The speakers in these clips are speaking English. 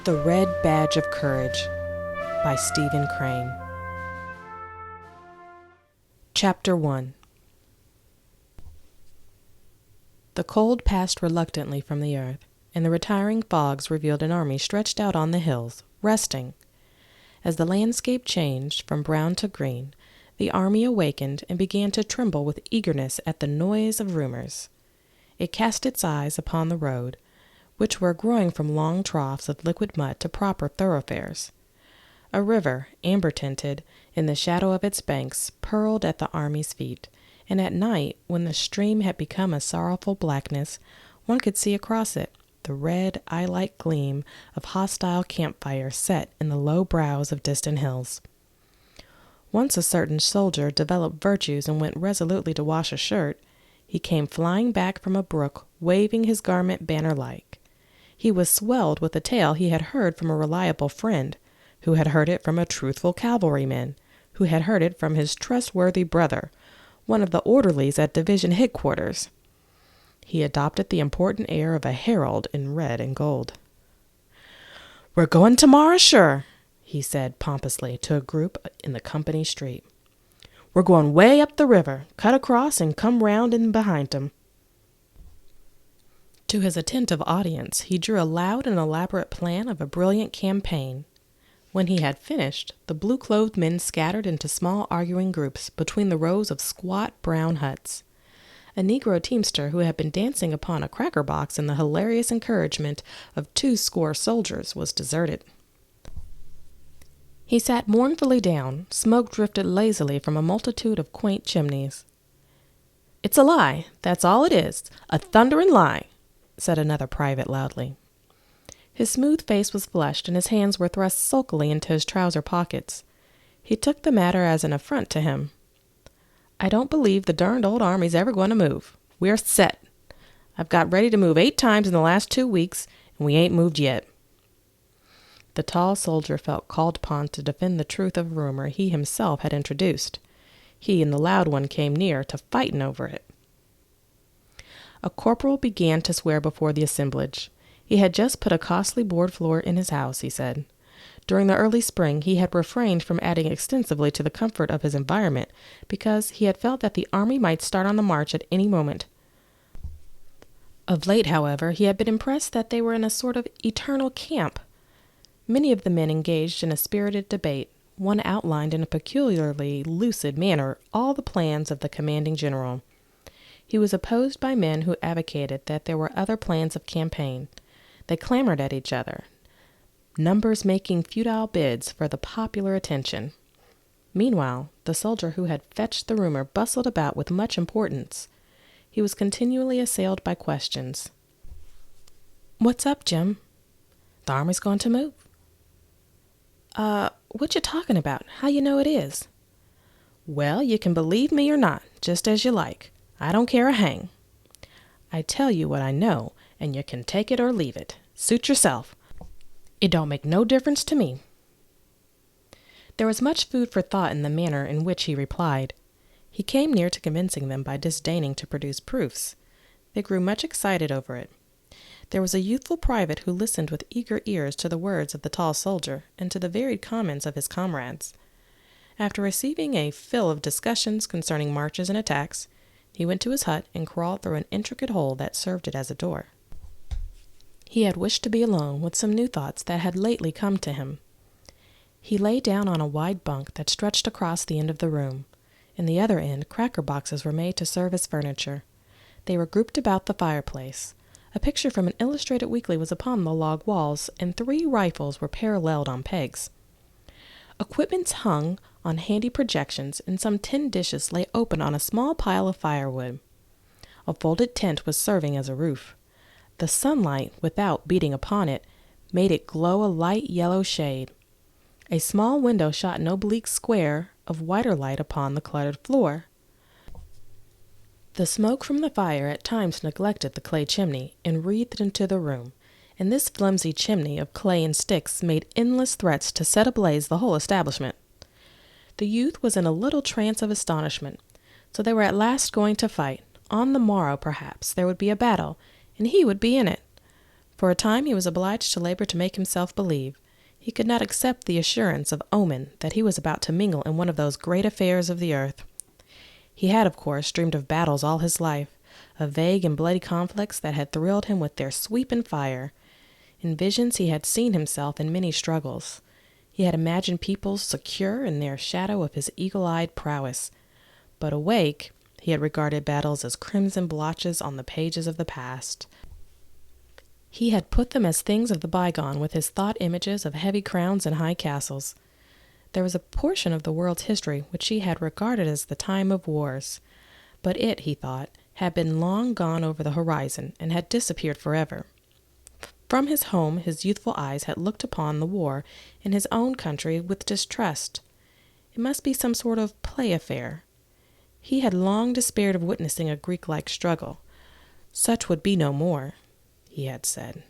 The Red Badge of Courage by Stephen Crane. Chapter 1. The cold passed reluctantly from the earth, and the retiring fogs revealed an army stretched out on the hills, resting. As the landscape changed from brown to green, the army awakened and began to tremble with eagerness at the noise of rumors. It cast its eyes upon the road, which were growing from long troughs of liquid mud to proper thoroughfares. A river, amber-tinted, in the shadow of its banks, purled at the army's feet, and at night, when the stream had become a sorrowful blackness, one could see across it the red, eye-like gleam of hostile campfires set in the low brows of distant hills. Once a certain soldier developed virtues and went resolutely to wash a shirt, he came flying back from a brook, waving his garment banner-like. He was swelled with a tale he had heard from a reliable friend, who had heard it from a truthful cavalryman, who had heard it from his trustworthy brother, one of the orderlies at division headquarters. He adopted the important air of a herald in red and gold. "We're going tomorrow, sure," he said pompously to a group in the company street. "We're going way up the river, cut across and come round in behind 'em." To his attentive audience, he drew a loud and elaborate plan of a brilliant campaign. When he had finished, the blue-clothed men scattered into small arguing groups between the rows of squat brown huts. A Negro teamster who had been dancing upon a cracker box in the hilarious encouragement of 20 soldiers was deserted. He sat mournfully down. Smoke drifted lazily from a multitude of quaint chimneys. "It's a lie, that's all it is, a thundering lie," said another private loudly. His smooth face was flushed, and his hands were thrust sulkily into his trouser pockets. He took the matter as an affront to him. "I don't believe the darned old army's ever going to move. We're set. I've got ready to move 8 times in the last 2 weeks, and we ain't moved yet." The tall soldier felt called upon to defend the truth of rumor he himself had introduced. He and the loud one came near to fighting over it. A corporal began to swear before the assemblage. He had just put a costly board floor in his house, he said. During the early spring, he had refrained from adding extensively to the comfort of his environment because he had felt that the army might start on the march at any moment. Of late, however, he had been impressed that they were in a sort of eternal camp. Many of the men engaged in a spirited debate. One outlined in a peculiarly lucid manner all the plans of the commanding general. He was opposed by men who advocated that there were other plans of campaign. They clamored at each other, numbers making futile bids for the popular attention. Meanwhile, the soldier who had fetched the rumor bustled about with much importance. He was continually assailed by questions. "What's up, Jim?" "The army's going to move." What you talking about? How you know it is?" "Well, you can believe me or not, just as you like. I don't care a hang. I tell you what I know, and you can take it or leave it. Suit yourself. It don't make no difference to me." There was much food for thought in the manner in which he replied. He came near to convincing them by disdaining to produce proofs. They grew much excited over it. There was a youthful private who listened with eager ears to the words of the tall soldier and to the varied comments of his comrades. After receiving a fill of discussions concerning marches and attacks, he went to his hut and crawled through an intricate hole that served it as a door. He had wished to be alone with some new thoughts that had lately come to him. He lay down on a wide bunk that stretched across the end of the room. In the other end, cracker boxes were made to serve as furniture. They were grouped about the fireplace. A picture from an illustrated weekly was upon the log walls, and 3 rifles were paralleled on pegs. Equipments hung on handy projections, and some tin dishes lay open on a small pile of firewood. A folded tent was serving as a roof. The sunlight, without beating upon it, made it glow a light yellow shade. A small window shot an oblique square of whiter light upon the cluttered floor. The smoke from the fire at times neglected the clay chimney and wreathed into the room, and this flimsy chimney of clay and sticks made endless threats to set ablaze the whole establishment. The youth was in a little trance of astonishment. So they were at last going to fight. On the morrow, perhaps, there would be a battle, and he would be in it. For a time he was obliged to labor to make himself believe. He could not accept the assurance of omen that he was about to mingle in one of those great affairs of the earth. He had, of course, dreamed of battles all his life, of vague and bloody conflicts that had thrilled him with their sweep and fire. In visions he had seen himself in many struggles. He had imagined peoples secure in their shadow of his eagle-eyed prowess. But awake, he had regarded battles as crimson blotches on the pages of the past. He had put them as things of the bygone with his thought images of heavy crowns and high castles. There was a portion of the world's history which he had regarded as the time of wars, but it, he thought, had been long gone over the horizon and had disappeared forever. From his home his youthful eyes had looked upon the war in his own country with distrust. It must be some sort of play affair. He had long despaired of witnessing a Greek-like struggle. Such would be no more, he had said.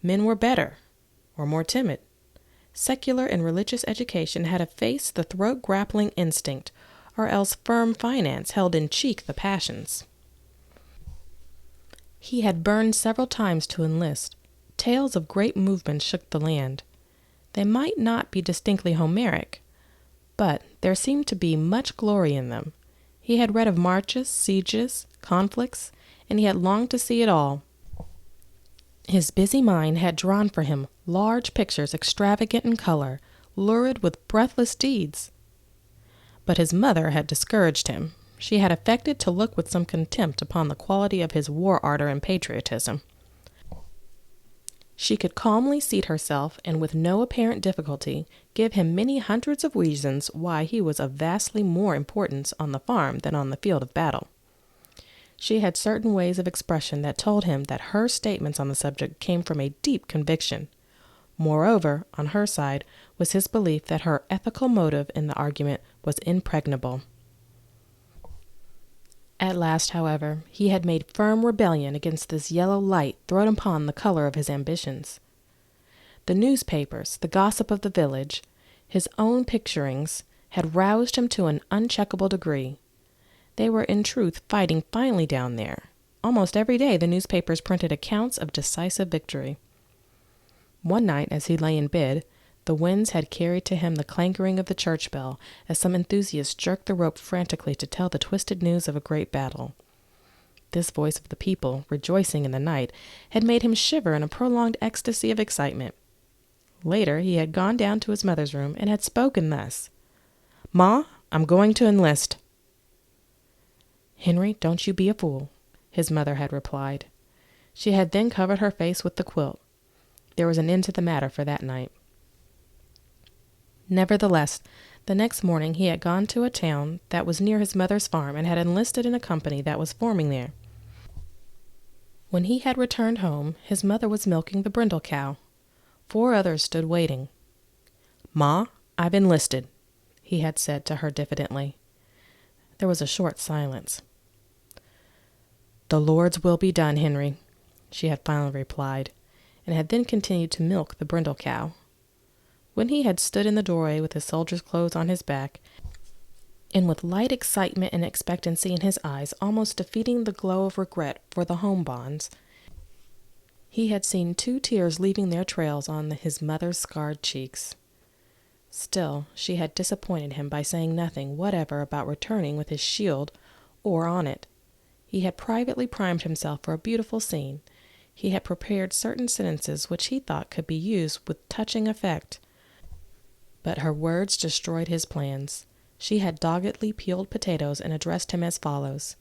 Men were better, or more timid. Secular and religious education had effaced the throat-grappling instinct, or else firm finance held in cheek the passions. He had burned several times to enlist. Tales of great movements shook the land. They might not be distinctly Homeric, but there seemed to be much glory in them. He had read of marches, sieges, conflicts, and he had longed to see it all. His busy mind had drawn for him large pictures extravagant in color, lurid with breathless deeds. But his mother had discouraged him. She had affected to look with some contempt upon the quality of his war ardor and patriotism. She could calmly seat herself and with no apparent difficulty give him many hundreds of reasons why he was of vastly more importance on the farm than on the field of battle. She had certain ways of expression that told him that her statements on the subject came from a deep conviction. Moreover, on her side, was his belief that her ethical motive in the argument was impregnable. At last, however, he had made firm rebellion against this yellow light thrown upon the color of his ambitions. The newspapers, the gossip of the village, his own picturings, had roused him to an uncheckable degree. They were in truth fighting finely down there. Almost every day the newspapers printed accounts of decisive victory. One night, as he lay in bed, the winds had carried to him the clanging of the church bell as some enthusiast jerked the rope frantically to tell the twisted news of a great battle. This voice of the people, rejoicing in the night, had made him shiver in a prolonged ecstasy of excitement. Later, he had gone down to his mother's room and had spoken thus: "Ma, I'm going to enlist." "Henry, don't you be a fool," his mother had replied. She had then covered her face with the quilt. There was an end to the matter for that night. Nevertheless, the next morning he had gone to a town that was near his mother's farm and had enlisted in a company that was forming there. When he had returned home, his mother was milking the brindle cow. 4 others stood waiting. "Ma, I've enlisted," he had said to her diffidently. There was a short silence. "The Lord's will be done, Henry," she had finally replied, and had then continued to milk the brindle cow. When he had stood in the doorway with his soldier's clothes on his back, and with light excitement and expectancy in his eyes almost defeating the glow of regret for the home bonds, he had seen 2 tears leaving their trails on his mother's scarred cheeks. Still, she had disappointed him by saying nothing whatever about returning with his shield or on it. He had privately primed himself for a beautiful scene. He had prepared certain sentences which he thought could be used with touching effect. But her words destroyed his plans. She had doggedly peeled potatoes and addressed him as follows: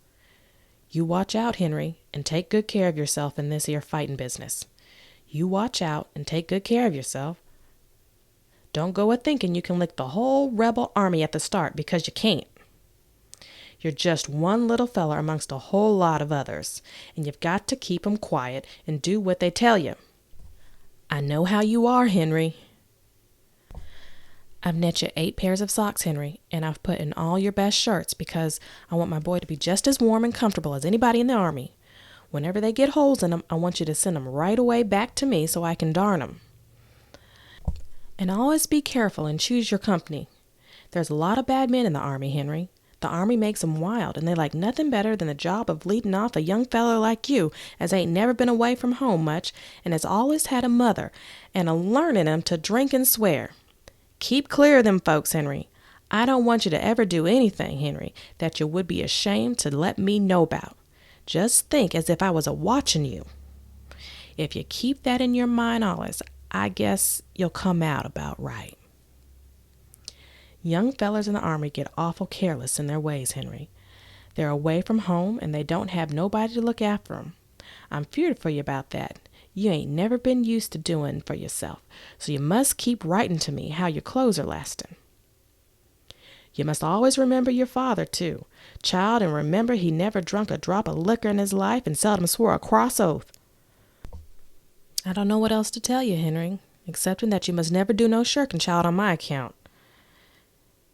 "You watch out, Henry, and take good care of yourself in this here fighting business. You watch out and take good care of yourself. Don't go a-thinking you can lick the whole rebel army at the start, because you can't. You're just one little feller amongst a whole lot of others, and you've got to keep 'em quiet and do what they tell you. I know how you are, Henry. I've knit you 8 pairs of socks, Henry, and I've put in all your best shirts because I want my boy to be just as warm and comfortable as anybody in the army. Whenever they get holes in them, I want you to send them right away back to me so I can darn them. And always be careful and choose your company. There's a lot of bad men in the army, Henry. The Army makes 'em wild, and they like nothing better than the job of leading off a young fellow like you as ain't never been away from home much and has always had a mother, and a learning 'em to drink and swear. Keep clear of them folks, Henry. I don't want you to ever do anything, Henry, that you would be ashamed to let me know about. Just think as if I was a-watching you. If you keep that in your mind allus, I guess you'll come out about right. Young fellers in the Army get awful careless in their ways, Henry. They're away from home, and they don't have nobody to look after 'em. I'm feared for you about that. You ain't never been used to doing for yourself, so you must keep writing to me how your clothes are lasting. You must always remember your father, too, child, and remember he never drunk a drop of liquor in his life and seldom swore a cross oath. I don't know what else to tell you, Henry, excepting that you must never do no shirking, child, on my account.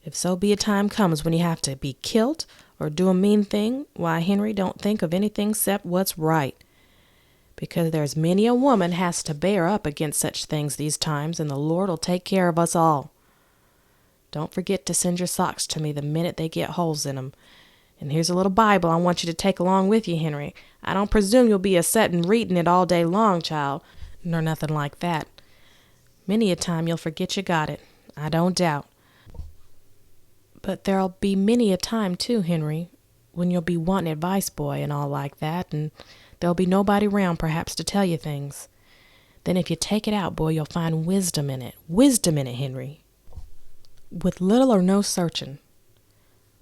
If so be a time comes when you have to be kilt or do a mean thing, why, Henry, don't think of anything except what's right. Because there's many a woman has to bear up against such things these times, and the Lord'll take care of us all. Don't forget to send your socks to me the minute they get holes in 'em. And here's a little Bible I want you to take along with you, Henry. I don't presume you'll be a-settin' reading it all day long, child, nor nothing like that. Many a time you'll forget you got it, I don't doubt. But there'll be many a time, too, Henry, when you'll be wanting advice, boy, and all like that, and there'll be nobody round, perhaps, to tell you things. Then if you take it out, boy, you'll find wisdom in it. Wisdom in it, Henry. With little or no searching.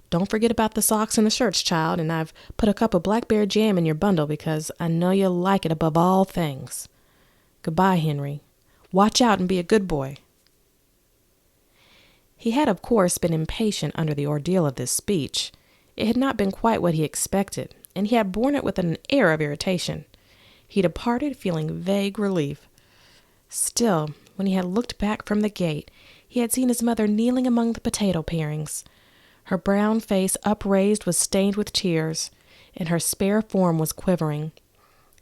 Don't forget about the socks and the shirts, child, and I've put a cup of blackberry jam in your bundle because I know you'll like it above all things. Goodbye, Henry. Watch out and be a good boy. He had, of course, been impatient under the ordeal of this speech. It had not been quite what he expected, and he had borne it with an air of irritation. He departed feeling vague relief. Still, when he had looked back from the gate, he had seen his mother kneeling among the potato parings. Her brown face upraised was stained with tears, and her spare form was quivering.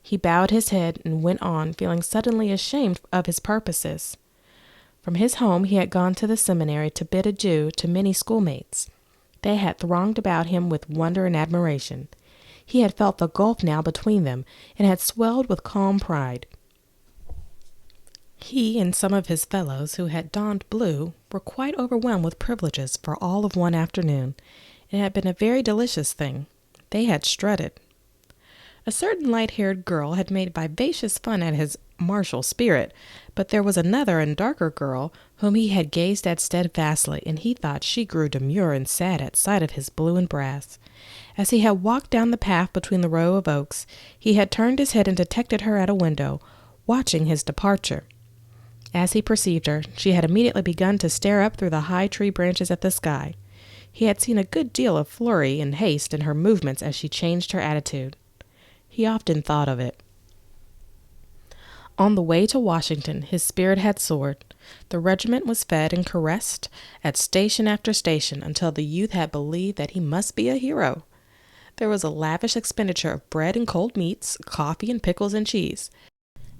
He bowed his head and went on, feeling suddenly ashamed of his purposes. From his home he had gone to the seminary to bid adieu to many schoolmates. They had thronged about him with wonder and admiration. He had felt the gulf now between them, and had swelled with calm pride. He and some of his fellows who had donned blue were quite overwhelmed with privileges for all of one afternoon. It had been a very delicious thing. They had strutted. A certain light-haired girl had made vivacious fun at his martial spirit, but there was another and darker girl whom he had gazed at steadfastly, and he thought she grew demure and sad at sight of his blue and brass. As he had walked down the path between the row of oaks, he had turned his head and detected her at a window, watching his departure. As he perceived her, she had immediately begun to stare up through the high tree branches at the sky. He had seen a good deal of flurry and haste in her movements as she changed her attitude. He often thought of it. On the way to Washington, his spirit had soared. The regiment was fed and caressed at station after station until the youth had believed that he must be a hero. There was a lavish expenditure of bread and cold meats, coffee and pickles and cheese.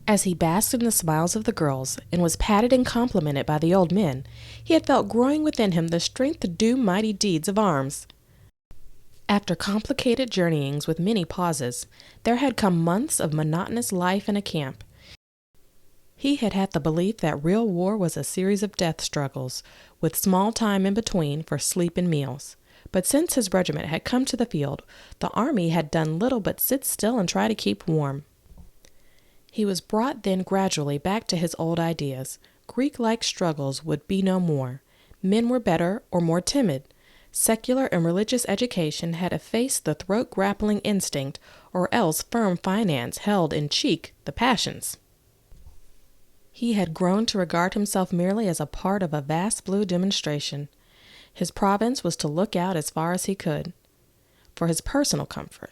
As he basked in the smiles of the girls and was patted and complimented by the old men, he had felt growing within him the strength to do mighty deeds of arms. After complicated journeyings with many pauses, there had come months of monotonous life in a camp. He had had the belief that real war was a series of death struggles, with small time in between for sleep and meals. But since his regiment had come to the field, the army had done little but sit still and try to keep warm. He was brought then gradually back to his old ideas. Greek-like struggles would be no more. Men were better or more timid. Secular and religious education had effaced the throat-grappling instinct, or else firm finance held in cheek the passions. He had grown to regard himself merely as a part of a vast blue demonstration. His province was to look out as far as he could. For his personal comfort.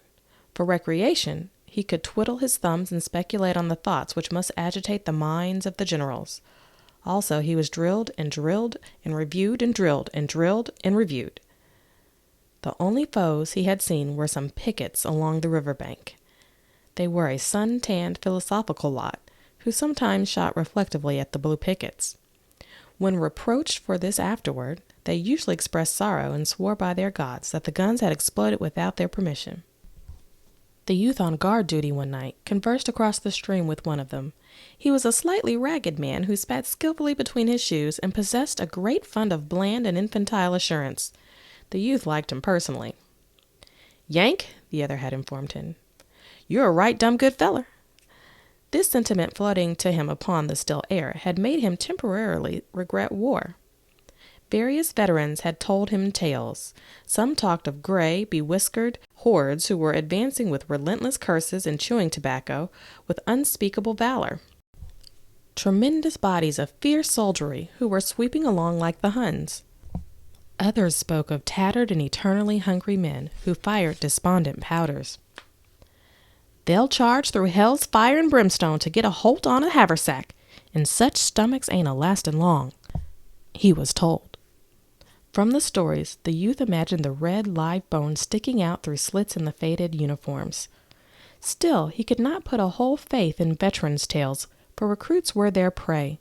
For recreation, he could twiddle his thumbs and speculate on the thoughts which must agitate the minds of the generals. Also, he was drilled and reviewed and drilled and drilled and reviewed. The only foes he had seen were some pickets along the river bank. They were a sun-tanned philosophical lot, who sometimes shot reflectively at the blue pickets. When reproached for this afterward, They usually expressed sorrow and swore by their gods that the guns had exploded without their permission. The youth on guard duty one night conversed across the stream with one of them. He was a slightly ragged man who spat skillfully between his shoes and possessed a great fund of bland and infantile assurance. The youth liked him personally. "Yank," the other had informed him, "you're a right dumb good feller." This sentiment floating to him upon the still air had made him temporarily regret war. Various veterans had told him tales. Some talked of gray, bewhiskered hordes who were advancing with relentless curses and chewing tobacco with unspeakable valor. Tremendous bodies of fierce soldiery who were sweeping along like the Huns. Others spoke of tattered and eternally hungry men who fired despondent powders. "They'll charge through hell's fire and brimstone to get a holt on a haversack, and such stomachs ain't a-lastin' long," he was told. From the stories, the youth imagined the red live bones sticking out through slits in the faded uniforms. Still, he could not put a whole faith in veterans' tales, for recruits were their prey.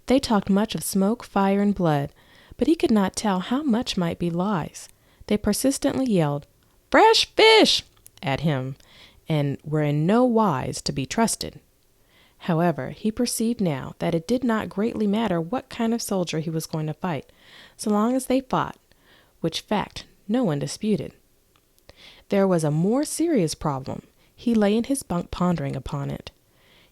They talked much of smoke, fire, and blood, but he could not tell how much might be lies. They persistently yelled, "Fresh fish!" at him, and were in no wise to be trusted. However, he perceived now that it did not greatly matter what kind of soldier he was going to fight, so long as they fought, which fact no one disputed. There was a more serious problem. He lay in his bunk pondering upon it.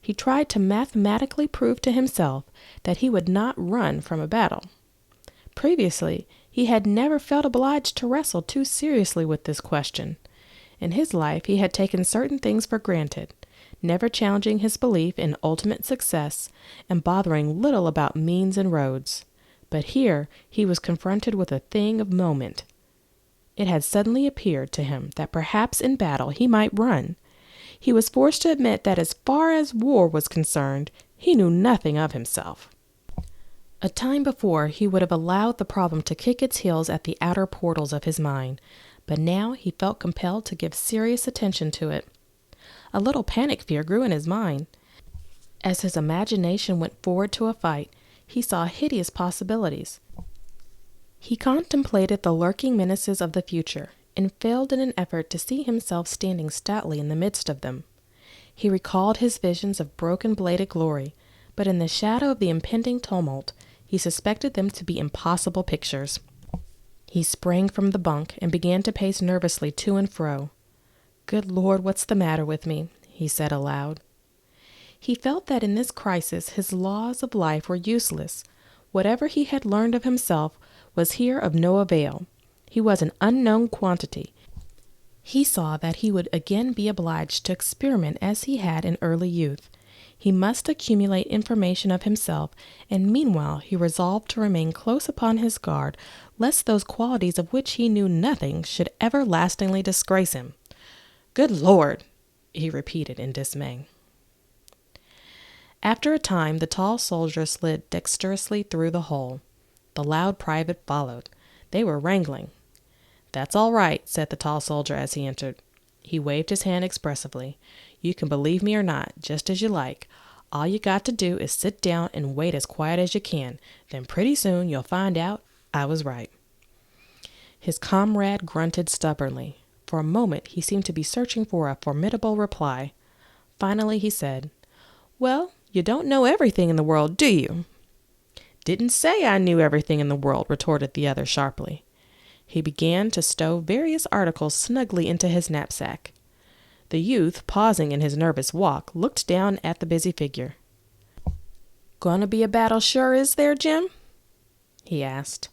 He tried to mathematically prove to himself that he would not run from a battle. Previously, he had never felt obliged to wrestle too seriously with this question. In his life, he had taken certain things for granted, never challenging his belief in ultimate success and bothering little about means and roads. But here he was confronted with a thing of moment. It had suddenly appeared to him that perhaps in battle he might run. He was forced to admit that as far as war was concerned, he knew nothing of himself. A time before, he would have allowed the problem to kick its heels at the outer portals of his mind, but now he felt compelled to give serious attention to it. A little panic fear grew in his mind. As his imagination went forward to a fight, he saw hideous possibilities. He contemplated the lurking menaces of the future, and failed in an effort to see himself standing stoutly in the midst of them. He recalled his visions of broken-bladed glory, but in the shadow of the impending tumult, he suspected them to be impossible pictures. He sprang from the bunk and began to pace nervously to and fro. "Good Lord, what's the matter with me?" he said aloud. He felt that in this crisis his laws of life were useless. Whatever he had learned of himself was here of no avail. He was an unknown quantity. He saw that he would again be obliged to experiment as he had in early youth. He must accumulate information of himself, and meanwhile he resolved to remain close upon his guard, lest those qualities of which he knew nothing should everlastingly disgrace him. "Good Lord!" he repeated in dismay. After a time, the tall soldier slid dexterously through the hole. The loud private followed. They were wrangling. "That's all right," said the tall soldier as he entered. He waved his hand expressively. "You can believe me or not, just as you like. All you got to do is sit down and wait as quiet as you can. Then pretty soon you'll find out I was right." His comrade grunted stubbornly. For a moment he seemed to be searching for a formidable reply. Finally he said, "Well, you don't know everything in the world, do you?" "Didn't say I knew everything in the world," retorted the other sharply. He began to stow various articles snugly into his knapsack. The youth, pausing in his nervous walk, looked down at the busy figure. "Gonna be a battle sure, is there, Jim?" he asked.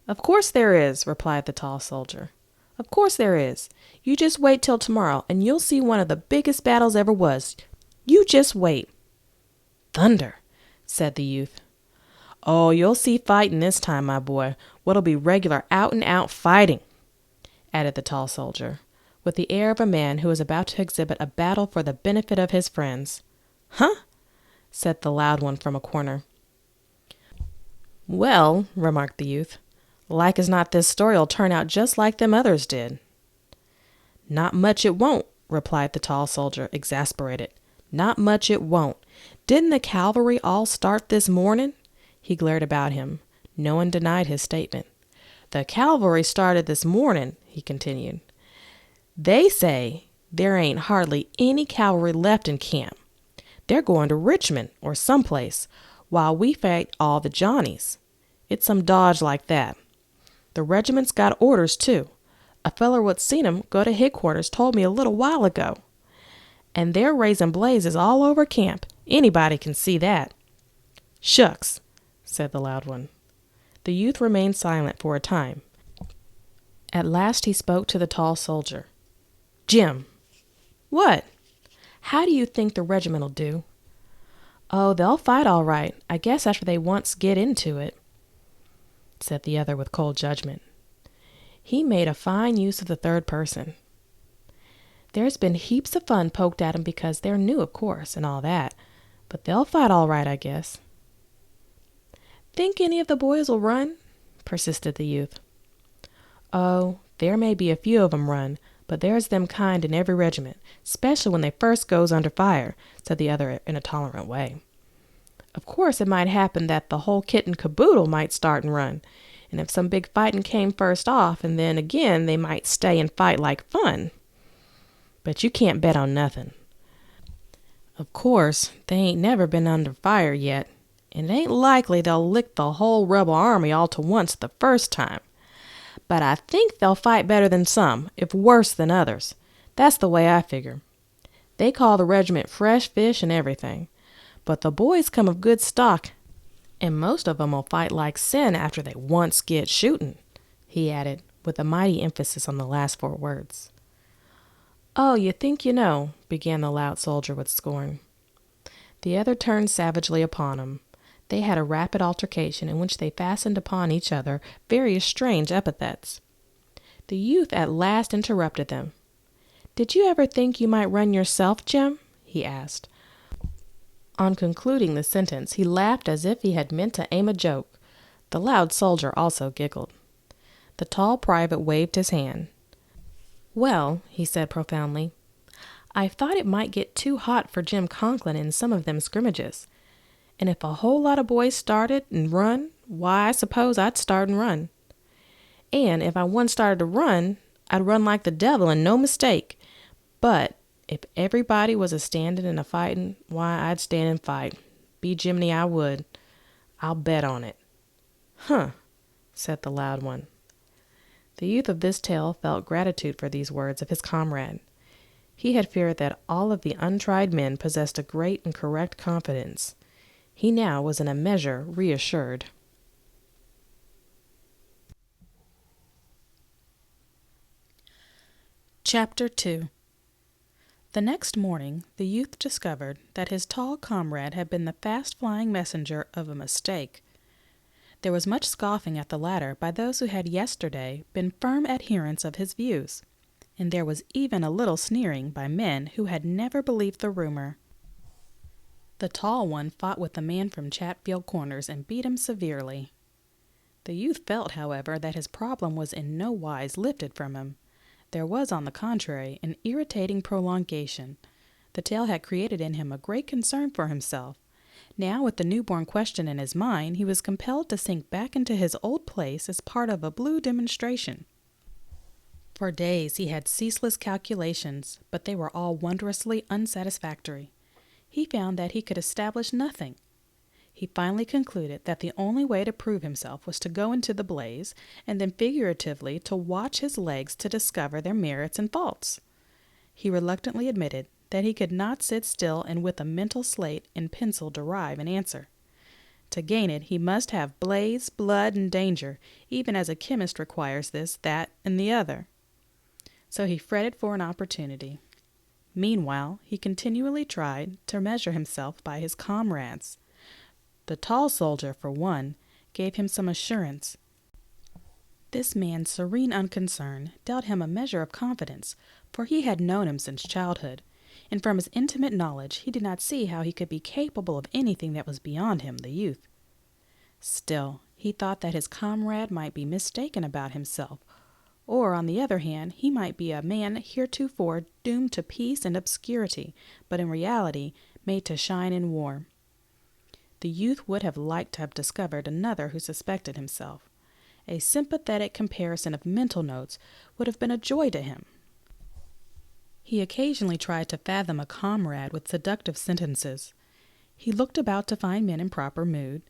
"Of course there is," replied the tall soldier. "Of course there is. You just wait till tomorrow, and you'll see one of the biggest battles ever was. You just wait." "Thunder," said the youth. "Oh, you'll see fighting this time, my boy. What'll be regular out-and-out fighting," added the tall soldier, with the air of a man who is about to exhibit a battle for the benefit of his friends. "Huh?" said the loud one from a corner. "Well," remarked the youth, "like as not this story'll turn out just like them others did." "Not much it won't," replied the tall soldier, exasperated. "Not much it won't. Didn't the cavalry all start this morning?" He glared about him. No one denied his statement. The cavalry started this morning, he continued. They say there ain't hardly any cavalry left in camp. They're going to Richmond or someplace while we fight all the Johnnies. It's some dodge like that. The regiment's got orders, too. A feller what's seen 'em go to headquarters told me a little while ago. And they're raising blazes all over camp. Anybody can see that. Shucks, said the loud one. The youth remained silent for a time. At last he spoke to the tall soldier. Jim. What? How do you think the regiment'll do? Oh, they'll fight all right, I guess after they once get into it, said the other with cold judgment. He made a fine use of the third person. There's been heaps of fun poked at 'em because they're new, of course, and all that, but they'll fight all right, I guess. Think any of the boys will run? Persisted the youth. Oh, there may be a few of 'em run, but there's them kind in every regiment, especially when they first goes under fire, said the other in a tolerant way. Of course, it might happen that the whole kit and caboodle might start and run, and if some big fighting came first off, and then again they might stay and fight like fun. But you can't bet on nothing. Of course, they ain't never been under fire yet, and it ain't likely they'll lick the whole rebel army all to once the first time. But I think they'll fight better than some, if worse than others. That's the way I figure. They call the regiment fresh fish and everything. But the boys come of good stock, and most of 'em will fight like sin after they once get shooting, he added, with a mighty emphasis on the last 4 words. Oh, you think you know, began the loud soldier with scorn. The other turned savagely upon him. They had a rapid altercation in which they fastened upon each other various strange epithets. The youth at last interrupted them. Did you ever think you might run yourself, Jim? He asked. On concluding the sentence, he laughed as if he had meant to aim a joke. The loud soldier also giggled. The tall private waved his hand. Well, he said profoundly, I thought it might get too hot for Jim Conklin in some of them scrimmages. And if a whole lot of boys started and run, why, I suppose I'd start and run. And if I once started to run, I'd run like the devil and no mistake. But if everybody was a-standing and a-fighting, why, I'd stand and fight. Be Jiminy, I would. I'll bet on it. Huh, said the loud one. The youth of this tale felt gratitude for these words of his comrade. He had feared that all of the untried men possessed a great and correct confidence. He now was in a measure reassured. Chapter 2. The next morning, the youth discovered that his tall comrade had been the fast-flying messenger of a mistake. There was much scoffing at the latter by those who had yesterday been firm adherents of his views, and there was even a little sneering by men who had never believed the rumor. The tall one fought with the man from Chatfield Corners and beat him severely. The youth felt, however, that his problem was in no wise lifted from him. There was, on the contrary, an irritating prolongation. The tale had created in him a great concern for himself. Now, with the newborn question in his mind, he was compelled to sink back into his old place as part of a blue demonstration. For days he had ceaseless calculations, but they were all wondrously unsatisfactory. He found that he could establish nothing. He finally concluded that the only way to prove himself was to go into the blaze, and then figuratively to watch his legs to discover their merits and faults. He reluctantly admitted that he could not sit still and with a mental slate and pencil derive an answer. To gain it, he must have blaze, blood, and danger, even as a chemist requires this, that, and the other. So he fretted for an opportunity. Meanwhile, he continually tried to measure himself by his comrades. The tall soldier, for one, gave him some assurance. This man's serene unconcern dealt him a measure of confidence, for he had known him since childhood, and from his intimate knowledge he did not see how he could be capable of anything that was beyond him, the youth. Still, he thought that his comrade might be mistaken about himself, or, on the other hand, he might be a man heretofore doomed to peace and obscurity, but in reality made to shine in war. The youth would have liked to have discovered another who suspected himself. A sympathetic comparison of mental notes would have been a joy to him. He occasionally tried to fathom a comrade with seductive sentences. He looked about to find men in proper mood.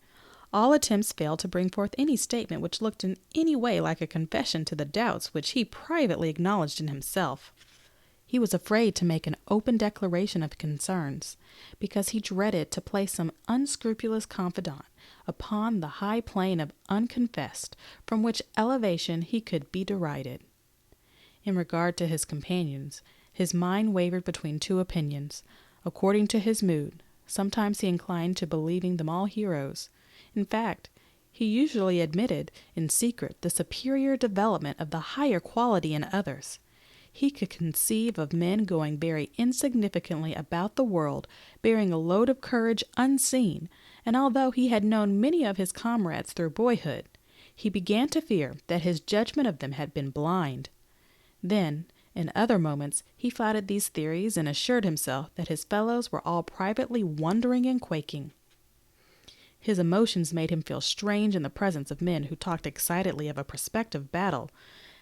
All attempts failed to bring forth any statement which looked in any way like a confession to the doubts which he privately acknowledged in himself. He was afraid to make an open declaration of concerns, because he dreaded to place some unscrupulous confidant upon the high plane of unconfessed, from which elevation he could be derided. In regard to his companions, his mind wavered between two opinions, according to his mood. Sometimes he inclined to believing them all heroes. In fact, he usually admitted in secret the superior development of the higher quality in others. He could conceive of men going very insignificantly about the world, bearing a load of courage unseen, and although he had known many of his comrades through boyhood, he began to fear that his judgment of them had been blind. Then, in other moments, he flattered these theories and assured himself that his fellows were all privately wondering and quaking. His emotions made him feel strange in the presence of men who talked excitedly of a prospective battle,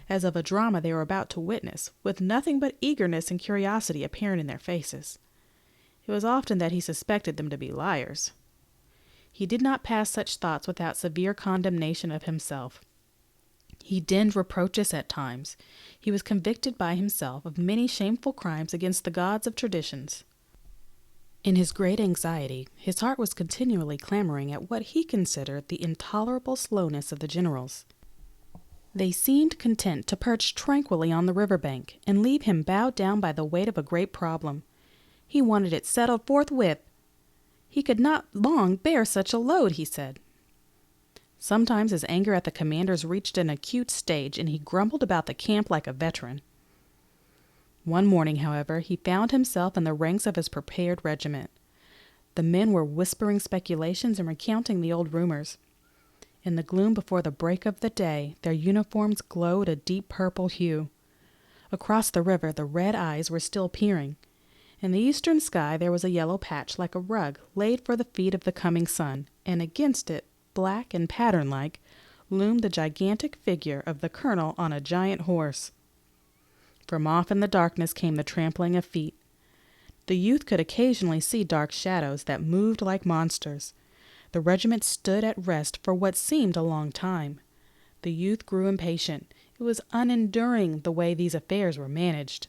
as of a drama they were about to witness, with nothing but eagerness and curiosity apparent in their faces. It was often that he suspected them to be liars. He did not pass such thoughts without severe condemnation of himself. He dinned reproaches at times. He was convicted by himself of many shameful crimes against the gods of traditions. In his great anxiety, his heart was continually clamoring at what he considered the intolerable slowness of the generals. They seemed content to perch tranquilly on the river bank and leave him bowed down by the weight of a great problem. He wanted it settled forthwith. He could not long bear such a load, he said. Sometimes his anger at the commanders reached an acute stage, and he grumbled about the camp like a veteran. One morning, however, he found himself in the ranks of his prepared regiment. The men were whispering speculations and recounting the old rumors. In the gloom before the break of the day, their uniforms glowed a deep purple hue. Across the river, the red eyes were still peering. In the eastern sky there was a yellow patch like a rug laid for the feet of the coming sun, and against it, black and pattern-like, loomed the gigantic figure of the colonel on a giant horse. From off in the darkness came the trampling of feet. The youth could occasionally see dark shadows that moved like monsters. The regiment stood at rest for what seemed a long time. The youth grew impatient. It was unenduring the way these affairs were managed.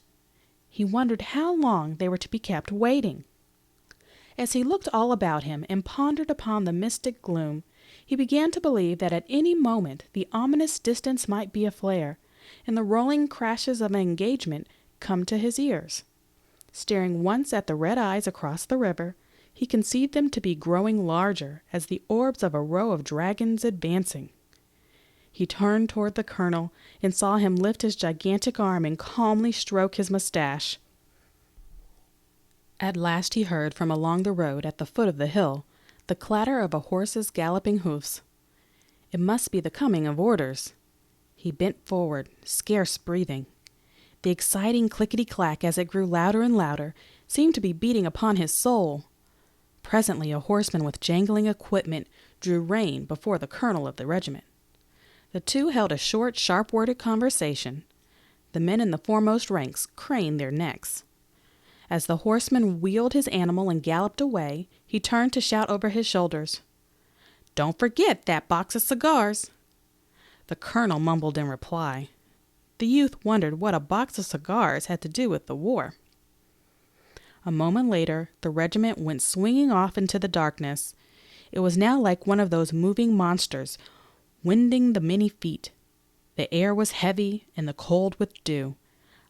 He wondered how long they were to be kept waiting. As he looked all about him and pondered upon the mystic gloom, he began to believe that at any moment the ominous distance might be aflare, and the rolling crashes of an engagement come to his ears. Staring once at the red eyes across the river, he conceived them to be growing larger as the orbs of a row of dragons advancing. He turned toward the colonel and saw him lift his gigantic arm and calmly stroke his mustache. At last he heard from along the road at the foot of the hill the clatter of a horse's galloping hoofs. It must be the coming of orders. He bent forward, scarce breathing. The exciting clickety-clack, as it grew louder and louder, seemed to be beating upon his soul. Presently a horseman with jangling equipment drew rein before the colonel of the regiment. The two held a short, sharp-worded conversation. The men in the foremost ranks craned their necks. As the horseman wheeled his animal and galloped away, he turned to shout over his shoulders, "Don't forget that box of cigars." The colonel mumbled in reply. The youth wondered what a box of cigars had to do with the war. A moment later, the regiment went swinging off into the darkness. It was now like one of those moving monsters, winding the many feet. The air was heavy and the cold with dew.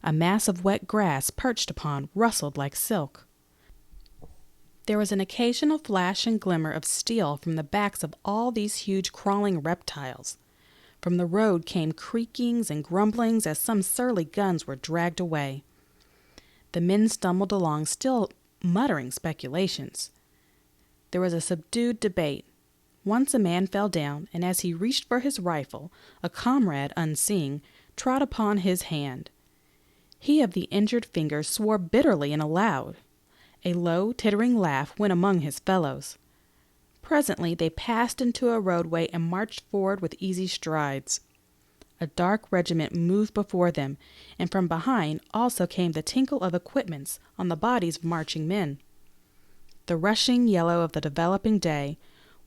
A mass of wet grass perched upon rustled like silk. There was an occasional flash and glimmer of steel from the backs of all these huge crawling reptiles. From the road came creakings and grumblings as some surly guns were dragged away. The men stumbled along, still muttering speculations. There was a subdued debate. Once a man fell down, and as he reached for his rifle, a comrade, unseeing, trod upon his hand. He of the injured finger swore bitterly and aloud. A low, tittering laugh went among his fellows. Presently they passed into a roadway and marched forward with easy strides. A dark regiment moved before them, and from behind also came the tinkle of equipments on the bodies of marching men. The rushing yellow of the developing day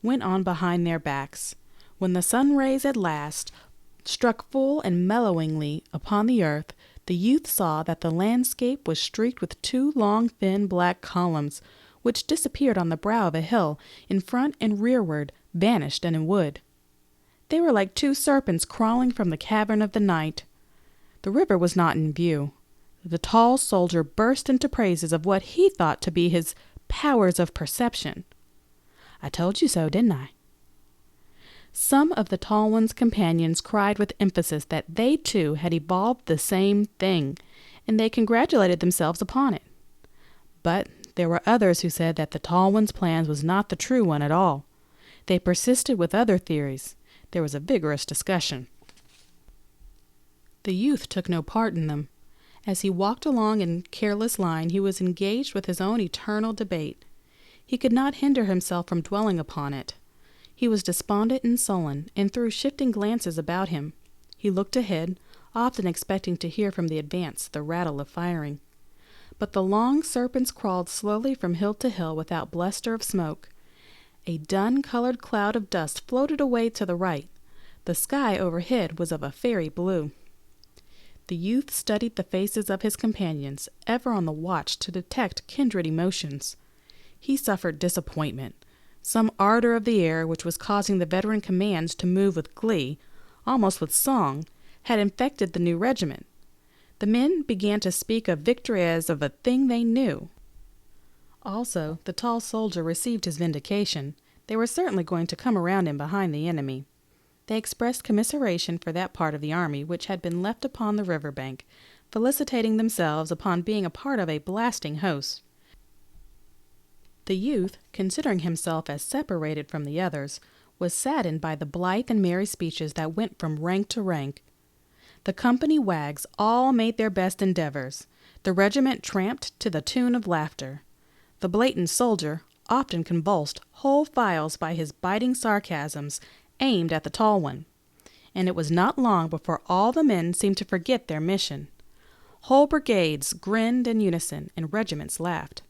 went on behind their backs. When the sun rays at last struck full and mellowingly upon the earth, the youth saw that the landscape was streaked with two long, thin, black columns, which disappeared on the brow of a hill, in front and rearward, vanished in a wood. They were like two serpents crawling from the cavern of the night. The river was not in view. The tall soldier burst into praises of what he thought to be his powers of perception. "I told you so, didn't I?" Some of the tall one's companions cried with emphasis that they too had evolved the same thing, and they congratulated themselves upon it. But there were others who said that the tall one's plan was not the true one at all. They persisted with other theories. There was a vigorous discussion. The youth took no part in them. As he walked along in careless line, he was engaged with his own eternal debate. He could not hinder himself from dwelling upon it. He was despondent and sullen, and threw shifting glances about him. He looked ahead, often expecting to hear from the advance the rattle of firing. But the long serpents crawled slowly from hill to hill without bluster of smoke. A dun-colored cloud of dust floated away to the right. The sky overhead was of a fairy blue. The youth studied the faces of his companions, ever on the watch to detect kindred emotions. He suffered disappointment. Some ardor of the air, which was causing the veteran commands to move with glee, almost with song, had infected the new regiment. The men began to speak of victory as of a thing they knew. Also, the tall soldier received his vindication. They were certainly going to come around him behind the enemy. They expressed commiseration for that part of the army which had been left upon the river bank, felicitating themselves upon being a part of a blasting host. The youth, considering himself as separated from the others, was saddened by the blithe and merry speeches that went from rank to rank. The company wags all made their best endeavors. The regiment tramped to the tune of laughter. The blatant soldier often convulsed whole files by his biting sarcasms aimed at the tall one. And it was not long before all the men seemed to forget their mission. Whole brigades grinned in unison, and regiments laughed.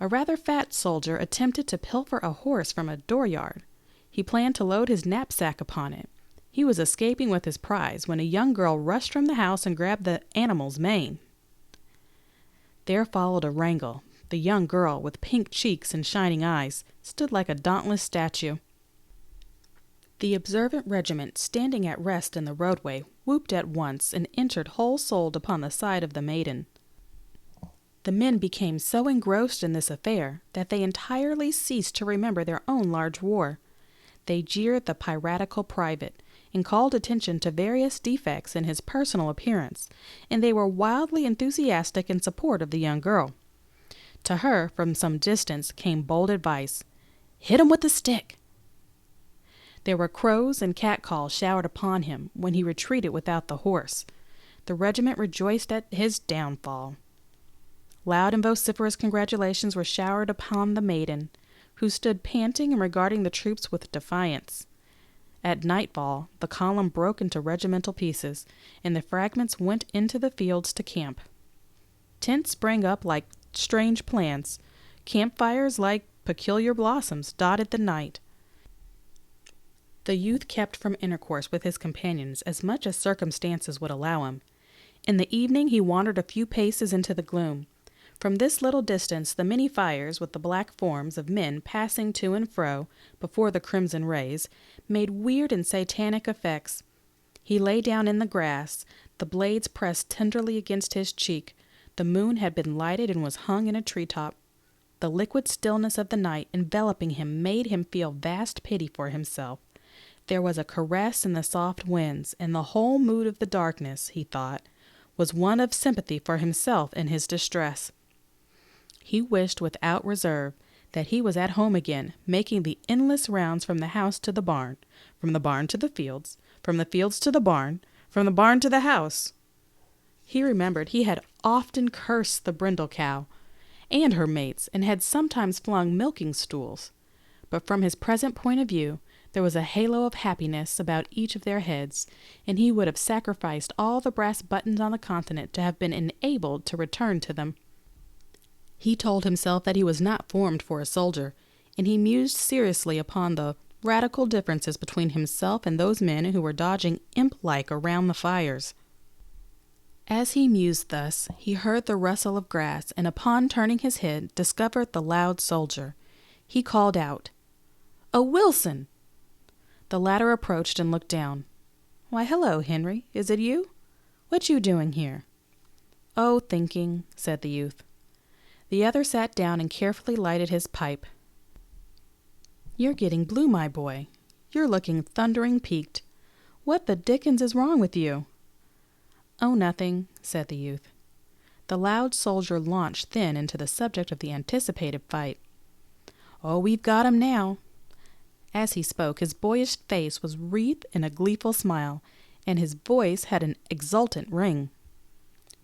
A rather fat soldier attempted to pilfer a horse from a dooryard. He planned to load his knapsack upon it. He was escaping with his prize when a young girl rushed from the house and grabbed the animal's mane. There followed a wrangle. The young girl, with pink cheeks and shining eyes, stood like a dauntless statue. The observant regiment, standing at rest in the roadway, whooped at once and entered whole-souled upon the side of the maiden. The men became so engrossed in this affair that they entirely ceased to remember their own large war. They jeered the piratical private, and called attention to various defects in his personal appearance, and they were wildly enthusiastic in support of the young girl. To her, from some distance, came bold advice: "Hit him with the stick." There were crows and catcalls showered upon him when he retreated without the horse. The regiment rejoiced at his downfall. Loud and vociferous congratulations were showered upon the maiden, who stood panting and regarding the troops with defiance. At nightfall, the column broke into regimental pieces, and the fragments went into the fields to camp. Tents sprang up like strange plants. Campfires like peculiar blossoms dotted the night. The youth kept from intercourse with his companions as much as circumstances would allow him. In the evening he wandered a few paces into the gloom. From this little distance the many fires, with the black forms of men passing to and fro before the crimson rays, made weird and satanic effects. He lay down in the grass, the blades pressed tenderly against his cheek. The moon had been lighted and was hung in a treetop. The liquid stillness of the night enveloping him made him feel vast pity for himself. There was a caress in the soft winds, and the whole mood of the darkness, he thought, was one of sympathy for himself in his distress. He wished without reserve that he was at home again, making the endless rounds from the house to the barn, from the barn to the fields, from the fields to the barn, from the barn to the house. He remembered he had often cursed the brindle cow and her mates, and had sometimes flung milking stools. but from his present point of view, there was a halo of happiness about each of their heads, and he would have sacrificed all the brass buttons on the continent to have been enabled to return to them. He told himself that he was not formed for a soldier, and he mused seriously upon the radical differences between himself and those men who were dodging imp-like around the fires. As he mused thus, he heard the rustle of grass, and upon turning his head, discovered the loud soldier. He called out, "Oh, Wilson!" The latter approached and looked down. "Why, hello, Henry. Is it you? What you doing here?" "Oh, thinking," said the youth. The other sat down and carefully lighted his pipe. "You're getting blue, my boy. You're looking thundering peaked. What the dickens is wrong with you?" "Oh, nothing," said the youth. The loud soldier launched then into the subject of the anticipated fight. "Oh, we've got 'em now." As he spoke, his boyish face was wreathed in a gleeful smile, and his voice had an exultant ring.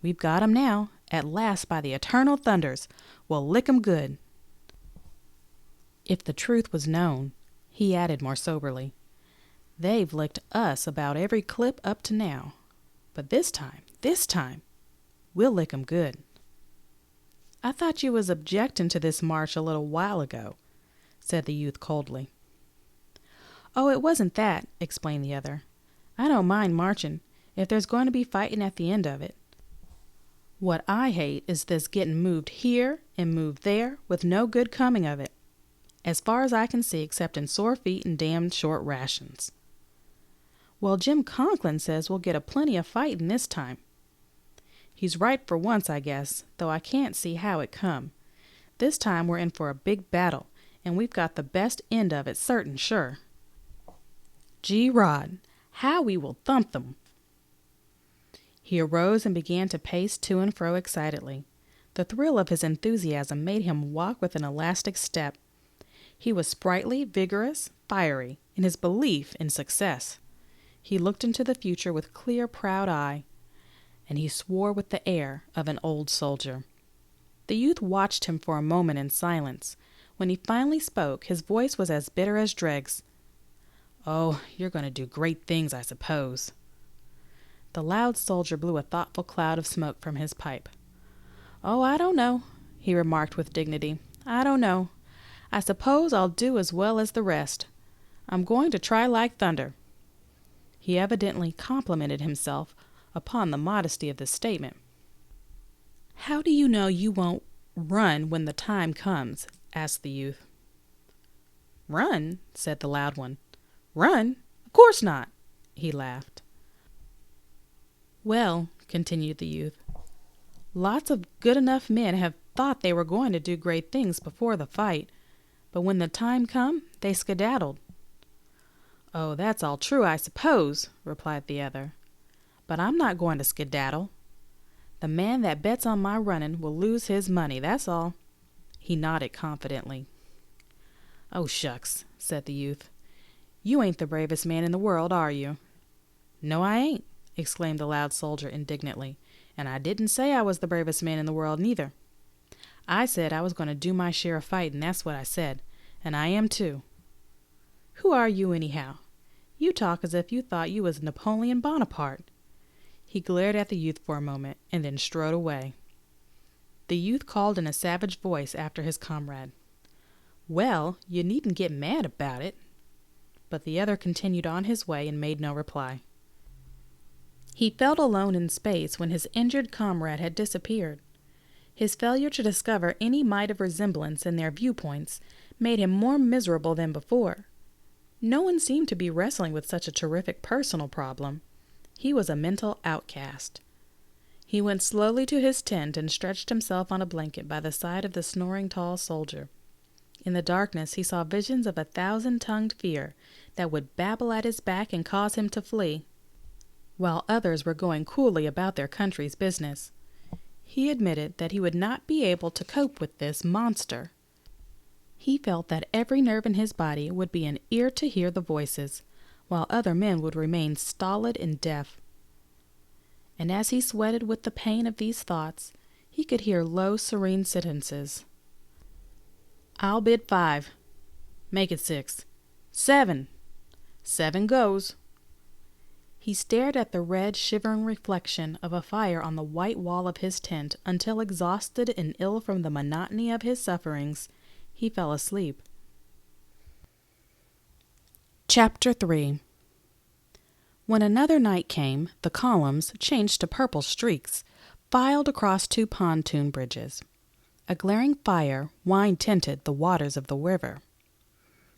"We've got 'em now, at last, by the eternal thunders. We'll lick 'em good." If the truth was known, he added more soberly, "they've licked us about every clip up to now. But this time, we'll lick 'em good." "I thought you was objecting to this march a little while ago," said the youth coldly. "Oh, it wasn't that," explained the other. "I don't mind marching, if there's going to be fighting at the end of it. What I hate is this getting moved here and moved there with no good coming of it, as far as I can see, except in sore feet and damned short rations." "Well, Jim Conklin says we'll get a plenty of fighting this time." "He's right for once, I guess, though I can't see how it come. This time we're in for a big battle, and we've got the best end of it certain sure. Gee Rod, how we will thump them." He arose and began to pace to and fro excitedly. The thrill of his enthusiasm made him walk with an elastic step. He was sprightly, vigorous, fiery, in his belief in success. He looked into the future with clear, proud eye, and he swore with the air of an old soldier. The youth watched him for a moment in silence. When he finally spoke, his voice was as bitter as dregs. "Oh, you're going to do great things, I suppose." The loud soldier blew a thoughtful cloud of smoke from his pipe. "Oh, I don't know," he remarked with dignity. "I don't know. I suppose I'll do as well as the rest. I'm going to try like thunder." He evidently complimented himself upon the modesty of this statement. "How do you know you won't run when the time comes?" asked the youth. "Run?" said the loud one. "Run? Of course not." He laughed. "Well," continued the youth, "lots of good enough men have thought they were going to do great things before the fight, but when the time come, they skedaddled." "Oh, that's all true, I suppose," replied the other. "But I'm not going to skedaddle. The man that bets on my running will lose his money, that's all." He nodded confidently. "Oh, shucks," said the youth. "You ain't the bravest man in the world, are you?" "No, I ain't," exclaimed the loud soldier indignantly. "And I didn't say I was the bravest man in the world, neither. I said I was going to do my share of fighting, that's what I said. And I am too. Who are you, anyhow? You talk as if you thought you was Napoleon Bonaparte." He glared at the youth for a moment, and then strode away. The youth called in a savage voice after his comrade. "Well, you needn't get mad about it." But the other continued on his way and made no reply. He felt alone in space when his injured comrade had disappeared. His failure to discover any mite of resemblance in their viewpoints made him more miserable than before. No one seemed to be wrestling with such a terrific personal problem. He was a mental outcast. He went slowly to his tent and stretched himself on a blanket by the side of the snoring tall soldier. In the darkness he saw visions of a thousand-tongued fear that would babble at his back and cause him to flee, while others were going coolly about their country's business. He admitted that he would not be able to cope with this monster. He felt that every nerve in his body would be an ear to hear the voices, while other men would remain stolid and deaf. And as he sweated with the pain of these thoughts, he could hear low, serene sentences. "I'll bid 5. Make it 6. 7. 7 goes. He stared at the red, shivering reflection of a fire on the white wall of his tent until, exhausted and ill from the monotony of his sufferings, he fell asleep. Chapter 3. When another night came, the columns, changed to purple streaks, filed across 2 pontoon bridges. A glaring fire wine-tinted the waters of the river.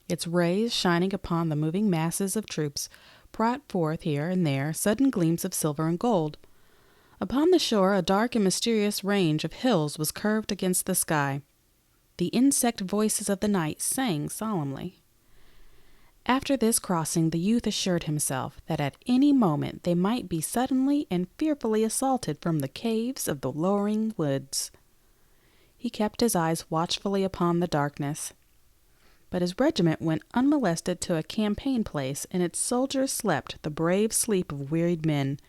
Its rays, shining upon the moving masses of troops, brought forth here and there sudden gleams of silver and gold. Upon the shore a dark and mysterious range of hills was curved against the sky. The insect voices of the night sang solemnly. After this crossing, the youth assured himself that at any moment they might be suddenly and fearfully assaulted from the caves of the lowering woods. He kept his eyes watchfully upon the darkness. But his regiment went unmolested to a campaign place, and its soldiers slept the brave sleep of wearied men.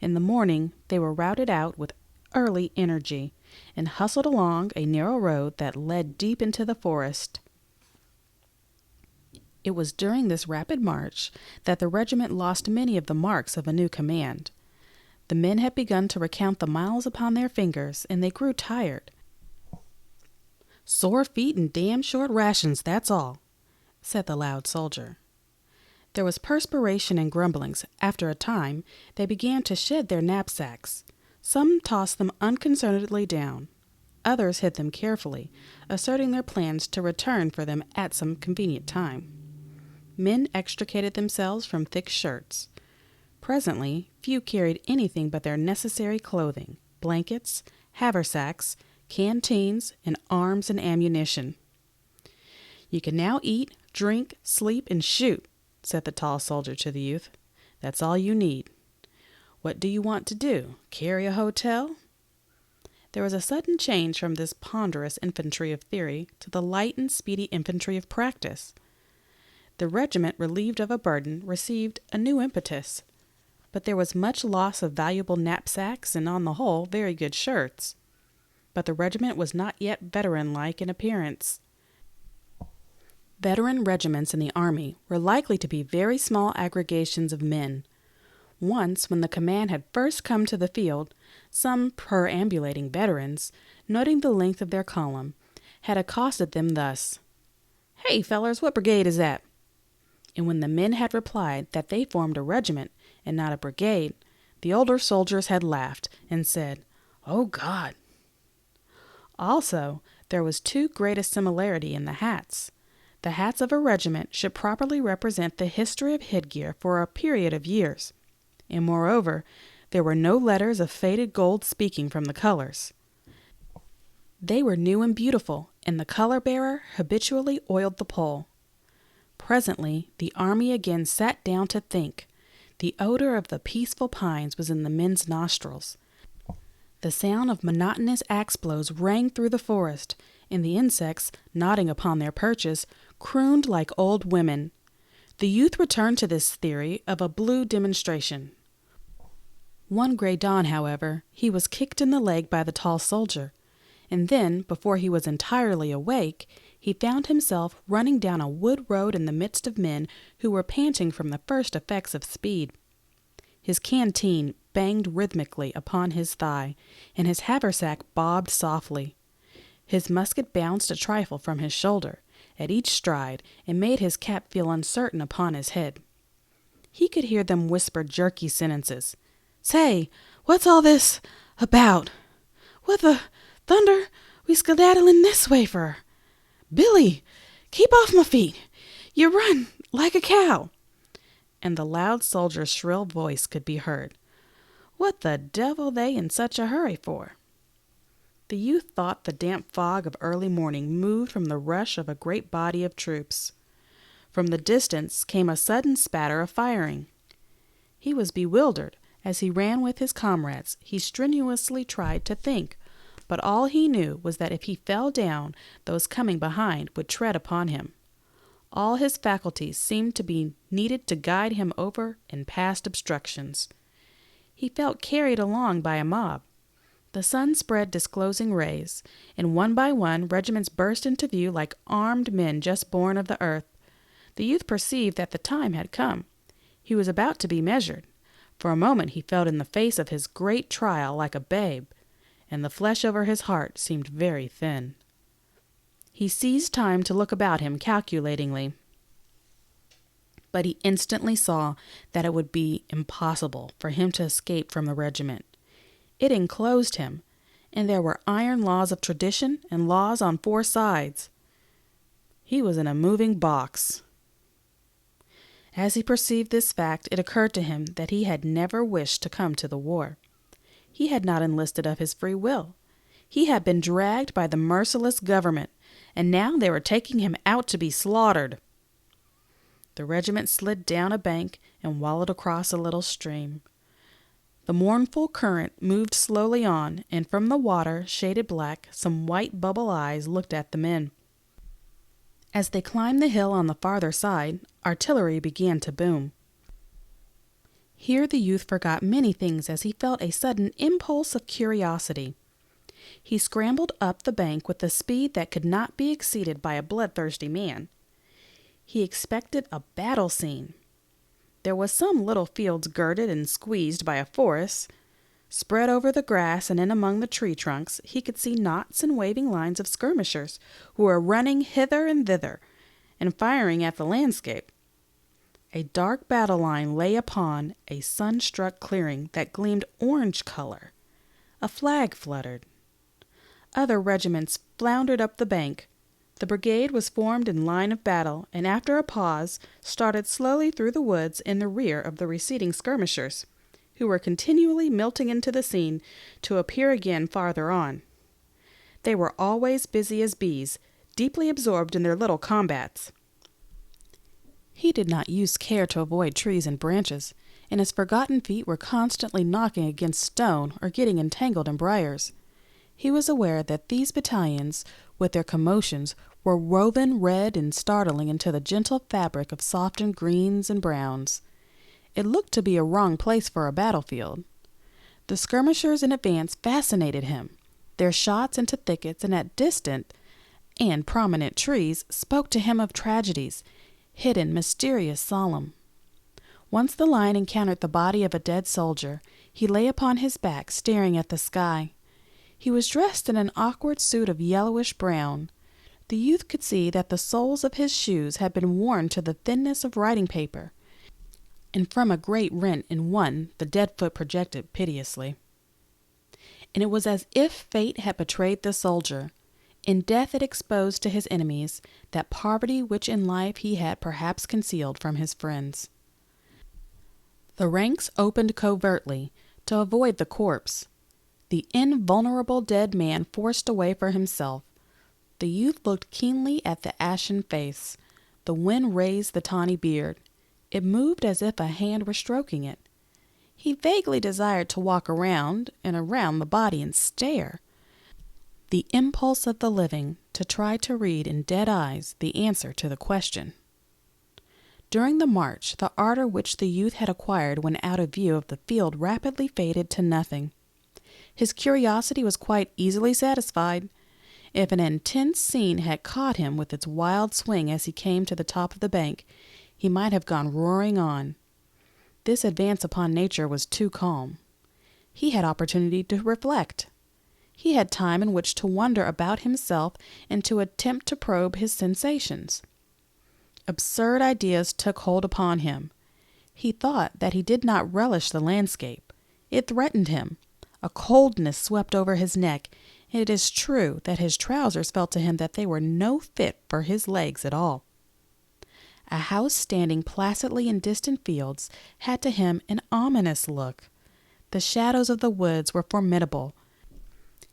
In the morning they were routed out with early energy, and hustled along a narrow road that led deep into the forest. It was during this rapid march that the regiment lost many of the marks of a new command. The men had begun to recount the miles upon their fingers, and they grew tired. "Sore feet and damn short rations, that's all," said the loud soldier. There was perspiration and grumblings. After a time, they began to shed their knapsacks. Some tossed them unconcernedly down. Others hid them carefully, asserting their plans to return for them at some convenient time. Men extricated themselves from thick shirts. Presently, few carried anything but their necessary clothing, blankets, haversacks, canteens, and arms and ammunition. "You can now eat, drink, sleep, and shoot," said the tall soldier to the youth. "That's all you need. What do you want to do? Carry a hotel?" There was a sudden change from this ponderous infantry of theory to the light and speedy infantry of practice. The regiment, relieved of a burden, received a new impetus. But there was much loss of valuable knapsacks and, on the whole, very good shirts. But the regiment was not yet veteran-like in appearance. Veteran regiments in the army were likely to be very small aggregations of men. Once, when the command had first come to the field, some perambulating veterans, noting the length of their column, had accosted them thus: "Hey, fellers, what brigade is that?" And when the men had replied that they formed a regiment and not a brigade, the older soldiers had laughed and said, "Oh, God!" Also, there was too great a similarity in the hats. The hats of a regiment should properly represent the history of headgear for a period of years. And moreover, there were no letters of faded gold speaking from the colors. They were new and beautiful, and the color-bearer habitually oiled the pole. Presently, the army again sat down to think. The odor of the peaceful pines was in the men's nostrils. The sound of monotonous axe blows rang through the forest, and the insects, nodding upon their perches, crooned like old women. The youth returned to this theory of a blue demonstration. One gray dawn, however, he was kicked in the leg by the tall soldier, and then, before he was entirely awake, he found himself running down a wood road in the midst of men who were panting from the first effects of speed. His canteen banged rhythmically upon his thigh, and his haversack bobbed softly. His musket bounced a trifle from his shoulder at each stride, and made his cap feel uncertain upon his head. He could hear them whisper jerky sentences. "Say, what's all this about? What the thunder we skedaddling this way for? Billy, keep off my feet. You run like a cow." And the loud soldier's shrill voice could be heard. "What the devil they in such a hurry for?" The youth thought the damp fog of early morning moved from the rush of a great body of troops. From the distance came a sudden spatter of firing. He was bewildered. As he ran with his comrades, he strenuously tried to think, but all he knew was that if he fell down, those coming behind would tread upon him. All his faculties seemed to be needed to guide him over and past obstructions. He felt carried along by a mob. The sun spread disclosing rays, and one by one regiments burst into view like armed men just born of the earth. The youth perceived that the time had come. He was about to be measured. For a moment he felt in the face of his great trial like a babe, and the flesh over his heart seemed very thin. He seized time to look about him calculatingly, but he instantly saw that it would be impossible for him to escape from the regiment. It enclosed him, and there were iron laws of tradition and laws on 4 sides. He was in a moving box. As he perceived this fact, it occurred to him that he had never wished to come to the war. He had not enlisted of his free will. He had been dragged by the merciless government, and now they were taking him out to be slaughtered. The regiment slid down a bank and wallowed across a little stream. The mournful current moved slowly on, and from the water, shaded black, some white bubble eyes looked at the men. As they climbed the hill on the farther side, artillery began to boom. Here the youth forgot many things as he felt a sudden impulse of curiosity. He scrambled up the bank with a speed that could not be exceeded by a bloodthirsty man. He expected a battle scene. There was some little fields girded and squeezed by a forest. Spread over the grass and in among the tree trunks, he could see knots and waving lines of skirmishers who were running hither and thither and firing at the landscape. A dark battle line lay upon a sun-struck clearing that gleamed orange color. A flag fluttered. Other regiments floundered up the bank. The brigade was formed in line of battle, and after a pause, started slowly through the woods in the rear of the receding skirmishers, who were continually melting into the scene to appear again farther on. They were always busy as bees, deeply absorbed in their little combats. He did not use care to avoid trees and branches, and his forgotten feet were constantly knocking against stone or getting entangled in briars. He was aware that these battalions, with their commotions, were woven red and startling into the gentle fabric of softened greens and browns. It looked to be a wrong place for a battlefield. The skirmishers in advance fascinated him. Their shots into thickets and at distant and prominent trees spoke to him of tragedies, hidden, mysterious, solemn. Once the line encountered the body of a dead soldier. He lay upon his back, staring at the sky. He was dressed in an awkward suit of yellowish brown. The youth could see that the soles of his shoes had been worn to the thinness of writing paper, and from a great rent in one the dead foot projected piteously. And it was as if fate had betrayed the soldier. In death it exposed to his enemies that poverty which in life he had perhaps concealed from his friends. The ranks opened covertly to avoid the corpse. The invulnerable dead man forced a way for himself. The youth looked keenly at the ashen face. The wind raised the tawny beard. It moved as if a hand were stroking it. He vaguely desired to walk around and around the body and stare. The impulse of the living to try to read in dead eyes the answer to the question. During the march, the ardor which the youth had acquired when out of view of the field rapidly faded to nothing. His curiosity was quite easily satisfied. If an intense scene had caught him with its wild swing as he came to the top of the bank, he might have gone roaring on. This advance upon nature was too calm. He had opportunity to reflect. He had time in which to wonder about himself and to attempt to probe his sensations. Absurd ideas took hold upon him. He thought that he did not relish the landscape. It threatened him. A coldness swept over his neck, and it is true that his trousers felt to him that they were no fit for his legs at all. A house standing placidly in distant fields had to him an ominous look. The shadows of the woods were formidable.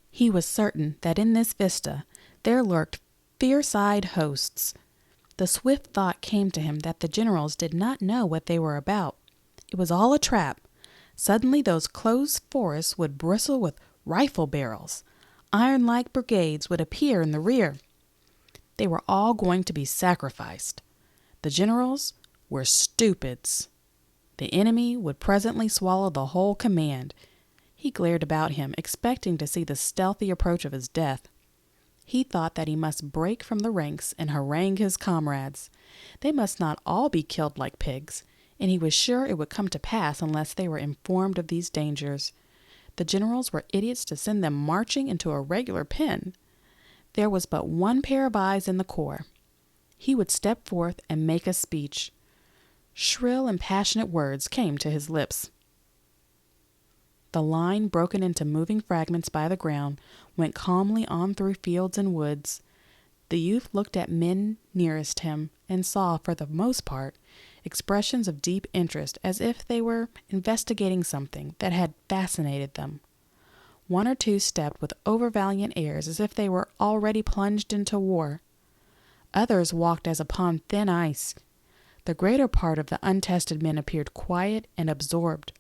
He was certain that in this vista there lurked fierce-eyed hosts. The swift thought came to him that the generals did not know what they were about. It was all a trap. Suddenly those closed forests would bristle with rifle barrels. Iron-like brigades would appear in the rear. They were all going to be sacrificed. The generals were stupids. The enemy would presently swallow the whole command. He He glared about him, expecting to see the stealthy approach of his death. He thought that he must break from the ranks and harangue his comrades. They must not all be killed like pigs, and he was sure it would come to pass unless they were informed of these dangers. The generals were idiots to send them marching into a regular pen. There was but one pair of eyes in the corps. He would step forth and make a speech. Shrill and passionate words came to his lips. The line, broken into moving fragments by the ground, went calmly on through fields and woods. The youth looked at men nearest him and saw, for the most part, expressions of deep interest, as if they were investigating something that had fascinated them. One or two stepped with overvaliant airs, as if they were already plunged into war. Others walked as upon thin ice. The greater part of the untested men appeared quiet and absorbed.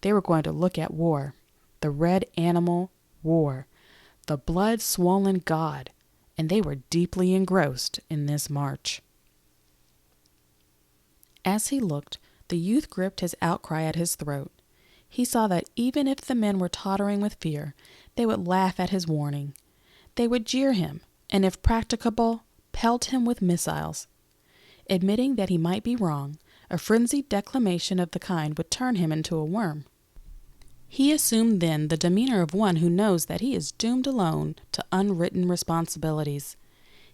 They were going to look at war, the red animal war, the blood-swollen god, and they were deeply engrossed in this march. As he looked, the youth gripped his outcry at his throat. He saw that even if the men were tottering with fear, they would laugh at his warning. They would jeer him, and if practicable, pelt him with missiles. Admitting that he might be wrong, a frenzied declamation of the kind would turn him into a worm. He assumed then the demeanor of one who knows that he is doomed alone to unwritten responsibilities.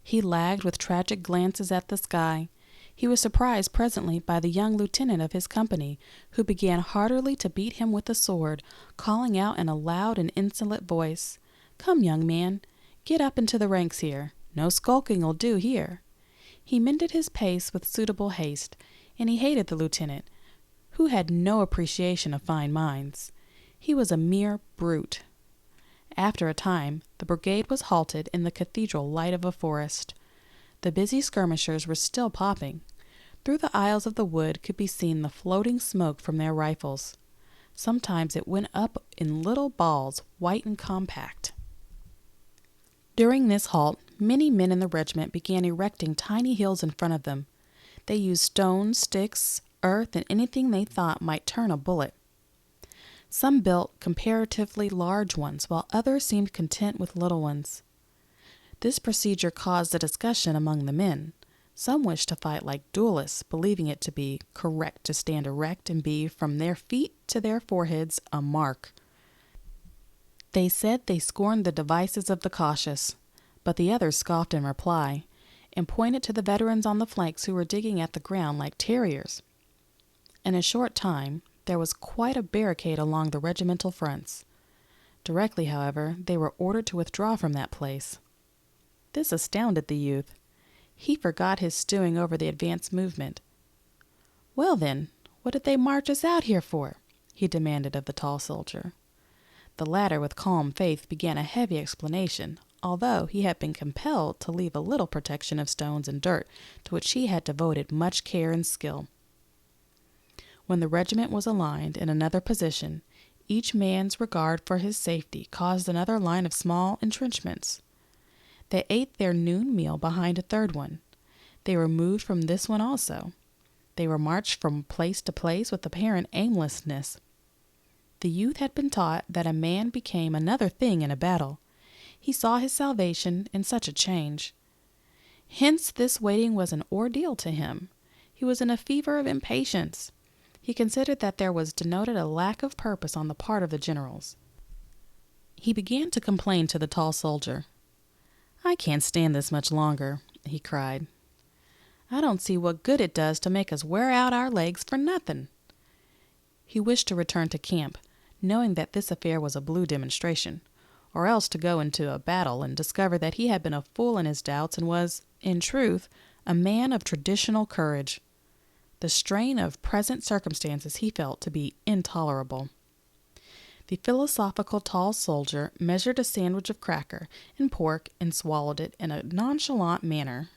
He lagged with tragic glances at the sky. He was surprised presently by the young lieutenant of his company, who began heartily to beat him with a sword, calling out in a loud and insolent voice, "Come, young man, get up into the ranks here. No skulking'll do here." He mended his pace with suitable haste, and he hated the lieutenant, who had no appreciation of fine minds. He was a mere brute. After a time, the brigade was halted in the cathedral light of a forest. The busy skirmishers were still popping. Through the aisles of the wood could be seen the floating smoke from their rifles. Sometimes it went up in little balls, white and compact. During this halt, many men in the regiment began erecting tiny hills in front of them. They used stones, sticks, earth, and anything they thought might turn a bullet. Some built comparatively large ones, while others seemed content with little ones. This procedure caused a discussion among the men. Some wished to fight like duelists, believing it to be correct to stand erect and be, from their feet to their foreheads, a mark. They said they scorned the devices of the cautious, but the others scoffed in reply, and pointed to the veterans on the flanks who were digging at the ground like terriers. In a short time, there was quite a barricade along the regimental fronts. Directly, however, they were ordered to withdraw from that place. This astounded the youth. He forgot his stewing over the advance movement. "Well then, what did they march us out here for?" he demanded of the tall soldier. The latter, with calm faith, began a heavy explanation, although he had been compelled to leave a little protection of stones and dirt, to which he had devoted much care and skill. When the regiment was aligned in another position, each man's regard for his safety caused another line of small entrenchments. They ate their noon meal behind a third one. They were moved from this one also. They were marched from place to place with apparent aimlessness. The youth had been taught that a man became another thing in a battle. He saw his salvation in such a change. Hence this waiting was an ordeal to him. He was in a fever of impatience. He considered that there was denoted a lack of purpose on the part of the generals. He began to complain to the tall soldier. "I can't stand this much longer," he cried. "I don't see what good it does to make us wear out our legs for nothing." He wished to return to camp, knowing that this affair was a blue demonstration, or else to go into a battle and discover that he had been a fool in his doubts and was, in truth, a man of traditional courage. The strain of present circumstances he felt to be intolerable. The philosophical tall soldier measured a sandwich of cracker and pork and swallowed it in a nonchalant manner.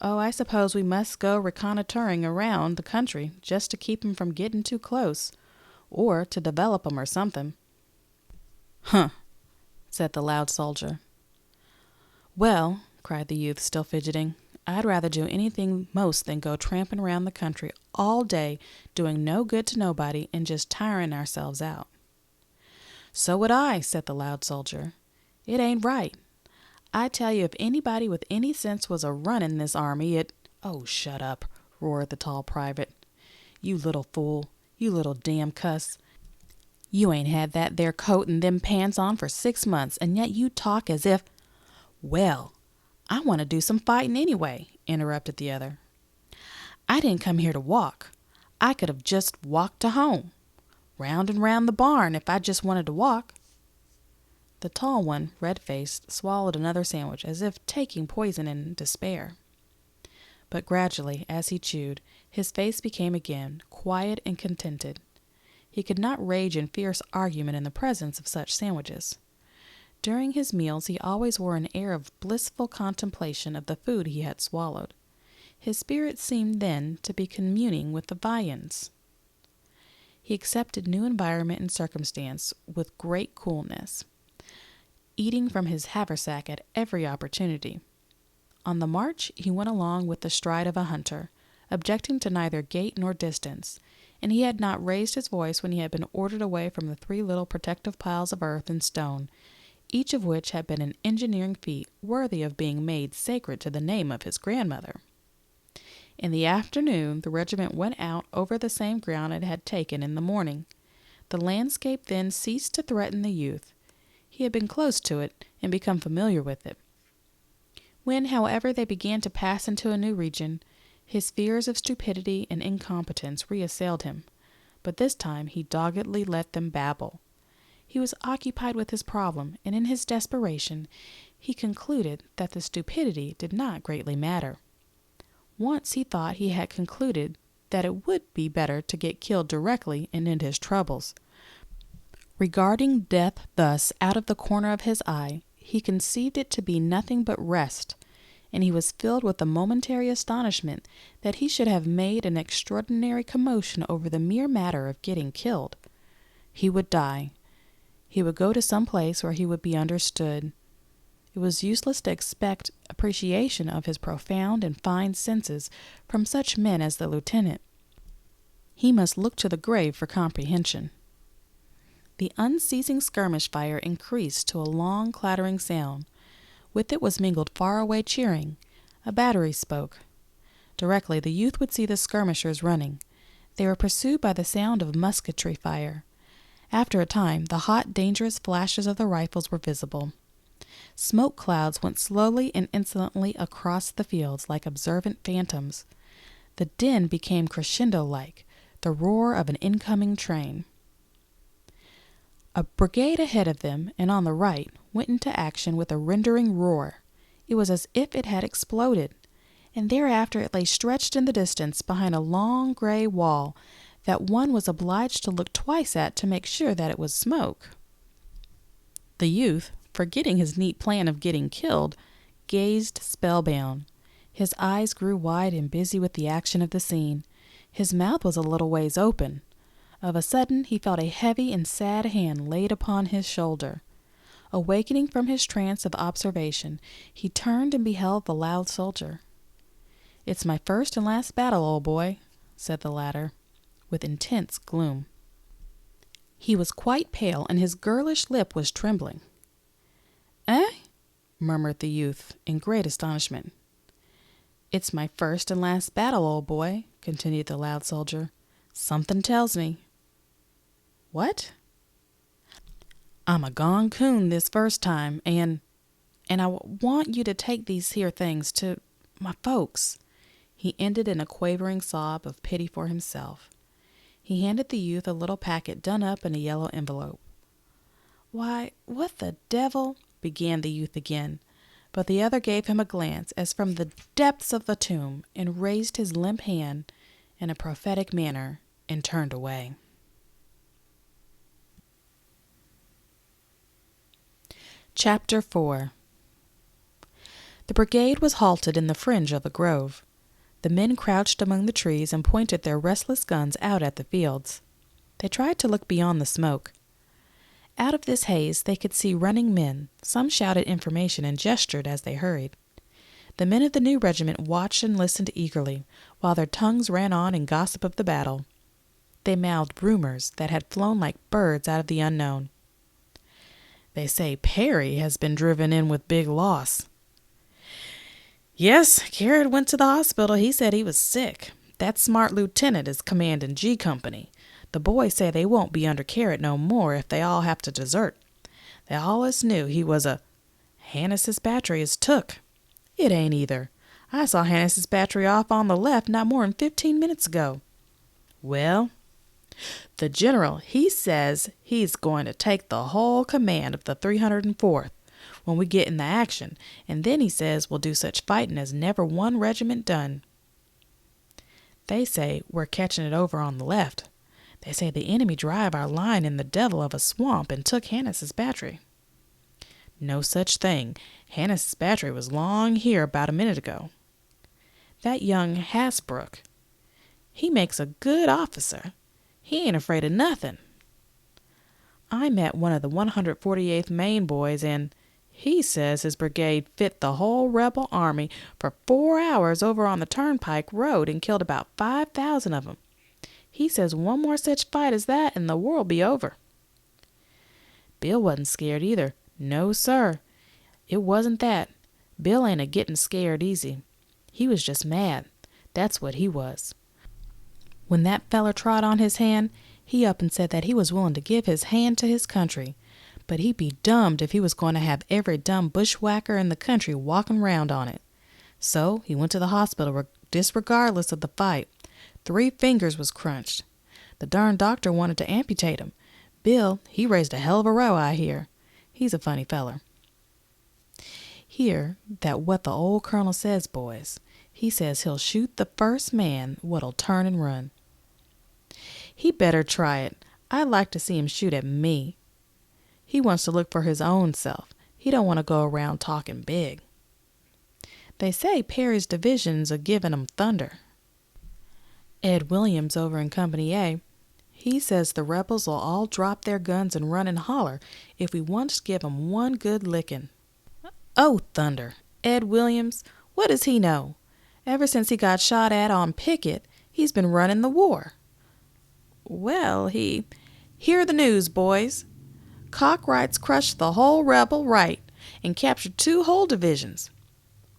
"Oh, I suppose we must go reconnoitering around the country just to keep 'em from getting too close, or to develop 'em or something." "Huh," said the loud soldier. "Well," cried the youth, still fidgeting, "I'd rather do anything most than go tramping around the country all day, doing no good to nobody and just tiring ourselves out." "So would I," said the loud soldier. "It ain't right. I tell you, if anybody with any sense was a-running this army, it—" "Oh, shut up," roared the tall private. "You little fool. You little damn cuss. You ain't had that there coat and them pants on for 6 months, and yet you talk as if—" "Well, I want to do some fighting anyway," interrupted the other. "I didn't come here to walk. I could have just walked to home. Round and round the barn if I just wanted to walk." The tall one, red-faced, swallowed another sandwich as if taking poison in despair. But gradually, as he chewed, his face became again quiet and contented. He could not rage in fierce argument in the presence of such sandwiches. During his meals he always wore an air of blissful contemplation of the food he had swallowed. His spirit seemed then to be communing with the viands. He accepted new environment and circumstance with great coolness, eating from his haversack at every opportunity. On the march he went along with the stride of a hunter, objecting to neither gait nor distance, and he had not raised his voice when he had been ordered away from the 3 little protective piles of earth and stone, each of which had been an engineering feat worthy of being made sacred to the name of his grandmother. In the afternoon the regiment went out over the same ground it had taken in the morning. The landscape then ceased to threaten the youth. He had been close to it and become familiar with it. When, however, they began to pass into a new region, his fears of stupidity and incompetence reassailed him, but this time he doggedly let them babble. He was occupied with his problem, and in his desperation he concluded that the stupidity did not greatly matter. Once he thought he had concluded that it would be better to get killed directly and end his troubles. Regarding death thus out of the corner of his eye, he conceived it to be nothing but rest, and he was filled with a momentary astonishment that he should have made an extraordinary commotion over the mere matter of getting killed. He would die. He would go to some place where he would be understood. It was useless to expect appreciation of his profound and fine senses from such men as the lieutenant. He must look to the grave for comprehension. The unceasing skirmish fire increased to a long clattering sound. With it was mingled far-away cheering. A battery spoke. Directly the youth would see the skirmishers running. They were pursued by the sound of musketry fire. After a time, the hot, dangerous flashes of the rifles were visible. Smoke clouds went slowly and insolently across the fields like observant phantoms. The din became crescendo-like, the roar of an incoming train. A brigade ahead of them, and on the right, went into action with a rending roar. It was as if it had exploded, and thereafter it lay stretched in the distance behind a long gray wall that one was obliged to look twice at to make sure that it was smoke. The youth, forgetting his neat plan of getting killed, gazed spellbound. His eyes grew wide and busy with the action of the scene. His mouth was a little ways open. Of a sudden he felt a heavy and sad hand laid upon his shoulder. Awakening from his trance of observation, he turned and beheld the loud soldier. "It's my first and last battle, old boy," said the latter, with intense gloom. He was quite pale, and his girlish lip was trembling. "Eh?" murmured the youth, in great astonishment. "It's my first and last battle, old boy," continued the loud soldier. "Something tells me." "What?" "I'm a gone coon this first time, and I want you to take these here things to my folks." He ended in a quavering sob of pity for himself. He handed the youth a little packet done up in a yellow envelope. "Why, what the devil—" began the youth again, but the other gave him a glance as from the depths of a tomb, and raised his limp hand in a prophetic manner and turned away. Chapter 4. The brigade was halted in the fringe of the grove. The men crouched among the trees and pointed their restless guns out at the fields. They tried to look beyond the smoke. Out of this haze they could see running men. Some shouted information and gestured as they hurried. The men of the new regiment watched and listened eagerly, while their tongues ran on in gossip of the battle. They mouthed rumors that had flown like birds out of the unknown. They say Perry has been driven in with big loss. Yes, Garrett went to the hospital. He said he was sick. That smart lieutenant is commanding G Company. The boys say they won't be under Garrett no more if they all have to desert. They always knew he was a... Hannis's battery is took. It ain't either. I saw Hannis's battery off on the left not more than 15 minutes ago. Well, the general, he says he's going to take the whole command of the 304th when we get in the action, and then he says we'll do such fighting as never one regiment done. They say we're catching it over on the left. They say the enemy drive our line in the devil of a swamp and took Hannis's battery. No such thing. Hannis's battery was long here about a minute ago. That young Hasbrook, he makes a good officer. He ain't afraid of nothing. I met one of the 148th Maine boys, and he says his brigade fit the whole rebel army for 4 hours over on the Turnpike Road and killed about 5,000 of them. He says one more such fight as that and the war'll be over. Bill wasn't scared either. No, sir. It wasn't that. Bill ain't a-getting scared easy. He was just mad. That's what he was. When that feller trod on his hand, he up and said that he was willing to give his hand to his country, but he'd be dummed if he was going to have every dumb bushwhacker in the country walking round on it. So he went to the hospital disregardless of the fight. 3 fingers was crunched. The darn doctor wanted to amputate him. Bill, he raised a hell of a row, I hear. He's a funny feller. Hear that what the old colonel says, boys. He says he'll shoot the first man what'll turn and run. He better try it. I'd like to see him shoot at me. He wants to look for his own self. He don't want to go around talking big. They say Perry's division's a-giving 'em thunder. Ed Williams over in Company A, he says the rebels will all drop their guns and run and holler if we once give 'em one good licking. Oh, thunder! Ed Williams, what does he know? Ever since he got shot at on picket, he's been running the war. Well, hear the news, boys. Cockwright's crushed the whole rebel right and captured 2 whole divisions.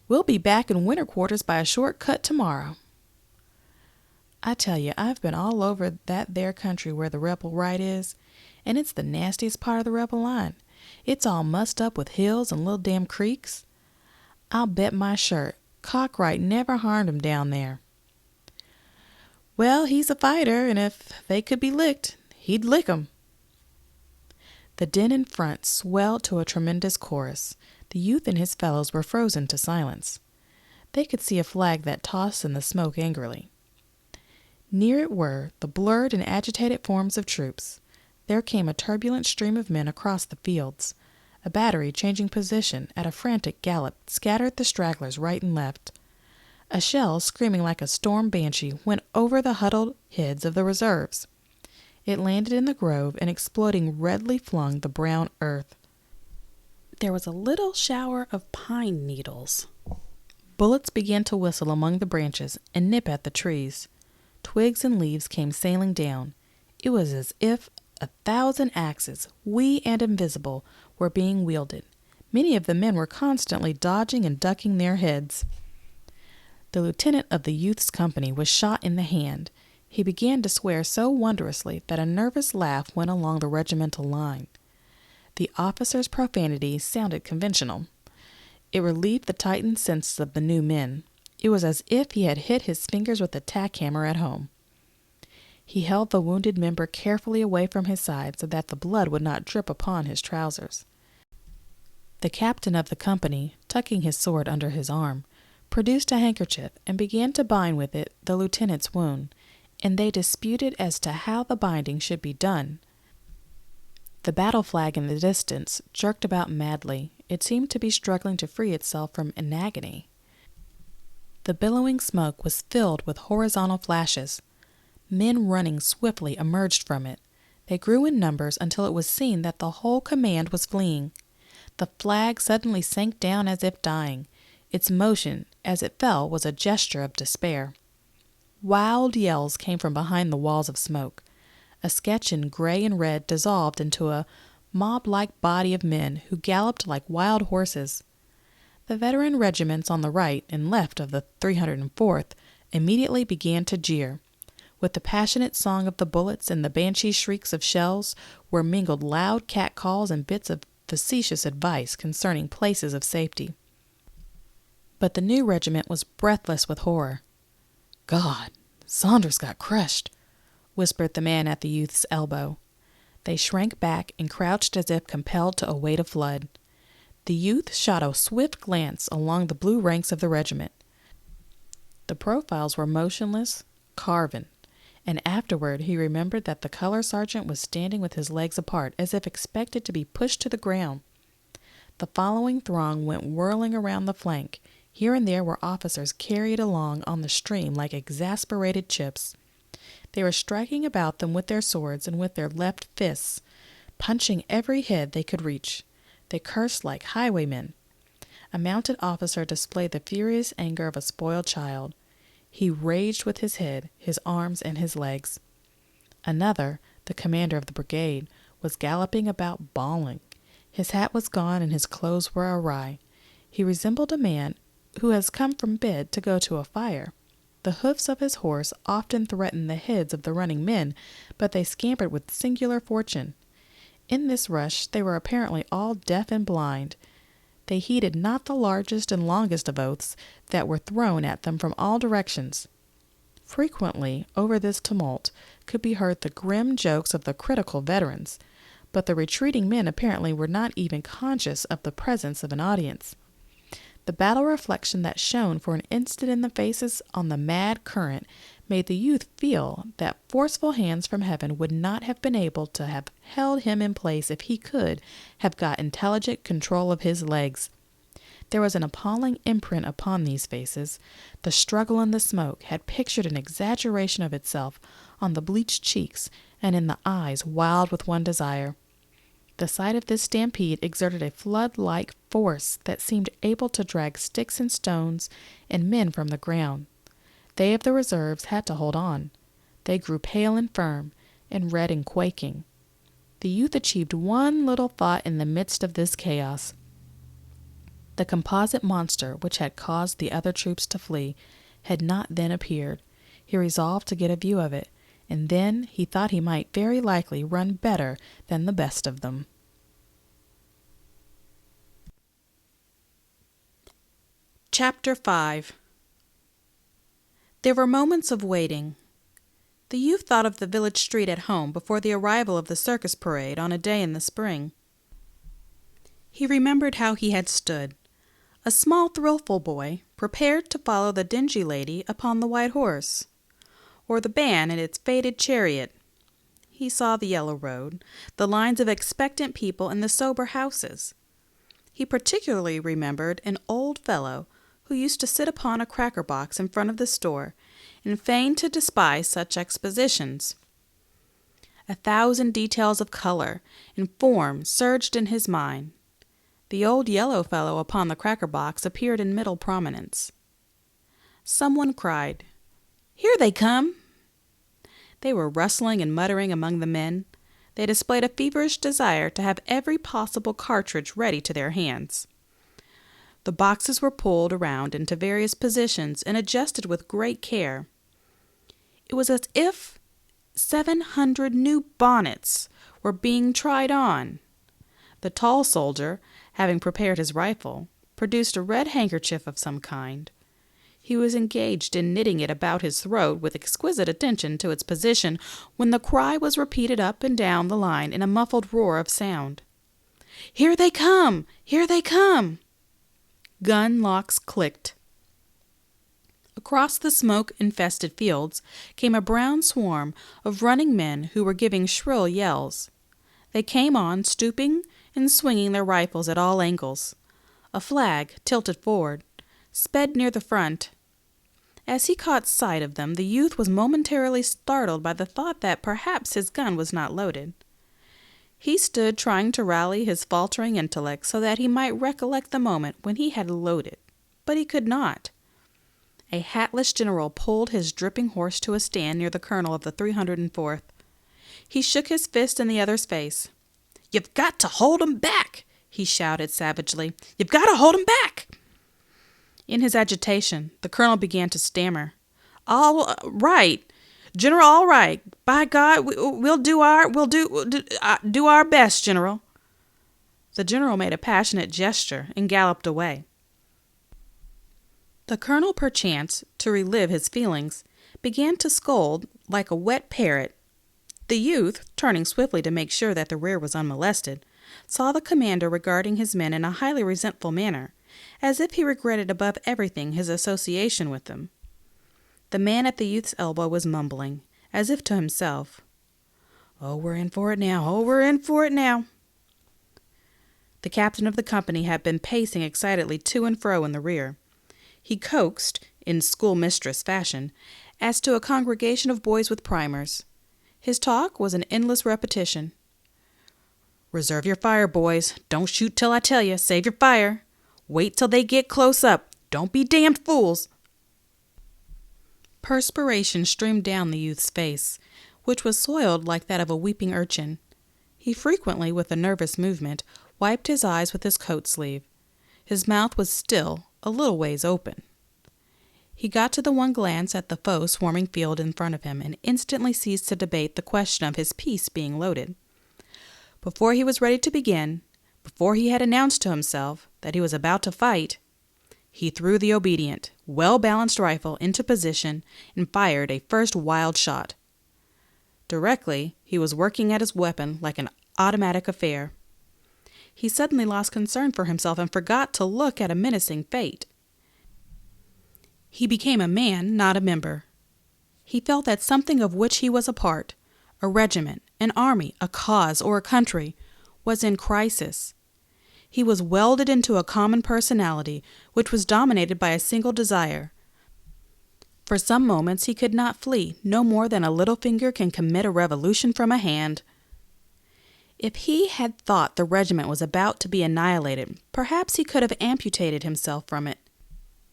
We'll be back in winter quarters by a short cut tomorrow. I tell you, I've been all over that there country where the rebel right is, and it's the nastiest part of the rebel line. It's all mussed up with hills and little damn creeks. I'll bet my shirt Cockwright never harmed 'em down there. Well, he's a fighter, and if they could be licked, he'd lick 'em. The din in front swelled to a tremendous chorus. The youth and his fellows were frozen to silence. They could see a flag that tossed in the smoke angrily. Near it were the blurred and agitated forms of troops. There came a turbulent stream of men across the fields. A battery, changing position at a frantic gallop, scattered the stragglers right and left. A shell, screaming like a storm banshee, went over the huddled heads of the reserves. It landed in the grove and, exploding, redly flung the brown earth. There was a little shower of pine needles. Bullets began to whistle among the branches and nip at the trees. Twigs and leaves came sailing down. It was as if 1,000 axes, wee and invisible, were being wielded. Many of the men were constantly dodging and ducking their heads. The lieutenant of the youth's company was shot in the hand. He began to swear so wondrously that a nervous laugh went along the regimental line. The officer's profanity sounded conventional. It relieved the tightened senses of the new men. It was as if he had hit his fingers with a tack hammer at home. He held the wounded member carefully away from his side so that the blood would not drip upon his trousers. The captain of the company, tucking his sword under his arm, produced a handkerchief and began to bind with it the lieutenant's wound, and they disputed as to how the binding should be done. The battle flag in the distance jerked about madly. It seemed to be struggling to free itself from an agony. The billowing smoke was filled with horizontal flashes. Men running swiftly emerged from it. They grew in numbers until it was seen that the whole command was fleeing. The flag suddenly sank down as if dying. Its motion, as it fell, was a gesture of despair. Wild yells came from behind the walls of smoke. A sketch in gray and red dissolved into a mob-like body of men who galloped like wild horses. The veteran regiments on the right and left of the 304th immediately began to jeer. With the passionate song of the bullets and the banshee shrieks of shells were mingled loud catcalls and bits of facetious advice concerning places of safety. But the new regiment was breathless with horror. "God, Saunders got crushed," whispered the man at the youth's elbow. They shrank back and crouched as if compelled to await a flood. The youth shot a swift glance along the blue ranks of the regiment. The profiles were motionless, carven, and afterward he remembered that the color sergeant was standing with his legs apart, as if expected to be pushed to the ground. The following throng went whirling around the flank. Here and there were officers carried along on the stream like exasperated chips. They were striking about them with their swords and with their left fists, punching every head they could reach. They cursed like highwaymen. A mounted officer displayed the furious anger of a spoiled child. He raged with his head, his arms, and his legs. Another, the commander of the brigade, was galloping about bawling. His hat was gone and his clothes were awry. He resembled a man who has come from bed to go to a fire. The hoofs of his horse often threatened the heads of the running men, but they scampered with singular fortune. In this rush they were apparently all deaf and blind. They heeded not the largest and longest of oaths that were thrown at them from all directions. Frequently, over this tumult, could be heard the grim jokes of the critical veterans, but the retreating men apparently were not even conscious of the presence of an audience. The battle reflection that shone for an instant in the faces on the mad current made the youth feel that forceful hands from heaven would not have been able to have held him in place if he could have got intelligent control of his legs. There was an appalling imprint upon these faces. The struggle and the smoke had pictured an exaggeration of itself on the bleached cheeks and in the eyes wild with one desire. The sight of this stampede exerted a flood-like force that seemed able to drag sticks and stones and men from the ground. They of the reserves had to hold on. They grew pale and firm, and red and quaking. The youth achieved one little thought in the midst of this chaos. The composite monster which had caused the other troops to flee had not then appeared. He resolved to get a view of it, and then he thought he might very likely run better than the best of them. Chapter 5. There were moments of waiting. The youth thought of the village street at home before the arrival of the circus parade on a day in the spring. He remembered how he had stood, a small thrillful boy, prepared to follow the dingy lady upon the white horse, or the band in its faded chariot. He saw the yellow road, the lines of expectant people and the sober houses. He particularly remembered an old fellow who used to sit upon a cracker box in front of the store and feign to despise such expositions. 1,000 details of color and form surged in his mind. The old yellow fellow upon the cracker box appeared in middle prominence. Someone cried, "Here they come!" They were rustling and muttering among the men. They displayed a feverish desire to have every possible cartridge ready to their hands. The boxes were pulled around into various positions and adjusted with great care. It was as if 700 new bonnets were being tried on. The tall soldier, having prepared his rifle, produced a red handkerchief of some kind. He was engaged in knitting it about his throat with exquisite attention to its position when the cry was repeated up and down the line in a muffled roar of sound. "Here they come! Here they come!" Gun locks clicked. Across the smoke-infested fields came a brown swarm of running men who were giving shrill yells. They came on, stooping and swinging their rifles at all angles. A flag, tilted forward, sped near the front. As he caught sight of them, the youth was momentarily startled by the thought that perhaps his gun was not loaded. He stood trying to rally his faltering intellect so that he might recollect the moment when he had loaded, but he could not. A hatless general pulled his dripping horse to a stand near the colonel of the 304th. He shook his fist in the other's face. You've got to hold 'em back, he shouted savagely. You've got to hold 'em back. In his agitation, the colonel began to stammer. All right, General, all right. By God, we'll do our best, General. The general made a passionate gesture and galloped away. The colonel, perchance to relieve his feelings, began to scold like a wet parrot. The youth, turning swiftly to make sure that the rear was unmolested, saw the commander regarding his men in a highly resentful manner, as if he regretted above everything his association with them. The man at the youth's elbow was mumbling, as if to himself, "Oh, we're in for it now. Oh, we're in for it now." The captain of the company had been pacing excitedly to and fro in the rear. He coaxed, in schoolmistress fashion, as to a congregation of boys with primers. His talk was an endless repetition. "Reserve your fire, boys. Don't shoot till I tell you. Save your fire. Wait till they get close up. Don't be damned fools." Perspiration streamed down the youth's face, which was soiled like that of a weeping urchin. He frequently, with a nervous movement, wiped his eyes with his coat sleeve. His mouth was still a little ways open. He got to the one glance at the foe swarming field in front of him and instantly ceased to debate the question of his piece being loaded. Before he was ready to begin, before he had announced to himself that he was about to fight, he threw the obedient, well-balanced rifle into position and fired a first wild shot. Directly, he was working at his weapon like an automatic affair. He suddenly lost concern for himself and forgot to look at a menacing fate. He became a man, not a member. He felt that something of which he was a part, a regiment, an army, a cause, or a country, was in crisis. He was welded into a common personality which was dominated by a single desire. For some moments he could not flee, no more than a little finger can commit a revolution from a hand. If he had thought the regiment was about to be annihilated, perhaps he could have amputated himself from it.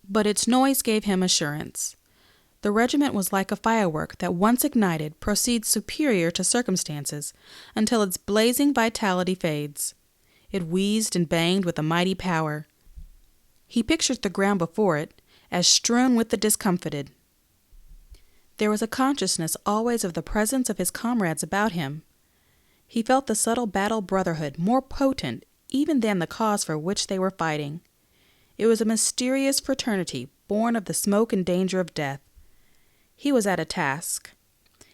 But its noise gave him assurance. The regiment was like a firework that once ignited proceeds superior to circumstances until its blazing vitality fades. It wheezed and banged with a mighty power. He pictured the ground before it as strewn with the discomfited. There was a consciousness always of the presence of his comrades about him. He felt the subtle battle brotherhood more potent even than the cause for which they were fighting. It was a mysterious fraternity born of the smoke and danger of death. He was at a task.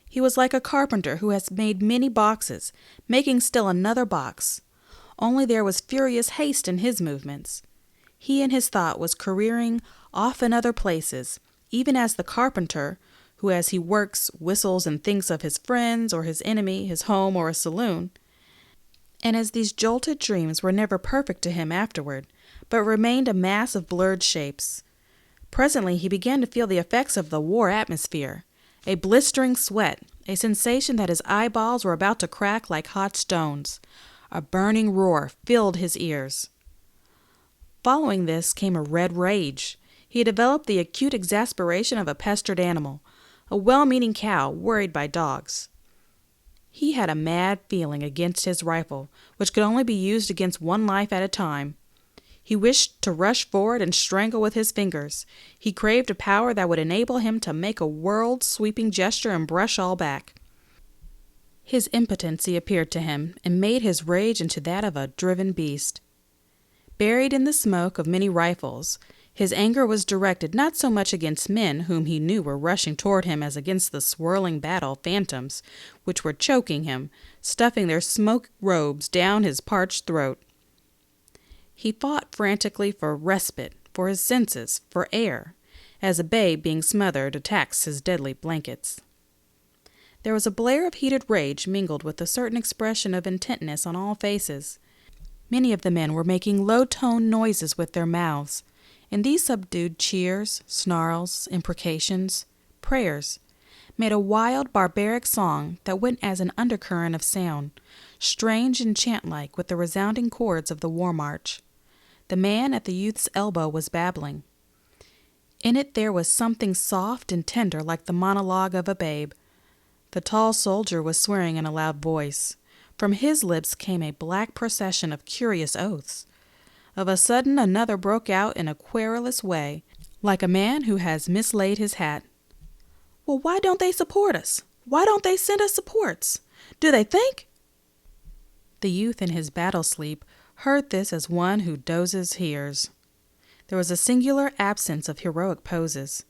He was like a carpenter who has made many boxes, making still another box. Only there was furious haste in his movements. He in his thought was careering off in other places, even as the carpenter, who as he works whistles and thinks of his friends or his enemy, his home or a saloon. And as these jolted dreams were never perfect to him afterward, but remained a mass of blurred shapes. Presently he began to feel the effects of the war atmosphere, a blistering sweat, a sensation that his eyeballs were about to crack like hot stones. A burning roar filled his ears. Following this came a red rage. He had developed the acute exasperation of a pestered animal, a well-meaning cow worried by dogs. He had a mad feeling against his rifle, which could only be used against one life at a time. He wished to rush forward and strangle with his fingers. He craved a power that would enable him to make a world-sweeping gesture and brush all back. His impotency appeared to him and made his rage into that of a driven beast. Buried in the smoke of many rifles, his anger was directed not so much against men whom he knew were rushing toward him as against the swirling battle phantoms which were choking him, stuffing their smoke robes down his parched throat. He fought frantically for respite, for his senses, for air, as a babe being smothered attacks his deadly blankets. There was a blare of heated rage mingled with a certain expression of intentness on all faces. Many of the men were making low-toned noises with their mouths, and these subdued cheers, snarls, imprecations, prayers, made a wild, barbaric song that went as an undercurrent of sound, strange and chant-like with the resounding chords of the war march. The man at the youth's elbow was babbling. In it there was something soft and tender like the monologue of a babe. The tall soldier was swearing in a loud voice. From his lips came a black procession of curious oaths. Of a sudden another broke out in a querulous way, like a man who has mislaid his hat. "Well, why don't they support us? Why don't they send us supports? Do they think—" The youth in his battle sleep heard this as one who dozes hears. There was a singular absence of heroic poses.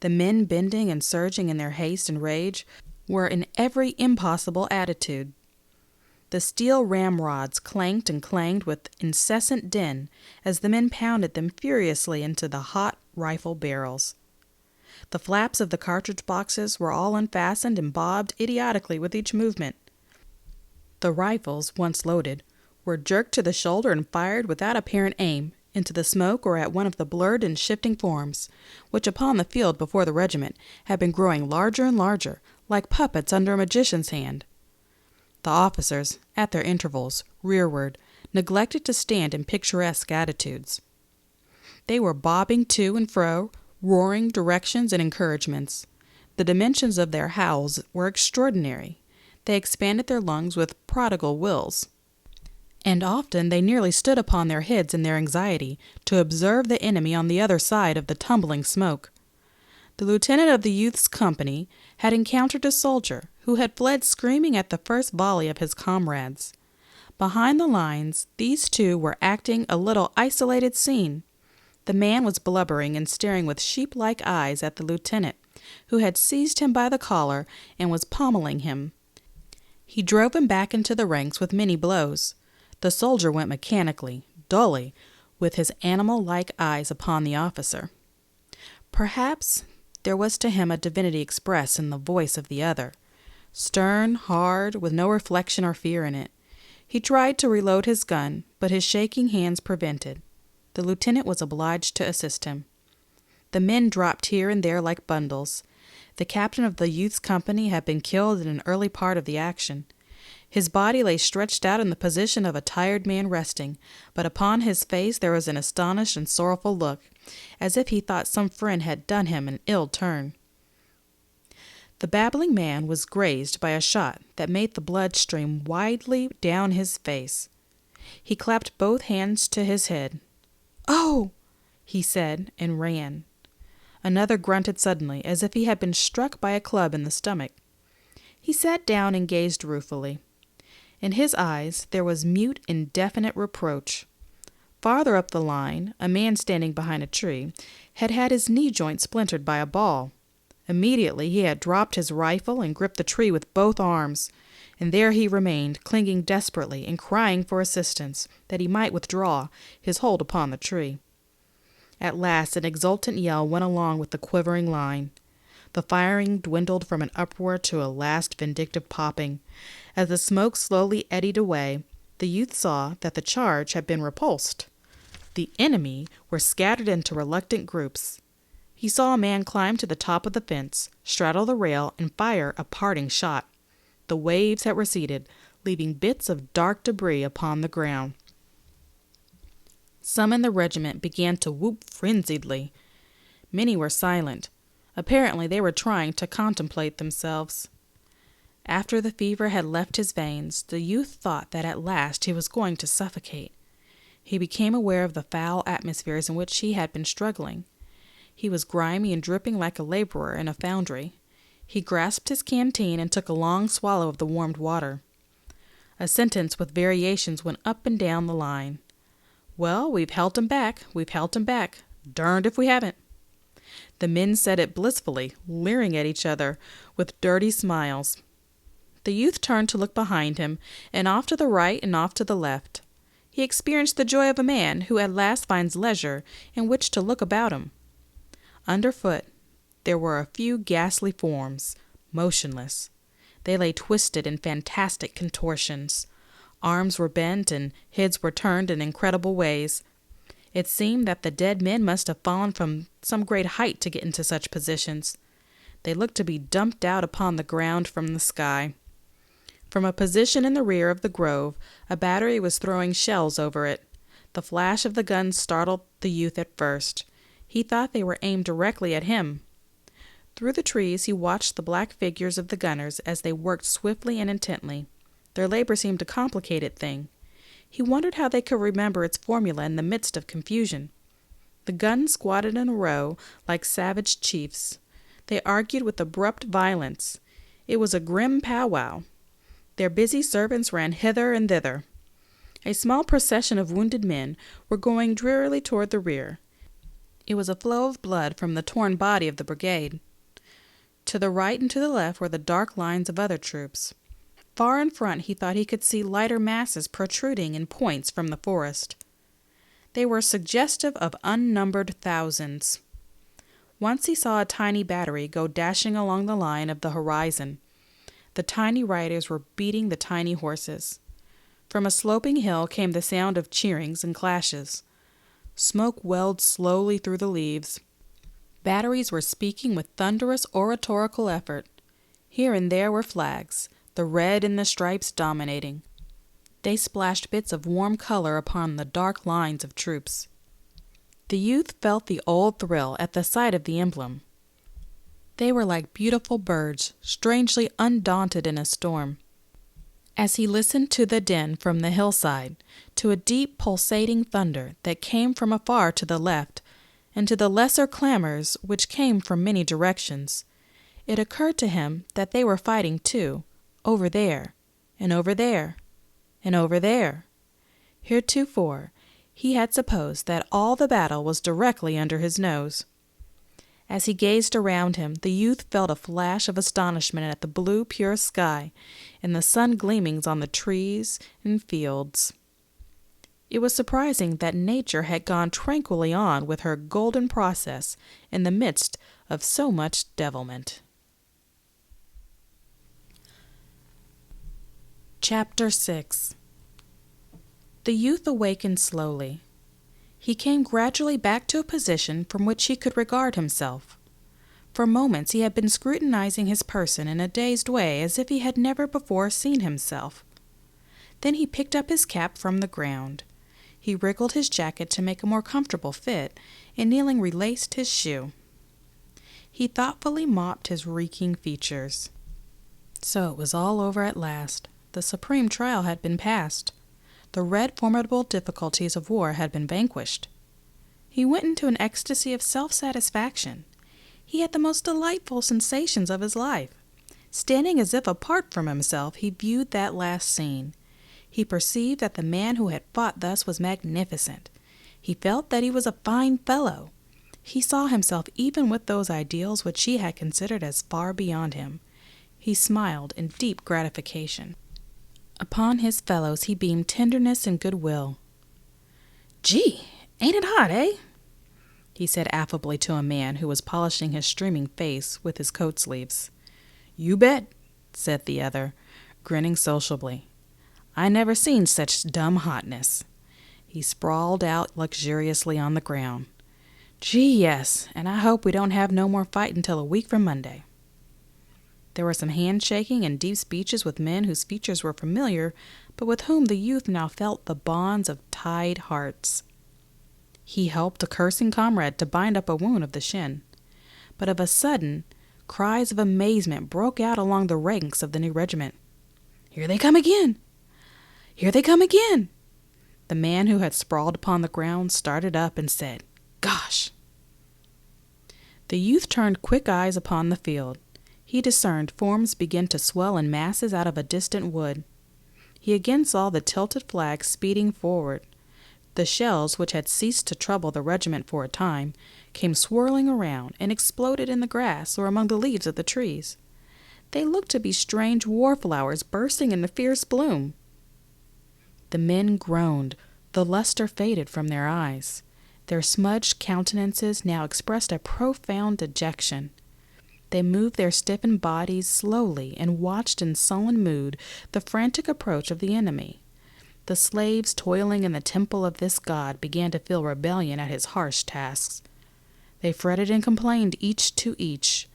The men, bending and surging in their haste and rage, were in every impossible attitude. The steel ramrods clanked and clanged with incessant din as the men pounded them furiously into the hot rifle barrels. The flaps of the cartridge boxes were all unfastened and bobbed idiotically with each movement. The rifles, once loaded, were jerked to the shoulder and fired without apparent aim, into the smoke or at one of the blurred and shifting forms, which upon the field before the regiment had been growing larger and larger, like puppets under a magician's hand. The officers, at their intervals, rearward, neglected to stand in picturesque attitudes. They were bobbing to and fro, roaring directions and encouragements. The dimensions of their howls were extraordinary. They expanded their lungs with prodigal wills, and often they nearly stood upon their heads in their anxiety to observe the enemy on the other side of the tumbling smoke. The lieutenant of the youth's company had encountered a soldier who had fled screaming at the first volley of his comrades. Behind the lines, these two were acting a little isolated scene. The man was blubbering and staring with sheep-like eyes at the lieutenant, who had seized him by the collar and was pommeling him. He drove him back into the ranks with many blows. The soldier went mechanically, dully, with his animal-like eyes upon the officer. Perhaps there was to him a divinity expressed in the voice of the other, stern, hard, with no reflection or fear in it. He tried to reload his gun, but his shaking hands prevented. The lieutenant was obliged to assist him. The men dropped here and there like bundles. The captain of the youth's company had been killed in an early part of the action. His body lay stretched out in the position of a tired man resting, but upon his face there was an astonished and sorrowful look, as if he thought some friend had done him an ill turn. The babbling man was grazed by a shot that made the blood stream widely down his face. He clapped both hands to his head. "Oh!" he said, and ran. Another grunted suddenly, as if he had been struck by a club in the stomach. He sat down and gazed ruefully. In his eyes there was mute, indefinite reproach. Farther up the line, a man standing behind a tree had had his knee joint splintered by a ball. Immediately he had dropped his rifle and gripped the tree with both arms, and there he remained, clinging desperately and crying for assistance, that he might withdraw his hold upon the tree. At last an exultant yell went along with the quivering line. The firing dwindled from an uproar to a last vindictive popping. As the smoke slowly eddied away, the youth saw that the charge had been repulsed. The enemy were scattered into reluctant groups. He saw a man climb to the top of the fence, straddle the rail, and fire a parting shot. The waves had receded, leaving bits of dark debris upon the ground. Some in the regiment began to whoop frenziedly. Many were silent. Apparently they were trying to contemplate themselves. After the fever had left his veins, the youth thought that at last he was going to suffocate. He became aware of the foul atmospheres in which he had been struggling. He was grimy and dripping like a laborer in a foundry. He grasped his canteen and took a long swallow of the warmed water. A sentence with variations went up and down the line. "Well, we've helt 'em back, we've helt 'em back. Durned if we haven't." The men said it blissfully, leering at each other with dirty smiles. The youth turned to look behind him, and off to the right and off to the left. He experienced the joy of a man who at last finds leisure in which to look about him. Underfoot there were a few ghastly forms, motionless. They lay twisted in fantastic contortions. Arms were bent and heads were turned in incredible ways. It seemed that the dead men must have fallen from some great height to get into such positions. They looked to be dumped out upon the ground from the sky. From a position in the rear of the grove, a battery was throwing shells over it. The flash of the guns startled the youth at first. He thought they were aimed directly at him. Through the trees he watched the black figures of the gunners as they worked swiftly and intently. Their labor seemed a complicated thing. He wondered how they could remember its formula in the midst of confusion. The guns squatted in a row like savage chiefs. They argued with abrupt violence. It was a grim powwow. Their busy servants ran hither and thither. A small procession of wounded men were going drearily toward the rear. It was a flow of blood from the torn body of the brigade. To the right and to the left were the dark lines of other troops. Far in front he thought he could see lighter masses protruding in points from the forest. They were suggestive of unnumbered thousands. Once he saw a tiny battery go dashing along the line of the horizon. The tiny riders were beating the tiny horses. From a sloping hill came the sound of cheerings and clashes. Smoke welled slowly through the leaves. Batteries were speaking with thunderous oratorical effort. Here and there were flags, the red and the stripes dominating. They splashed bits of warm color upon the dark lines of troops. The youth felt the old thrill at the sight of the emblem. They were like beautiful birds, strangely undaunted in a storm. As he listened to the din from the hillside, to a deep pulsating thunder that came from afar to the left, and to the lesser clamors which came from many directions, it occurred to him that they were fighting too, over there, and over there, and over there. Heretofore, he had supposed that all the battle was directly under his nose. As he gazed around him, the youth felt a flash of astonishment at the blue, pure sky and the sun gleamings on the trees and fields. It was surprising that nature had gone tranquilly on with her golden process in the midst of so much devilment. Chapter 6. The youth awakened slowly. He came gradually back to a position from which he could regard himself. For moments he had been scrutinizing his person in a dazed way as if he had never before seen himself. Then he picked up his cap from the ground. He wriggled his jacket to make a more comfortable fit, and kneeling relaced his shoe. He thoughtfully mopped his reeking features. So it was all over at last. The supreme trial had been passed. The red formidable difficulties of war had been vanquished. He went into an ecstasy of self-satisfaction. He had the most delightful sensations of his life. Standing as if apart from himself, he viewed that last scene. He perceived that the man who had fought thus was magnificent. He felt that he was a fine fellow. He saw himself even with those ideals which he had considered as far beyond him. He smiled in deep gratification. Upon his fellows he beamed tenderness and goodwill. "Gee, ain't it hot, eh?" he said affably to a man who was polishing his streaming face with his coat sleeves. "You bet," said the other, grinning sociably. "I never seen such dumb hotness." He sprawled out luxuriously on the ground. "Gee, yes, and I hope we don't have no more fight until a week from Monday." There were some handshaking and deep speeches with men whose features were familiar, but with whom the youth now felt the bonds of tied hearts. He helped a cursing comrade to bind up a wound of the shin. But of a sudden, cries of amazement broke out along the ranks of the new regiment. "Here they come again! Here they come again!" The man who had sprawled upon the ground started up and said, "Gosh!" The youth turned quick eyes upon the field. He discerned forms begin to swell in masses out of a distant wood. He again saw the tilted flag speeding forward. The shells, which had ceased to trouble the regiment for a time, came swirling around and exploded in the grass or among the leaves of the trees. They looked to be strange war flowers bursting into fierce bloom. The men groaned. The luster faded from their eyes. Their smudged countenances now expressed a profound dejection. They moved their stiffened bodies slowly and watched in sullen mood the frantic approach of the enemy. The slaves toiling in the temple of this god began to feel rebellion at his harsh tasks. They fretted and complained each to each.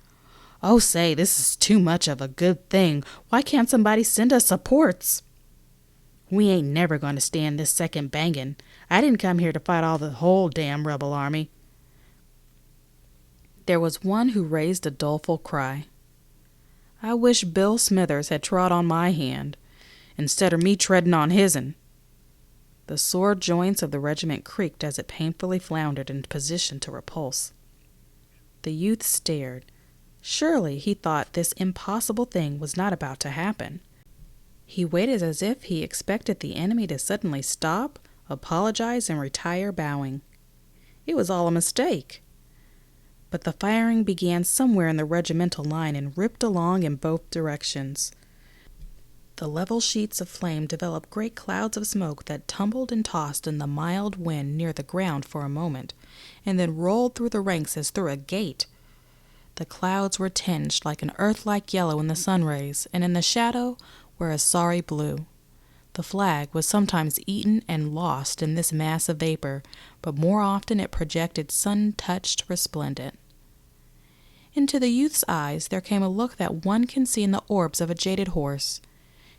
"Oh, say, this is too much of a good thing. Why can't somebody send us supports?" "We ain't never going to stand this second banging. I didn't come here to fight all the whole damn rebel army." There was one who raised a doleful cry. "I wish Bill Smithers had trod on my hand. instead of me treading on his'n." The sore joints of the regiment creaked as it painfully floundered in position to repulse. The youth stared. Surely, he thought, this impossible thing was not about to happen. He waited as if he expected the enemy to suddenly stop, apologize, and retire bowing. It was all a mistake. But the firing began somewhere in the regimental line and ripped along in both directions. The level sheets of flame developed great clouds of smoke that tumbled and tossed in the mild wind near the ground for a moment, and then rolled through the ranks as through a gate. The clouds were tinged like an earth-like yellow in the sun rays, and in the shadow were a sorry blue. The flag was sometimes eaten and lost in this mass of vapor, but more often it projected sun-touched resplendent. Into the youth's eyes there came a look that one can see in the orbs of a jaded horse.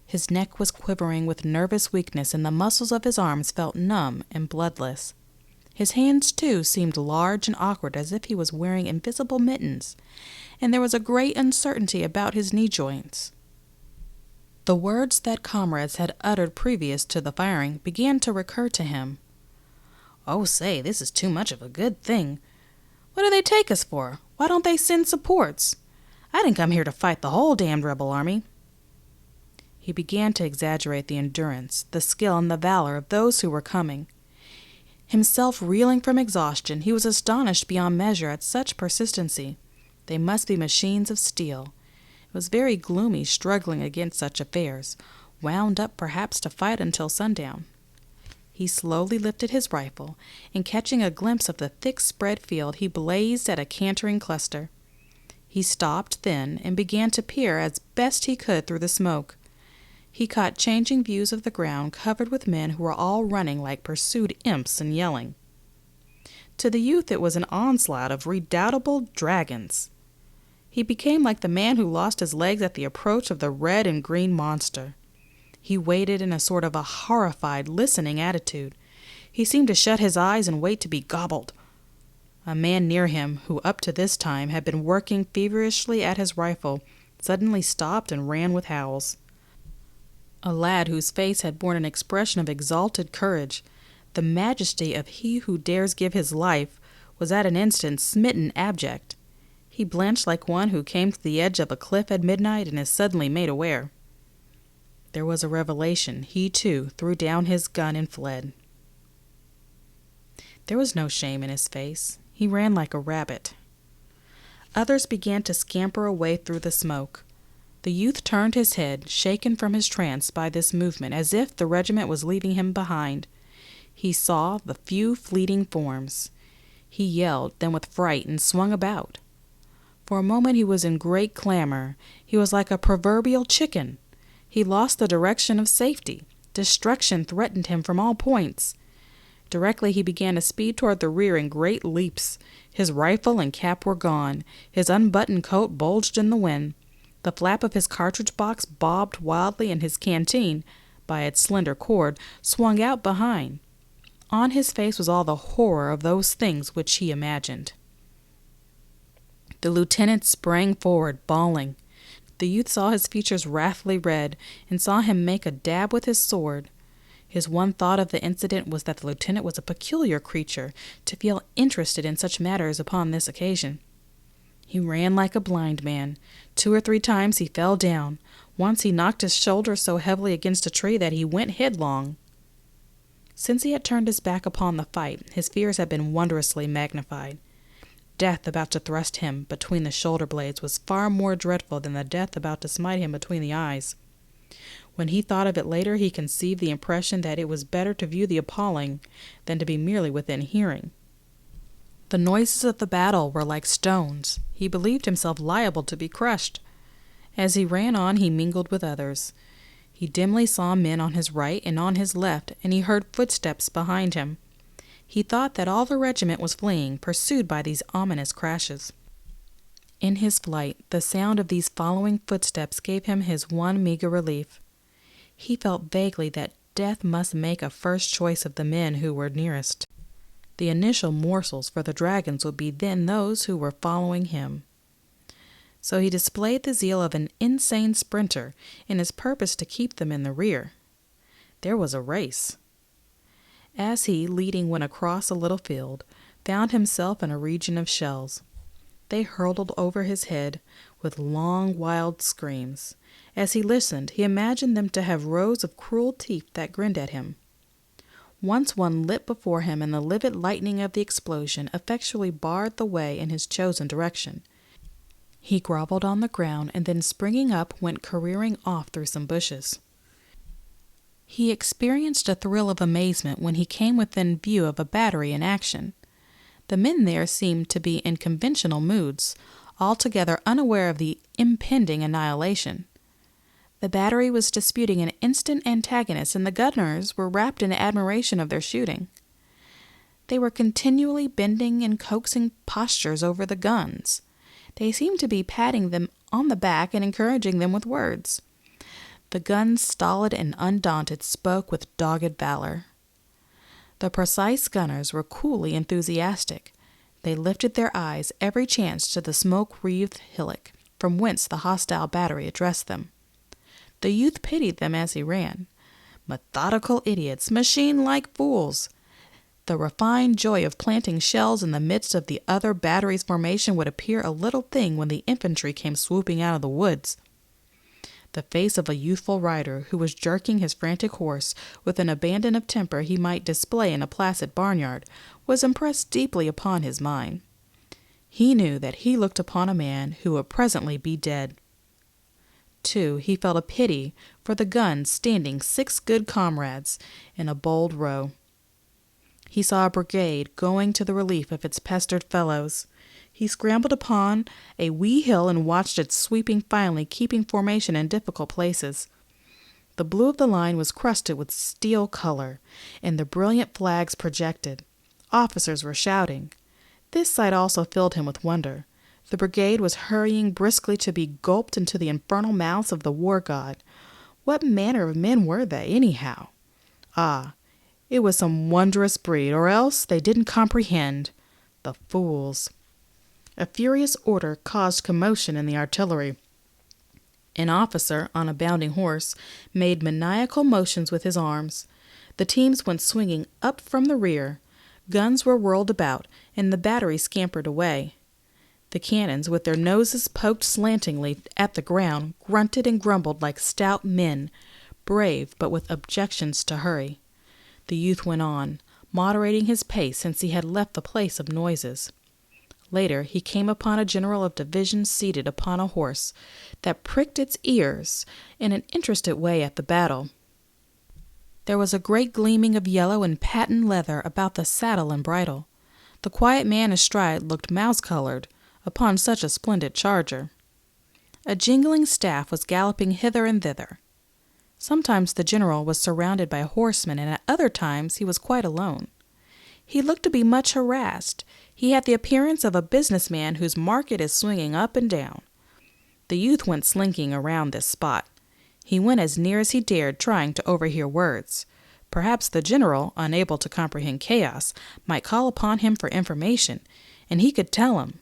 His neck was quivering with nervous weakness, and the muscles of his arms felt numb and bloodless. His hands, too, seemed large and awkward, as if he was wearing invisible mittens, and there was a great uncertainty about his knee joints. The words that comrades had uttered previous to the firing began to recur to him. "Oh, say, this is too much of a good thing. What do they take us for? Why don't they send supports? I didn't come here to fight the whole damned rebel army." He began to exaggerate the endurance, the skill, and the valor of those who were coming. Himself reeling from exhaustion, he was astonished beyond measure at such persistency. They must be machines of steel. It was very gloomy struggling against such affairs, wound up perhaps to fight until sundown. He slowly lifted his rifle, and catching a glimpse of the thick spread field, he blazed at a cantering cluster. He stopped then and began to peer as best he could through the smoke. He caught changing views of the ground covered with men who were all running like pursued imps and yelling. To the youth it was an onslaught of redoubtable dragons. He became like the man who lost his legs at the approach of the red and green monster. He waited in a sort of a horrified, listening attitude. He seemed to shut his eyes and wait to be gobbled. A man near him, who up to this time had been working feverishly at his rifle, suddenly stopped and ran with howls. A lad whose face had borne an expression of exalted courage, the majesty of he who dares give his life, was at an instant smitten abject. He blanched like one who came to the edge of a cliff at midnight and is suddenly made aware. There was a revelation. He, too, threw down his gun and fled. There was no shame in his face. He ran like a rabbit. Others began to scamper away through the smoke. The youth turned his head, shaken from his trance by this movement, as if the regiment was leaving him behind. He saw the few fleeting forms. He yelled, then with fright, and swung about. For a moment he was in great clamor. He was like a proverbial chicken. He lost the direction of safety. Destruction threatened him from all points. Directly he began to speed toward the rear in great leaps. His rifle and cap were gone. His unbuttoned coat bulged in the wind. The flap of his cartridge box bobbed wildly, and his canteen, by its slender cord, swung out behind. On his face was all the horror of those things which he imagined. The lieutenant sprang forward, bawling. The youth saw his features wrathfully red, and saw him make a dab with his sword. His one thought of the incident was that the lieutenant was a peculiar creature to feel interested in such matters upon this occasion. He ran like a blind man. 2 or 3 times he fell down. Once he knocked his shoulder so heavily against a tree that he went headlong. Since he had turned his back upon the fight, his fears had been wondrously magnified. Death about to thrust him between the shoulder blades was far more dreadful than the death about to smite him between the eyes. When he thought of it later, he conceived the impression that it was better to view the appalling than to be merely within hearing. The noises of the battle were like stones. He believed himself liable to be crushed. As he ran on, he mingled with others. He dimly saw men on his right and on his left, and he heard footsteps behind him. He thought that all the regiment was fleeing, pursued by these ominous crashes. In his flight, the sound of these following footsteps gave him his one meager relief. He felt vaguely that death must make a first choice of the men who were nearest. The initial morsels for the dragons would be then those who were following him. so he displayed the zeal of an insane sprinter in his purpose to keep them in the rear. There was a race. As he, leading, went across a little field, found himself in a region of shells. They hurtled over his head with long, wild screams. As he listened, he imagined them to have rows of cruel teeth that grinned at him. Once one lit before him, and the livid lightning of the explosion effectually barred the way in his chosen direction. He groveled on the ground, and then springing up, went careering off through some bushes. He experienced a thrill of amazement when he came within view of a battery in action. The men there seemed to be in conventional moods, altogether unaware of the impending annihilation. The battery was disputing an instant antagonist, and the gunners were wrapped in admiration of their shooting. They were continually bending and coaxing postures over the guns. They seemed to be patting them on the back and encouraging them with words. The guns, stolid and undaunted, spoke with dogged valor. The precise gunners were coolly enthusiastic. They lifted their eyes every chance to the smoke-wreathed hillock from whence the hostile battery addressed them. The youth pitied them as he ran. Methodical idiots, machine-like fools! The refined joy of planting shells in the midst of the other battery's formation would appear a little thing when the infantry came swooping out of the woods. The face of a youthful rider who was jerking his frantic horse with an abandon of temper he might display in a placid barnyard was impressed deeply upon his mind. He knew that he looked upon a man who would presently be dead. Too, he felt a pity for the guns standing 6 good comrades in a bold row. He saw a brigade going to the relief of its pestered fellows. He scrambled upon a wee hill and watched its sweeping finely, keeping formation in difficult places. The blue of the line was crusted with steel color, and the brilliant flags projected. Officers were shouting. This sight also filled him with wonder. The brigade was hurrying briskly to be gulped into the infernal mouths of the war god. What manner of men were they, anyhow? Ah, it was some wondrous breed, or else they didn't comprehend. The fools! A furious order caused commotion in the artillery. An officer, on a bounding horse, made maniacal motions with his arms. The teams went swinging up from the rear. Guns were whirled about, and the battery scampered away. The cannons, with their noses poked slantingly at the ground, grunted and grumbled like stout men, brave but with objections to hurry. The youth went on, moderating his pace since he had left the place of noises. Later he came upon a general of division seated upon a horse that pricked its ears in an interested way at the battle. There was a great gleaming of yellow and patent leather about the saddle and bridle. The quiet man astride looked mouse-colored upon such a splendid charger. A jingling staff was galloping hither and thither. Sometimes the general was surrounded by horsemen, and at other times he was quite alone. He looked to be much harassed. He had the appearance of a businessman whose market is swinging up and down. The youth went slinking around this spot. He went as near as he dared, trying to overhear words. Perhaps the general, unable to comprehend chaos, might call upon him for information, and he could tell him.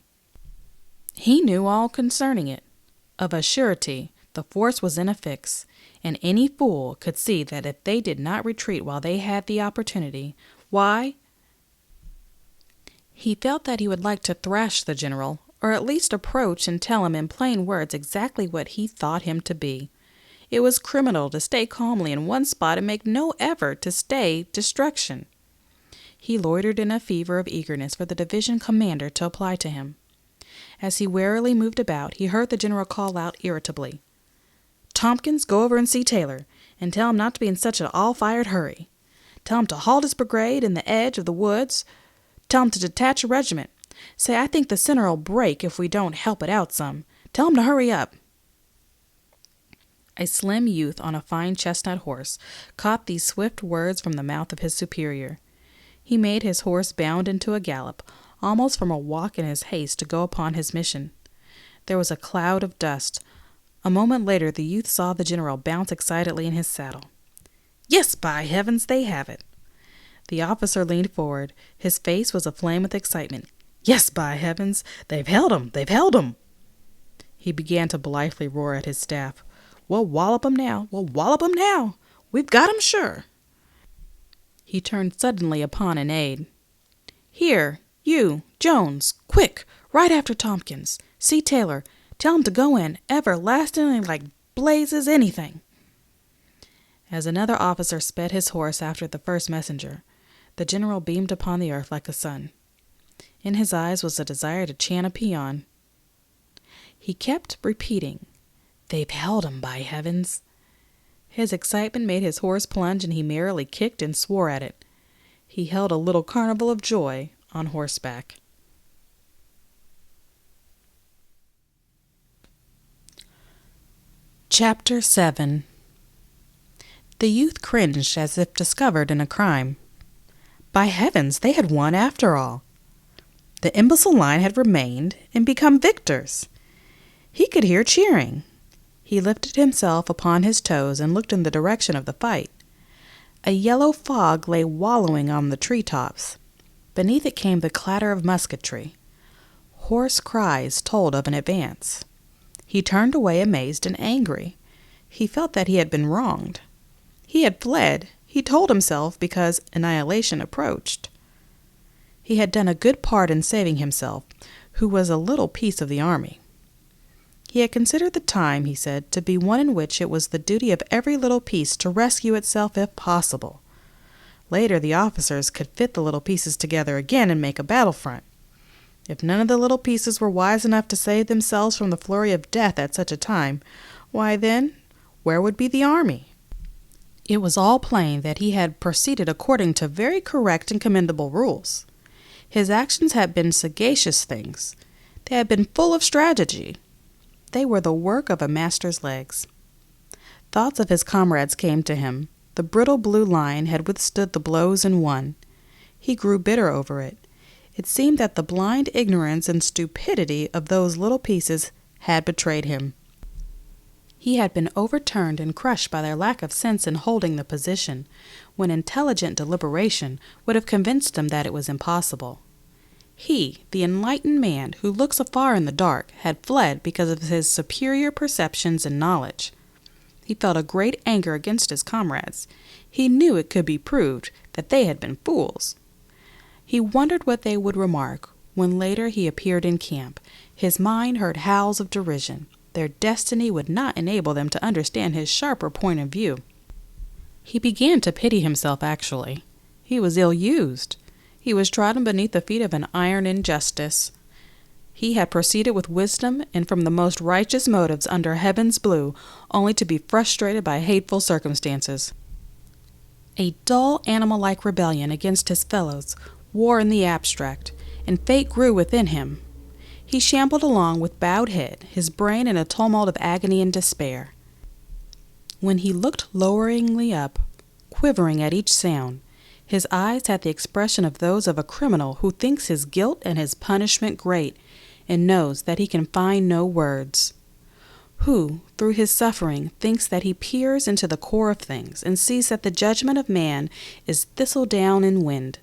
He knew all concerning it. Of a surety, the force was in a fix, and any fool could see that if they did not retreat while they had the opportunity, why, he felt that he would like to thrash the general, or at least approach and tell him in plain words exactly what he thought him to be. It was criminal to stay calmly in one spot and make no effort to stay destruction. He loitered in a fever of eagerness for the division commander to apply to him. As he warily moved about, he heard the general call out irritably, "Tompkins, go over and see Taylor, and tell him not to be in such an all-fired hurry. Tell him to halt his brigade in the edge of the woods. Tell him to detach a regiment. Say, I think the center'll break if we don't help it out some. Tell him to hurry up." A slim youth on a fine chestnut horse caught these swift words from the mouth of his superior. He made his horse bound into a gallop, almost from a walk in his haste to go upon his mission. There was a cloud of dust. A moment later the youth saw the general bounce excitedly in his saddle. "Yes, by heavens, they have it!" The officer leaned forward. His face was aflame with excitement. "Yes, by heavens, they've held 'em! They've held 'em!" He began to blithely roar at his staff. "We'll wallop 'em now! We'll wallop 'em now! We've got 'em sure!" He turned suddenly upon an aide. "Here, you, Jones, quick, right after Tompkins. See Taylor. Tell him to go in, everlastingly like blazes anything." As another officer sped his horse after the first messenger, the general beamed upon the earth like a sun. In his eyes was a desire to chant a paean. He kept repeating, "They've held him, by heavens!" His excitement made his horse plunge, and he merrily kicked and swore at it. He held a little carnival of joy on horseback. Chapter 7. The youth cringed as if discovered in a crime. By heavens, they had won after all. The imbecile line had remained and become victors. He could hear cheering. He lifted himself upon his toes and looked in the direction of the fight. A yellow fog lay wallowing on the treetops. Beneath it came the clatter of musketry. Hoarse cries told of an advance. He turned away amazed and angry. He felt that he had been wronged. He had fled, he told himself, because annihilation approached. He had done a good part in saving himself, who was a little piece of the army. He had considered the time, he said, to be one in which it was the duty of every little piece to rescue itself if possible. Later the officers could fit the little pieces together again and make a battlefront. If none of the little pieces were wise enough to save themselves from the flurry of death at such a time, why then, where would be the army? It was all plain that he had proceeded according to very correct and commendable rules. His actions had been sagacious things. They had been full of strategy. They were the work of a master's legs. Thoughts of his comrades came to him. The brittle blue line had withstood the blows and won. He grew bitter over it. It seemed that the blind ignorance and stupidity of those little pieces had betrayed him. He had been overturned and crushed by their lack of sense in holding the position, when intelligent deliberation would have convinced him that it was impossible. He, the enlightened man who looks afar in the dark, had fled because of his superior perceptions and knowledge. He felt a great anger against his comrades. He knew it could be proved that they had been fools. He wondered what they would remark when later he appeared in camp. His mind heard howls of derision. Their destiny would not enable them to understand his sharper point of view. He began to pity himself, actually. He was ill-used. He was trodden beneath the feet of an iron injustice. He had proceeded with wisdom and from the most righteous motives under heaven's blue, only to be frustrated by hateful circumstances. A dull, animal-like rebellion against his fellows, war in the abstract, and fate grew within him. He shambled along with bowed head, his brain in a tumult of agony and despair. When he looked loweringly up, quivering at each sound, his eyes had the expression of those of a criminal who thinks his guilt and his punishment great, and knows that he can find no words. Who, through his suffering, thinks that he peers into the core of things, and sees that the judgment of man is thistledown and wind.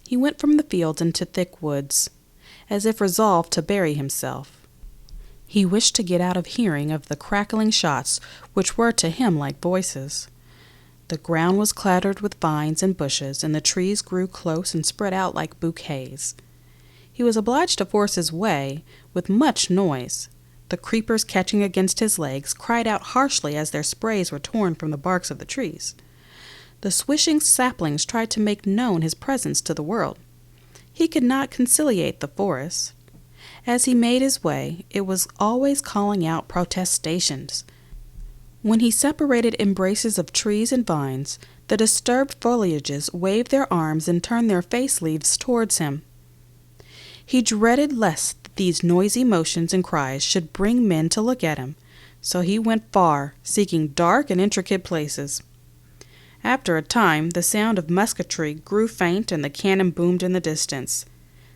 He went from the fields into thick woods, as if resolved to bury himself. He wished to get out of hearing of the crackling shots, which were to him like voices. The ground was clattered with vines and bushes, and the trees grew close and spread out like bouquets. He was obliged to force his way with much noise. The creepers catching against his legs cried out harshly as their sprays were torn from the barks of the trees. The swishing saplings tried to make known his presence to the world. He could not conciliate the forest. As he made his way, it was always calling out protestations. When he separated embraces of trees and vines, the disturbed foliages waved their arms and turned their face leaves towards him. He dreaded lest these noisy motions and cries should bring men to look at him, so he went far, seeking dark and intricate places. After a time, the sound of musketry grew faint and the cannon boomed in the distance.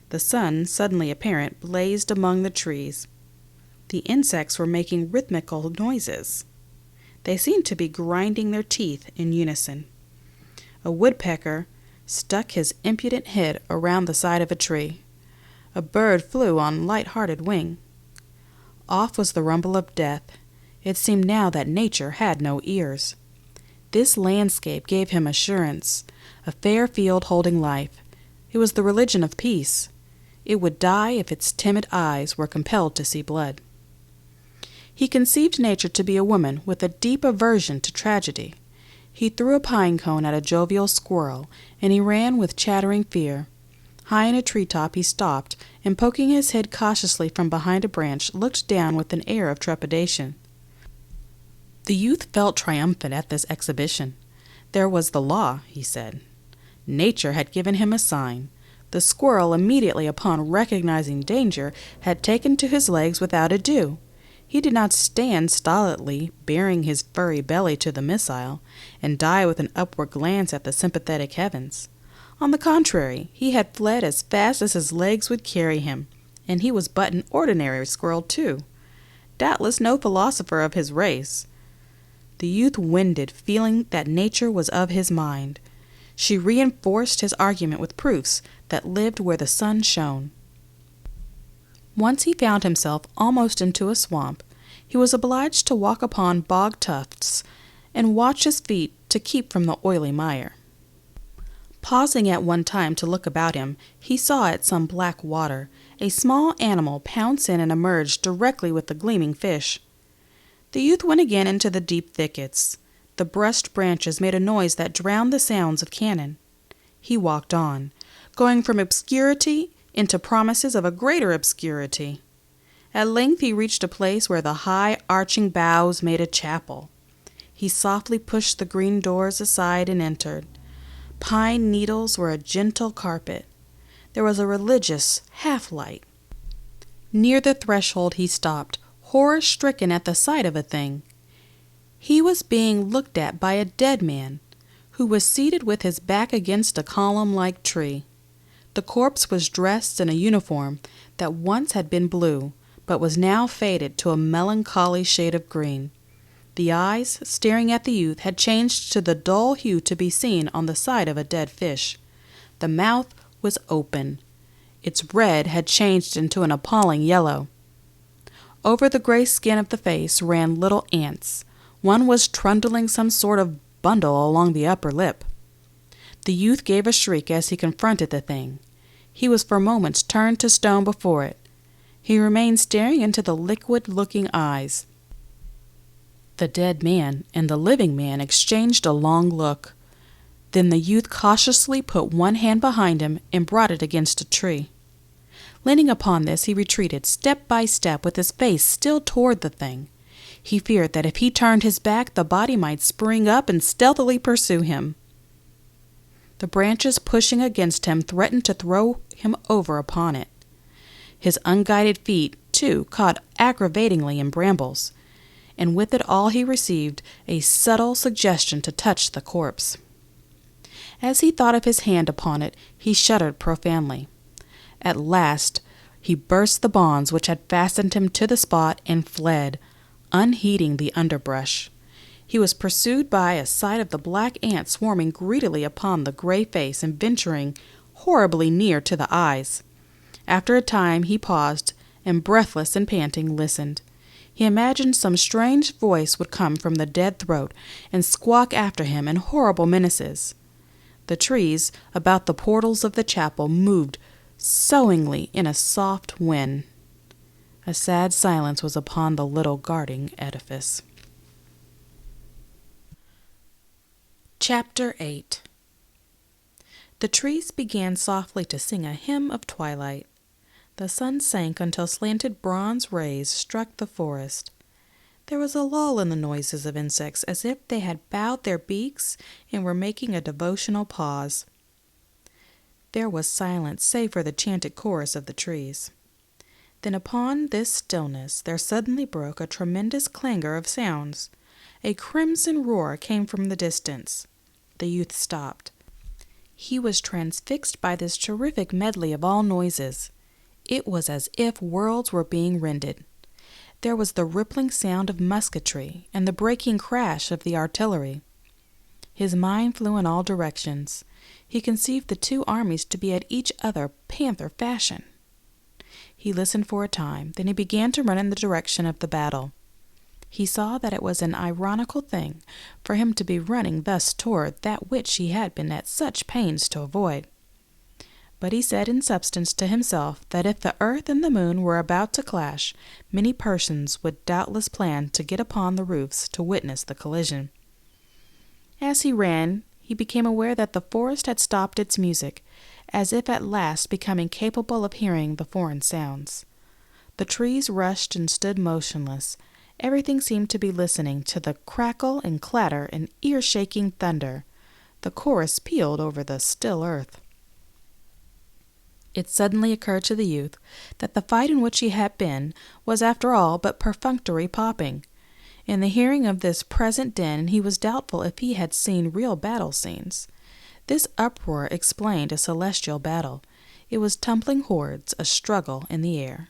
The sun, suddenly apparent, blazed among the trees. The insects were making rhythmical noises. They seemed to be grinding their teeth in unison. A woodpecker stuck his impudent head around the side of a tree. A bird flew on light-hearted wing. Off was the rumble of death. It seemed now that nature had no ears. This landscape gave him assurance, a fair field holding life. It was the religion of peace. It would die if its timid eyes were compelled to see blood. He conceived nature to be a woman with a deep aversion to tragedy. He threw a pine cone at a jovial squirrel, and he ran with chattering fear. High in a treetop he stopped, and poking his head cautiously from behind a branch, looked down with an air of trepidation. The youth felt triumphant at this exhibition. There was the law, he said. Nature had given him a sign. The squirrel, immediately upon recognizing danger, had taken to his legs without ado. He did not stand stolidly, baring his furry belly to the missile, and die with an upward glance at the sympathetic heavens. On the contrary, he had fled as fast as his legs would carry him, and he was but an ordinary squirrel too. Doubtless no philosopher of his race. The youth winded, feeling that nature was of his mind. She reinforced his argument with proofs that lived where the sun shone. Once he found himself almost into a swamp. He was obliged to walk upon bog tufts and watch his feet to keep from the oily mire. Pausing at one time to look about him, he saw at some black water a small animal pounce in and emerge directly with the gleaming fish. The youth went again into the deep thickets. The brushed branches made a noise that drowned the sounds of cannon. He walked on, going from obscurity into promises of a greater obscurity. At length he reached a place where the high arching boughs made a chapel. He softly pushed the green doors aside and entered. Pine needles were a gentle carpet. There was a religious half-light. Near the threshold he stopped, horror-stricken at the sight of a thing. He was being looked at by a dead man, who was seated with his back against a column-like tree. The corpse was dressed in a uniform that once had been blue, but was now faded to a melancholy shade of green. The eyes, staring at the youth, had changed to the dull hue to be seen on the side of a dead fish. The mouth was open. Its red had changed into an appalling yellow. Over the gray skin of the face ran little ants. One was trundling some sort of bundle along the upper lip. The youth gave a shriek as he confronted the thing. He was for moments turned to stone before it. He remained staring into the liquid-looking eyes. The dead man and the living man exchanged a long look. Then the youth cautiously put one hand behind him and brought it against a tree. Leaning upon this, he retreated step by step with his face still toward the thing. He feared that if he turned his back, the body might spring up and stealthily pursue him. The branches pushing against him threatened to throw him over upon it. His unguided feet, too, caught aggravatingly in brambles, and with it all he received a subtle suggestion to touch the corpse. As he thought of his hand upon it, he shuddered profoundly. At last he burst the bonds which had fastened him to the spot and fled, unheeding the underbrush. He was pursued by a sight of the black ant swarming greedily upon the gray face and venturing horribly near to the eyes. After a time he paused, and breathless and panting listened. He imagined some strange voice would come from the dead throat and squawk after him in horrible menaces. The trees about the portals of the chapel moved soughingly in a soft wind. A sad silence was upon the little guarding edifice. Chapter 8. The trees began softly to sing a hymn of twilight. The sun sank until slanted bronze rays struck the forest. There was a lull in the noises of insects, as if they had bowed their beaks and were making a devotional pause. There was silence save for the chanted chorus of the trees. Then upon this stillness there suddenly broke a tremendous clangor of sounds. A crimson roar came from the distance. The youth stopped. He was transfixed by this terrific medley of all noises. It was as if worlds were being rended. There was the rippling sound of musketry and the breaking crash of the artillery. His mind flew in all directions. He conceived the two armies to be at each other panther fashion. He listened for a time, then he began to run in the direction of the battle. He saw that it was an ironical thing for him to be running thus toward that which he had been at such pains to avoid. But he said in substance to himself that if the earth and the moon were about to clash, many persons would doubtless plan to get upon the roofs to witness the collision. As he ran, he became aware that the forest had stopped its music, as if at last becoming capable of hearing the foreign sounds. The trees rushed and stood motionless. Everything seemed to be listening to the crackle and clatter and ear-shaking thunder. The chorus pealed over the still earth. It suddenly occurred to the youth that the fight in which he had been was after all but perfunctory popping. In the hearing of this present din he was doubtful if he had seen real battle scenes. This uproar explained a celestial battle. It was tumbling hordes, a struggle in the air.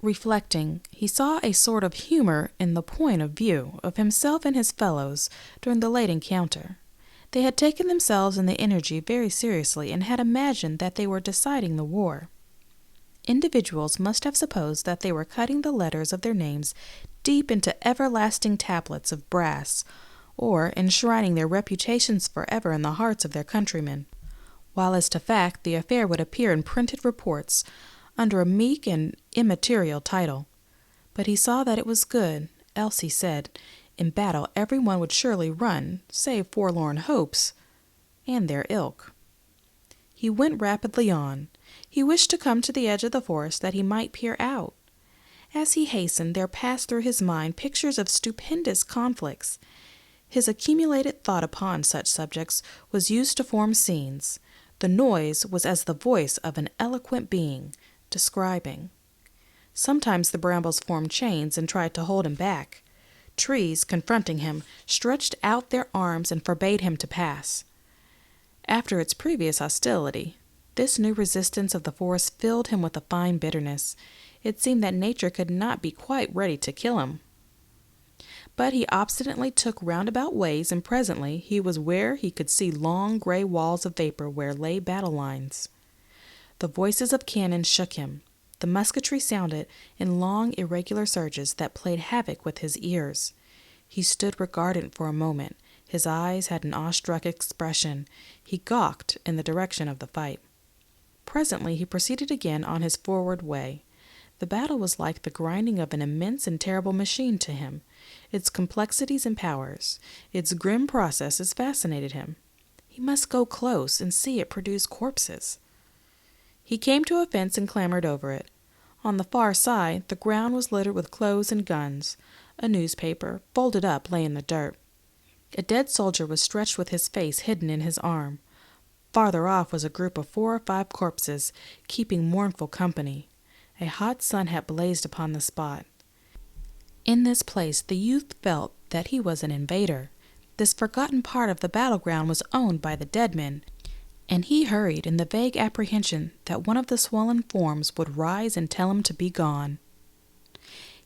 Reflecting, he saw a sort of humor in the point of view of himself and his fellows during the late encounter. They had taken themselves and the energy very seriously and had imagined that they were deciding the war. Individuals must have supposed that they were cutting the letters of their names deep into everlasting tablets of brass, or enshrining their reputations forever in the hearts of their countrymen, while as to fact the affair would appear in printed reports under a meek and immaterial title. But he saw that it was good, else he said, in battle every one would surely run, save forlorn hopes, and their ilk. He went rapidly on. He wished to come to the edge of the forest that he might peer out. As he hastened, there passed through his mind pictures of stupendous conflicts. His accumulated thought upon such subjects was used to form scenes. The noise was as the voice of an eloquent being, describing. Sometimes the brambles formed chains and tried to hold him back. Trees, confronting him, stretched out their arms and forbade him to pass. After its previous hostility, this new resistance of the forest filled him with a fine bitterness. It seemed that nature could not be quite ready to kill him. But he obstinately took roundabout ways, and presently he was where he could see long gray walls of vapor where lay battle lines. The voices of cannon shook him. The musketry sounded in long, irregular surges that played havoc with his ears. He stood regardant for a moment. His eyes had an awestruck expression. He gawked in the direction of the fight. Presently he proceeded again on his forward way. The battle was like the grinding of an immense and terrible machine to him. Its complexities and powers, its grim processes fascinated him. He must go close and see it produce corpses. He came to a fence and clambered over it. On the far side, the ground was littered with clothes and guns. A newspaper, folded up, lay in the dirt. A dead soldier was stretched with his face hidden in his arm. Farther off was a group of 4 or 5 corpses, keeping mournful company. A hot sun had blazed upon the spot. In this place the youth felt that he was an invader. This forgotten part of the battleground was owned by the dead men, and he hurried in the vague apprehension that one of the swollen forms would rise and tell him to be gone.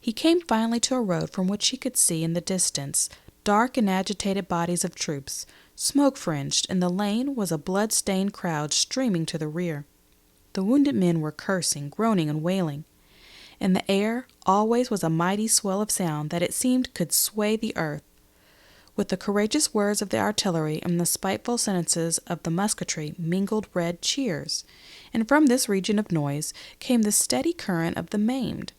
He came finally to a road from which he could see in the distance dark and agitated bodies of troops. Smoke-fringed in the lane was a blood-stained crowd streaming to the rear. The wounded men were cursing, groaning, and wailing. In the air always was a mighty swell of sound that it seemed could sway the earth. With the courageous words of the artillery and the spiteful sentences of the musketry mingled red cheers, and from this region of noise came the steady current of the maimed.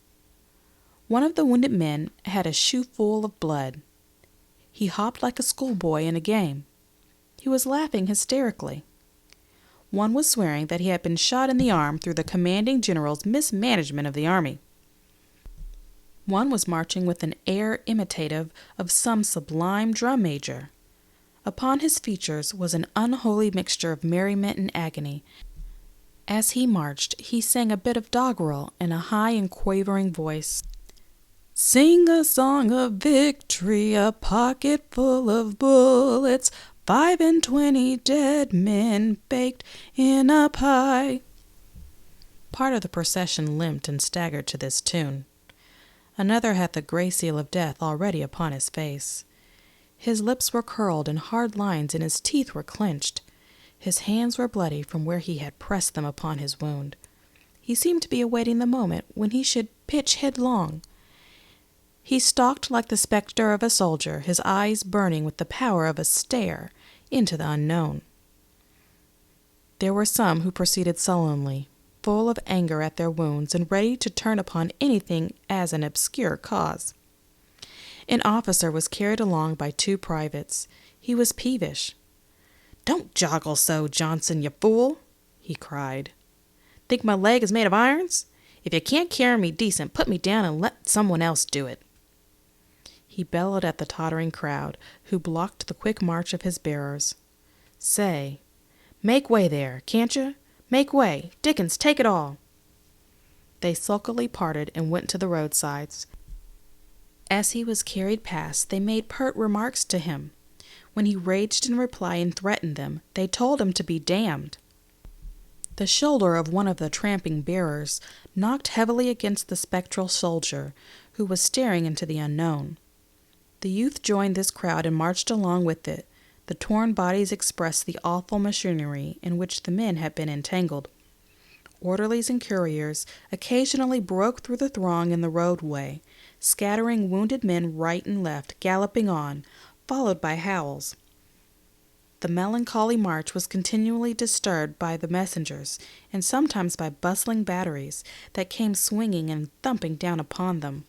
One of the wounded men had a shoe full of blood. He hopped like a schoolboy in a game. He was laughing hysterically. One was swearing that he had been shot in the arm through the commanding general's mismanagement of the army. One was marching with an air imitative of some sublime drum major. Upon his features was an unholy mixture of merriment and agony. As he marched, he sang a bit of doggerel in a high and quavering voice. Sing a song of victory, a pocket full of bullets, 25 dead men baked in a pie. Part of the procession limped and staggered to this tune. Another had the gray seal of death already upon his face. His lips were curled in hard lines and his teeth were clenched. His hands were bloody from where he had pressed them upon his wound. He seemed to be awaiting the moment when he should pitch headlong. He stalked like the specter of a soldier, his eyes burning with the power of a stare into the unknown. There were some who proceeded sullenly, full of anger at their wounds and ready to turn upon anything as an obscure cause. An officer was carried along by 2 privates. He was peevish. "Don't joggle so, Johnson, you fool," he cried. "Think my leg is made of irons? If you can't carry me decent, put me down and let someone else do it." He bellowed at the tottering crowd, who blocked the quick march of his bearers. "Say, make way there, can't you? Make way! Dickens, take it all!" They sulkily parted and went to the roadsides. As he was carried past, they made pert remarks to him. When he raged in reply and threatened them, they told him to be damned. The shoulder of one of the tramping bearers knocked heavily against the spectral soldier, who was staring into the unknown. The youth joined this crowd and marched along with it. The torn bodies expressed the awful machinery in which the men had been entangled. Orderlies and couriers occasionally broke through the throng in the roadway, scattering wounded men right and left, galloping on, followed by howls. The melancholy march was continually disturbed by the messengers, and sometimes by bustling batteries that came swinging and thumping down upon them,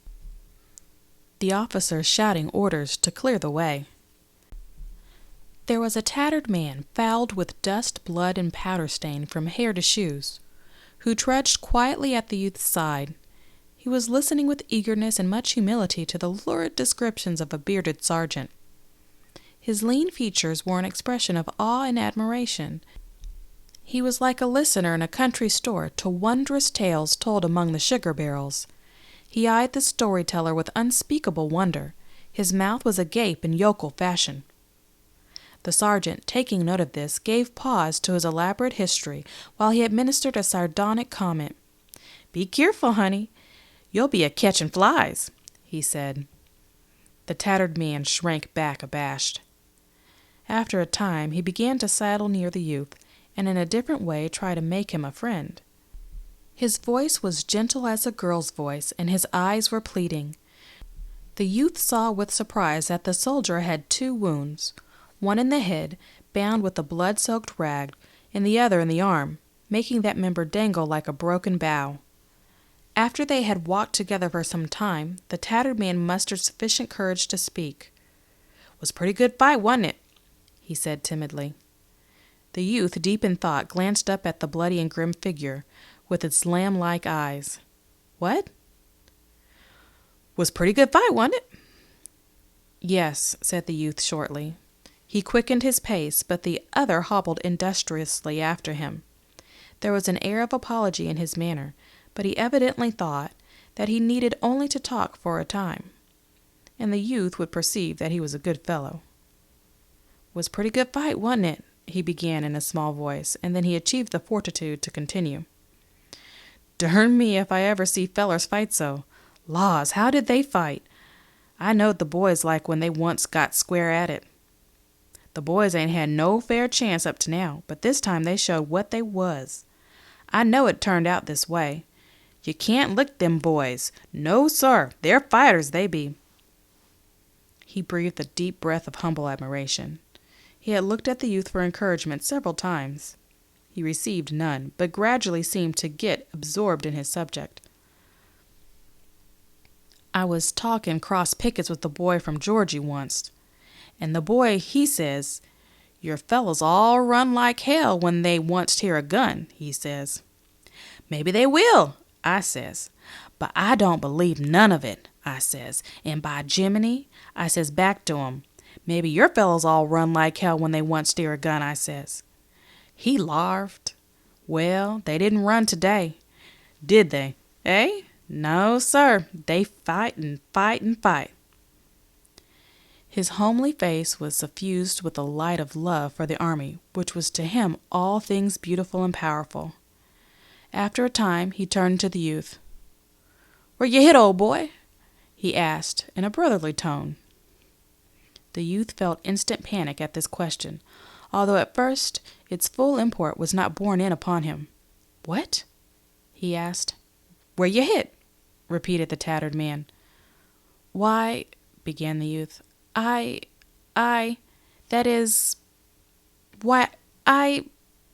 the officers shouting orders to clear the way. There was a tattered man, fouled with dust, blood, and powder stain from hair to shoes, who trudged quietly at the youth's side. He was listening with eagerness and much humility to the lurid descriptions of a bearded sergeant. His lean features wore an expression of awe and admiration. He was like a listener in a country store to wondrous tales told among the sugar barrels. He eyed the storyteller with unspeakable wonder. His mouth was agape in yokel fashion. The sergeant, taking note of this, gave pause to his elaborate history while he administered a sardonic comment. "Be careful, honey. You'll be a-catching flies," he said. The tattered man shrank back abashed. After a time he began to sidle near the youth, and in a different way try to make him a friend. His voice was gentle as a girl's voice, and his eyes were pleading. The youth saw with surprise that the soldier had 2 wounds, one in the head, bound with a blood-soaked rag, and the other in the arm, making that member dangle like a broken bough. After they had walked together for some time, the tattered man mustered sufficient courage to speak. "Was pretty good fight, wasn't it?" he said timidly. The youth, deep in thought, glanced up at the bloody and grim figure, with its lamb-like eyes. "What?" "Was pretty good fight, wasn't it?" "Yes," said the youth shortly. He quickened his pace, but the other hobbled industriously after him. There was an air of apology in his manner, but he evidently thought that he needed only to talk for a time, and the youth would perceive that he was a good fellow. "Was pretty good fight, wasn't it?" he began in a small voice, and then he achieved the fortitude to continue. "Dern me if I ever see fellers fight so. Laws, how did they fight? I knowed the boys like when they once got square at it. The boys ain't had no fair chance up to now, but this time they showed what they was. I know it turned out this way. You can't lick them boys. No, sir, they're fighters, they be." He breathed a deep breath of humble admiration. He had looked at the youth for encouragement several times. He received none, but gradually seemed to get absorbed in his subject. "I was talking cross pickets with a boy from Georgie once, and the boy, he says, 'Your fellows all run like hell when they once hear a gun,' he says. 'Maybe they will,' I says, 'but I don't believe none of it,' I says, and by Jiminy, I says back to him, 'Maybe your fellows all run like hell when they once hear a gun,' I says. He larfed. Well, they didn't run today. Did they? Eh? No, sir. They fight and fight and fight." His homely face was suffused with the light of love for the army, which was to him all things beautiful and powerful. After a time, he turned to the youth. "Where you hit, old boy?" he asked in a brotherly tone. The youth felt instant panic at this question, although at first its full import was not borne in upon him. "What?" he asked. "Where you hit?" repeated the tattered man. "Why," began the youth, that is, why,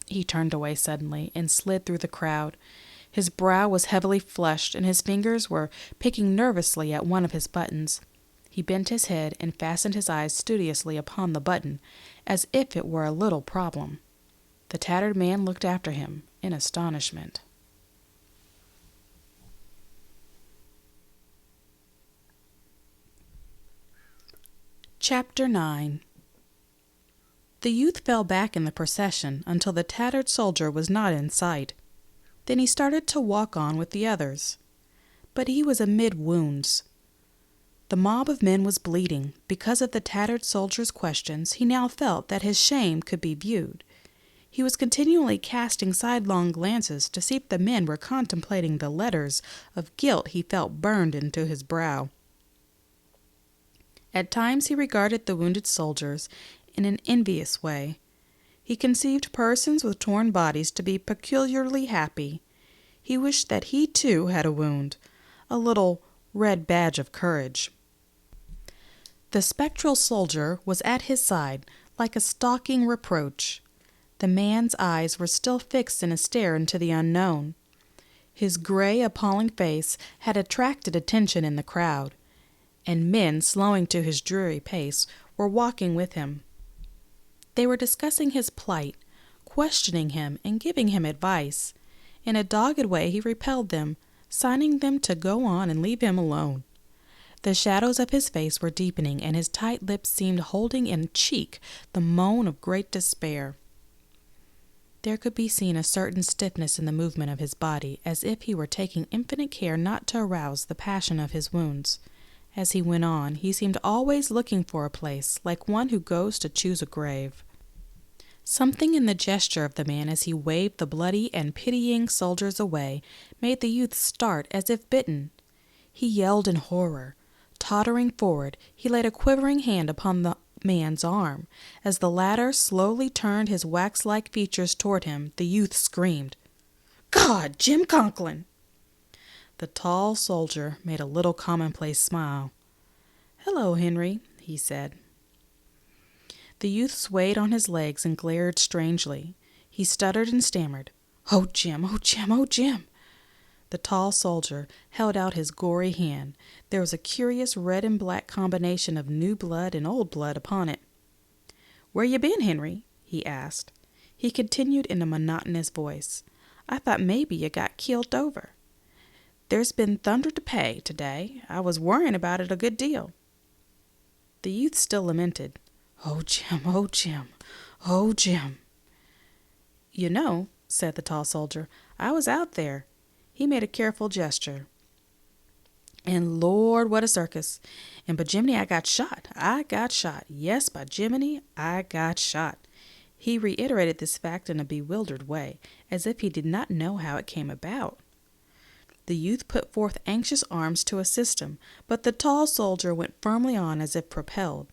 He turned away suddenly and slid through the crowd. His brow was heavily flushed, and his fingers were picking nervously at one of his buttons. He bent his head and fastened his eyes studiously upon the button, as if it were a little problem. The tattered man looked after him in astonishment. Chapter 9. The youth fell back in the procession until the tattered soldier was not in sight. Then he started to walk on with the others. But he was amid wounds. The mob of men was bleeding. Because of the tattered soldier's questions, he now felt that his shame could be viewed. He was continually casting sidelong glances to see if the men were contemplating the letters of guilt he felt burned into his brow. At times he regarded the wounded soldiers in an envious way. He conceived persons with torn bodies to be peculiarly happy. He wished that he too had a wound, a little red badge of courage. The spectral soldier was at his side like a stalking reproach. The man's eyes were still fixed in a stare into the unknown. His gray, appalling face had attracted attention in the crowd, and men, slowing to his dreary pace, were walking with him. They were discussing his plight, questioning him, and giving him advice. In a dogged way he repelled them, signing them to go on and leave him alone. The shadows of his face were deepening, and his tight lips seemed holding in cheek the moan of great despair. There could be seen a certain stiffness in the movement of his body, as if he were taking infinite care not to arouse the passion of his wounds. As he went on, he seemed always looking for a place, like one who goes to choose a grave. Something in the gesture of the man as he waved the bloody and pitying soldiers away made the youth start as if bitten. He yelled in horror. Tottering forward, he laid a quivering hand upon the man's arm. As the latter slowly turned his wax-like features toward him, the youth screamed, "God, Jim Conklin!" The tall soldier made a little commonplace smile. "Hello, Henry," he said. The youth swayed on his legs and glared strangely. He stuttered and stammered, "Oh, Jim, oh, Jim, oh, Jim!" The tall soldier held out his gory hand. There was a curious red and black combination of new blood and old blood upon it. "Where you been, Henry?" he asked. He continued in a monotonous voice, "I thought maybe you got killed over. There's been thunder to pay today. I was worrying about it a good deal." The youth still lamented, "Oh, Jim, oh, Jim, oh, Jim." "You know," said the tall soldier, "I was out there." He made a careful gesture. "And Lord, what a circus. And by Jiminy, I got shot. I got shot. Yes, by Jiminy, I got shot." He reiterated this fact in a bewildered way, as if he did not know how it came about. The youth put forth anxious arms to assist him, but the tall soldier went firmly on as if propelled.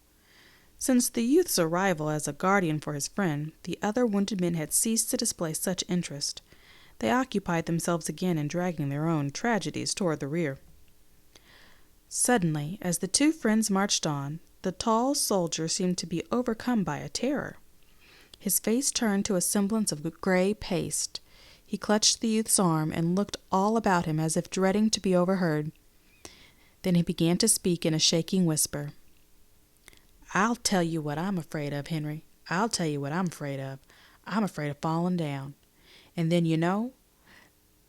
Since the youth's arrival as a guardian for his friend, the other wounded men had ceased to display such interest. They occupied themselves again in dragging their own tragedies toward the rear. Suddenly, as the two friends marched on, the tall soldier seemed to be overcome by a terror. His face turned to a semblance of gray paste. He clutched the youth's arm and looked all about him as if dreading to be overheard. Then he began to speak in a shaking whisper. "I'll tell you what I'm afraid of, Henry. I'll tell you what I'm afraid of. I'm afraid of falling down. And then, you know,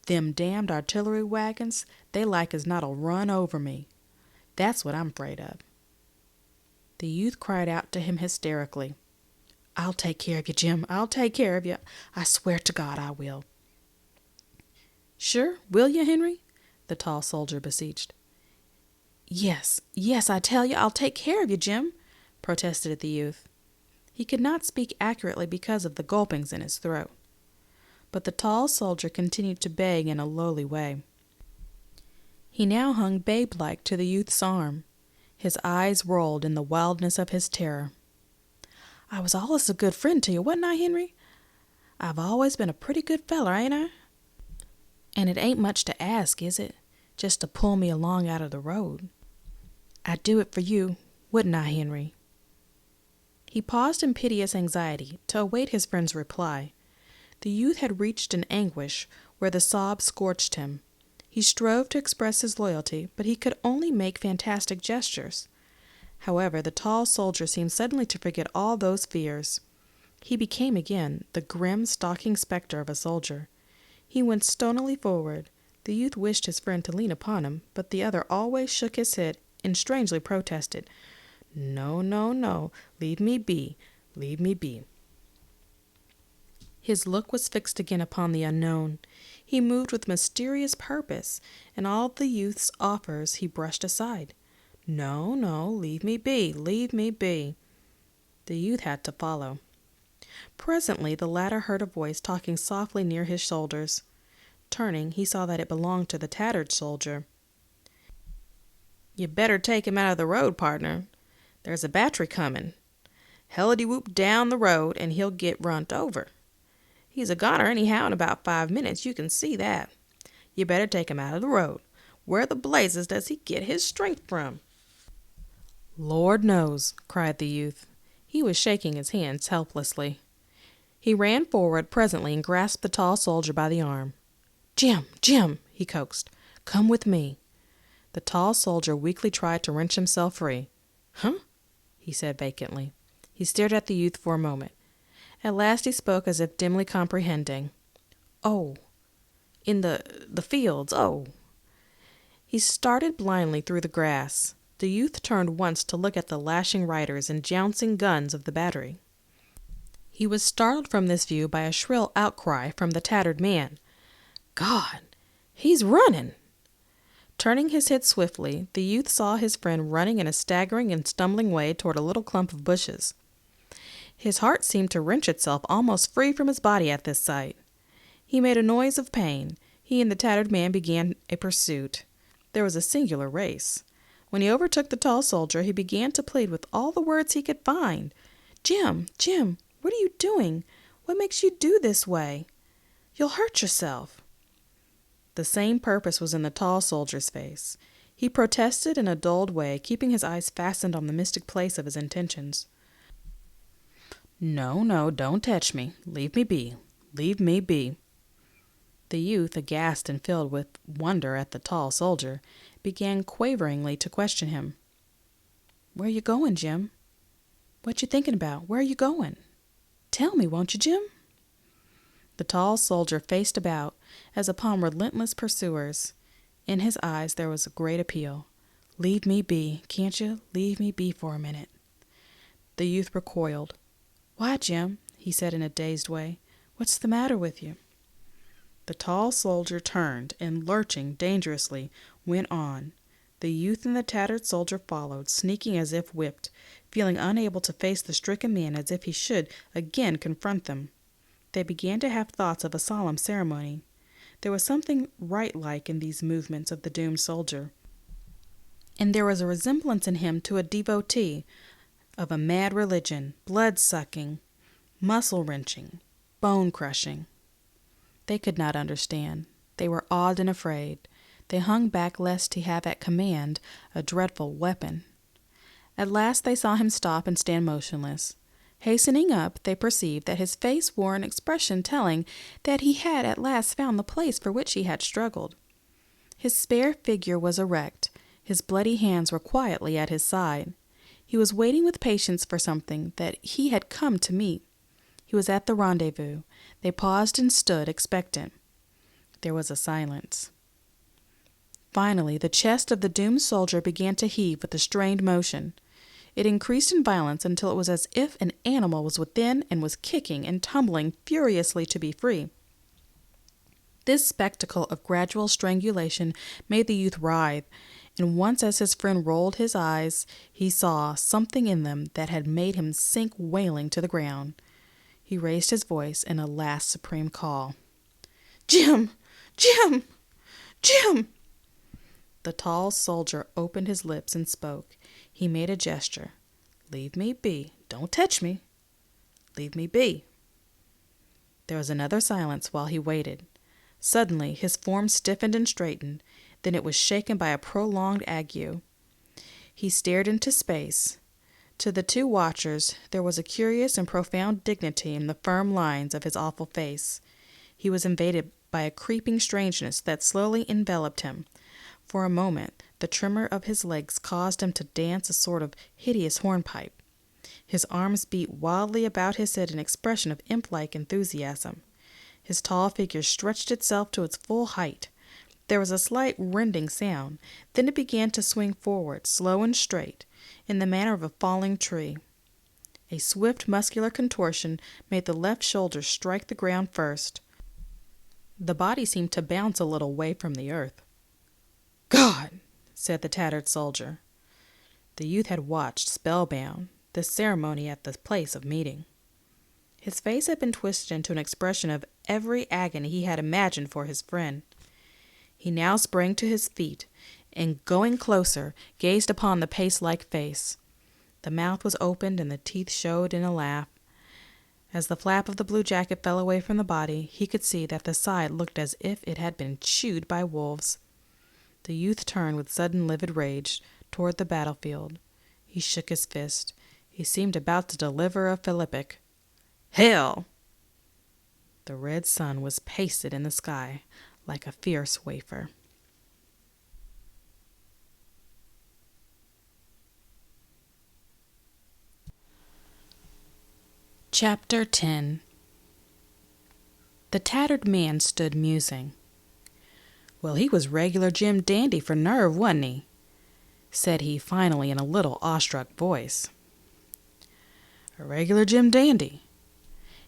them damned artillery wagons, they like as not'll run over me. That's what I'm afraid of." The youth cried out to him hysterically, "I'll take care of you, Jim. I'll take care of you. I swear to God I will." "Sure, will you, Henry?" the tall soldier beseeched. Yes, I tell you, I'll take care of you, Jim," protested the youth. He could not speak accurately because of the gulpings in his throat. But the tall soldier continued to beg in a lowly way. He now hung babe-like to the youth's arm. His eyes rolled in the wildness of his terror. "I was allus a good friend to you, wasn't I, Henry? I've always been a pretty good feller, ain't I?" And it ain't much to ask, is it? Just to pull me along out of the road. I'd do it for you, wouldn't I, Henry?" He paused in piteous anxiety to await his friend's reply. The youth had reached an anguish where the sobs scorched him. He strove to express his loyalty, but he could only make fantastic gestures. However, the tall soldier seemed suddenly to forget all those fears. He became again the grim, stalking specter of a soldier. He went stonily forward. The youth wished his friend to lean upon him, but the other always shook his head and strangely protested. "No, no, no, leave me be, leave me be." His look was fixed again upon the unknown. He moved with mysterious purpose, and all the youth's offers he brushed aside. "No, no, leave me be, leave me be." The youth had to follow. Presently the latter heard a voice talking softly near his shoulders. Turning, he saw that it belonged to the tattered soldier. "You better take him out of the road, partner. There's a battery coming. Hellity-whoop down the road, and he'll get runt over. He's a goner anyhow in about 5 minutes, you can see that. You better take him out of the road. Where the blazes does he get his strength from?" "Lord knows," cried the youth. He was shaking his hands helplessly. He ran forward presently and grasped the tall soldier by the arm. "Jim, Jim," he coaxed, "come with me." The tall soldier weakly tried to wrench himself free. "Huh?" he said vacantly. He stared at the youth for a moment. At last he spoke as if dimly comprehending. "Oh, in the fields, oh." He started blindly through the grass. The youth turned once to look at the lashing riders and jouncing guns of the battery. He was startled from this view by a shrill outcry from the tattered man. "God, he's running!" Turning his head swiftly, the youth saw his friend running in a staggering and stumbling way toward a little clump of bushes. His heart seemed to wrench itself almost free from his body at this sight. He made a noise of pain. He and the tattered man began a pursuit. There was a singular race. When he overtook the tall soldier, he began to plead with all the words he could find. "Jim, Jim, what are you doing? What makes you do this way? You'll hurt yourself." The same purpose was in the tall soldier's face. He protested in a dulled way, keeping his eyes fastened on the mystic place of his intentions. "No, no, don't touch me. Leave me be. Leave me be." The youth, aghast and filled with wonder at the tall soldier, began quaveringly to question him. "Where you going, Jim? What you thinking about? Where you going? Tell me, won't you, Jim?" The tall soldier faced about, as upon relentless pursuers. In his eyes there was a great appeal. "Leave me be, can't you? Leave me be for a minute." The youth recoiled. "Why, Jim?" he said in a dazed way. "What's the matter with you?" The tall soldier turned and, lurching dangerously, went on. The youth and the tattered soldier followed, sneaking as if whipped, feeling unable to face the stricken man as if he should again confront them. They began to have thoughts of a solemn ceremony. There was something rite-like in these movements of the doomed soldier, and there was a resemblance in him to a devotee of a mad religion, blood-sucking, muscle-wrenching, bone-crushing. They could not understand. They were awed and afraid. They hung back lest he have at command a dreadful weapon. At last they saw him stop and stand motionless. Hastening up, they perceived that his face wore an expression telling that he had at last found the place for which he had struggled. His spare figure was erect. His bloody hands were quietly at his side. He was waiting with patience for something that he had come to meet. He was at the rendezvous. They paused and stood expectant. There was a silence. Finally, the chest of the doomed soldier began to heave with a strained motion. It increased in violence until it was as if an animal was within and was kicking and tumbling furiously to be free. This spectacle of gradual strangulation made the youth writhe, and once as his friend rolled his eyes, he saw something in them that had made him sink wailing to the ground. He raised his voice in a last supreme call. "Jim! Jim! Jim!" The tall soldier opened his lips and spoke. He made a gesture. "Leave me be. Don't touch me. Leave me be." There was another silence while he waited. Suddenly his form stiffened and straightened, then it was shaken by a prolonged ague. He stared into space. To the two watchers, there was a curious and profound dignity in the firm lines of his awful face. He was invaded by a creeping strangeness that slowly enveloped him. For a moment, the tremor of his legs caused him to dance a sort of hideous hornpipe. His arms beat wildly about his head in expression of imp-like enthusiasm. His tall figure stretched itself to its full height. There was a slight rending sound. Then it began to swing forward, slow and straight, in the manner of a falling tree. A swift muscular contortion made the left shoulder strike the ground first. The body seemed to bounce a little way from the earth. "God!" said the tattered soldier. The youth had watched, spellbound, this ceremony at the place of meeting. His face had been twisted into an expression of every agony he had imagined for his friend. He now sprang to his feet, and going closer, gazed upon the paste-like face. The mouth was opened, and the teeth showed in a laugh. As the flap of the blue jacket fell away from the body, he could see that the side looked as if it had been chewed by wolves. The youth turned with sudden livid rage toward the battlefield. He shook his fist. He seemed about to deliver a philippic. "Hell!" The red sun was pasted in the sky like a fierce wafer. Chapter 10. The tattered man stood musing. "Well, he was regular Jim Dandy for nerve, wasn't he?" said he finally in a little awestruck voice. "A regular Jim Dandy."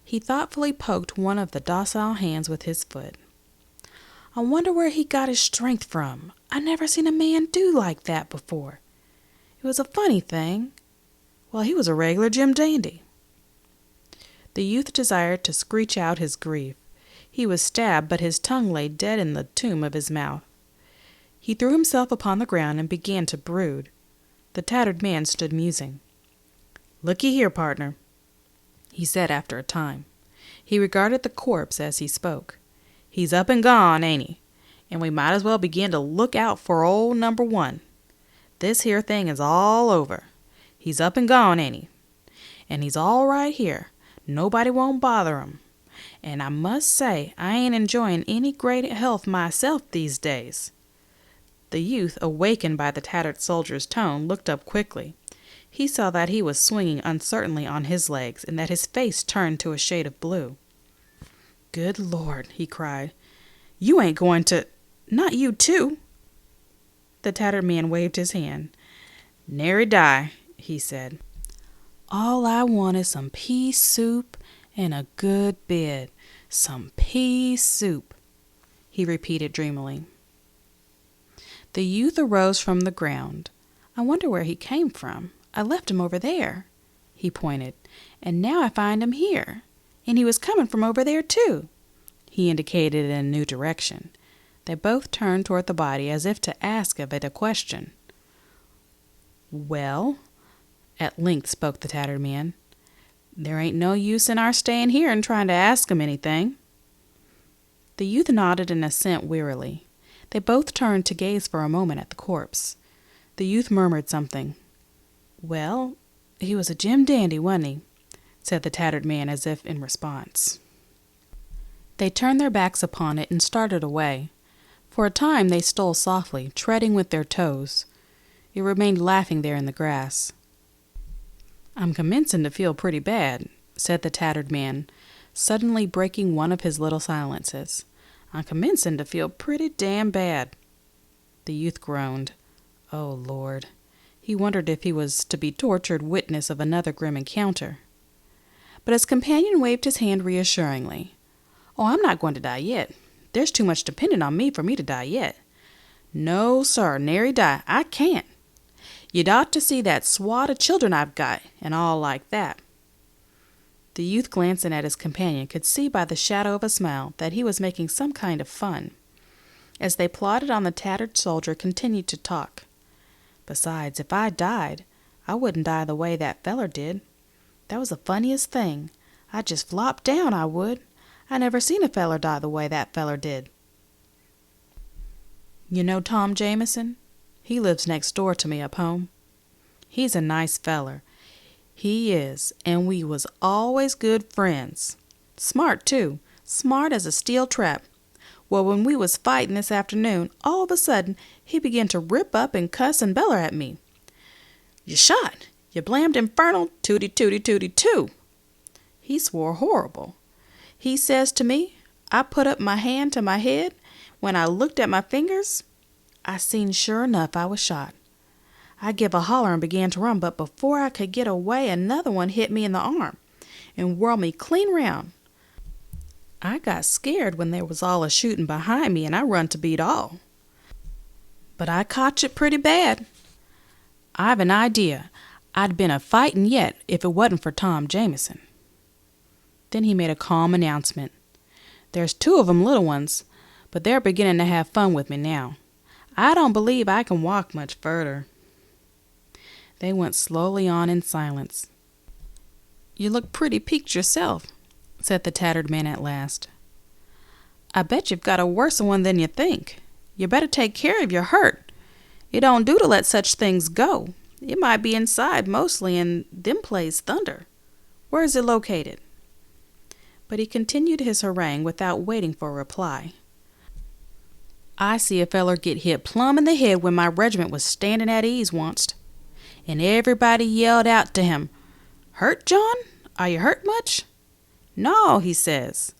He thoughtfully poked one of the docile hands with his foot. "I wonder where he got his strength from. I never seen a man do like that before. It was a funny thing. Well, he was a regular Jim Dandy." The youth desired to screech out his grief. He was stabbed, but his tongue lay dead in the tomb of his mouth. He threw himself upon the ground and began to brood. The tattered man stood musing. "Looky here, partner," he said after a time. He regarded the corpse as he spoke. "He's up and gone, ain't he? And we might as well begin to look out for old number one. This here thing is all over. He's up and gone, ain't he? And he's all right here. Nobody won't bother him. And I must say I ain't enjoying any great health myself these days." The youth, awakened by the tattered soldier's tone, looked up quickly. He saw that he was swinging uncertainly on his legs, and that his face turned to a shade of blue. "Good Lord," he cried. "You ain't going to— not you too?" The tattered man waved his hand. "Nary die," he said. "All I want is some pea soup and a good bed. Some pea soup," he repeated dreamily. The youth arose from the ground. "I wonder where he came from. I left him over there," he pointed, "and now I find him here. And he was coming from over there, too." He indicated in a new direction. They both turned toward the body as if to ask of it a question. "Well," at length spoke the tattered man, "there ain't no use in our staying here and trying to ask him anything." The youth nodded in assent wearily. They both turned to gaze for a moment at the corpse. The youth murmured something. "Well, he was a Jim Dandy, wasn't he?" said the tattered man as if in response. They turned their backs upon it and started away. For a time they stole softly, treading with their toes. It remained laughing there in the grass. "I'm commencing to feel pretty bad," said the tattered man, suddenly breaking one of his little silences. "I'm commencing to feel pretty damn bad." The youth groaned. Oh, Lord. He wondered if he was to be tortured witness of another grim encounter. But his companion waved his hand reassuringly. "Oh, I'm not going to die yet. There's too much dependent on me for me to die yet. No, sir, nary die. I can't. You'd ought to see that swat of children I've got, and all like that." The youth, glancing at his companion, could see by the shadow of a smile that he was making some kind of fun. As they plodded on, the tattered soldier continued to talk. "Besides, if I died, I wouldn't die the way that feller did. That was the funniest thing. I'd just flop down, I would. I never seen a feller die the way that feller did." You know Tom Jameson? He lives next door to me up home. He's a nice feller. He is, and we was always good friends. Smart, too. Smart as a steel trap. Well, when we was fighting this afternoon, all of a sudden, he began to rip up and cuss and beller at me. You shot! You blamed infernal tooty tooty tooty too! He swore horrible. He says to me, I put up my hand to my head. When I looked at my fingers, I seen sure enough I was shot. I give a holler and began to run, but before I could get away, another one hit me in the arm and whirled me clean round. I got scared when there was all a shooting behind me, and I run to beat all. But I cotch it pretty bad. I've an idea I'd been a fightin' yet if it wasn't for Tom Jameson. Then he made a calm announcement. There's 2 of 'em little ones, but they're beginning to have fun with me now. I don't believe I can walk much further. They went slowly on in silence. You look pretty peaked yourself, said the tattered man at last. I bet you've got a worse one than you think. You better take care of your hurt. It don't do to let such things go. It might be inside mostly, and them plays thunder. Where is it located? But he continued his harangue without waiting for a reply. I see a feller get hit plumb in the head when my regiment was standing at ease onct, and everybody yelled out to him, Hurt, John? Are you hurt much? No, he says.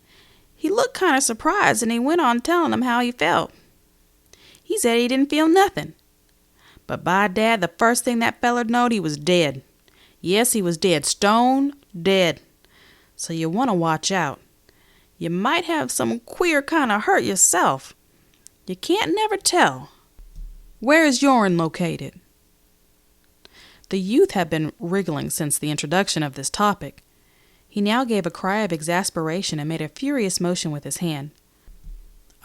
He looked kind of surprised, and he went on telling them how he felt. He said he didn't feel nothing. But by Dad, the first thing that feller knowed, he was dead. Yes, he was dead, stone dead. So you want to watch out. You might have some queer kind of hurt yourself. You can't never tell. Where is yourn located? The youth had been wriggling since the introduction of this topic. He now gave a cry of exasperation and made a furious motion with his hand.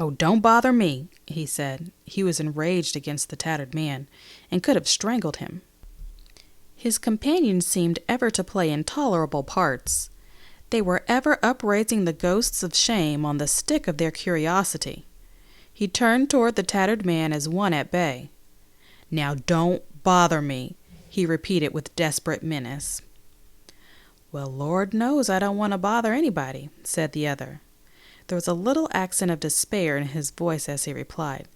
Oh, don't bother me, he said. He was enraged against the tattered man, and could have strangled him. His companions seemed ever to play intolerable parts. They were ever upraising the ghosts of shame on the stick of their curiosity. He turned toward the tattered man as one at bay. Now don't bother me, he repeated with desperate menace. Well, Lord knows I don't want to bother anybody, said the other. There was a little accent of despair in his voice as he replied,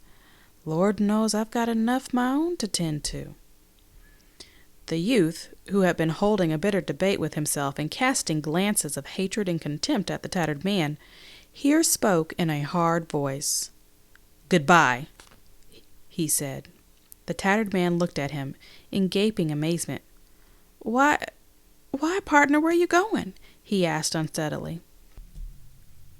Lord knows I've got enough my own to tend to. The youth, who had been holding a bitter debate with himself and casting glances of hatred and contempt at the tattered man, here spoke in a hard voice. Goodbye, he said. The tattered man looked at him in gaping amazement. Why, partner, where are you going? He asked unsteadily.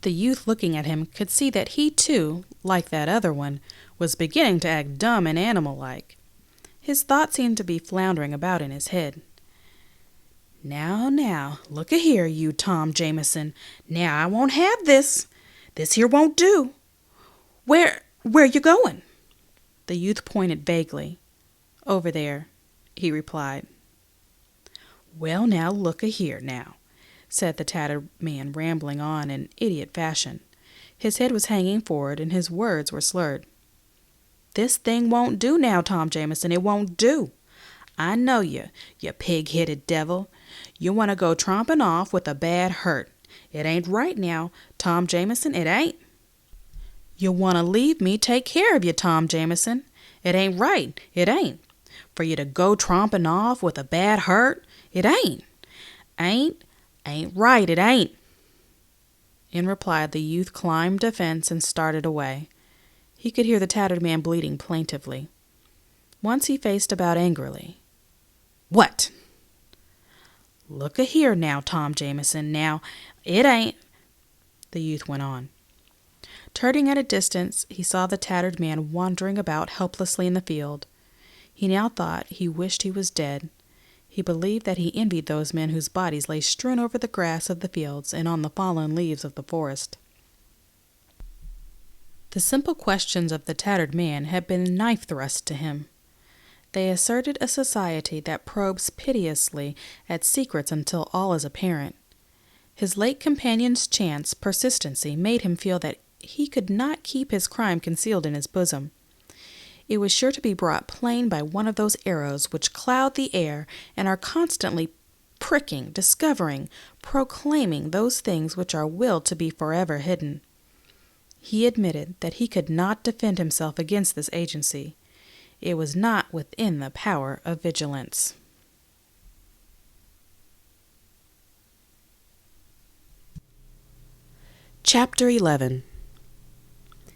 The youth looking at him could see that he too, like that other one, was beginning to act dumb and animal-like. His thoughts seemed to be floundering about in his head. Now, look-a-here, you Tom Jameson. Now, I won't have this. This here won't do. Where you going? The youth pointed vaguely. Over there, he replied. Well, now, look-a-here, now, said the tattered man, rambling on in idiot fashion. His head was hanging forward, and his words were slurred. This thing won't do now, Tom Jameson. It won't do. I know you pig-headed devil. You want to go tromping off with a bad hurt. It ain't right now, Tom Jameson, it ain't. You want to leave me take care of you, Tom Jameson. It ain't right, it ain't. For you to go tromping off with a bad hurt, it ain't. Ain't right, it ain't. In reply, the youth climbed a fence and started away. He could hear the tattered man bleating plaintively. Once he faced about angrily. What? Look-a-here now, Tom Jameson. Now, it ain't, the youth went on. Turning at a distance, he saw the tattered man wandering about helplessly in the field. He now thought he wished he was dead. He believed that he envied those men whose bodies lay strewn over the grass of the fields and on the fallen leaves of the forest. The simple questions of the tattered man had been knife thrusts to him. They asserted a society that probes pitilessly at secrets until all is apparent. His late companion's persistency made him feel that he could not keep his crime concealed in his bosom. It was sure to be brought plain by one of those arrows which cloud the air and are constantly pricking, discovering, proclaiming those things which are willed to be forever hidden. He admitted that he could not defend himself against this agency. It was not within the power of vigilance. Chapter 11.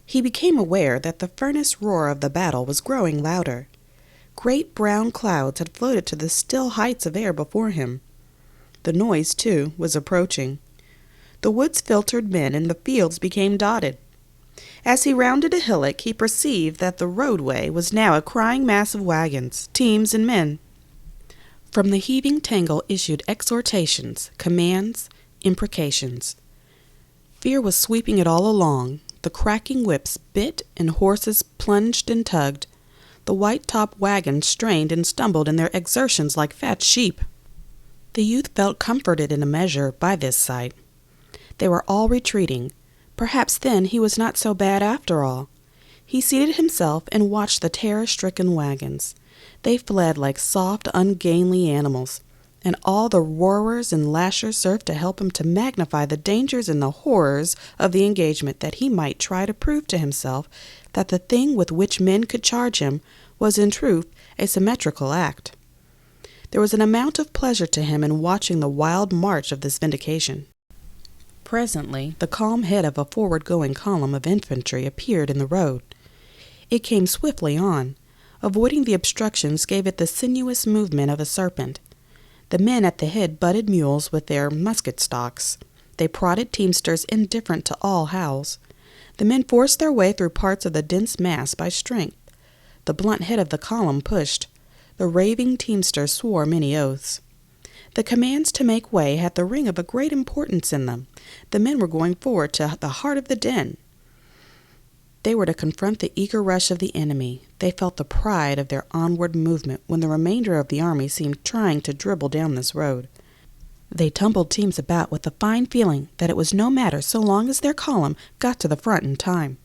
He became aware that the furnace roar of the battle was growing louder. Great brown clouds had floated to the still heights of air before him. The noise, too, was approaching. The woods filtered men and the fields became dotted. As he rounded a hillock, he perceived that the roadway was now a crying mass of wagons, teams, and men. From the heaving tangle issued exhortations, commands, imprecations. Fear was sweeping it all along. The cracking whips bit and horses plunged and tugged. The white-topped wagons strained and stumbled in their exertions like fat sheep. The youth felt comforted in a measure by this sight. They were all retreating. Perhaps then he was not so bad after all. He seated himself and watched the terror-stricken wagons. They fled like soft, ungainly animals, and all the roarers and lashers served to help him to magnify the dangers and the horrors of the engagement, that he might try to prove to himself that the thing with which men could charge him was in truth a symmetrical act. There was an amount of pleasure to him in watching the wild march of this vindication. Presently, the calm head of a forward-going column of infantry appeared in the road. It came swiftly on. Avoiding the obstructions gave it the sinuous movement of a serpent. The men at the head butted mules with their musket-stocks. They prodded teamsters indifferent to all howls. The men forced their way through parts of the dense mass by strength. The blunt head of the column pushed. The raving teamster swore many oaths. The commands to make way had the ring of a great importance in them. The men were going forward to the heart of the din. They were to confront the eager rush of the enemy. They felt the pride of their onward movement when the remainder of the army seemed trying to dribble down this road. They tumbled teams about with the fine feeling that it was no matter so long as their column got to the front in time.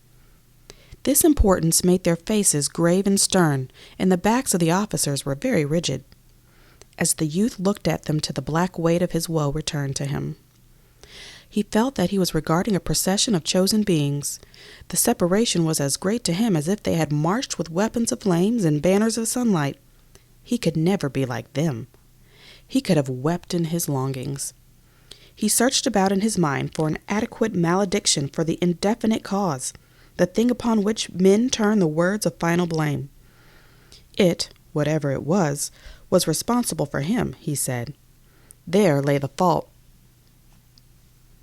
This importance made their faces grave and stern, and the backs of the officers were very rigid. As the youth looked at them, the black weight of his woe returned to him. He felt that he was regarding a procession of chosen beings. The separation was as great to him as if they had marched with weapons of flames and banners of sunlight. He could never be like them. He could have wept in his longings. He searched about in his mind for an adequate malediction for the indefinite cause, the thing upon which men turn the words of final blame. It, whatever it was responsible for him, he said. There lay the fault.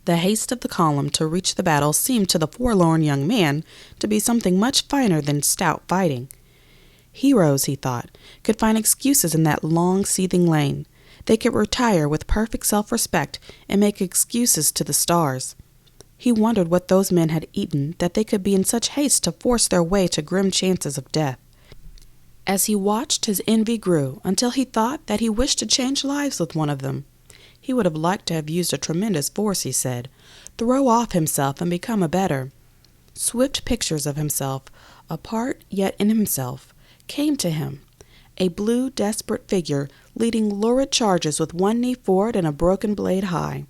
The haste of the column to reach the battle seemed to the forlorn young man to be something much finer than stout fighting. Heroes, he thought, could find excuses in that long, seething lane. They could retire with perfect self-respect and make excuses to the stars. He wondered what those men had eaten that they could be in such haste to force their way to grim chances of death. As he watched, his envy grew until he thought that he wished to change lives with one of them. He would have liked to have used a tremendous force, he said, throw off himself and become a better. Swift pictures of himself, apart yet in himself, came to him. A blue, desperate figure leading lurid charges with one knee forward and a broken blade high.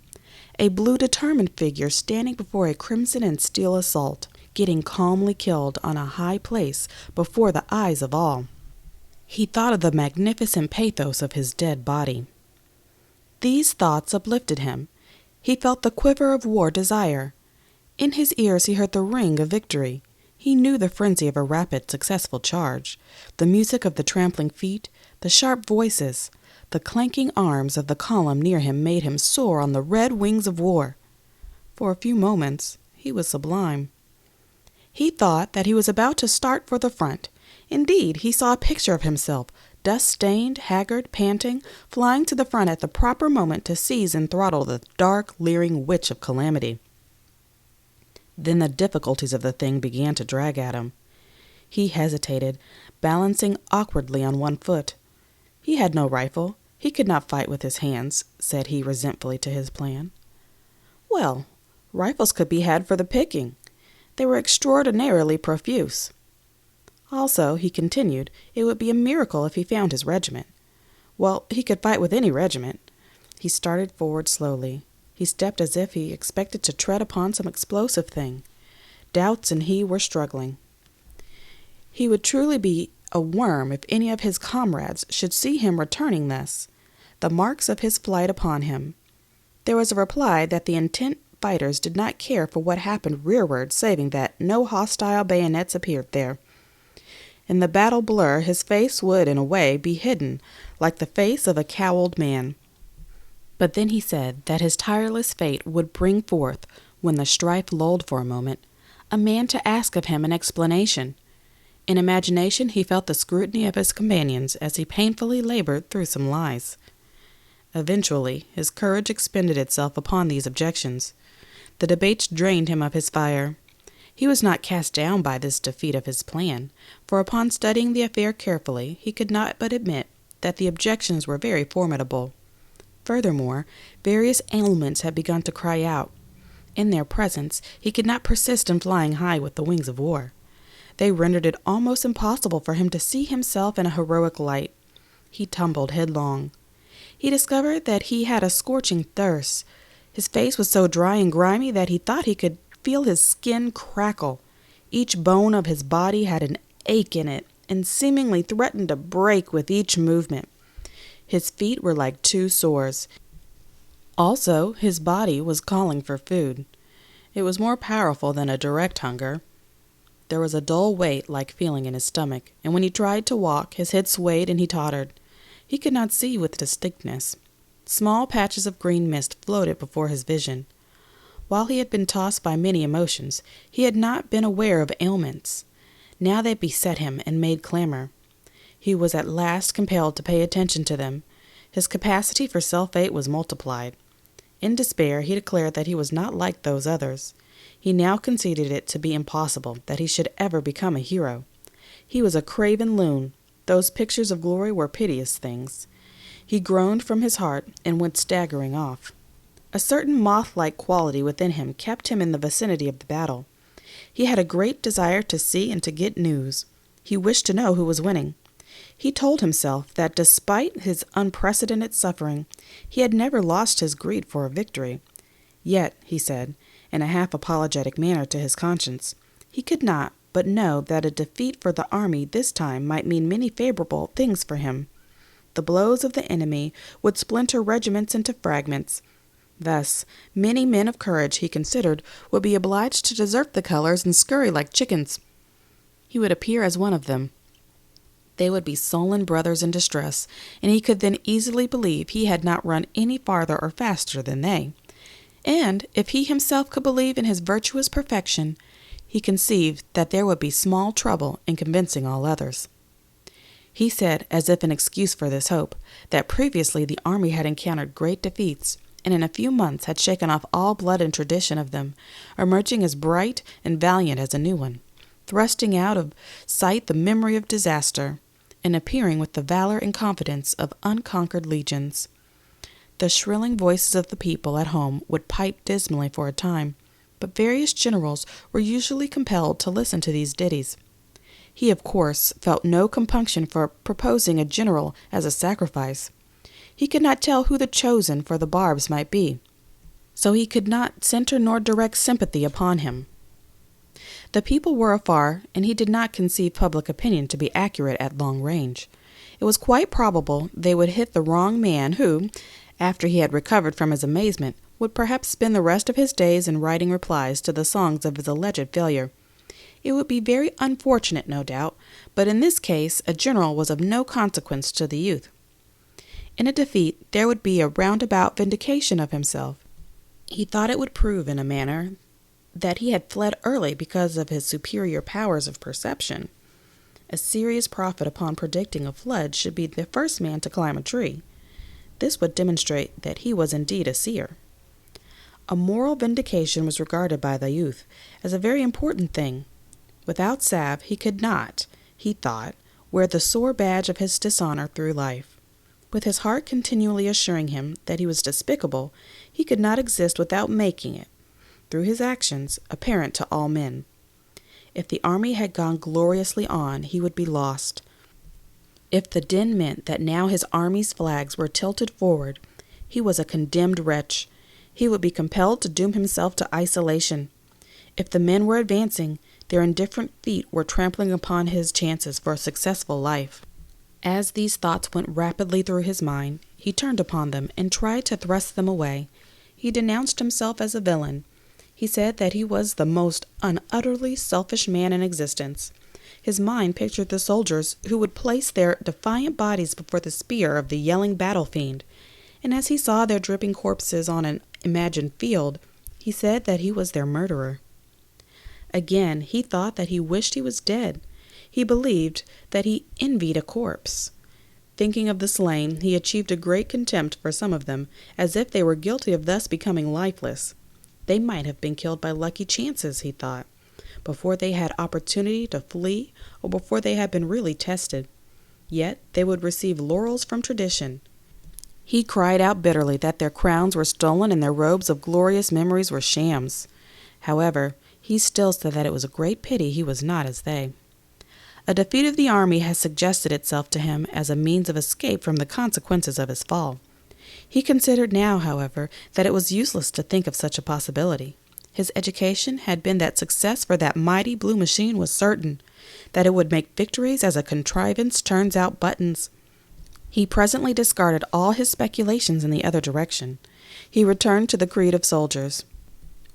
A blue, determined figure standing before a crimson and steel assault, getting calmly killed on a high place before the eyes of all. He thought of the magnificent pathos of his dead body. These thoughts uplifted him. He felt the quiver of war desire. In his ears he heard the ring of victory. He knew the frenzy of a rapid, successful charge, the music of the trampling feet, the sharp voices. The clanking arms of the column near him made him soar on the red wings of war. For a few moments he was sublime. He thought that he was about to start for the front. Indeed, he saw a picture of himself, dust-stained, haggard, panting, flying to the front at the proper moment to seize and throttle the dark, leering witch of calamity. Then the difficulties of the thing began to drag at him. He hesitated, balancing awkwardly on one foot. He had no rifle. He could not fight with his hands, said he resentfully to his plan. Well, rifles could be had for the picking. They were extraordinarily profuse. Also, he continued, it would be a miracle if he found his regiment. Well, he could fight with any regiment. He started forward slowly. He stepped as if he expected to tread upon some explosive thing. Doubts and he were struggling. He would truly be a worm if any of his comrades should see him returning thus, the marks of his flight upon him. There was a reply that the intent fighters did not care for what happened rearward, saving that no hostile bayonets appeared there. In the battle blur, his face would, in a way, be hidden, like the face of a cowled man. But then he said that his tireless fate would bring forth, when the strife lulled for a moment, a man to ask of him an explanation. In imagination he felt the scrutiny of his companions as he painfully labored through some lies. Eventually, his courage expended itself upon these objections. The debates drained him of his fire. He was not cast down by this defeat of his plan, for upon studying the affair carefully, he could not but admit that the objections were very formidable. Furthermore, various ailments had begun to cry out. In their presence, he could not persist in flying high with the wings of war. They rendered it almost impossible for him to see himself in a heroic light. He tumbled headlong. He discovered that he had a scorching thirst. His face was so dry and grimy that he thought he could feel his skin crackle. Each bone of his body had an ache in it, and seemingly threatened to break with each movement. His feet were like two sores. Also, his body was calling for food. It was more powerful than a direct hunger. There was a dull weight-like feeling in his stomach, and when he tried to walk, his head swayed and he tottered. He could not see with distinctness. Small patches of green mist floated before his vision. While he had been tossed by many emotions, he had not been aware of ailments. Now they beset him and made clamor. He was at last compelled to pay attention to them. His capacity for self-hate was multiplied. In despair, he declared that he was not like those others. He now conceded it to be impossible that he should ever become a hero. He was a craven loon. Those pictures of glory were piteous things. He groaned from his heart and went staggering off. A certain moth-like quality within him kept him in the vicinity of the battle. He had a great desire to see and to get news. He wished to know who was winning. He told himself that despite his unprecedented suffering, he had never lost his greed for a victory. Yet, he said, in a half-apologetic manner to his conscience, he could not but know that a defeat for the army this time might mean many favorable things for him. The blows of the enemy would splinter regiments into fragments. Thus, many men of courage, he considered, would be obliged to desert the colors and scurry like chickens. He would appear as one of them. They would be sullen brothers in distress, and he could then easily believe he had not run any farther or faster than they. And if he himself could believe in his virtuous perfection, he conceived that there would be small trouble in convincing all others. He said, as if in excuse for this hope, that previously the army had encountered great defeats, and in a few months had shaken off all blood and tradition of them, emerging as bright and valiant as a new one, thrusting out of sight the memory of disaster, and appearing with the valor and confidence of unconquered legions. The shrilling voices of the people at home would pipe dismally for a time, but various generals were usually compelled to listen to these ditties. He, of course, felt no compunction for proposing a general as a sacrifice. He could not tell who the chosen for the barbs might be, so he could not center nor direct sympathy upon him. The people were afar, and he did not conceive public opinion to be accurate at long range. It was quite probable they would hit the wrong man who, after he had recovered from his amazement, would perhaps spend the rest of his days in writing replies to the songs of his alleged failure. It would be very unfortunate, no doubt, but in this case a general was of no consequence to the youth. In a defeat there would be a roundabout vindication of himself. He thought it would prove in a manner that he had fled early because of his superior powers of perception. A serious prophet upon predicting a flood should be the first man to climb a tree. This would demonstrate that he was indeed a seer. A moral vindication was regarded by the youth as a very important thing. Without salve he could not, he thought, wear the sore badge of his dishonor through life. With his heart continually assuring him that he was despicable, he could not exist without making it, through his actions, apparent to all men. If the army had gone gloriously on, he would be lost. If the din meant that now his army's flags were tilted forward, he was a condemned wretch. He would be compelled to doom himself to isolation. If the men were advancing, their indifferent feet were trampling upon his chances for a successful life. As these thoughts went rapidly through his mind, he turned upon them and tried to thrust them away. He denounced himself as a villain. He said that he was the most unutterably selfish man in existence. His mind pictured the soldiers who would place their defiant bodies before the spear of the yelling battle fiend, and as he saw their dripping corpses on an imagined field, he said that he was their murderer. Again, he thought that he wished he was dead. He believed that he envied a corpse. Thinking of the slain, he achieved a great contempt for some of them, as if they were guilty of thus becoming lifeless. They might have been killed by lucky chances, he thought, before they had opportunity to flee or before they had been really tested. Yet they would receive laurels from tradition. He cried out bitterly that their crowns were stolen and their robes of glorious memories were shams. However, he still said that it was a great pity he was not as they. A defeat of the army had suggested itself to him as a means of escape from the consequences of his fall. He considered now, however, that it was useless to think of such a possibility. His education had been that success for that mighty blue machine was certain, that it would make victories as a contrivance turns out buttons. He presently discarded all his speculations in the other direction. He returned to the creed of soldiers.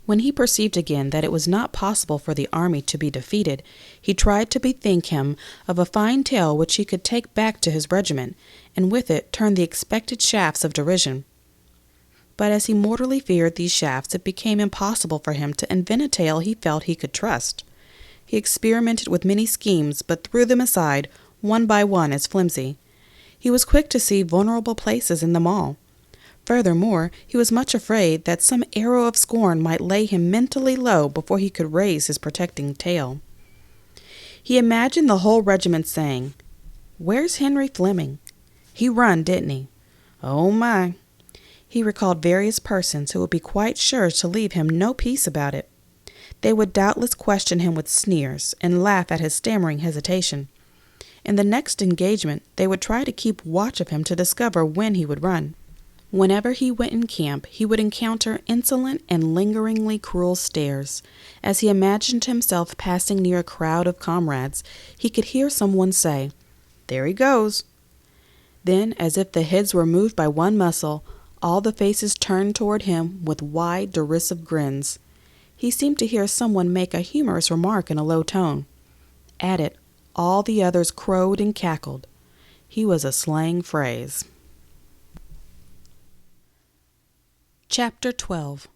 When he perceived again that it was not possible for the army to be defeated, he tried to bethink him of a fine tale which he could take back to his regiment, and with it turn the expected shafts of derision. But as he mortally feared these shafts, it became impossible for him to invent a tale he felt he could trust. He experimented with many schemes, but threw them aside, one by one, as flimsy. He was quick to see vulnerable places in them all. Furthermore, he was much afraid that some arrow of scorn might lay him mentally low before he could raise his protecting tale. He imagined the whole regiment saying, "Where's Henry Fleming? He run, didn't he? Oh, my." He recalled various persons who would be quite sure to leave him no peace about it. They would doubtless question him with sneers and laugh at his stammering hesitation. In the next engagement, they would try to keep watch of him to discover when he would run. Whenever he went in camp, he would encounter insolent and lingeringly cruel stares. As he imagined himself passing near a crowd of comrades, he could hear someone say, "There he goes." Then, as if the heads were moved by one muscle, all the faces turned toward him with wide, derisive grins. He seemed to hear someone make a humorous remark in a low tone. At it, all the others crowed and cackled. He was a slang phrase. Chapter 12.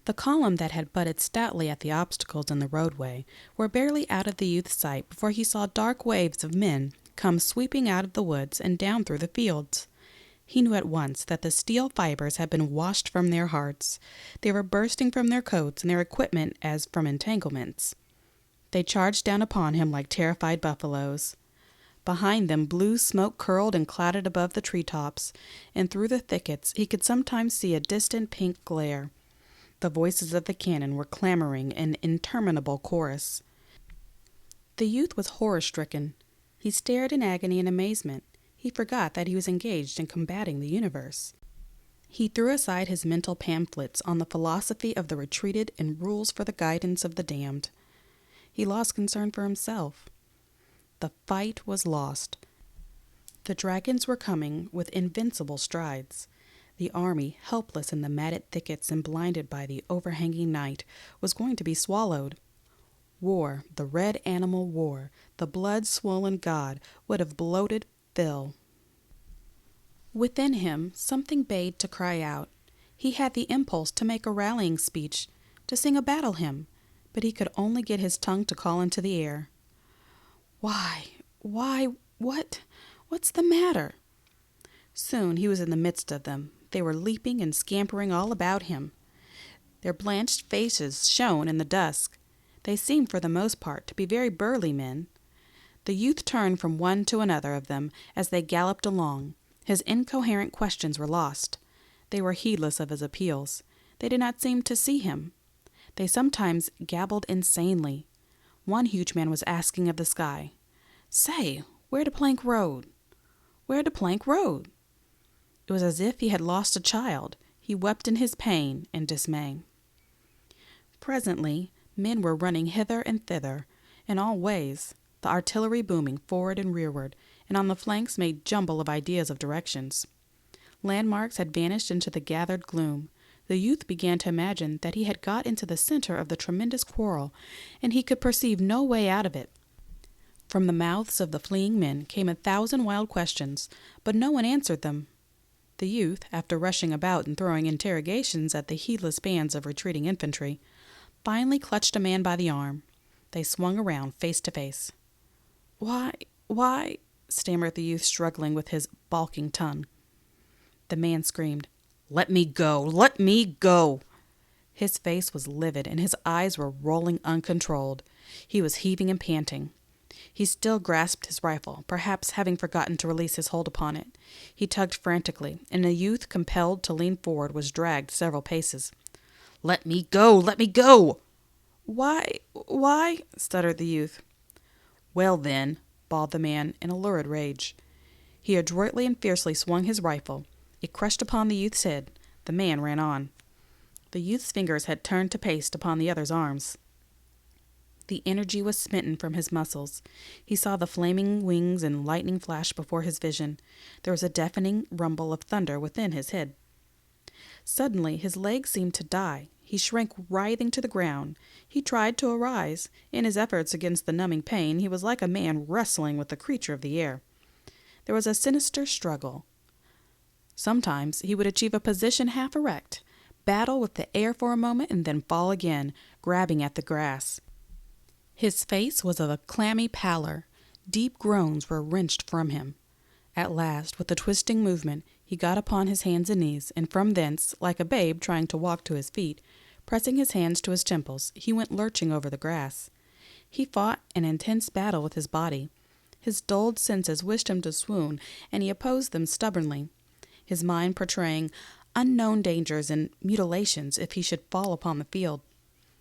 The column that had butted stoutly at the obstacles in the roadway were barely out of the youth's sight before he saw dark waves of men come sweeping out of the woods and down through the fields. He knew at once that the steel fibers had been washed from their hearts. They were bursting from their coats and their equipment as from entanglements. They charged down upon him like terrified buffaloes. Behind them blue smoke curled and clouded above the treetops, and through the thickets he could sometimes see a distant pink glare. The voices of the cannon were clamoring in interminable chorus. The youth was horror-stricken. He stared in agony and amazement. He forgot that he was engaged in combating the universe. He threw aside his mental pamphlets on the philosophy of the retreated and rules for the guidance of the damned. He lost concern for himself. The fight was lost. The dragons were coming with invincible strides. The army, helpless in the matted thickets and blinded by the overhanging night, was going to be swallowed. War, the red animal war, the blood-swollen god, would have bloated Phil. Within him, something bade to cry out. He had the impulse to make a rallying speech, to sing a battle hymn, but he could only get his tongue to call into the air. What's the matter?" Soon he was in the midst of them. They were leaping and scampering all about him. Their blanched faces shone in the dusk. They seemed for the most part to be very burly men. The youth turned from one to another of them as they galloped along. His incoherent questions were lost. They were heedless of his appeals. They did not seem to see him. They sometimes gabbled insanely. One huge man was asking of the sky, "Say, where to Plank Road? Where to Plank Road?" It was as if he had lost a child. He wept in his pain and dismay. Presently, men were running hither and thither, in all ways, the artillery booming forward and rearward, and on the flanks made jumble of ideas of directions. Landmarks had vanished into the gathered gloom. The youth began to imagine that he had got into the center of the tremendous quarrel, and he could perceive no way out of it. From the mouths of the fleeing men came 1,000 wild questions, but no one answered them. The youth, after rushing about and throwing interrogations at the heedless bands of retreating infantry, finally clutched a man by the arm. They swung around face to face. Why, stammered the youth, struggling with his balking tongue. The man screamed, "Let me go! Let me go!" His face was livid, and his eyes were rolling uncontrolled. He was heaving and panting. He still grasped his rifle, perhaps having forgotten to release his hold upon it. He tugged frantically, and the youth, compelled to lean forward, was dragged several paces. "Let me go! Let me go!" Why, stuttered the youth. "Well, then," bawled the man in a lurid rage. He adroitly and fiercely swung his rifle. It crushed upon the youth's head. The man ran on. The youth's fingers had turned to paste upon the other's arms. The energy was smitten from his muscles. He saw the flaming wings and lightning flash before his vision. There was a deafening rumble of thunder within his head. Suddenly his legs seemed to die. He shrank writhing to the ground. He tried to arise. In his efforts against the numbing pain, he was like a man wrestling with a creature of the air. There was a sinister struggle. Sometimes he would achieve a position half erect, battle with the air for a moment, and then fall again, grabbing at the grass. His face was of a clammy pallor. Deep groans were wrenched from him. At last, with a twisting movement, he got upon his hands and knees, and from thence, like a babe trying to walk to his feet, pressing his hands to his temples, he went lurching over the grass. He fought an intense battle with his body. His dulled senses wished him to swoon, and he opposed them stubbornly, his mind portraying unknown dangers and mutilations if he should fall upon the field.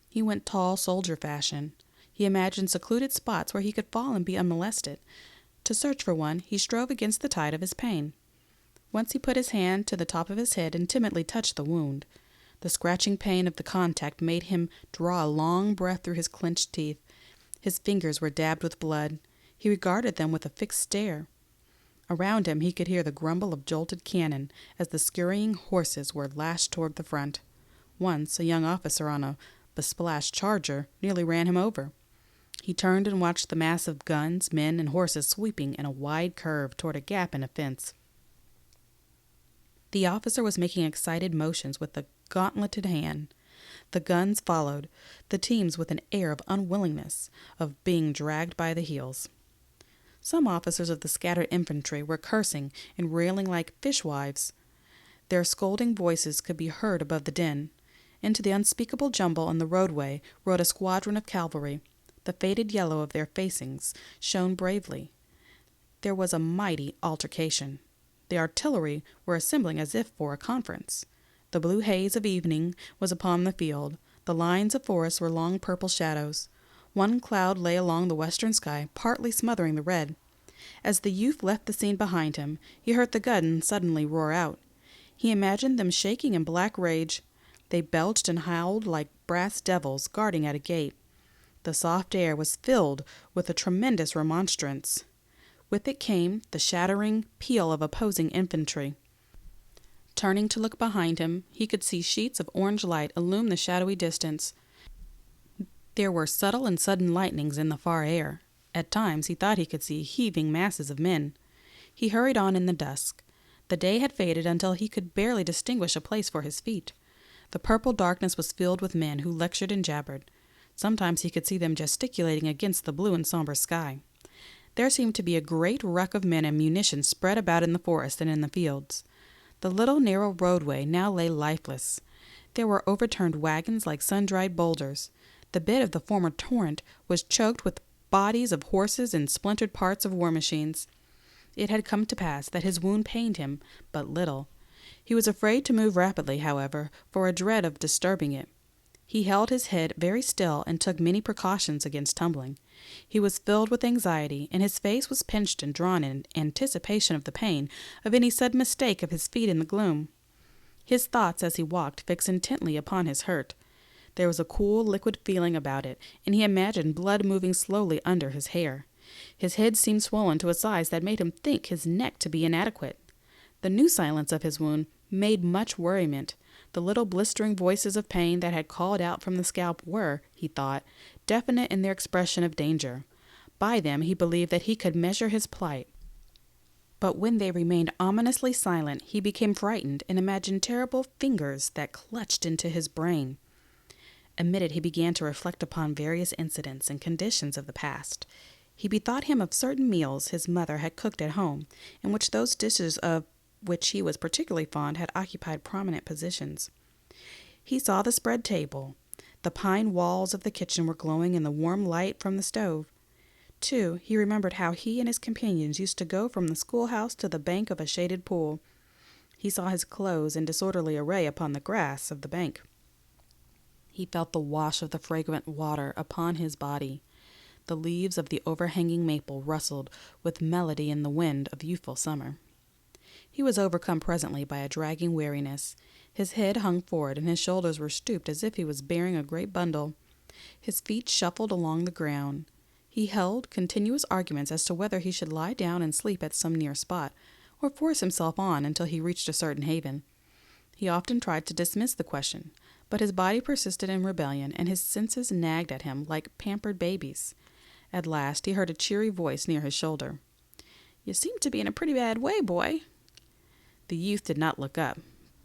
He went tall soldier fashion. He imagined secluded spots where he could fall and be unmolested. To search for one, he strove against the tide of his pain. Once he put his hand to the top of his head and timidly touched the wound. The scratching pain of the contact made him draw a long breath through his clenched teeth. His fingers were dabbed with blood. He regarded them with a fixed stare. Around him he could hear the grumble of jolted cannon as the scurrying horses were lashed toward the front. Once a young officer on a besplashed charger nearly ran him over. He turned and watched the mass of guns, men, and horses sweeping in a wide curve toward a gap in a fence. The officer was making excited motions with a gauntleted hand. The guns followed, the teams with an air of unwillingness, of being dragged by the heels. Some officers of the scattered infantry were cursing and railing like fishwives. Their scolding voices could be heard above the din. Into the unspeakable jumble on the roadway rode a squadron of cavalry. The faded yellow of their facings shone bravely. There was a mighty altercation. The artillery were assembling as if for a conference. The blue haze of evening was upon the field. The lines of forest were long purple shadows. One cloud lay along the western sky, partly smothering the red. As the youth left the scene behind him, he heard the guns suddenly roar out. He imagined them shaking in black rage. They belched and howled like brass devils guarding at a gate. The soft air was filled with a tremendous remonstrance. With it came the shattering peal of opposing infantry. Turning to look behind him, he could see sheets of orange light illume the shadowy distance. There were subtle and sudden lightnings in the far air. At times he thought he could see heaving masses of men. He hurried on in the dusk. The day had faded until he could barely distinguish a place for his feet. The purple darkness was filled with men who lectured and jabbered. Sometimes he could see them gesticulating against the blue and somber sky. There seemed to be a great wreck of men and munitions spread about in the forest and in the fields. The little narrow roadway now lay lifeless. There were overturned wagons like sun-dried boulders. The bed of the former torrent was choked with bodies of horses and splintered parts of war machines. It had come to pass that his wound pained him but little. He was afraid to move rapidly, however, for a dread of disturbing it. He held his head very still and took many precautions against tumbling. He was filled with anxiety, and his face was pinched and drawn in anticipation of the pain of any sudden mistake of his feet in the gloom. His thoughts, as he walked, fixed intently upon his hurt. There was a cool, liquid feeling about it, and he imagined blood moving slowly under his hair. His head seemed swollen to a size that made him think his neck to be inadequate. The new silence of his wound made much worriment. The little blistering voices of pain that had called out from the scalp were, he thought, definite in their expression of danger. By them he believed that he could measure his plight. But when they remained ominously silent, he became frightened and imagined terrible fingers that clutched into his brain. Amid he began to reflect upon various incidents and conditions of the past. He bethought him of certain meals his mother had cooked at home, in which those dishes of which he was particularly fond had occupied prominent positions. He saw the spread table. The pine walls of the kitchen were glowing in the warm light from the stove. Too, he remembered how he and his companions used to go from the schoolhouse to the bank of a shaded pool. He saw his clothes in disorderly array upon the grass of the bank. He felt the wash of the fragrant water upon his body. The leaves of the overhanging maple rustled with melody in the wind of youthful summer. He was overcome presently by a dragging weariness. His head hung forward, and his shoulders were stooped as if he was bearing a great bundle. His feet shuffled along the ground. He held continuous arguments as to whether he should lie down and sleep at some near spot, or force himself on until he reached a certain haven. He often tried to dismiss the question, but his body persisted in rebellion, and his senses nagged at him like pampered babies. At last he heard a cheery voice near his shoulder. "You seem to be in a pretty bad way, boy." The youth did not look up,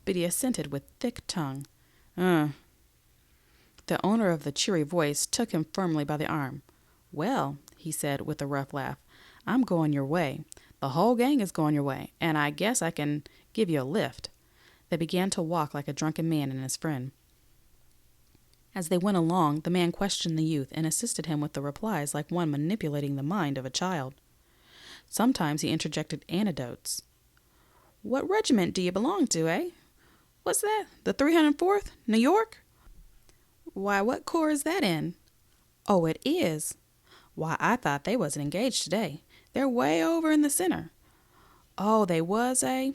but he assented with thick tongue. The owner of the cheery voice took him firmly by the arm. "Well," he said with a rough laugh, "I'm going your way. The whole gang is going your way, and I guess I can give you a lift." They began to walk like a drunken man and his friend. As they went along, the man questioned the youth and assisted him with the replies like one manipulating the mind of a child. Sometimes he interjected anecdotes. "What regiment do you belong to, eh? What's that? The 304th? New York? Why, what corps is that in? Oh, it is. Why, I thought they wasn't engaged today. They're way over in the center. Oh, they was, eh?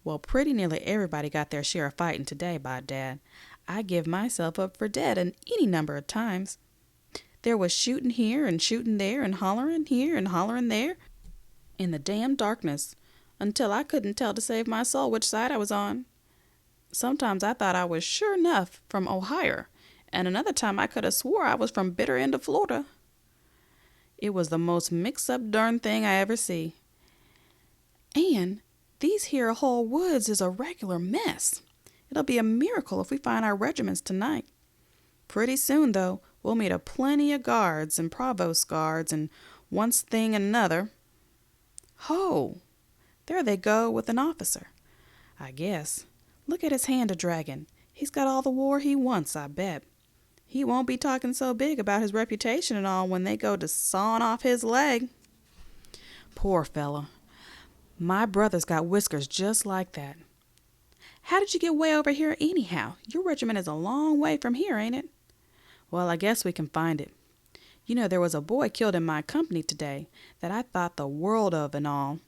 Well, pretty nearly everybody got their share of fighting today, by dad. I give myself up for dead any number of times. There was shooting here and shooting there and hollering here and hollering there in the damn darkness, until I couldn't tell to save my soul which side I was on. Sometimes I thought I was sure enough from Ohio, and another time I could have swore I was from bitter end of Florida. It was the most mixed-up darn thing I ever see. And these here whole woods is a regular mess. It'll be a miracle if we find our regiments tonight. Pretty soon, though, we'll meet a plenty of guards and provost guards and one thing and another. Ho! There they go with an officer, I guess. Look at his hand a-dragging. He's got all the war he wants, I bet. He won't be talking so big about his reputation and all when they go to sawing off his leg. Poor fellow. My brother's got whiskers just like that. How did you get way over here anyhow? Your regiment is a long way from here, ain't it? Well, I guess we can find it. You know, there was a boy killed in my company today that I thought the world of and all.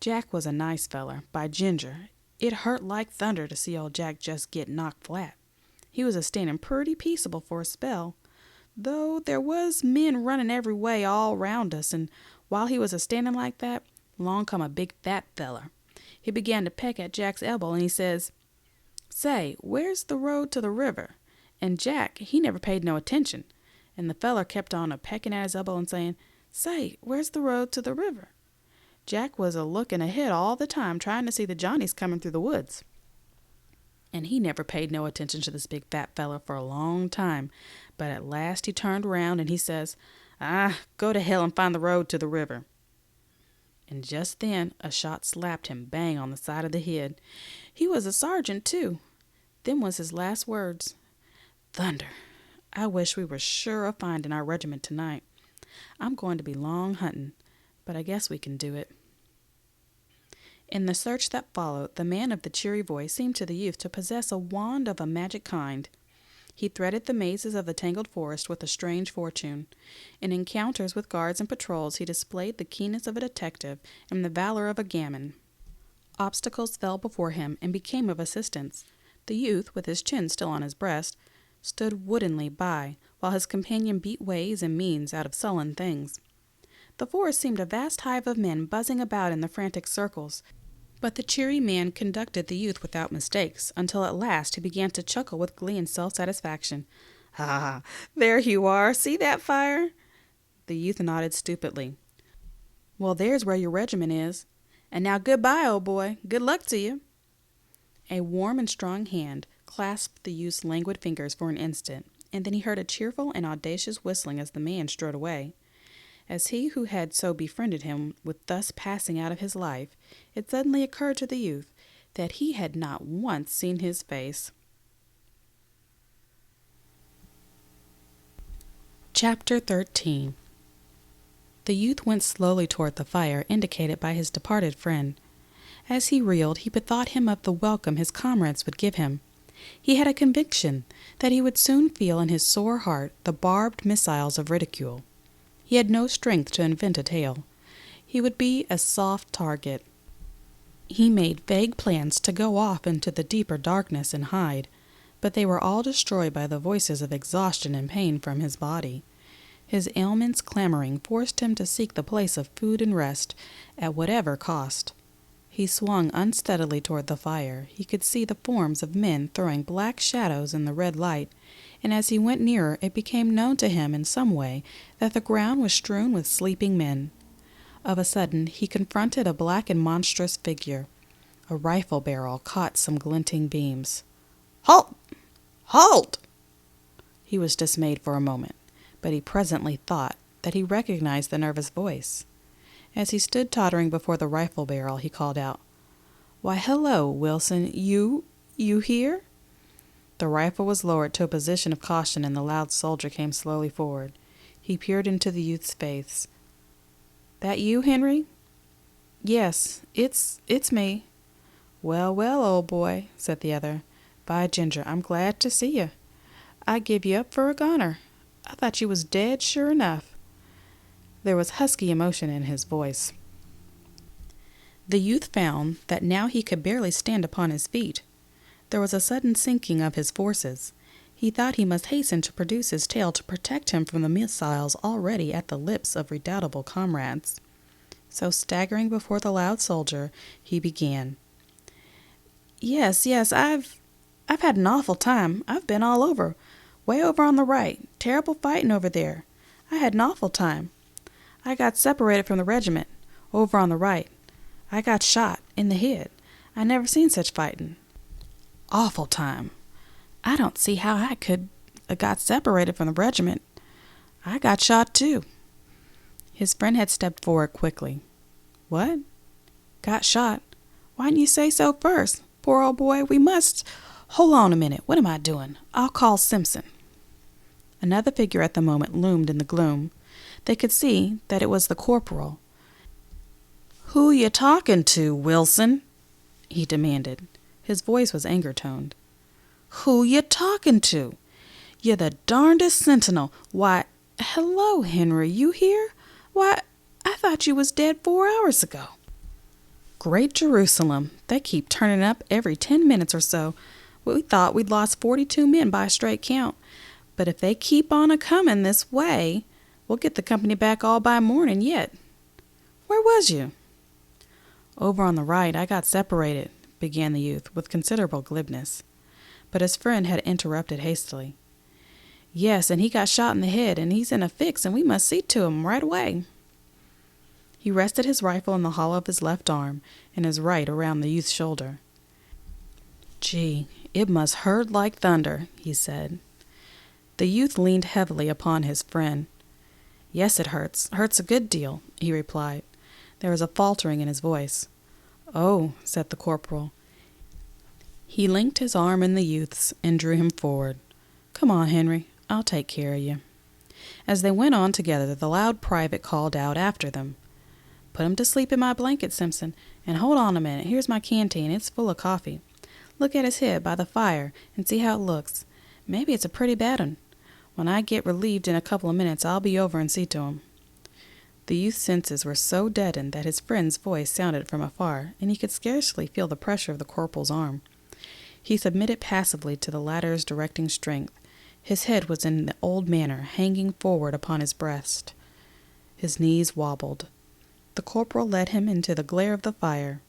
Jack was a nice feller, by ginger. It hurt like thunder to see old Jack just get knocked flat. He was a-standing purty peaceable for a spell, though there was men running every way all round us, and while he was a-standing like that, along come a big fat feller. He began to peck at Jack's elbow, and he says, "Say, where's the road to the river?" And Jack, he never paid no attention, and the feller kept on a-pecking at his elbow and saying, "Say, where's the road to the river?" Jack was a-looking ahead all the time, trying to see the Johnnies coming through the woods. And he never paid no attention to this big fat feller for a long time, but at last he turned around and he says, "Go to hell and find the road to the river." And just then a shot slapped him bang on the side of the head. He was a sergeant, too. Them was his last words. Thunder! I wish we were sure of finding our regiment tonight. I'm going to be long hunting, but I guess we can do it. In the search that followed, the man of the cheery voice seemed to the youth to possess a wand of a magic kind. He threaded the mazes of the tangled forest with a strange fortune. In encounters with guards and patrols, he displayed the keenness of a detective and the valor of a gamin. Obstacles fell before him and became of assistance. The youth, with his chin still on his breast, stood woodenly by, while his companion beat ways and means out of sullen things. The forest seemed a vast hive of men buzzing about in the frantic circles, but the cheery man conducted the youth without mistakes, until at last he began to chuckle with glee and self-satisfaction. "Ah, there you are! See that fire?" The youth nodded stupidly. "Well, there's where your regiment is. And now goodbye, old boy. Good luck to you." A warm and strong hand clasped the youth's languid fingers for an instant, and then he heard a cheerful and audacious whistling as the man strode away. As he who had so befriended him was thus passing out of his life, it suddenly occurred to the youth that he had not once seen his face. Chapter 13. The youth went slowly toward the fire indicated by his departed friend. As he reeled, he bethought him of the welcome his comrades would give him. He had a conviction that he would soon feel in his sore heart the barbed missiles of ridicule. He had no strength to invent a tale. He would be a soft target. He made vague plans to go off into the deeper darkness and hide, but they were all destroyed by the voices of exhaustion and pain from his body. His ailments clamoring forced him to seek the place of food and rest at whatever cost. He swung unsteadily toward the fire. He could see the forms of men throwing black shadows in the red light, and as he went nearer it became known to him in some way that the ground was strewn with sleeping men. Of a sudden he confronted a black and monstrous figure. A rifle barrel caught some glinting beams. "Halt! Halt!" He was dismayed for a moment, but he presently thought that he recognized the nervous voice. As he stood tottering before the rifle barrel, he called out, "Why, hello, Wilson, you here?" The rifle was lowered to a position of caution, and the loud soldier came slowly forward. He peered into the youth's face. "That you, Henry?" "Yes, it's me." Well, old boy," said the other. "By ginger, I'm glad to see you. I give you up for a goner. I thought you was dead, sure enough." There was husky emotion in his voice. The youth found that now he could barely stand upon his feet. There was a sudden sinking of his forces. He thought he must hasten to produce his tale to protect him from the missiles already at the lips of redoubtable comrades. So, staggering before the loud soldier, he began. Yes, I've had an awful time. I've been all over. Way over on the right. Terrible fighting over there. I had an awful time. I got separated from the regiment. Over on the right. I got shot in the head. I never seen such fighting. Awful time. I don't see how I could have got separated from the regiment. I got shot too. His friend had stepped forward quickly. What? Got shot? Why didn't you say so first? Poor old boy, we must... Hold on a minute. What am I doing? I'll call Simpson. Another figure at the moment loomed in the gloom. They could see that it was the corporal. Who you talking to, Wilson? He demanded. His voice was anger-toned. Who you talking to? You're the darndest sentinel. Why, hello, Henry, you here? Why, I thought you was dead 4 hours ago. Great Jerusalem, they keep turning up every 10 minutes or so. We thought we'd lost 42 men by a straight count. But if they keep on a-coming this way, we'll get the company back all by morning yet. Where was you? Over on the right, I got separated, began the youth with considerable glibness. But his friend had interrupted hastily. Yes, and he got shot in the head, and he's in a fix, and we must see to him right away. He rested his rifle in the hollow of his left arm, and his right around the youth's shoulder. Gee, it must hurt like thunder, he said. The youth leaned heavily upon his friend. Yes, it hurts a good deal, he replied. There was a faltering in his voice. Oh, said the corporal. He linked his arm in the youth's and drew him forward. Come on, Henry, I'll take care of you. As they went on together, the loud private called out after them. Put him to sleep in my blanket, Simpson, and hold on a minute. Here's my canteen. It's full of coffee. Look at his head by the fire and see how it looks. Maybe it's a pretty bad one. When I get relieved in a couple of minutes, I'll be over and see to him." The youth's senses were so deadened that his friend's voice sounded from afar, and he could scarcely feel the pressure of the corporal's arm. He submitted passively to the latter's directing strength. His head was in the old manner, hanging forward upon his breast. His knees wobbled. The corporal led him into the glare of the fire.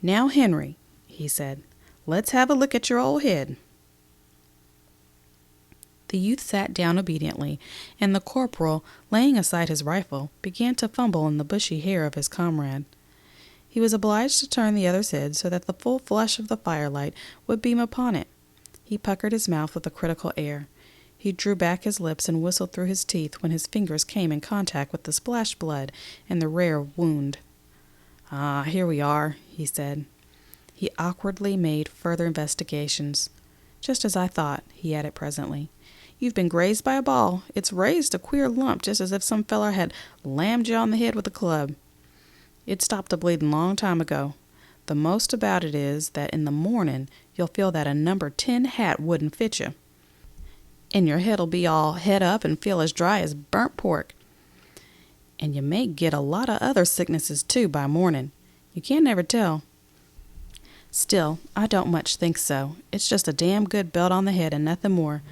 "Now, Henry," he said, "let's have a look at your old head." The youth sat down obediently, and the corporal, laying aside his rifle, began to fumble in the bushy hair of his comrade. He was obliged to turn the other's head so that the full flush of the firelight would beam upon it. He puckered his mouth with a critical air. He drew back his lips and whistled through his teeth when his fingers came in contact with the splashed blood and the rare wound. "Ah, here we are," he said. He awkwardly made further investigations. "Just as I thought," he added presently. "You've been grazed by a ball. It's raised a queer lump, just as if some feller had lammed you on the head with a club. It stopped the bleeding long time ago. The most about it is that in the morning you'll feel that a number 10 hat wouldn't fit you. And your head'll be all het up and feel as dry as burnt pork. And you may get a lot of other sicknesses, too, by morning. You can't never tell. Still, I don't much think so. It's just a damn good belt on the head and nothing more.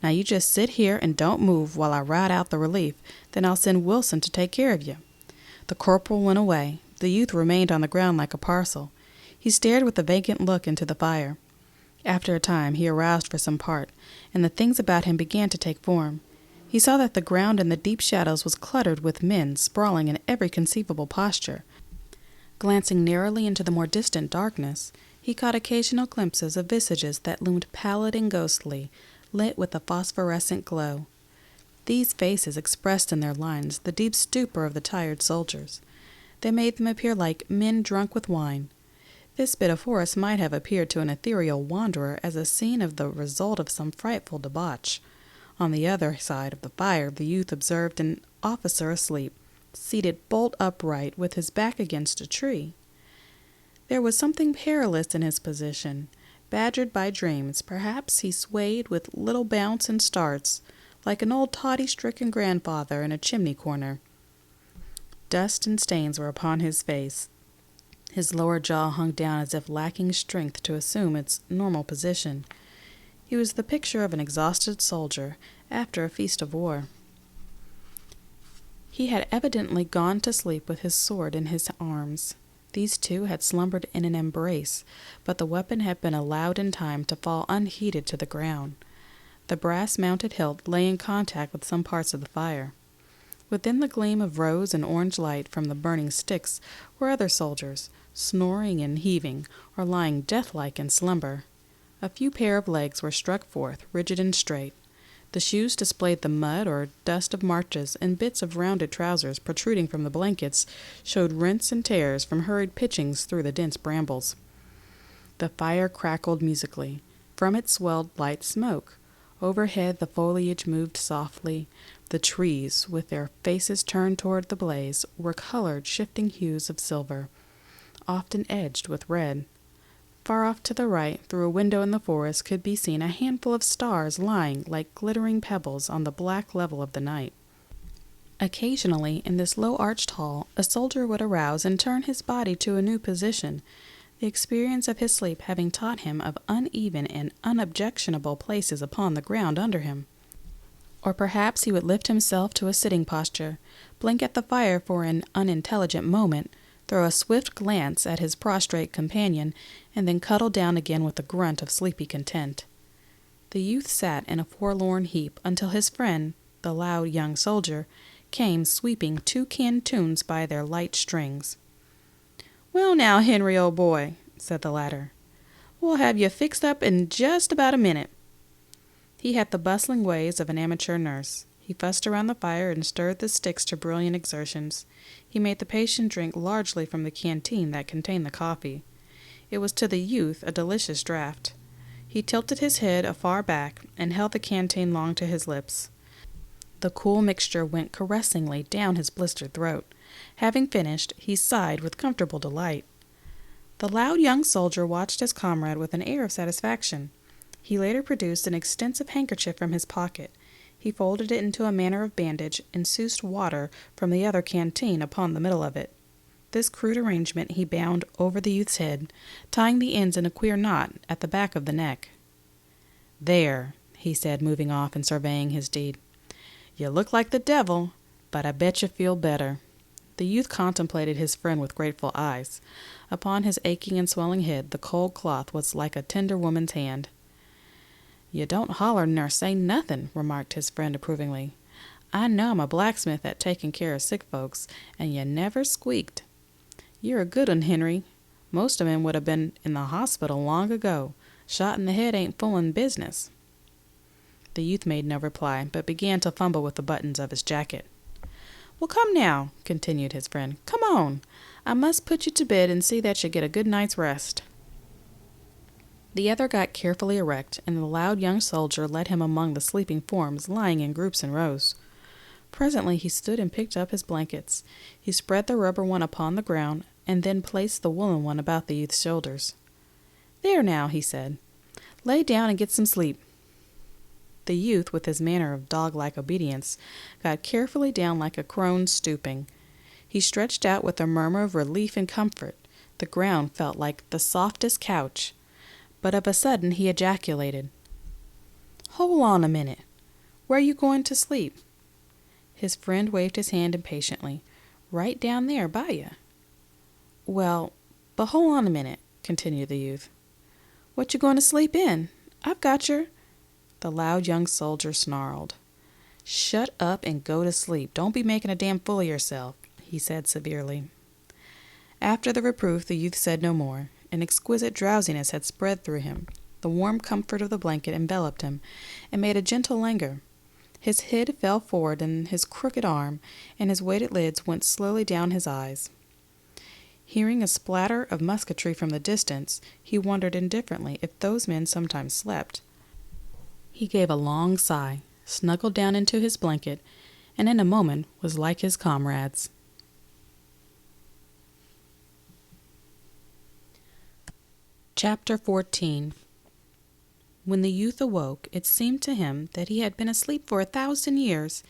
Now you just sit here and don't move while I ride out the relief. Then I'll send Wilson to take care of you." The corporal went away. The youth remained on the ground like a parcel. He stared with a vacant look into the fire. After a time he aroused for some part, and the things about him began to take form. He saw that the ground in the deep shadows was cluttered with men sprawling in every conceivable posture. Glancing narrowly into the more distant darkness, he caught occasional glimpses of visages that loomed pallid and ghostly, lit with a phosphorescent glow. These faces expressed in their lines the deep stupor of the tired soldiers. They made them appear like men drunk with wine. This bit of forest might have appeared to an ethereal wanderer as a scene of the result of some frightful debauch. On the other side of the fire the youth observed an officer asleep, seated bolt upright with his back against a tree. There was something perilous in his position. Badgered by dreams, perhaps he swayed with little bounce and starts, like an old toddy-stricken grandfather in a chimney corner. Dust and stains were upon his face. His lower jaw hung down as if lacking strength to assume its normal position. He was the picture of an exhausted soldier after a feast of war. He had evidently gone to sleep with his sword in his arms. These two had slumbered in an embrace, but the weapon had been allowed in time to fall unheeded to the ground. The brass-mounted hilt lay in contact with some parts of the fire. Within the gleam of rose and orange light from the burning sticks were other soldiers, snoring and heaving, or lying deathlike in slumber. A few pair of legs were struck forth, rigid and straight. The shoes displayed the mud or dust of marches, and bits of rounded trousers protruding from the blankets showed rents and tears from hurried pitchings through the dense brambles. The fire crackled musically. From it swelled light smoke. Overhead the foliage moved softly. The trees, with their faces turned toward the blaze, were colored shifting hues of silver, often edged with red. Far off to the right, through a window in the forest, could be seen a handful of stars lying like glittering pebbles on the black level of the night. Occasionally, in this low-arched hall, a soldier would arouse and turn his body to a new position, the experience of his sleep having taught him of uneven and unobjectionable places upon the ground under him. Or perhaps he would lift himself to a sitting posture, blink at the fire for an unintelligent moment, throw a swift glance at his prostrate companion, and then cuddle down again with a grunt of sleepy content. The youth sat in a forlorn heap until his friend, the loud young soldier, came sweeping 2 cantoons by their light strings. "Well now, Henry, old boy," said the latter, "we'll have you fixed up in just about a minute." He had the bustling ways of an amateur nurse. He fussed around the fire and stirred the sticks to brilliant exertions. He made the patient drink largely from the canteen that contained the coffee. It was to the youth a delicious draught. He tilted his head afar back and held the canteen long to his lips. The cool mixture went caressingly down his blistered throat. Having finished, he sighed with comfortable delight. The loud young soldier watched his comrade with an air of satisfaction. He later produced an extensive handkerchief from his pocket. He folded it into a manner of bandage and soused water from the other canteen upon the middle of it. This crude arrangement he bound over the youth's head, tying the ends in a queer knot at the back of the neck. "There," he said, moving off and surveying his deed. "You look like the devil, but I bet you feel better." The youth contemplated his friend with grateful eyes. Upon his aching and swelling head the cold cloth was like a tender woman's hand. "You don't holler nor say nothin'," remarked his friend approvingly. "I know I'm a blacksmith at taking care of sick folks, and you never squeaked. You're a good un, Henry. Most of 'em would have been in the hospital long ago. Shot in the head ain't foolin' business." The youth made no reply, but began to fumble with the buttons of his jacket. "Well, come now," continued his friend. "Come on. I must put you to bed and see that you get a good night's rest." The other got carefully erect, and the loud young soldier led him among the sleeping forms lying in groups and rows. Presently he stood and picked up his blankets. He spread the rubber one upon the ground, and then placed the woolen one about the youth's shoulders. "There now," he said. "Lay down and get some sleep." The youth, with his manner of dog-like obedience, got carefully down like a crone stooping. He stretched out with a murmur of relief and comfort. The ground felt like the softest couch. But of a sudden he ejaculated, "Hold on a minute. Where are you going to sleep?" His friend waved his hand impatiently. "Right down there by you." "Well, but hold on a minute," continued the youth. "What you going to sleep in? I've got your—" The loud young soldier snarled. "Shut up and go to sleep. Don't be making a damn fool of yourself," he said severely. After the reproof the youth said no more. An exquisite drowsiness had spread through him. The warm comfort of the blanket enveloped him and made a gentle languor. His head fell forward in his crooked arm, and his weighted lids went slowly down his eyes. Hearing a splatter of musketry from the distance, he wondered indifferently if those men sometimes slept. He gave a long sigh, snuggled down into his blanket, and in a moment was like his comrades. Chapter 14. When the youth awoke, it seemed to him that he had been asleep for 1,000 years,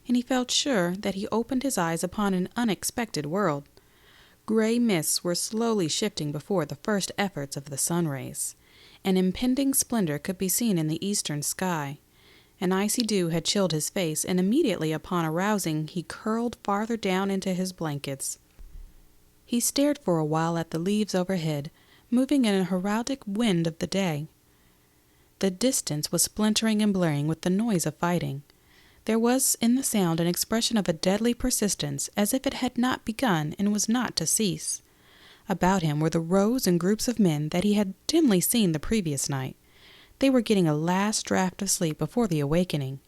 and he felt sure that he opened his eyes upon an unexpected world. Gray mists were slowly shifting before the first efforts of the sun rays. An impending splendor could be seen in the eastern sky. An icy dew had chilled his face, and immediately upon arousing he curled farther down into his blankets. He stared for a while at the leaves overhead, moving in a heraldic wind of the day. The distance was splintering and blurring with the noise of fighting. There was in the sound an expression of a deadly persistence, as if it had not begun and was not to cease. About him were the rows and groups of men that he had dimly seen the previous night. They were getting a last draught of sleep before the awakening.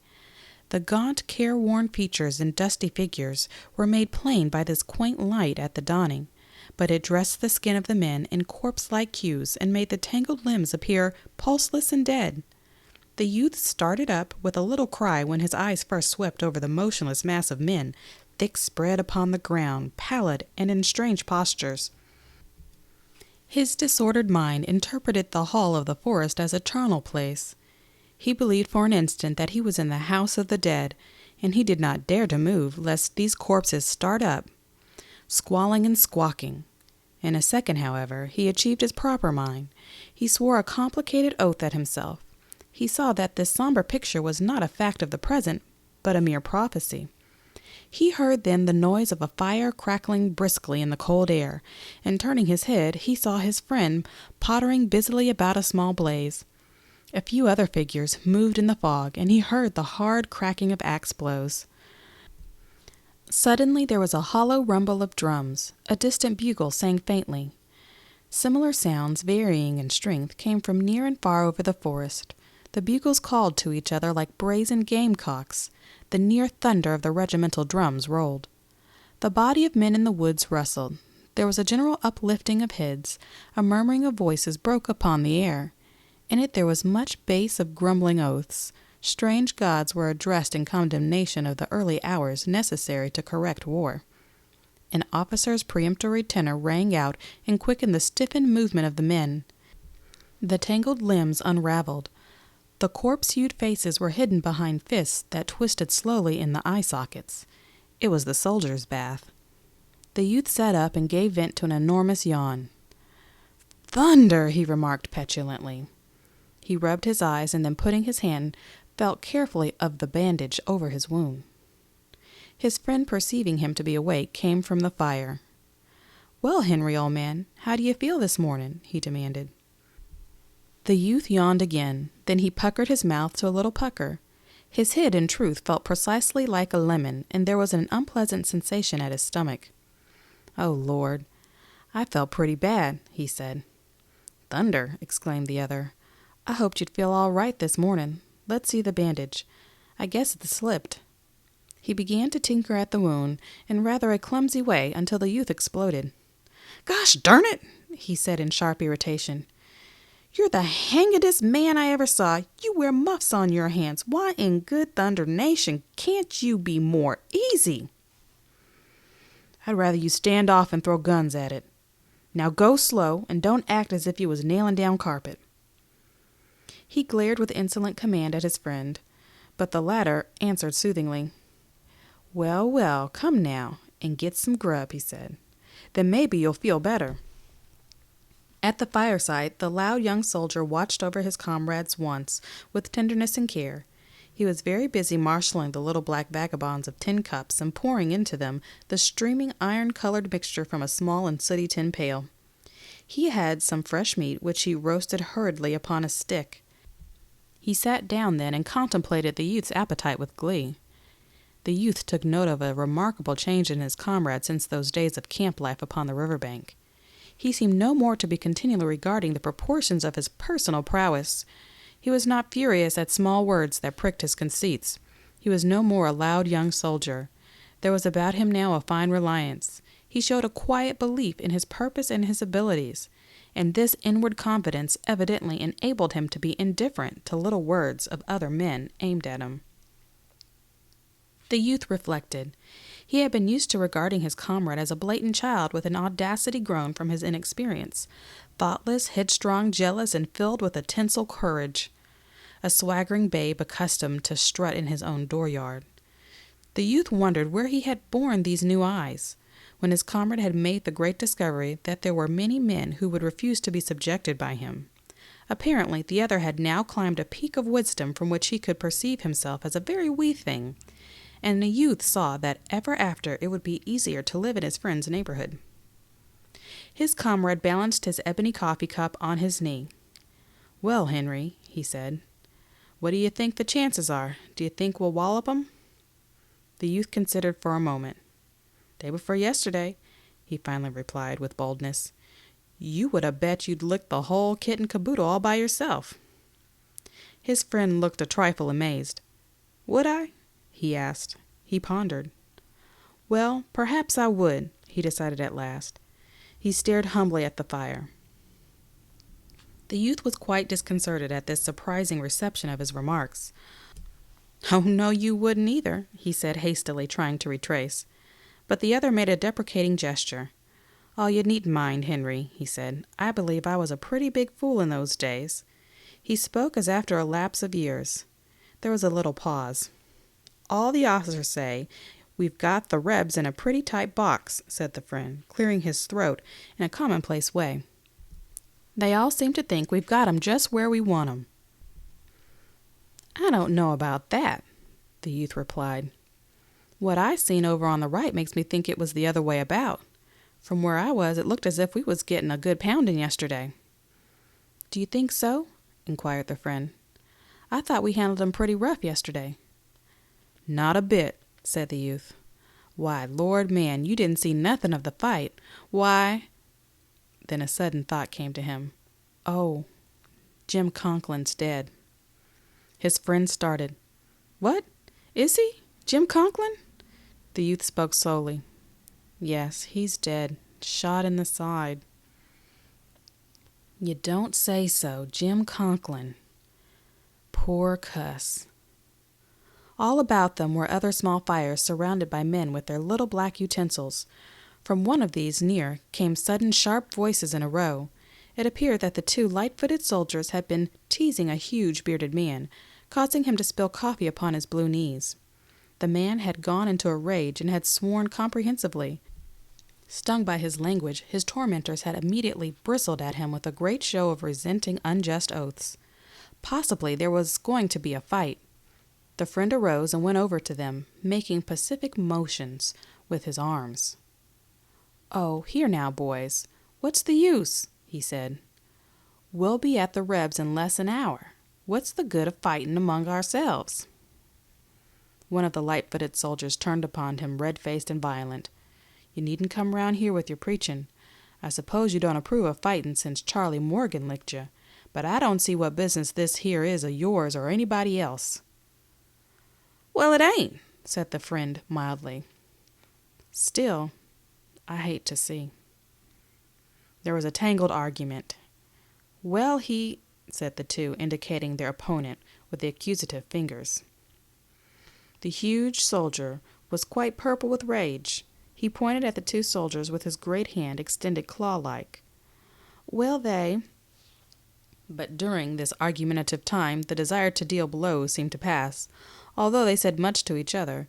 The gaunt, careworn features and dusty figures were made plain by this quaint light at the dawning, but it dressed the skin of the men in corpse-like hues and made the tangled limbs appear pulseless and dead. The youth started up with a little cry when his eyes first swept over the motionless mass of men, thick spread upon the ground, pallid and in strange postures. His disordered mind interpreted the hall of the forest as a charnel place. He believed for an instant that he was in the house of the dead, and he did not dare to move, lest these corpses start up, squalling and squawking. In a second, however, he achieved his proper mind. He swore a complicated oath at himself. He saw that this somber picture was not a fact of the present, but a mere prophecy. He heard then the noise of a fire crackling briskly in the cold air, and turning his head, he saw his friend pottering busily about a small blaze. A few other figures moved in the fog, and he heard the hard cracking of axe blows. Suddenly there was a hollow rumble of drums. A distant bugle sang faintly. Similar sounds, varying in strength, came from near and far over the forest. The bugles called to each other like brazen gamecocks. The near thunder of the regimental drums rolled. The body of men in the woods rustled. There was a general uplifting of heads. A murmuring of voices broke upon the air. In it there was much bass of grumbling oaths. Strange gods were addressed in condemnation of the early hours necessary to correct war. An officer's peremptory tenor rang out and quickened the stiffened movement of the men. The tangled limbs unraveled. The corpse-hued faces were hidden behind fists that twisted slowly in the eye sockets. It was the soldiers' bath. The youth sat up and gave vent to an enormous yawn. "Thunder!" he remarked petulantly. He rubbed his eyes and then, putting his hand, felt carefully of the bandage over his wound. His friend, perceiving him to be awake, came from the fire. "Well, Henry, old man, how do you feel this morning?" he demanded. The youth yawned again. Then he puckered his mouth to a little pucker. His head, in truth, felt precisely like a lemon, and there was an unpleasant sensation at his stomach. "Oh, Lord, I felt pretty bad," he said. "Thunder!" exclaimed the other. "I hoped you'd feel all right this morning. Let's see the bandage. I guess it's slipped." He began to tinker at the wound in rather a clumsy way until the youth exploded. "Gosh darn it!" he said in sharp irritation. "You're the hangedest man I ever saw. You wear muffs on your hands. Why in good thunder nation can't you be more easy?" "I'd rather you stand off and throw guns at it. Now go slow and don't act as if you was nailing down carpet." He glared with insolent command at his friend, but the latter answered soothingly. "Well, well, come now and get some grub," he said. "Then maybe you'll feel better." At the fireside, the loud young soldier watched over his comrades once, with tenderness and care. He was very busy marshalling the little black vagabonds of tin cups and pouring into them the streaming iron-colored mixture from a small and sooty tin pail. He had some fresh meat, which he roasted hurriedly upon a stick. He sat down then and contemplated the youth's appetite with glee. The youth took note of a remarkable change in his comrade since those days of camp life upon the river bank. He seemed no more to be continually regarding the proportions of his personal prowess. He was not furious at small words that pricked his conceits. He was no more a loud young soldier. There was about him now a fine reliance. He showed a quiet belief in his purpose and his abilities, and this inward confidence evidently enabled him to be indifferent to little words of other men aimed at him. The youth reflected. He had been used to regarding his comrade as a blatant child with an audacity grown from his inexperience, thoughtless, headstrong, jealous, and filled with a tinsel courage, a swaggering babe accustomed to strut in his own dooryard. The youth wondered where he had borne these new eyes, when his comrade had made the great discovery that there were many men who would refuse to be subjected by him. Apparently, the other had now climbed a peak of wisdom from which he could perceive himself as a very wee thing, and the youth saw that ever after it would be easier to live in his friend's neighborhood. His comrade balanced his ebony coffee cup on his knee. "Well, Henry," he said, "what do you think the chances are? Do you think we'll wallop 'em?" The youth considered for a moment. "Day before yesterday," he finally replied with boldness, "you would have bet you'd lick the whole kit and caboodle all by yourself." His friend looked a trifle amazed. "Would I?" he asked. He pondered. "Well, perhaps I would," he decided at last. He stared humbly at the fire. The youth was quite disconcerted at this surprising reception of his remarks. "Oh, no, you wouldn't either," he said hastily, trying to retrace. But the other made a deprecating gesture. "Oh, you needn't mind, Henry," he said. "I believe I was a pretty big fool in those days." He spoke as after a lapse of years. There was a little pause. "All the officers say we've got the Rebs in a pretty tight box," said the friend, clearing his throat in a commonplace way. "They all seem to think we've got 'em just where we want 'em." "I don't know about that," the youth replied. "What I seen over on the right makes me think it was the other way about. From where I was, it looked as if we was getting a good pounding yesterday." "Do you think so?" inquired the friend. "I thought we handled 'em pretty rough yesterday." "Not a bit," said the youth. "Why, Lord, man, you didn't see nothing of the fight. Why—" Then a sudden thought came to him. "Oh, Jim Conklin's dead." His friend started. "What? Is he? Jim Conklin?" The youth spoke slowly. "Yes, he's dead. Shot in the side." "You don't say so. Jim Conklin. Poor cuss." All about them were other small fires surrounded by men with their little black utensils. From one of these near came sudden sharp voices in a row. It appeared that the two light-footed soldiers had been teasing a huge bearded man, causing him to spill coffee upon his blue knees. The man had gone into a rage and had sworn comprehensively. Stung by his language, his tormentors had immediately bristled at him with a great show of resenting unjust oaths. Possibly there was going to be a fight. The friend arose and went over to them, making pacific motions with his arms. "Oh, here now, boys. What's the use?" he said. "We'll be at the Rebs in less an hour. What's the good of fighting among ourselves?" One of the light-footed soldiers turned upon him, red-faced and violent. "You needn't come round here with your preaching. I suppose you don't approve of fighting since Charlie Morgan licked you, but I don't see what business this here is of yours or anybody else." "Well, it ain't," said the friend mildly. "Still, I hate to see." There was a tangled argument. "Well, he," said the two, indicating their opponent with the accusative fingers. The huge soldier was quite purple with rage. He pointed at the two soldiers with his great hand extended claw-like. "Well, they—" But during this argumentative time the desire to deal blows seemed to pass, although they said much to each other.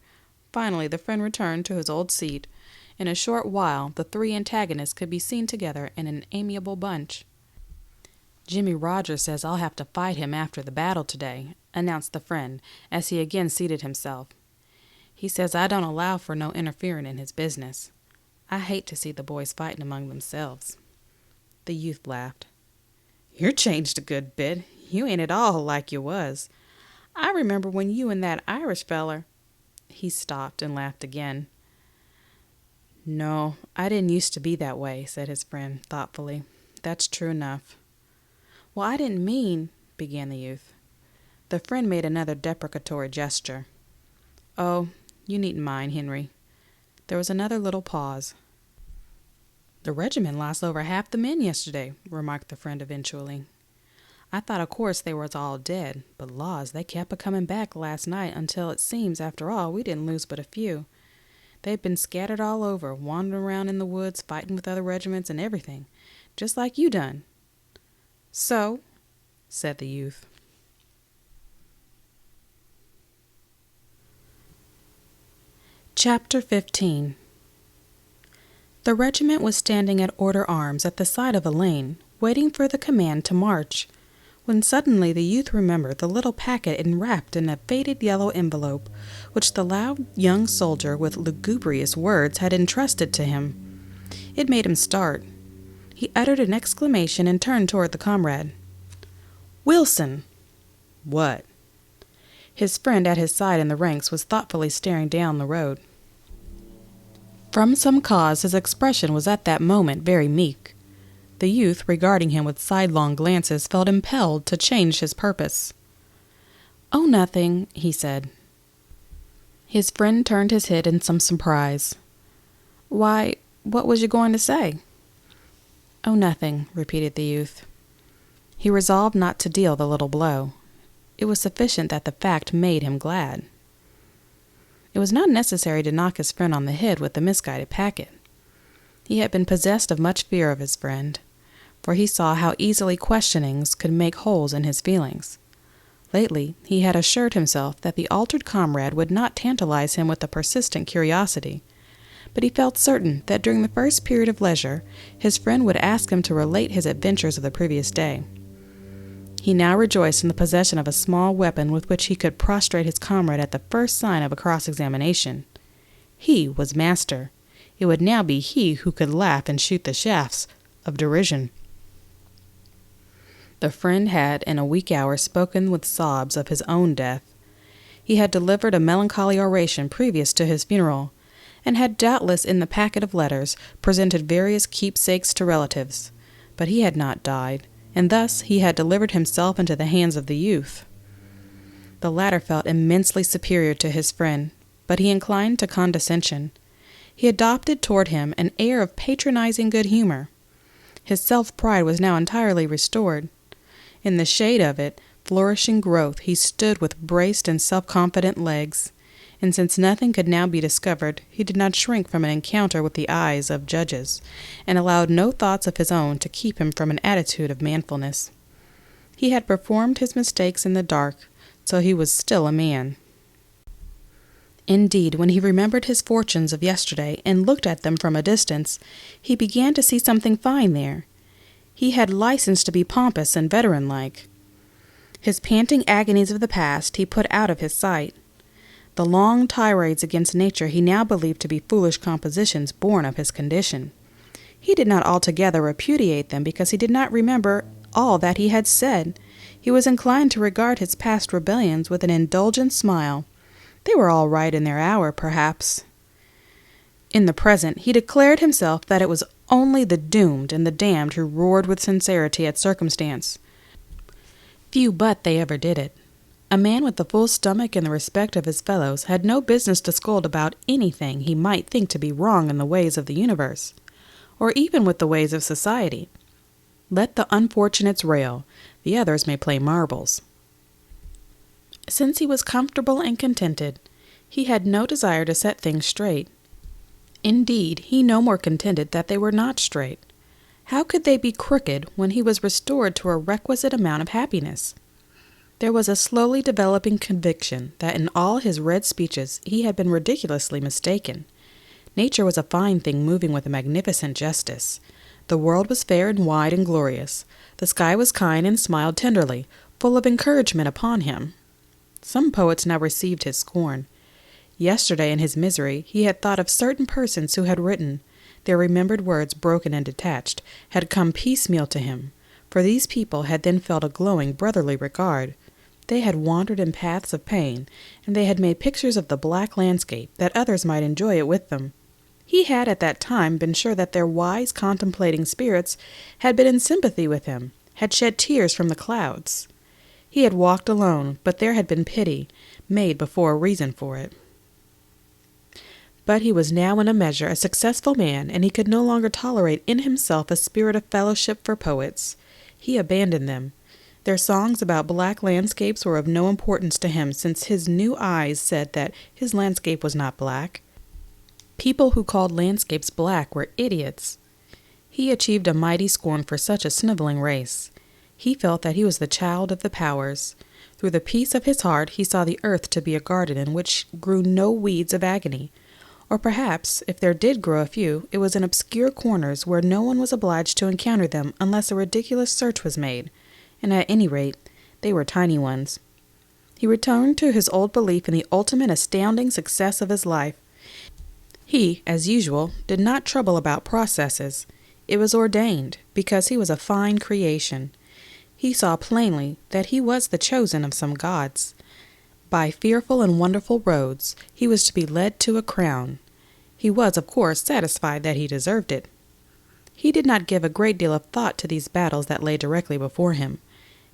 Finally the friend returned to his old seat. In a short while the three antagonists could be seen together in an amiable bunch. "Jimmy Rogers says I'll have to fight him after the battle today," announced the friend, as he again seated himself. "He says I don't allow for no interfering in his business. I hate to see the boys fighting among themselves." The youth laughed. "You're changed a good bit. You ain't at all like you was. I remember when you and that Irish feller—" He stopped and laughed again. "No, I didn't used to be that way," said his friend thoughtfully. "That's true enough." "Well, I didn't mean—" began the youth. The friend made another deprecatory gesture. "Oh, you needn't mind, Henry." There was another little pause. "The regiment lost over half the men yesterday," remarked the friend eventually. "I thought of course they was all dead, but laws, they kept a-coming back last night until it seems, after all, we didn't lose but a few. They've been scattered all over, wandering around in the woods, fighting with other regiments and everything, just like you done." "So?" said the youth. Chapter 15. The regiment was standing at order arms at the side of a lane, waiting for the command to march, when suddenly the youth remembered the little packet enwrapped in a faded yellow envelope, which the loud young soldier with lugubrious words had entrusted to him. It made him start. He uttered an exclamation and turned toward the comrade. "Wilson!" "What?" His friend at his side in the ranks was thoughtfully staring down the road. From some cause his expression was at that moment very meek. The youth, regarding him with sidelong glances, felt impelled to change his purpose. "Oh, nothing," he said. His friend turned his head in some surprise. "Why, what was you going to say?" "Oh, nothing," repeated the youth. He resolved not to deal the little blow. It was sufficient that the fact made him glad. It was not necessary to knock his friend on the head with the misguided packet. He had been possessed of much fear of his friend, for he saw how easily questionings could make holes in his feelings. Lately he had assured himself that the altered comrade would not tantalize him with a persistent curiosity, but he felt certain that during the first period of leisure his friend would ask him to relate his adventures of the previous day. He now rejoiced in the possession of a small weapon with which he could prostrate his comrade at the first sign of a cross-examination. He was master. It would now be he who could laugh and shoot the shafts of derision. The friend had in a weak hour spoken with sobs of his own death. He had delivered a melancholy oration previous to his funeral, and had doubtless in the packet of letters presented various keepsakes to relatives, but he had not died, and thus he had delivered himself into the hands of the youth. The latter felt immensely superior to his friend, but he inclined to condescension. He adopted toward him an air of patronizing good humor. His self-pride was now entirely restored. In the shade of it, flourishing growth, he stood with braced and self-confident legs. and since nothing could now be discovered, he did not shrink from an encounter with the eyes of judges, and allowed no thoughts of his own to keep him from an attitude of manfulness. He had performed his mistakes in the dark, so he was still a man. Indeed, when he remembered his fortunes of yesterday and looked at them from a distance, he began to see something fine there. He had license to be pompous and veteran-like. His panting agonies of the past he put out of his sight. The long tirades against nature he now believed to be foolish compositions born of his condition. He did not altogether repudiate them because he did not remember all that he had said. He was inclined to regard his past rebellions with an indulgent smile. They were all right in their hour, perhaps. In the present, he declared himself that it was only the doomed and the damned who roared with sincerity at circumstance. Few but they ever did it. A man with a full stomach and the respect of his fellows had no business to scold about anything he might think to be wrong in the ways of the universe, or even with the ways of society. Let the unfortunates rail, the others may play marbles. Since he was comfortable and contented, he had no desire to set things straight. Indeed, he no more contended that they were not straight. How could they be crooked when he was restored to a requisite amount of happiness? There was a slowly developing conviction that in all his red speeches he had been ridiculously mistaken. Nature was a fine thing moving with a magnificent justice. The world was fair and wide and glorious. The sky was kind and smiled tenderly, full of encouragement upon him. Some poets now received his scorn. Yesterday in his misery he had thought of certain persons who had written. Their remembered words, broken and detached, had come piecemeal to him. For these people had then felt a glowing brotherly regard. They had wandered in paths of pain, and they had made pictures of the black landscape, that others might enjoy it with them. He had at that time been sure that their wise contemplating spirits had been in sympathy with him, had shed tears from the clouds. He had walked alone, but there had been pity, made before a reason for it. But he was now in a measure a successful man, and he could no longer tolerate in himself a spirit of fellowship for poets. He abandoned them. Their songs about black landscapes were of no importance to him, since his new eyes said that his landscape was not black. People who called landscapes black were idiots. He achieved a mighty scorn for such a sniveling race. He felt that he was the child of the powers. Through the peace of his heart he saw the earth to be a garden in which grew no weeds of agony. Or perhaps, if there did grow a few, it was in obscure corners where no one was obliged to encounter them unless a ridiculous search was made, and at any rate, they were tiny ones. He returned to his old belief in the ultimate astounding success of his life. He, as usual, did not trouble about processes. It was ordained, because he was a fine creation. He saw plainly that he was the chosen of some gods. By fearful and wonderful roads he was to be led to a crown. He was, of course, satisfied that he deserved it. He did not give a great deal of thought to these battles that lay directly before him.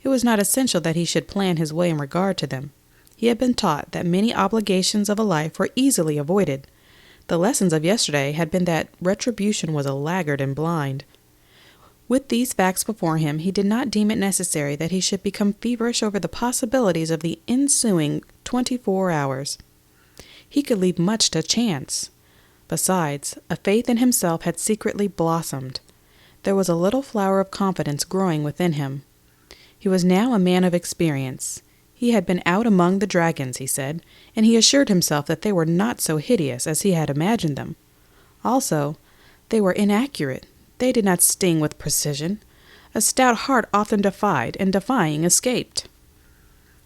It was not essential that he should plan his way in regard to them. He had been taught that many obligations of a life were easily avoided. The lessons of yesterday had been that retribution was a laggard and blind. With these facts before him, he did not deem it necessary that he should become feverish over the possibilities of the ensuing 24 hours. He could leave much to chance. Besides, a faith in himself had secretly blossomed. There was a little flower of confidence growing within him. He was now a man of experience. He had been out among the dragons, he said, and he assured himself that they were not so hideous as he had imagined them. Also, they were inaccurate. They did not sting with precision. A stout heart often defied, and defying escaped.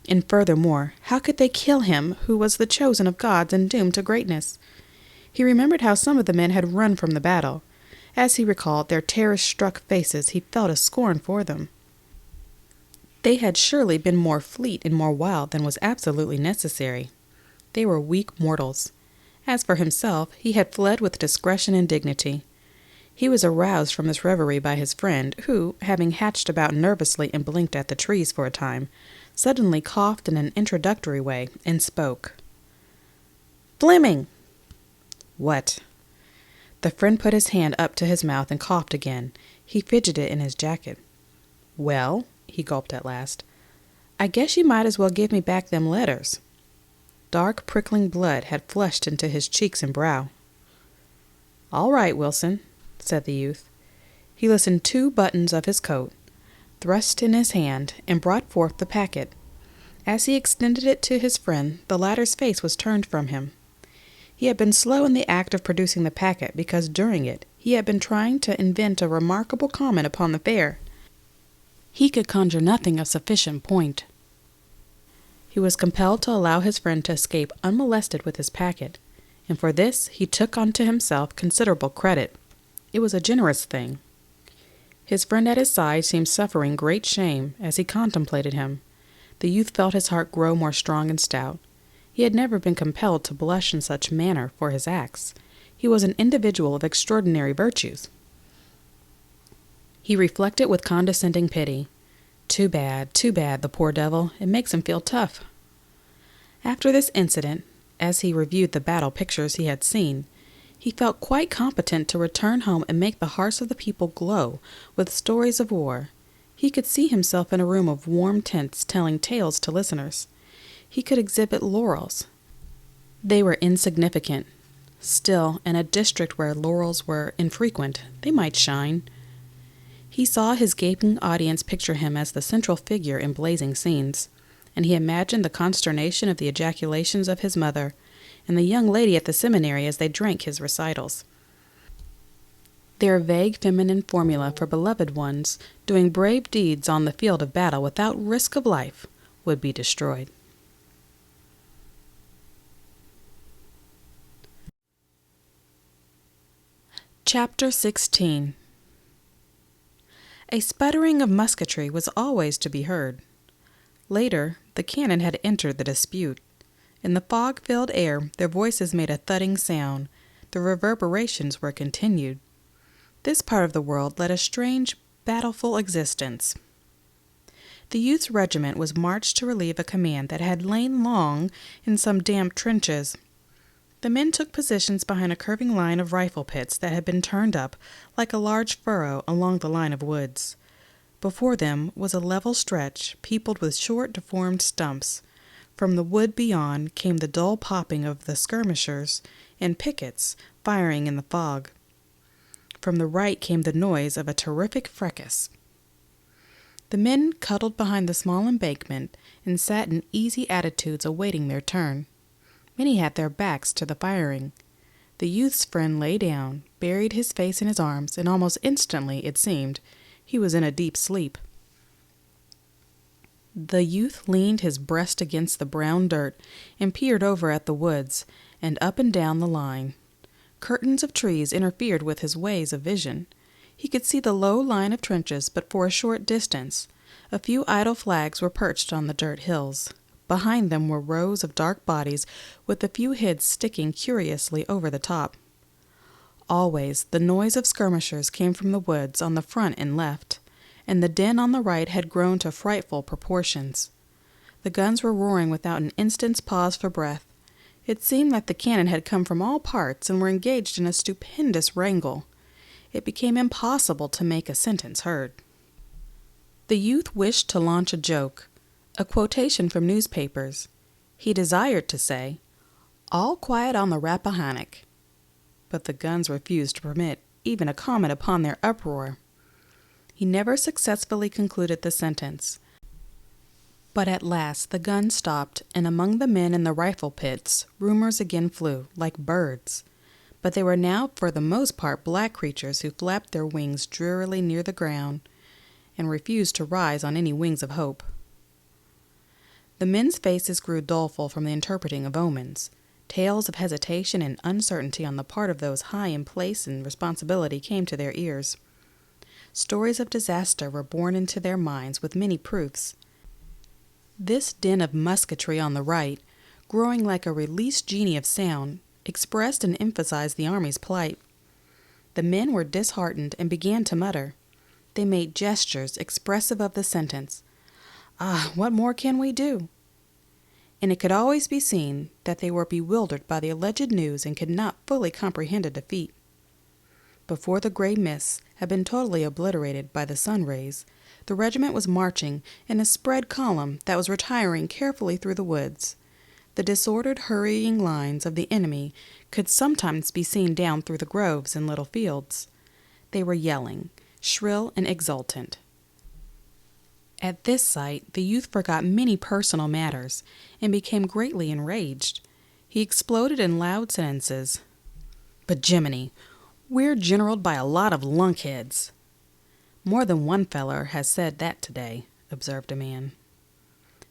And furthermore, how could they kill him who was the chosen of gods and doomed to greatness? He remembered how some of the men had run from the battle. As he recalled their terror-struck faces, he felt a scorn for them. They had surely been more fleet and more wild than was absolutely necessary. They were weak mortals. As for himself, he had fled with discretion and dignity. He was aroused from his reverie by his friend, who, having hatched about nervously and blinked at the trees for a time, suddenly coughed in an introductory way and spoke. "Fleming!" "What?" The friend put his hand up to his mouth and coughed again. He fidgeted in his jacket. "Well," he gulped at last, "I guess you might as well give me back them letters." Dark, prickling blood had flushed into his cheeks and brow. "All right, Wilson," said the youth. He loosened 2 buttons of his coat, thrust in his hand, and brought forth the packet. As he extended it to his friend, the latter's face was turned from him. He had been slow in the act of producing the packet because during it he had been trying to invent a remarkable comment upon the fare. He could conjure nothing of sufficient point. He was compelled to allow his friend to escape unmolested with his packet, and for this he took unto himself considerable credit. It was a generous thing. His friend at his side seemed suffering great shame as he contemplated him. The youth felt his heart grow more strong and stout. He had never been compelled to blush in such manner for his acts. He was an individual of extraordinary virtues. He reflected with condescending pity. Too bad, the poor devil. It makes him feel tough. After this incident, as he reviewed the battle pictures he had seen, he felt quite competent to return home and make the hearts of the people glow with stories of war. He could see himself in a room of warm tints telling tales to listeners. He could exhibit laurels. They were insignificant. Still, in a district where laurels were infrequent, they might shine. He saw his gaping audience picture him as the central figure in blazing scenes, and he imagined the consternation of the ejaculations of his mother and the young lady at the seminary as they drank his recitals. Their vague feminine formula for beloved ones doing brave deeds on the field of battle without risk of life would be destroyed. Chapter 16. A sputtering of musketry was always to be heard. Later, the cannon had entered the dispute. In the fog-filled air, their voices made a thudding sound. The reverberations were continued. This part of the world led a strange, battleful existence. The youth's regiment was marched to relieve a command that had lain long in some damp trenches. The men took positions behind a curving line of rifle pits that had been turned up like a large furrow along the line of woods. Before them was a level stretch peopled with short, deformed stumps. From the wood beyond came the dull popping of the skirmishers and pickets firing in the fog. From the right came the noise of a terrific fracas. The men cuddled behind the small embankment and sat in easy attitudes awaiting their turn. Many had their backs to the firing. The youth's friend lay down, buried his face in his arms, and almost instantly, it seemed, he was in a deep sleep. The youth leaned his breast against the brown dirt and peered over at the woods and up and down the line. Curtains of trees interfered with his ways of vision. He could see the low line of trenches, but for a short distance. A few idle flags were perched on the dirt hills. Behind them were rows of dark bodies with a few heads sticking curiously over the top. Always the noise of skirmishers came from the woods on the front and left, and the din on the right had grown to frightful proportions. The guns were roaring without an instant's pause for breath. It seemed that the cannon had come from all parts and were engaged in a stupendous wrangle. It became impossible to make a sentence heard. The youth wished to launch a joke, a quotation from newspapers. He desired to say, "All quiet on the Rappahannock," but the guns refused to permit even a comment upon their uproar. He never successfully concluded the sentence. But at last the gun stopped, and among the men in the rifle pits, rumors again flew, like birds. But they were now for the most part black creatures who flapped their wings drearily near the ground and refused to rise on any wings of hope. The men's faces grew doleful from the interpreting of omens. Tales of hesitation and uncertainty on the part of those high in place and responsibility came to their ears. Stories of disaster were borne into their minds with many proofs. This din of musketry on the right, growing like a released genie of sound, expressed and emphasized the army's plight. The men were disheartened and began to mutter. They made gestures expressive of the sentence, "Ah, what more can we do?" And it could always be seen that they were bewildered by the alleged news and could not fully comprehend a defeat. Before the gray mists had been totally obliterated by the sun rays, the regiment was marching in a spread column that was retiring carefully through the woods. The disordered, hurrying lines of the enemy could sometimes be seen down through the groves and little fields. They were yelling, shrill and exultant. At this sight, the youth forgot many personal matters and became greatly enraged. He exploded in loud sentences. "But Jiminy, we're generaled by a lot of lunkheads." "More than one feller has said that today," observed a man.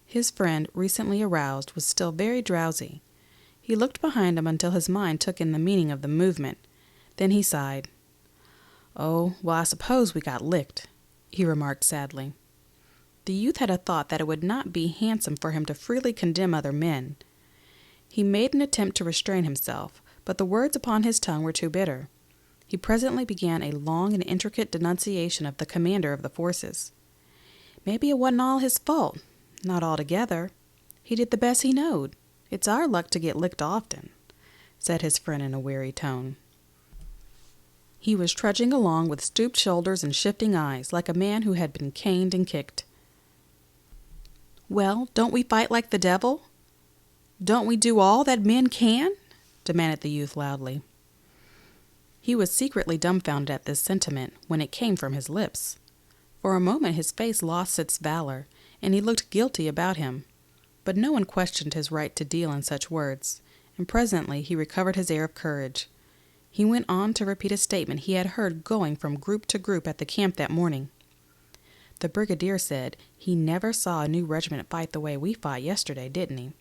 His friend, recently aroused, was still very drowsy. He looked behind him until his mind took in the meaning of the movement. Then he sighed. "Oh, well, I suppose we got licked," he remarked sadly. The youth had a thought that it would not be handsome for him to freely condemn other men. He made an attempt to restrain himself, but the words upon his tongue were too bitter. He presently began a long and intricate denunciation of the commander of the forces. "Maybe it wasn't all his fault. Not altogether. He did the best he knowed. It's our luck to get licked often," said his friend in a weary tone. He was trudging along with stooped shoulders and shifting eyes, like a man who had been caned and kicked. "Well, don't we fight like the devil? Don't we do all that men can?" demanded the youth loudly. He was secretly dumbfounded at this sentiment when it came from his lips. For a moment his face lost its valor, and he looked guilty about him. But no one questioned his right to deal in such words, and presently he recovered his air of courage. He went on to repeat a statement he had heard going from group to group at the camp that morning. "The brigadier said he never saw a new regiment fight the way we fought yesterday, didn't he?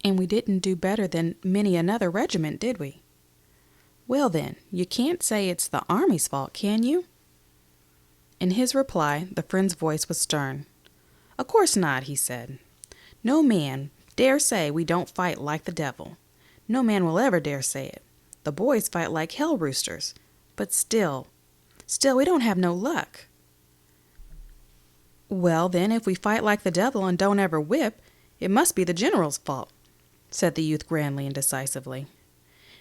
And we didn't do better than many another regiment, did we? Well then, you can't say it's the army's fault, can you?" In his reply, the friend's voice was stern. "Of course not," he said. "No man dare say we don't fight like the devil. No man will ever dare say it. The boys fight like hell roosters. But still we don't have no luck." "Well, then, if we fight like the devil and don't ever whip, it must be the general's fault," said the youth grandly and decisively.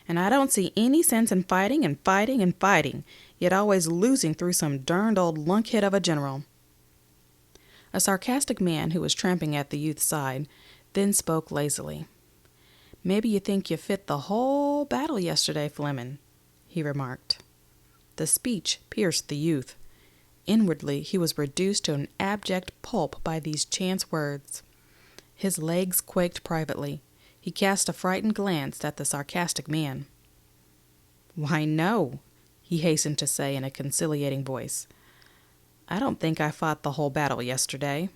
"And I don't see any sense in fighting and fighting and fighting, yet always losing through some darned old lunkhead of a general." A sarcastic man who was tramping at the youth's side then spoke lazily. "Maybe you think you fit the whole battle yesterday, Fleming," he remarked. The speech pierced the youth. Inwardly he was reduced to an abject pulp by these chance words. His legs quaked privately. He cast a frightened glance at the sarcastic man. "Why, no," he hastened to say in a conciliating voice. "I don't think I fought the whole battle yesterday."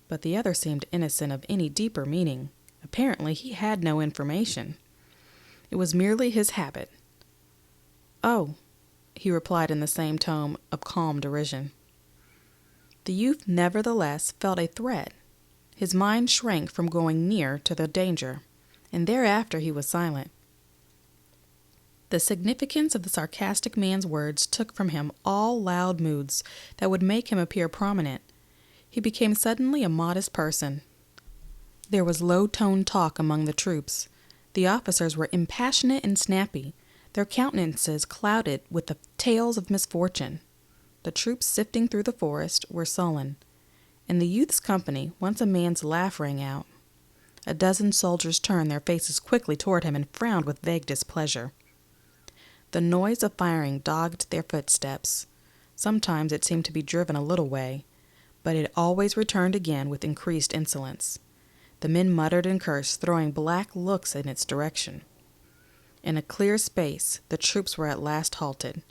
But the other seemed innocent of any deeper meaning. Apparently he had no information. It was merely his habit. "Oh," he replied in the same tone of calm derision. The youth nevertheless felt a threat. His mind shrank from going near to the danger, and thereafter he was silent. The significance of the sarcastic man's words took from him all loud moods that would make him appear prominent. He became suddenly a modest person. There was low-toned talk among the troops. The officers were impassionate and snappy, their countenances clouded with the tales of misfortune. The troops sifting through the forest were sullen. In the youth's company, once a man's laugh rang out. A dozen soldiers turned their faces quickly toward him and frowned with vague displeasure. The noise of firing dogged their footsteps. Sometimes it seemed to be driven a little way, but it always returned again with increased insolence. The men muttered and cursed, throwing black looks in its direction. In a clear space, the troops were at last halted.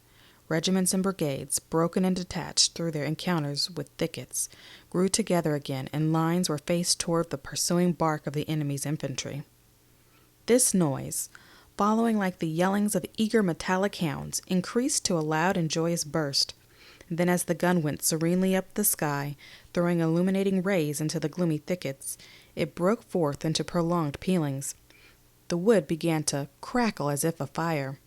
Regiments and brigades, broken and detached through their encounters with thickets, grew together again, and lines were faced toward the pursuing bark of the enemy's infantry. This noise, following like the yellings of eager metallic hounds, increased to a loud and joyous burst. And then as the gun went serenely up the sky, throwing illuminating rays into the gloomy thickets, it broke forth into prolonged pealings. The wood began to crackle as if afire.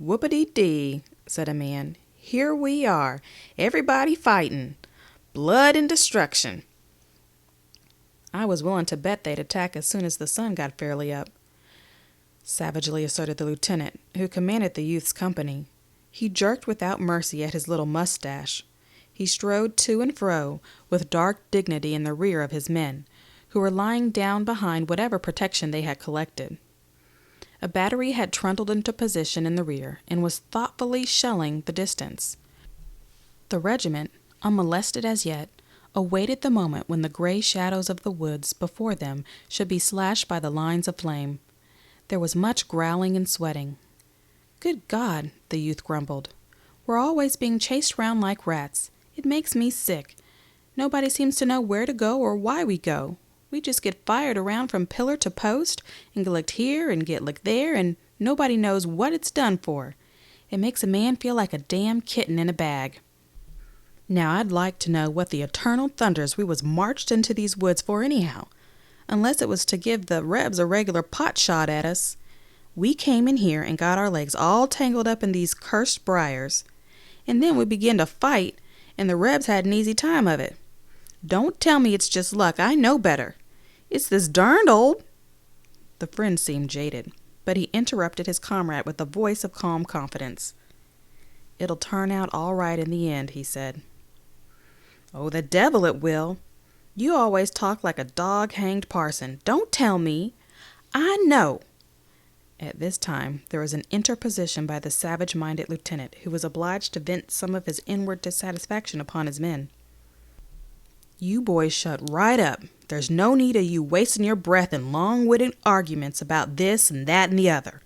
"Whoopity-dee," said a man. "Here we are, everybody fighting. Blood and destruction." "I was willing to bet they'd attack as soon as the sun got fairly up," savagely asserted the lieutenant, who commanded the youth's company. He jerked without mercy at his little mustache. He strode to and fro with dark dignity in the rear of his men, who were lying down behind whatever protection they had collected. A battery had trundled into position in the rear and was thoughtfully shelling the distance. The regiment, unmolested as yet, awaited the moment when the gray shadows of the woods before them should be slashed by the lines of flame. There was much growling and sweating. "Good God," the youth grumbled. "We're always being chased round like rats. It makes me sick. Nobody seems to know where to go or why we go. We just get fired around from pillar to post and get licked here and get licked there, and nobody knows what it's done for. It makes a man feel like a damn kitten in a bag. Now I'd like to know what the eternal thunders we was marched into these woods for anyhow, unless it was to give the Rebs a regular pot shot at us. We came in here and got our legs all tangled up in these cursed briars, and then we began to fight, and the Rebs had an easy time of it. Don't tell me it's just luck. I know better. It's this darned old—" The friend seemed jaded, but he interrupted his comrade with a voice of calm confidence. "It'll turn out all right in the end," he said. "Oh, the devil it will. You always talk like a dog-hanged parson. Don't tell me. I know." At this time there was an interposition by the savage-minded lieutenant, who was obliged to vent some of his inward dissatisfaction upon his men. "You boys shut right up. There's no need of you wasting your breath in long-winded arguments about this and that and the other.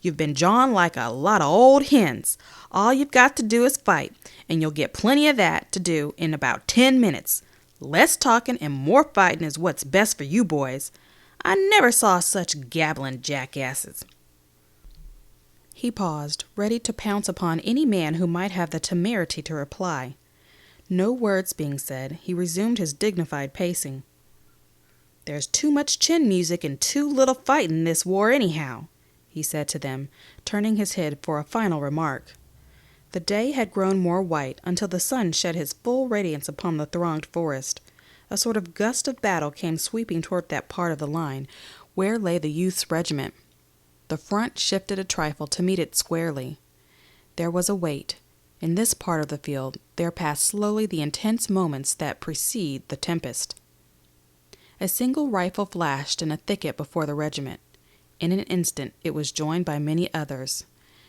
You've been jawing like a lot of old hens. All you've got to do is fight, and you'll get plenty of that to do in about 10 minutes. Less talking and more fighting is what's best for you boys. I never saw such gabbling jackasses." He paused, ready to pounce upon any man who might have the temerity to reply. No words being said, he resumed his dignified pacing. "There's too much chin music and too little fighting in this war anyhow," he said to them, turning his head for a final remark. The day had grown more white until the sun shed his full radiance upon the thronged forest. A sort of gust of battle came sweeping toward that part of the line where lay the youth's regiment. The front shifted a trifle to meet it squarely. There was a wait. In this part of the field there passed slowly the intense moments that precede the tempest. A single rifle flashed in a thicket before the regiment. In an instant it was joined by many others.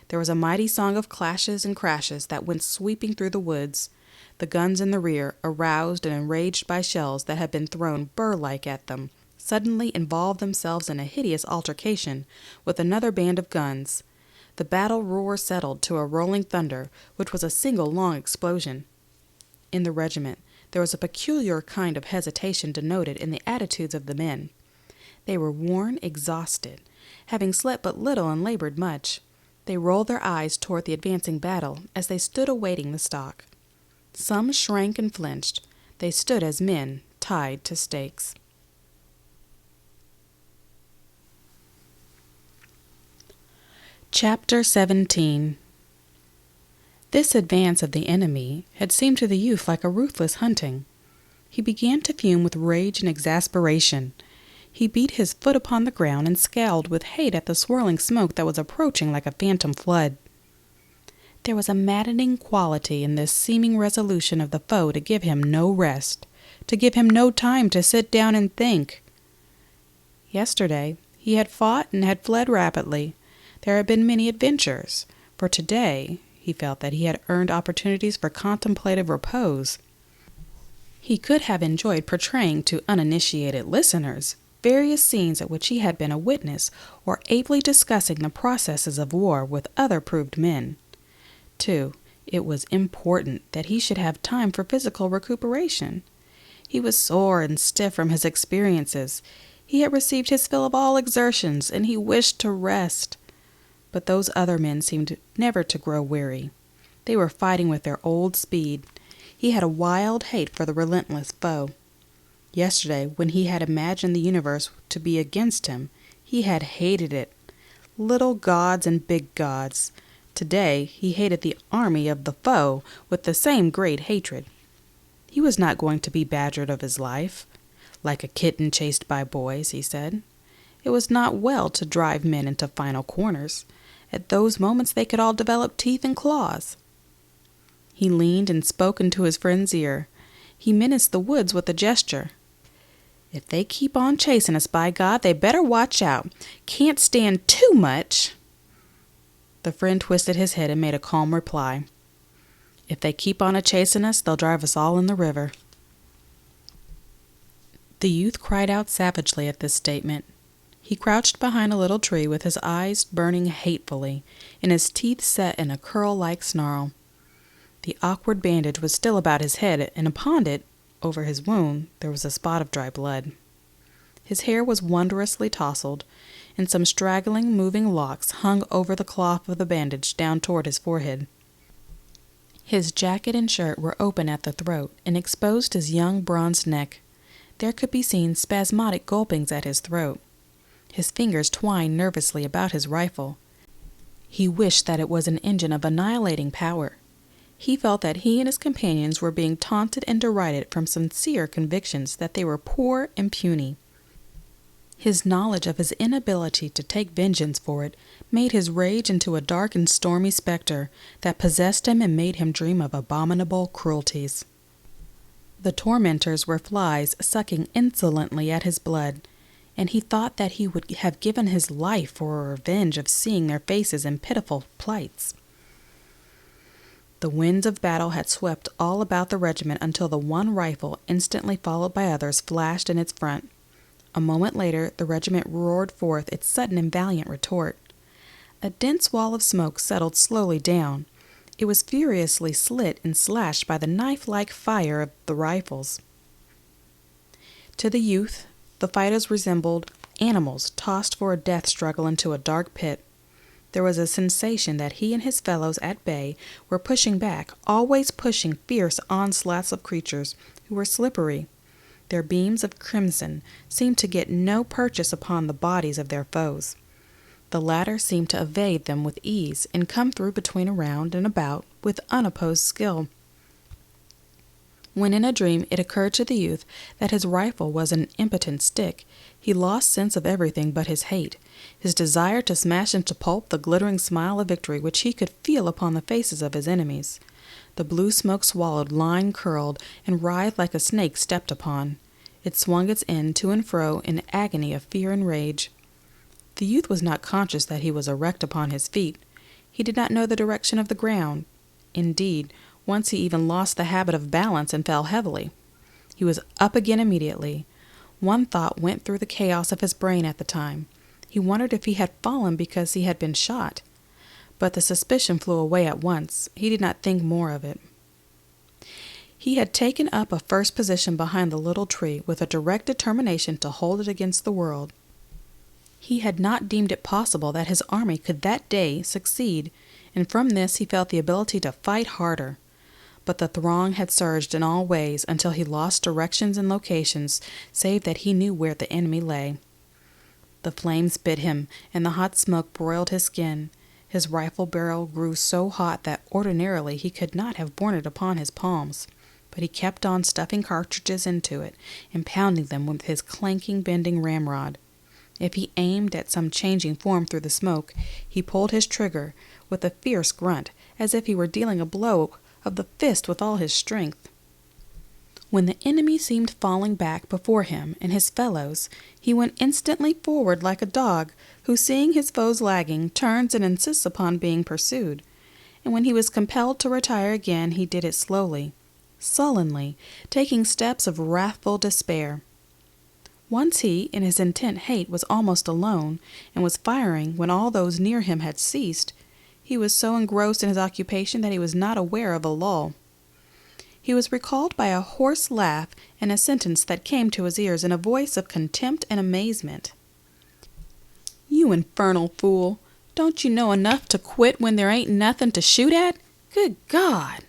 There was a mighty song of clashes and crashes that went sweeping through the woods. The guns in the rear, aroused and enraged by shells that had been thrown burr-like at them, suddenly involved themselves in a hideous altercation with another band of guns. The battle roar settled to a rolling thunder, which was a single long explosion. In the regiment there was a peculiar kind of hesitation denoted in the attitudes of the men. They were worn, exhausted, having slept but little and labored much. They rolled their eyes toward the advancing battle as they stood awaiting the stock. Some shrank and flinched. They stood as men tied to stakes. Chapter 17. This advance of the enemy had seemed to the youth like a ruthless hunting. He began to fume with rage and exasperation. He beat his foot upon the ground and scowled with hate at the swirling smoke that was approaching like a phantom flood. There was a maddening quality in this seeming resolution of the foe to give him no rest, to give him no time to sit down and think. Yesterday he had fought and had fled rapidly. There had been many adventures. For today he felt that he had earned opportunities for contemplative repose. He could have enjoyed portraying to uninitiated listeners various scenes at which he had been a witness, or ably discussing the processes of war with other proved men. Too, it was important that he should have time for physical recuperation. He was sore and stiff from his experiences. He had received his fill of all exertions, and he wished to rest. But those other men seemed never to grow weary. They were fighting with their old speed. He had a wild hate for the relentless foe. Yesterday, when he had imagined the universe to be against him, he had hated it. Little gods and big gods. Today he hated the army of the foe with the same great hatred. He was not going to be badgered of his life, like a kitten chased by boys, he said. It was not well to drive men into final corners. At those moments they could all develop teeth and claws. He leaned and spoke into his friend's ear. He menaced the woods with a gesture. If they keep on chasing us, by God, they better watch out. Can't stand too much. The friend twisted his head and made a calm reply. If they keep on a-chasing us, they'll drive us all in the river. The youth cried out savagely at this statement. He crouched behind a little tree with his eyes burning hatefully and his teeth set in a curl-like snarl. The awkward bandage was still about his head, and upon it, over his wound, there was a spot of dry blood. His hair was wondrously tousled, and some straggling, moving locks hung over the cloth of the bandage down toward his forehead. His jacket and shirt were open at the throat and exposed his young bronzed neck. There could be seen spasmodic gulpings at his throat. His fingers twined nervously about his rifle. He wished that it was an engine of annihilating power. He felt that he and his companions were being taunted and derided from sincere convictions that they were poor and puny. His knowledge of his inability to take vengeance for it made his rage into a dark and stormy specter that possessed him and made him dream of abominable cruelties. The tormentors were flies sucking insolently at his blood, and he thought that he would have given his life for a revenge of seeing their faces in pitiful plights. The winds of battle had swept all about the regiment until the one rifle, instantly followed by others, flashed in its front. A moment later, the regiment roared forth its sudden and valiant retort. A dense wall of smoke settled slowly down. It was furiously slit and slashed by the knife-like fire of the rifles. To the youth, the fighters resembled animals tossed for a death struggle into a dark pit. There was a sensation that he and his fellows at bay were pushing back, always pushing fierce onslaughts of creatures who were slippery. Their beams of crimson seemed to get no purchase upon the bodies of their foes. The latter seemed to evade them with ease and come through between around and about with unopposed skill. When in a dream it occurred to the youth that his rifle was an impotent stick, he lost sense of everything but his hate, his desire to smash into pulp the glittering smile of victory which he could feel upon the faces of his enemies. The blue smoke swallowed, line curled, and writhed like a snake stepped upon. It swung its end to and fro in agony of fear and rage. The youth was not conscious that he was erect upon his feet. He did not know the direction of the ground. Indeed, once he even lost the habit of balance and fell heavily. He was up again immediately. One thought went through the chaos of his brain at the time. He wondered if he had fallen because he had been shot. But the suspicion flew away at once. He did not think more of it. He had taken up a first position behind the little tree with a direct determination to hold it against the world. He had not deemed it possible that his army could that day succeed, and from this he felt the ability to fight harder. But the throng had surged in all ways until he lost directions and locations, save that he knew where the enemy lay. The flames bit him, and the hot smoke broiled his skin. His rifle barrel grew so hot that ordinarily he could not have borne it upon his palms, but he kept on stuffing cartridges into it and pounding them with his clanking, bending ramrod. If he aimed at some changing form through the smoke, he pulled his trigger with a fierce grunt, as if he were dealing a blow of the fist with all his strength. When the enemy seemed falling back before him and his fellows, he went instantly forward like a dog who, seeing his foes lagging, turns and insists upon being pursued. And when he was compelled to retire again, he did it slowly, sullenly, taking steps of wrathful despair. Once he, in his intent hate, was almost alone, and was firing when all those near him had ceased. He was so engrossed in his occupation that he was not aware of a lull. He was recalled by a hoarse laugh and a sentence that came to his ears in a voice of contempt and amazement. "You infernal fool! Don't you know enough to quit when there ain't nothing to shoot at? Good God!"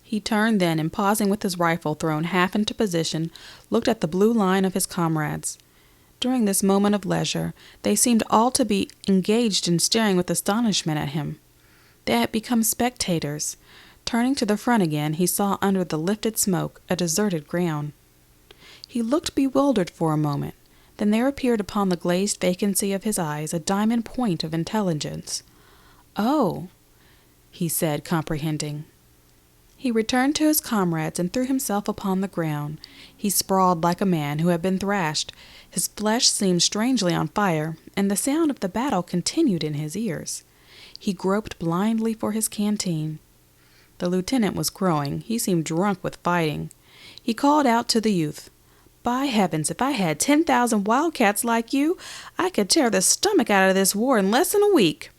He turned then, and pausing with his rifle thrown half into position, looked at the blue line of his comrades. During this moment of leisure, they seemed all to be engaged in staring with astonishment at him. They had become spectators. Turning to the front again, he saw under the lifted smoke a deserted ground. He looked bewildered for a moment. Then there appeared upon the glazed vacancy of his eyes a diamond point of intelligence. "Oh," he said, comprehending. He returned to his comrades and threw himself upon the ground. He sprawled like a man who had been thrashed. His flesh seemed strangely on fire, and the sound of the battle continued in his ears. He groped blindly for his canteen. The lieutenant was growing. He seemed drunk with fighting. He called out to the youth, "By heavens, if I had 10,000 wildcats like you, I could tear the stomach out of this war in less than a week."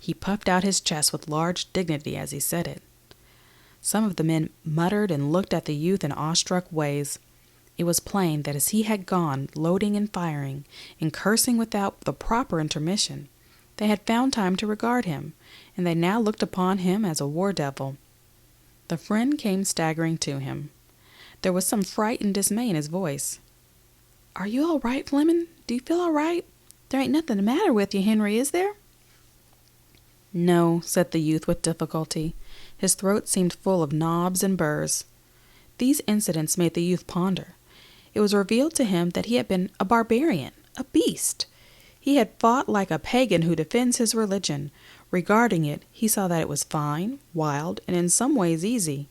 He puffed out his chest with large dignity as he said it. Some of the men muttered and looked at the youth in awestruck ways. It was plain that as he had gone, loading and firing, and cursing without the proper intermission, they had found time to regard him, and they now looked upon him as a war devil. The friend came staggering to him. There was some fright and dismay in his voice. "Are you all right, Fleming? Do you feel all right? There ain't nothing the matter with you, Henry, is there?" "No," said the youth with difficulty. His throat seemed full of knobs and burrs. These incidents made the youth ponder. It was revealed to him that he had been a barbarian, a beast. He had fought like a pagan who defends his religion. Regarding it, he saw that it was fine, wild, and in some ways easy.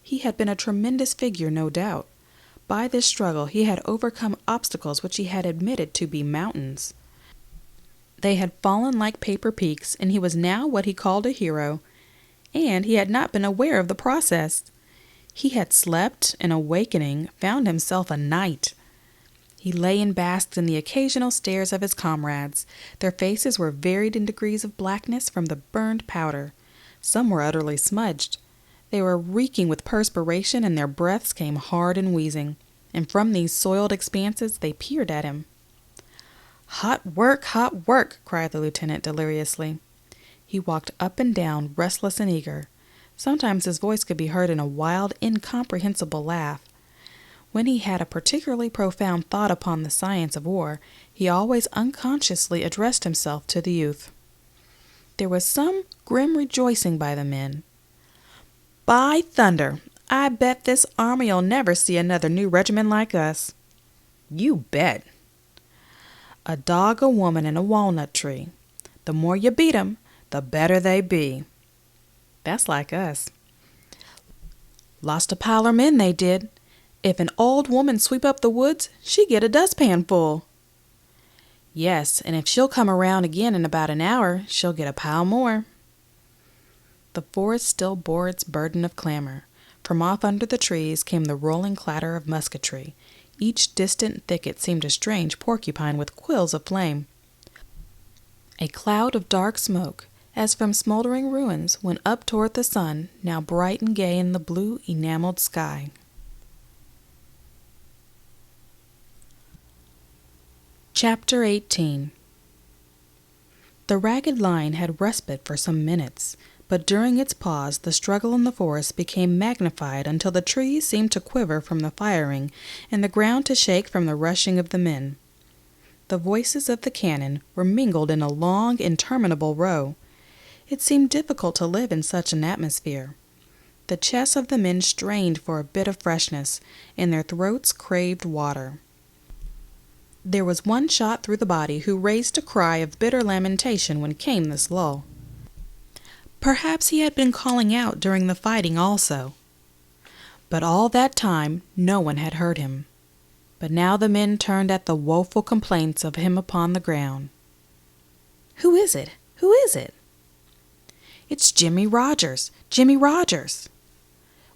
He had been a tremendous figure, no doubt. By this struggle he had overcome obstacles which he had admitted to be mountains. They had fallen like paper peaks, and he was now what he called a hero, and he had not been aware of the process. He had slept, and awakening, found himself a knight. He lay and basked in the occasional stares of his comrades. Their faces were varied in degrees of blackness from the burned powder. Some were utterly smudged. They were reeking with perspiration, and their breaths came hard and wheezing, and from these soiled expanses they peered at him. Hot work, cried the lieutenant deliriously. He walked up and down, restless and eager. Sometimes his voice could be heard in a wild, incomprehensible laugh. When he had a particularly profound thought upon the science of war, he always unconsciously addressed himself to the youth. There was some grim rejoicing by the men. "By thunder, I bet this army'll never see another new regiment like us." "You bet." "A dog, a woman, and a walnut tree. The more you beat 'em, the better they be." "That's like us." "Lost a pile of men, they did. If an old woman sweep up the woods, she get a dustpan full." "Yes, and if she'll come around again in about an hour, she'll get a pile more." The forest still bore its burden of clamor. From off under the trees came the rolling clatter of musketry. Each distant thicket seemed a strange porcupine with quills of flame. A cloud of dark smoke, as from smoldering ruins, went up toward the sun, now bright and gay in the blue enameled sky. Chapter 18. The ragged line had respite for some minutes, but during its pause the struggle in the forest became magnified until the trees seemed to quiver from the firing and the ground to shake from the rushing of the men. The voices of the cannon were mingled in a long, interminable row. It seemed difficult to live in such an atmosphere. The chests of the men strained for a bit of freshness, and their throats craved water. There was one shot through the body who raised a cry of bitter lamentation when came this lull. Perhaps he had been calling out during the fighting also. But all that time no one had heard him. But now the men turned at the woeful complaints of him upon the ground. "Who is it? Who is it?" "It's Jimmy Rogers! Jimmy Rogers!"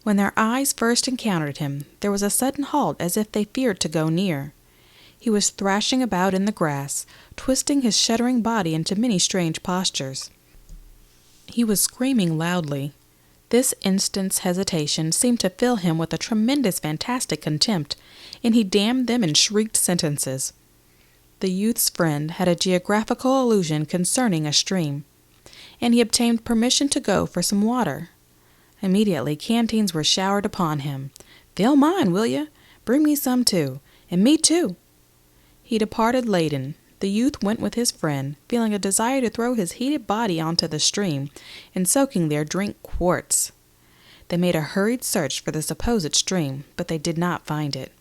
When their eyes first encountered him, there was a sudden halt as if they feared to go near. He was thrashing about in the grass, twisting his shuddering body into many strange postures. He was screaming loudly. This instant's hesitation seemed to fill him with a tremendous fantastic contempt, and he damned them in shrieked sentences. The youth's friend had a geographical allusion concerning a stream, and he obtained permission to go for some water. Immediately canteens were showered upon him. "Fill mine, will you? Bring me some too. And me too." He departed laden. The youth went with his friend, feeling a desire to throw his heated body onto the stream, and soaking there drink quarts. They made a hurried search for the supposed stream, but they did not find it.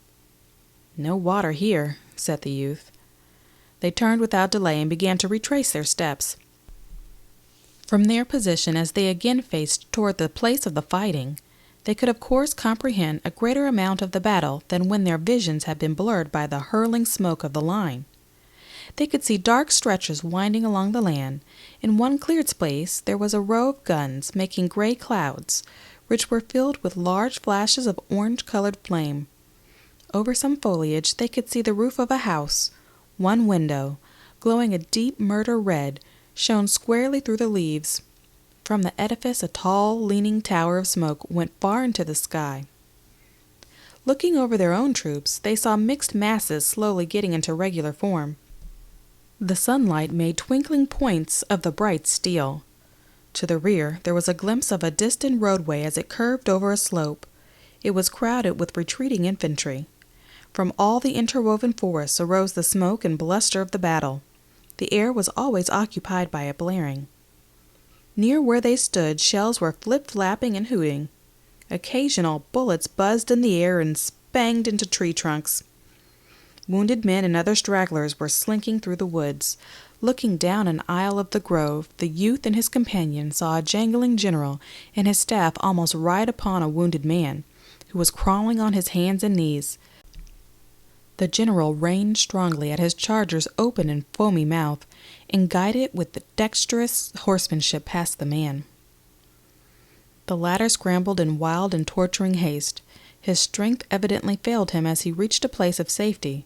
"No water here," said the youth. They turned without delay and began to retrace their steps. From their position as they again faced toward the place of the fighting, They could of course comprehend a greater amount of the battle than when their visions had been blurred by the hurling smoke of the line. They could see dark stretches winding along the land. In one cleared space there was a row of guns making gray clouds, which were filled with large flashes of orange-colored flame. Over some foliage they could see the roof of a house. One window, glowing a deep murder red, shone squarely through the leaves. From the edifice a tall, leaning tower of smoke went far into the sky. Looking over their own troops, they saw mixed masses slowly getting into regular form. The sunlight made twinkling points of the bright steel. To the rear there was a glimpse of a distant roadway as it curved over a slope. It was crowded with retreating infantry. From all the interwoven forests arose the smoke and bluster of the battle. The air was always occupied by it blaring. Near where they stood, shells were flip-flapping and hooting. Occasional bullets buzzed in the air and spanged into tree trunks. Wounded men and other stragglers were slinking through the woods. Looking down an aisle of the grove, the youth and his companion saw a jangling general and his staff almost ride upon a wounded man, who was crawling on his hands and knees. The general reined strongly at his charger's open and foamy mouth, and guided it with dexterous horsemanship past the man. The latter scrambled in wild and torturing haste. His strength evidently failed him as he reached a place of safety.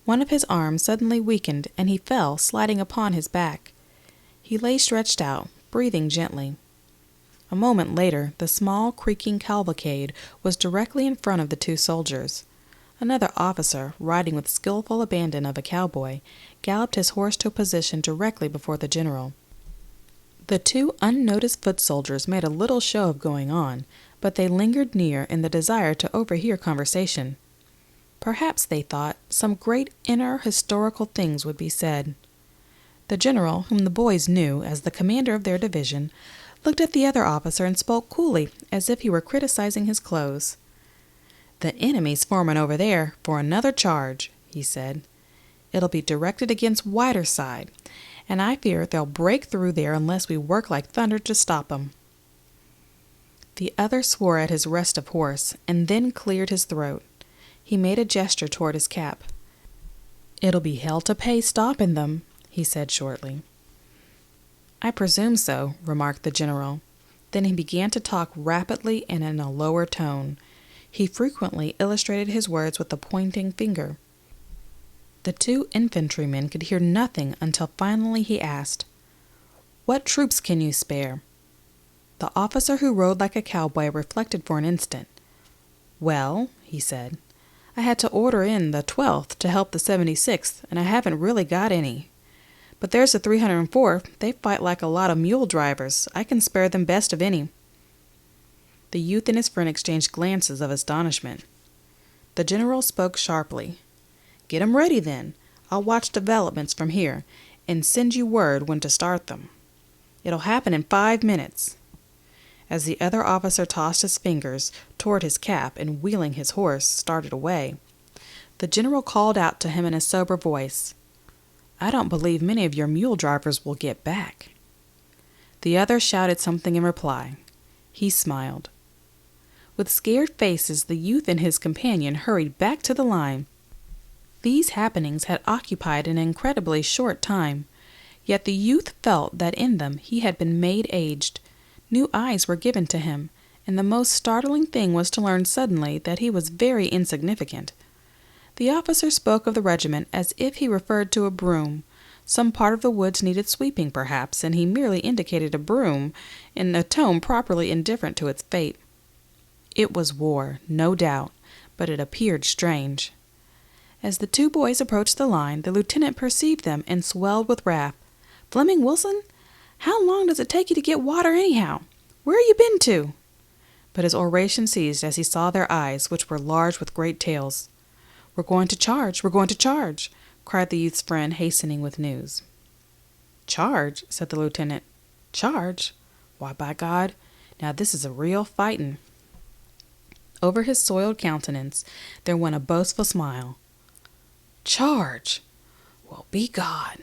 One of his arms suddenly weakened, and he fell, sliding upon his back. He lay stretched out, breathing gently. A moment later, the small, creaking cavalcade was directly in front of the two soldiers. Another officer, riding with skillful abandon of a cowboy, galloped his horse to a position directly before the general. The two unnoticed foot soldiers made a little show of going on, but they lingered near in the desire to overhear conversation. Perhaps, they thought, some great inner historical things would be said. The general, whom the boys knew as the commander of their division, looked at the other officer and spoke coolly, as if he were criticizing his clothes. "The enemy's forming over there for another charge," he said. "It'll be directed against Whiterside, and I fear they'll break through there unless we work like thunder to stop 'em." The other swore at his restive horse, and then cleared his throat. He made a gesture toward his cap. "It'll be hell to pay stopping them," he said shortly. "I presume so," remarked the general. Then he began to talk rapidly and in a lower tone. He frequently illustrated his words with a pointing finger. The two infantrymen could hear nothing until finally he asked, "What troops can you spare?" The officer who rode like a cowboy reflected for an instant. "Well," he said, "I had to order in the 12th to help the 76th, and I haven't really got any. But there's the 304th. They fight like a lot of mule drivers. I can spare them best of any." The youth and his friend exchanged glances of astonishment. The general spoke sharply. "Get 'em ready, then. I'll watch developments from here, and send you word when to start them. It'll happen in 5 minutes." As the other officer tossed his fingers toward his cap and, wheeling his horse, started away, the general called out to him in a sober voice, "I don't believe many of your mule drivers will get back." The other shouted something in reply. He smiled. With scared faces, the youth and his companion hurried back to the line. These happenings had occupied an incredibly short time, yet the youth felt that in them he had been made aged. New eyes were given to him, and the most startling thing was to learn suddenly that he was very insignificant. The officer spoke of the regiment as if he referred to a broom. Some part of the woods needed sweeping, perhaps, and he merely indicated a broom in a tone properly indifferent to its fate. It was war, no doubt, but it appeared strange. As the two boys approached the line, the lieutenant perceived them and swelled with wrath. "Fleming Wilson, how long does it take you to get water anyhow? Where you been to?" But his oration ceased as he saw their eyes, which were large with great tails. "We're going to charge, we're going to charge," cried the youth's friend, hastening with news. "Charge?" said the lieutenant. "Charge? Why, by God, now this is a real fightin'." Over his soiled countenance there went a boastful smile. "Charge? Well, be God."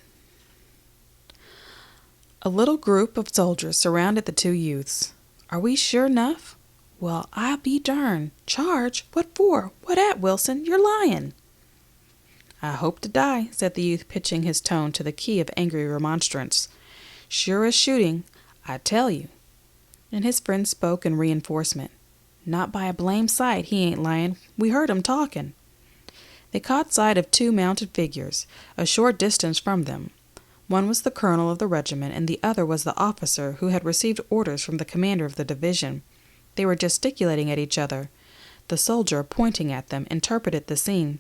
A little group of soldiers surrounded the two youths. "Are we sure enough? "Well, I be darned. Charge? What for? What at, Wilson? You're lying." "I hope to die," said the youth, pitching his tone to the key of angry remonstrance. "Sure as shooting, I tell you." And his friend spoke in reinforcement. "Not by a blame sight he ain't lying. We heard him talking." They caught sight of two mounted figures, a short distance from them. One was the colonel of the regiment, and the other was the officer who had received orders from the commander of the division. They were gesticulating at each other. The soldier, pointing at them, interpreted the scene.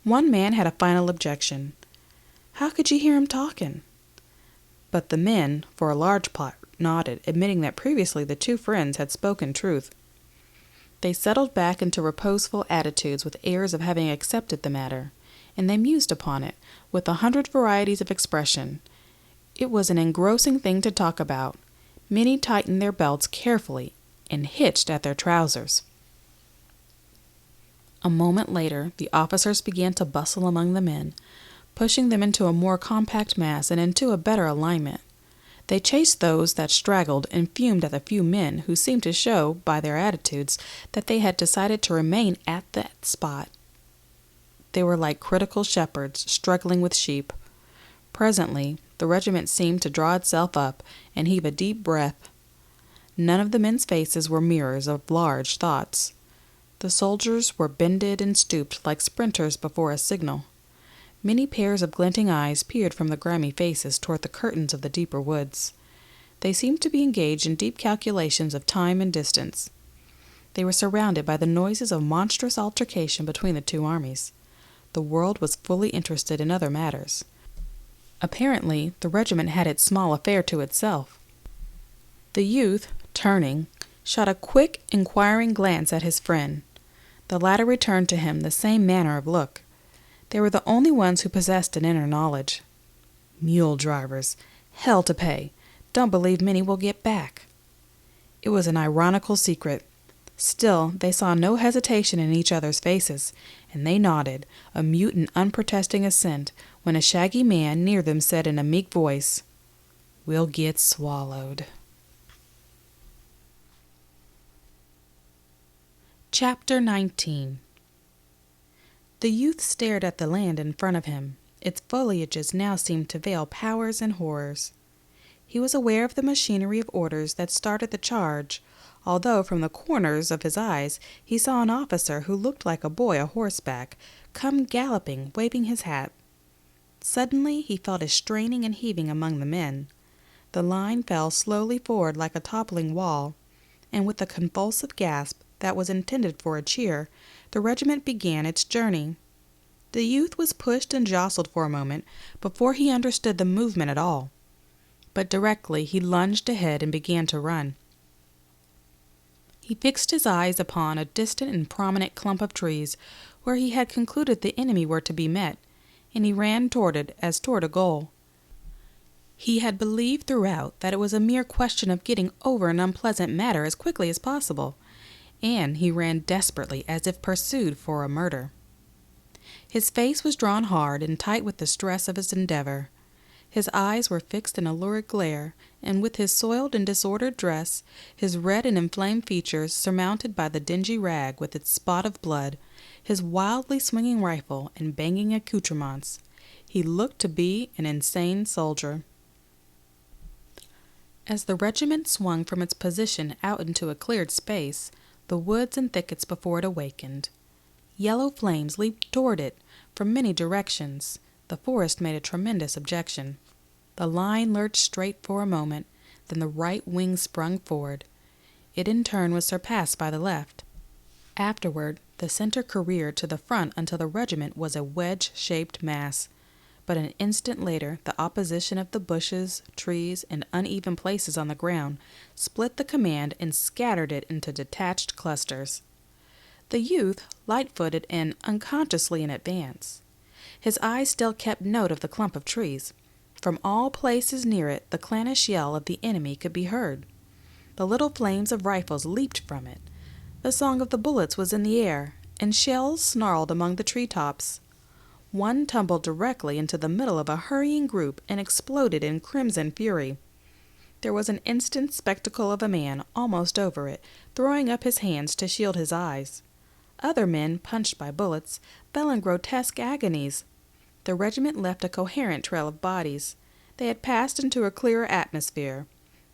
One man had a final objection. "How could you hear him talking?" But the men, for a large part, nodded, admitting that previously the two friends had spoken truth. They settled back into reposeful attitudes with airs of having accepted the matter, and they mused upon it with 100 varieties of expression. It was an engrossing thing to talk about. Many tightened their belts carefully and hitched at their trousers. A moment later, the officers began to bustle among the men, pushing them into a more compact mass and into a better alignment. They chased those that straggled and fumed at the few men who seemed to show, by their attitudes, that they had decided to remain at that spot. They were like critical shepherds struggling with sheep. Presently, the regiment seemed to draw itself up and heave a deep breath. None of the men's faces were mirrors of large thoughts. The soldiers were bended and stooped like sprinters before a signal. Many pairs of glinting eyes peered from the grimy faces toward the curtains of the deeper woods. They seemed to be engaged in deep calculations of time and distance. They were surrounded by the noises of monstrous altercation between the two armies. The world was fully interested in other matters. Apparently, the regiment had its small affair to itself. The youth, turning, shot a quick, inquiring glance at his friend. The latter returned to him the same manner of look. They were the only ones who possessed an inner knowledge. Mule drivers. Hell to pay. Don't believe many will get back. It was an ironical secret. Still, they saw no hesitation in each other's faces, and they nodded, a mute and unprotesting assent, when a shaggy man near them said in a meek voice, "We'll get swallowed." Chapter 19. The youth stared at the land in front of him. Its foliages now seemed to veil powers and horrors. He was aware of the machinery of orders that started the charge, although from the corners of his eyes he saw an officer who looked like a boy a horseback come galloping, waving his hat. Suddenly he felt a straining and heaving among the men. The line fell slowly forward like a toppling wall, and with a convulsive gasp that was intended for a cheer, the regiment began its journey. The youth was pushed and jostled for a moment before he understood the movement at all, but directly he lunged ahead and began to run. He fixed his eyes upon a distant and prominent clump of trees where he had concluded the enemy were to be met, and he ran toward it as toward a goal. He had believed throughout that it was a mere question of getting over an unpleasant matter as quickly as possible, and he ran desperately as if pursued for a murder. His face was drawn hard and tight with the stress of his endeavor. His eyes were fixed in a lurid glare, and with his soiled and disordered dress, his red and inflamed features surmounted by the dingy rag with its spot of blood, his wildly swinging rifle and banging accoutrements, he looked to be an insane soldier. As the regiment swung from its position out into a cleared space, the woods and thickets before it awakened. Yellow flames leaped toward it from many directions. The forest made a tremendous objection. The line lurched straight for a moment, then the right wing sprung forward. It in turn was surpassed by the left. Afterward, the center careered to the front until the regiment was a wedge-shaped mass. But an instant later, the opposition of the bushes, trees, and uneven places on the ground split the command and scattered it into detached clusters. The youth, light-footed and unconsciously in advance. His eyes still kept note of the clump of trees. From all places near it, the clannish yell of the enemy could be heard. The little flames of rifles leaped from it. The song of the bullets was in the air, and shells snarled among the tree-tops. One tumbled directly into the middle of a hurrying group and exploded in crimson fury. There was an instant spectacle of a man almost over it, throwing up his hands to shield his eyes. Other men, punched by bullets, fell in grotesque agonies. The regiment left a coherent trail of bodies. They had passed into a clearer atmosphere.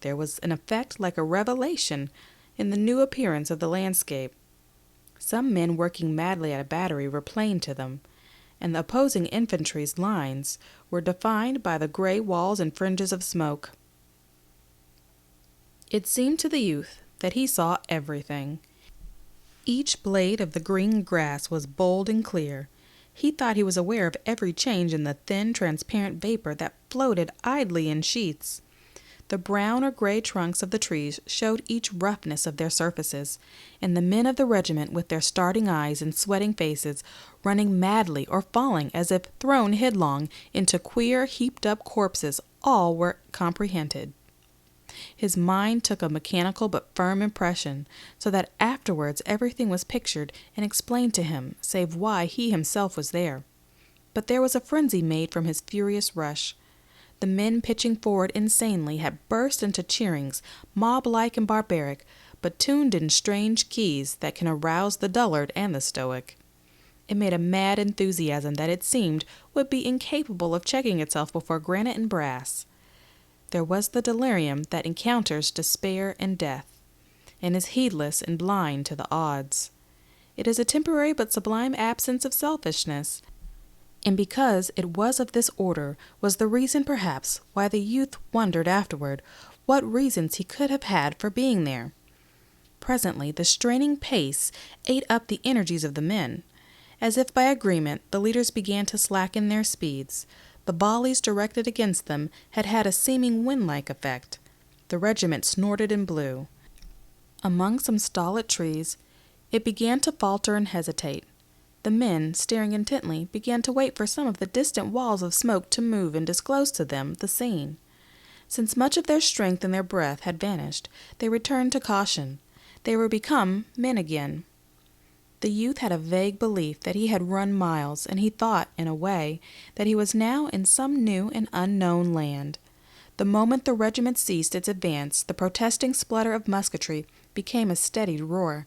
There was an effect like a revelation in the new appearance of the landscape. Some men working madly at a battery were plain to them, and the opposing infantry's lines were defined by the gray walls and fringes of smoke. It seemed to the youth that he saw everything. Each blade of the green grass was bold and clear. He thought he was aware of every change in the thin, transparent vapor that floated idly in sheets. The brown or gray trunks of the trees showed each roughness of their surfaces, and the men of the regiment, with their starting eyes and sweating faces, running madly or falling as if thrown headlong into queer, heaped-up corpses, all were comprehended. His mind took a mechanical but firm impression, so that afterwards everything was pictured and explained to him, save why he himself was there. But there was a frenzy made from his furious rush. The men pitching forward insanely had burst into cheerings, mob-like and barbaric, but tuned in strange keys that can arouse the dullard and the stoic. It made a mad enthusiasm that it seemed would be incapable of checking itself before granite and brass. There was the delirium that encounters despair and death, and is heedless and blind to the odds. It is a temporary but sublime absence of selfishness, and because it was of this order was the reason perhaps why the youth wondered afterward what reasons he could have had for being there. Presently the straining pace ate up the energies of the men. As if by agreement, the leaders began to slacken their speeds. The volleys directed against them had had a seeming wind-like effect. The regiment snorted and blew. Among some stolid trees, it began to falter and hesitate. The men, staring intently, began to wait for some of the distant walls of smoke to move and disclose to them the scene. Since much of their strength and their breath had vanished, they returned to caution. They were become men again. The youth had a vague belief that he had run miles, and he thought, in a way, that he was now in some new and unknown land. The moment the regiment ceased its advance, the protesting splutter of musketry became a steadied roar.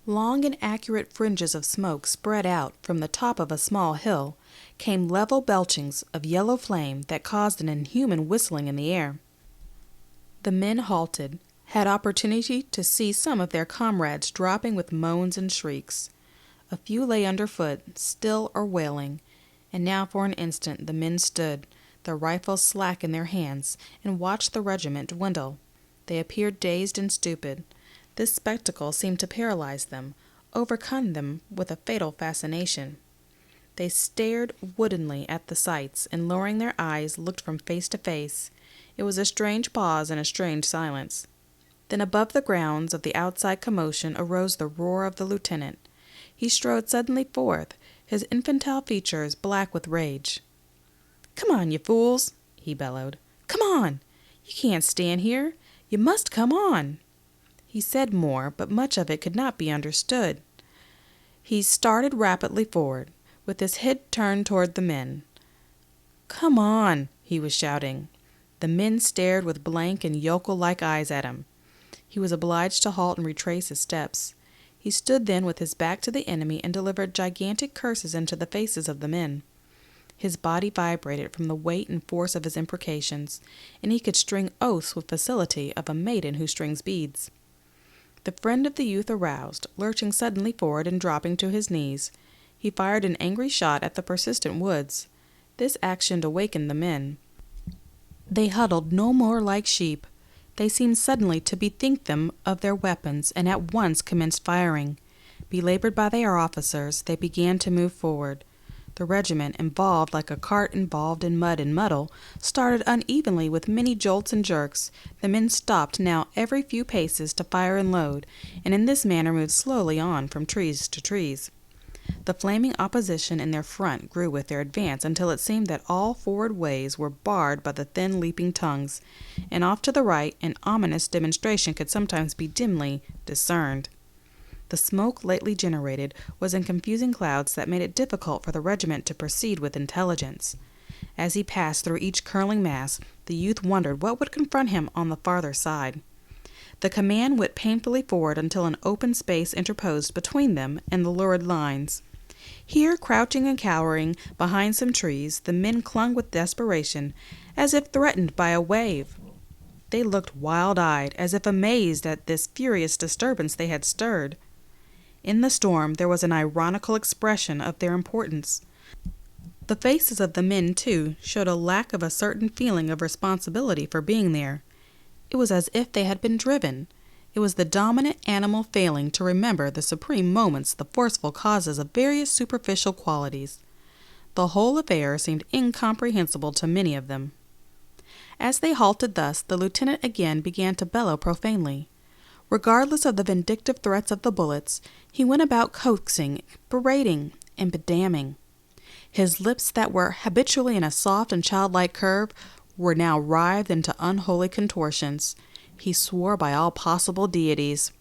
Long and accurate fringes of smoke spread out from the top of a small hill, came level belchings of yellow flame that caused an inhuman whistling in the air. The men halted, had opportunity to see some of their comrades dropping with moans and shrieks. A few lay underfoot, still or wailing, and now for an instant the men stood, their rifles slack in their hands, and watched the regiment dwindle. They appeared dazed and stupid. This spectacle seemed to paralyze them, overcome them with a fatal fascination. They stared woodenly at the sights, and lowering their eyes looked from face to face. It was a strange pause and a strange silence. Then above the grounds of the outside commotion arose the roar of the lieutenant. He strode suddenly forth, his infantile features black with rage. "Come on, you fools," he bellowed. "Come on! You can't stand here. You must come on." He said more, but much of it could not be understood. He started rapidly forward, with his head turned toward the men. "Come on," he was shouting. The men stared with blank and yokel-like eyes at him. He was obliged to halt and retrace his steps. He stood then with his back to the enemy and delivered gigantic curses into the faces of the men. His body vibrated from the weight and force of his imprecations, and he could string oaths with facility of a maiden who strings beads. The friend of the youth aroused, lurching suddenly forward and dropping to his knees. He fired an angry shot at the persistent woods. This action awakened the men. They huddled no more like sheep. They seemed suddenly to bethink them of their weapons, and at once commenced firing. Belabored by their officers, they began to move forward. The regiment, involved like a cart involved in mud and muddle, started unevenly with many jolts and jerks. The men stopped now every few paces to fire and load, and in this manner moved slowly on from trees to trees. The flaming opposition in their front grew with their advance until it seemed that all forward ways were barred by the thin leaping tongues, and off to the right an ominous demonstration could sometimes be dimly discerned. The smoke lately generated was in confusing clouds that made it difficult for the regiment to proceed with intelligence. As he passed through each curling mass, the youth wondered what would confront him on the farther side. The command went painfully forward until an open space interposed between them and the lurid lines. Here, crouching and cowering behind some trees, the men clung with desperation, as if threatened by a wave. They looked wild-eyed, as if amazed at this furious disturbance they had stirred. In the storm there was an ironical expression of their importance. The faces of the men, too, showed a lack of a certain feeling of responsibility for being there. It was as if they had been driven. It was the dominant animal failing to remember the supreme moments, the forceful causes of various superficial qualities. The whole affair seemed incomprehensible to many of them. As they halted thus, the lieutenant again began to bellow profanely. Regardless of the vindictive threats of the bullets, he went about coaxing, berating, and bedamning. His lips that were habitually in a soft and childlike curve were now writhed into unholy contortions. He swore by all possible deities.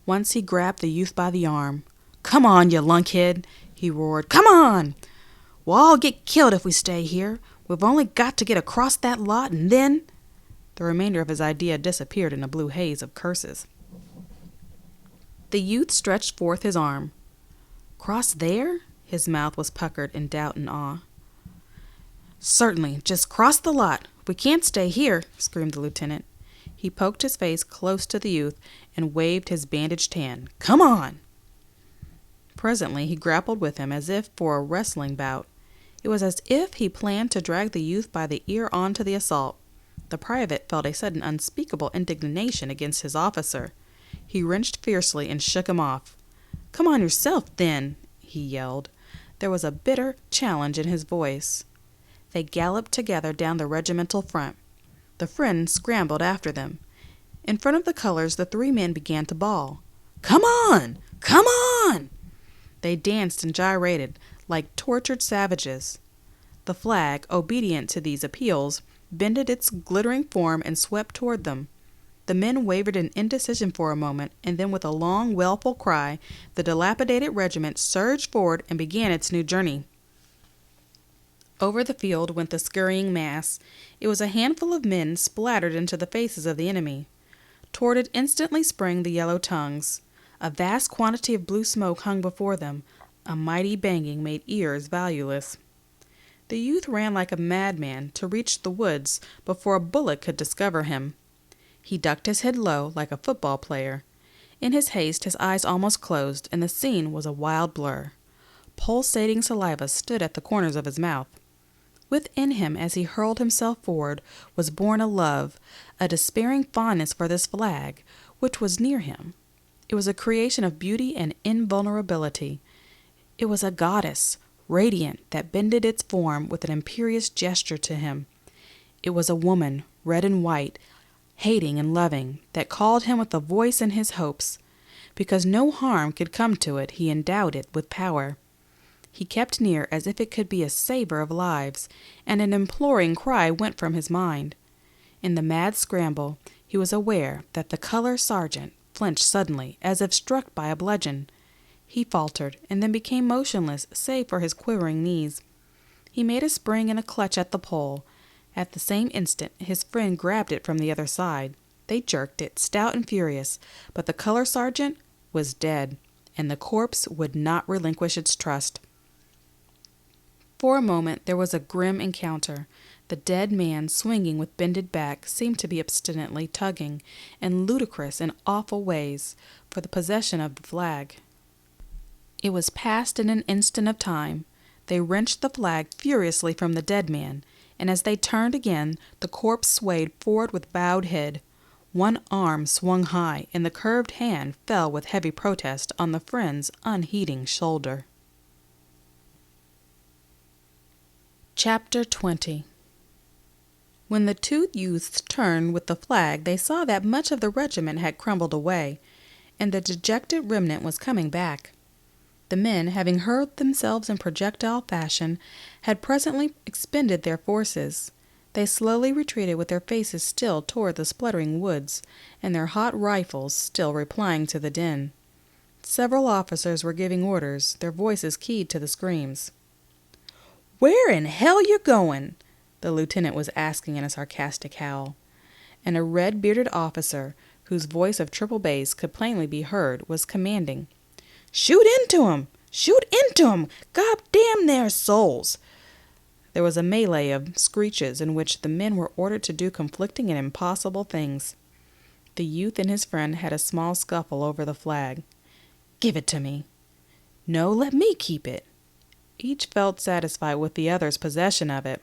Once he grabbed the youth by the arm. "Come on, you lunkhead," he roared. "Come on! We'll all get killed if we stay here. We've only got to get across that lot, and then—" The remainder of his idea disappeared in a blue haze of curses. The youth stretched forth his arm. "Cross there?" His mouth was puckered in doubt and awe. "Certainly, just cross the lot. We can't stay here," screamed the lieutenant. He poked his face close to the youth and waved his bandaged hand. "Come on!" Presently he grappled with him as if for a wrestling bout. It was as if he planned to drag the youth by the ear on to the assault. The private felt a sudden unspeakable indignation against his officer. He wrenched fiercely and shook him off. "Come on yourself, then," he yelled. There was a bitter challenge in his voice. They galloped together down the regimental front. The friend scrambled after them. In front of the colors, the three men began to bawl. "Come on! Come on!" They danced and gyrated like tortured savages. The flag, obedient to these appeals, bended its glittering form and swept toward them. The men wavered in indecision for a moment, and then with a long, wailful cry, the dilapidated regiment surged forward and began its new journey. Over the field went the scurrying mass. It was a handful of men splattered into the faces of the enemy. Toward it instantly sprang the yellow tongues. A vast quantity of blue smoke hung before them. A mighty banging made ears valueless. The youth ran like a madman to reach the woods before a bullet could discover him. He ducked his head low like a football player. In his haste his eyes almost closed, and the scene was a wild blur. Pulsating saliva stood at the corners of his mouth. Within him, as he hurled himself forward, was born a love, a despairing fondness for this flag, which was near him. It was a creation of beauty and invulnerability. It was a goddess, radiant, that bended its form with an imperious gesture to him. It was a woman, red and white, hating and loving, that called him with a voice in his hopes. Because no harm could come to it, he endowed it with power. He kept near as if it could be a saver of lives, and an imploring cry went from his mind. In the mad scramble, he was aware that the color sergeant flinched suddenly, as if struck by a bludgeon. He faltered, and then became motionless, save for his quivering knees. He made a spring and a clutch at the pole. At the same instant, his friend grabbed it from the other side. They jerked it, stout and furious, but the color sergeant was dead, and the corpse would not relinquish its trust. For a moment there was a grim encounter. The dead man, swinging with bended back, seemed to be obstinately tugging, in ludicrous and awful ways, for the possession of the flag. It was past in an instant of time. They wrenched the flag furiously from the dead man, and as they turned again, the corpse swayed forward with bowed head. One arm swung high, and the curved hand fell with heavy protest on the friend's unheeding shoulder. Chapter 20. When the two youths turned with the flag, they saw that much of the regiment had crumbled away, and the dejected remnant was coming back. The men, having hurled themselves in projectile fashion, had presently expended their forces. They slowly retreated with their faces still toward the spluttering woods, and their hot rifles still replying to the din. Several officers were giving orders, their voices keyed to the screams. "Where in hell you going?" the lieutenant was asking in a sarcastic howl, and a red-bearded officer, whose voice of triple bass could plainly be heard, was commanding, "Shoot into 'em! Shoot into 'em! God damn their souls!" There was a melee of screeches in which the men were ordered to do conflicting and impossible things. The youth and his friend had a small scuffle over the flag. "Give it to me." "No, let me keep it." Each felt satisfied with the other's possession of it,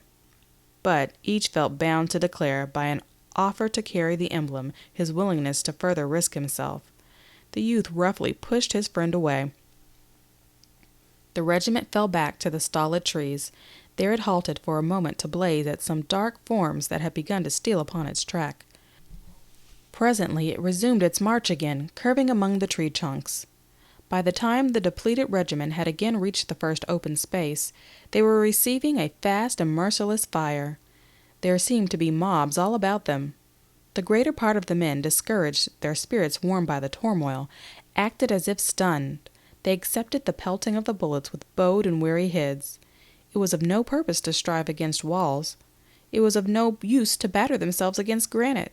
but each felt bound to declare by an offer to carry the emblem his willingness to further risk himself. The youth roughly pushed his friend away. The regiment fell back to the stolid trees. There it halted for a moment to blaze at some dark forms that had begun to steal upon its track. Presently it resumed its march again, curving among the tree trunks. By the time the depleted regiment had again reached the first open space, they were receiving a fast and merciless fire. There seemed to be mobs all about them. The greater part of the men, discouraged, their spirits warmed by the turmoil, acted as if stunned. They accepted the pelting of the bullets with bowed and weary heads. It was of no purpose to strive against walls. It was of no use to batter themselves against granite.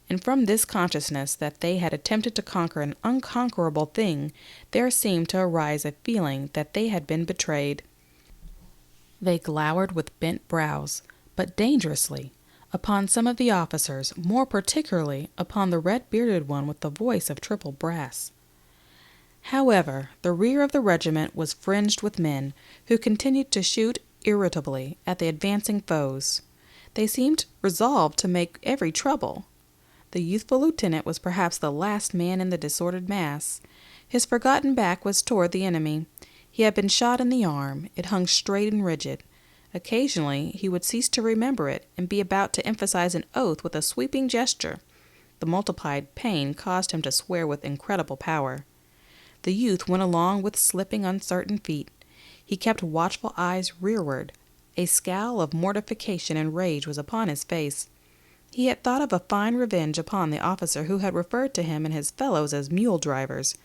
And from this consciousness that they had attempted to conquer an unconquerable thing, there seemed to arise a feeling that they had been betrayed. They glowered with bent brows, but dangerously, upon some of the officers, more particularly upon the red-bearded one with the voice of triple brass. However, the rear of the regiment was fringed with men, who continued to shoot irritably at the advancing foes. They seemed resolved to make every trouble. The youthful lieutenant was perhaps the last man in the disordered mass. His forgotten back was toward the enemy. He had been shot in the arm. It hung straight and rigid. Occasionally he would cease to remember it and be about to emphasize an oath with a sweeping gesture. The multiplied pain caused him to swear with incredible power. The youth went along with slipping, uncertain feet. He kept watchful eyes rearward. A scowl of mortification and rage was upon his face. He had thought of a fine revenge upon the officer who had referred to him and his fellows as mule drivers,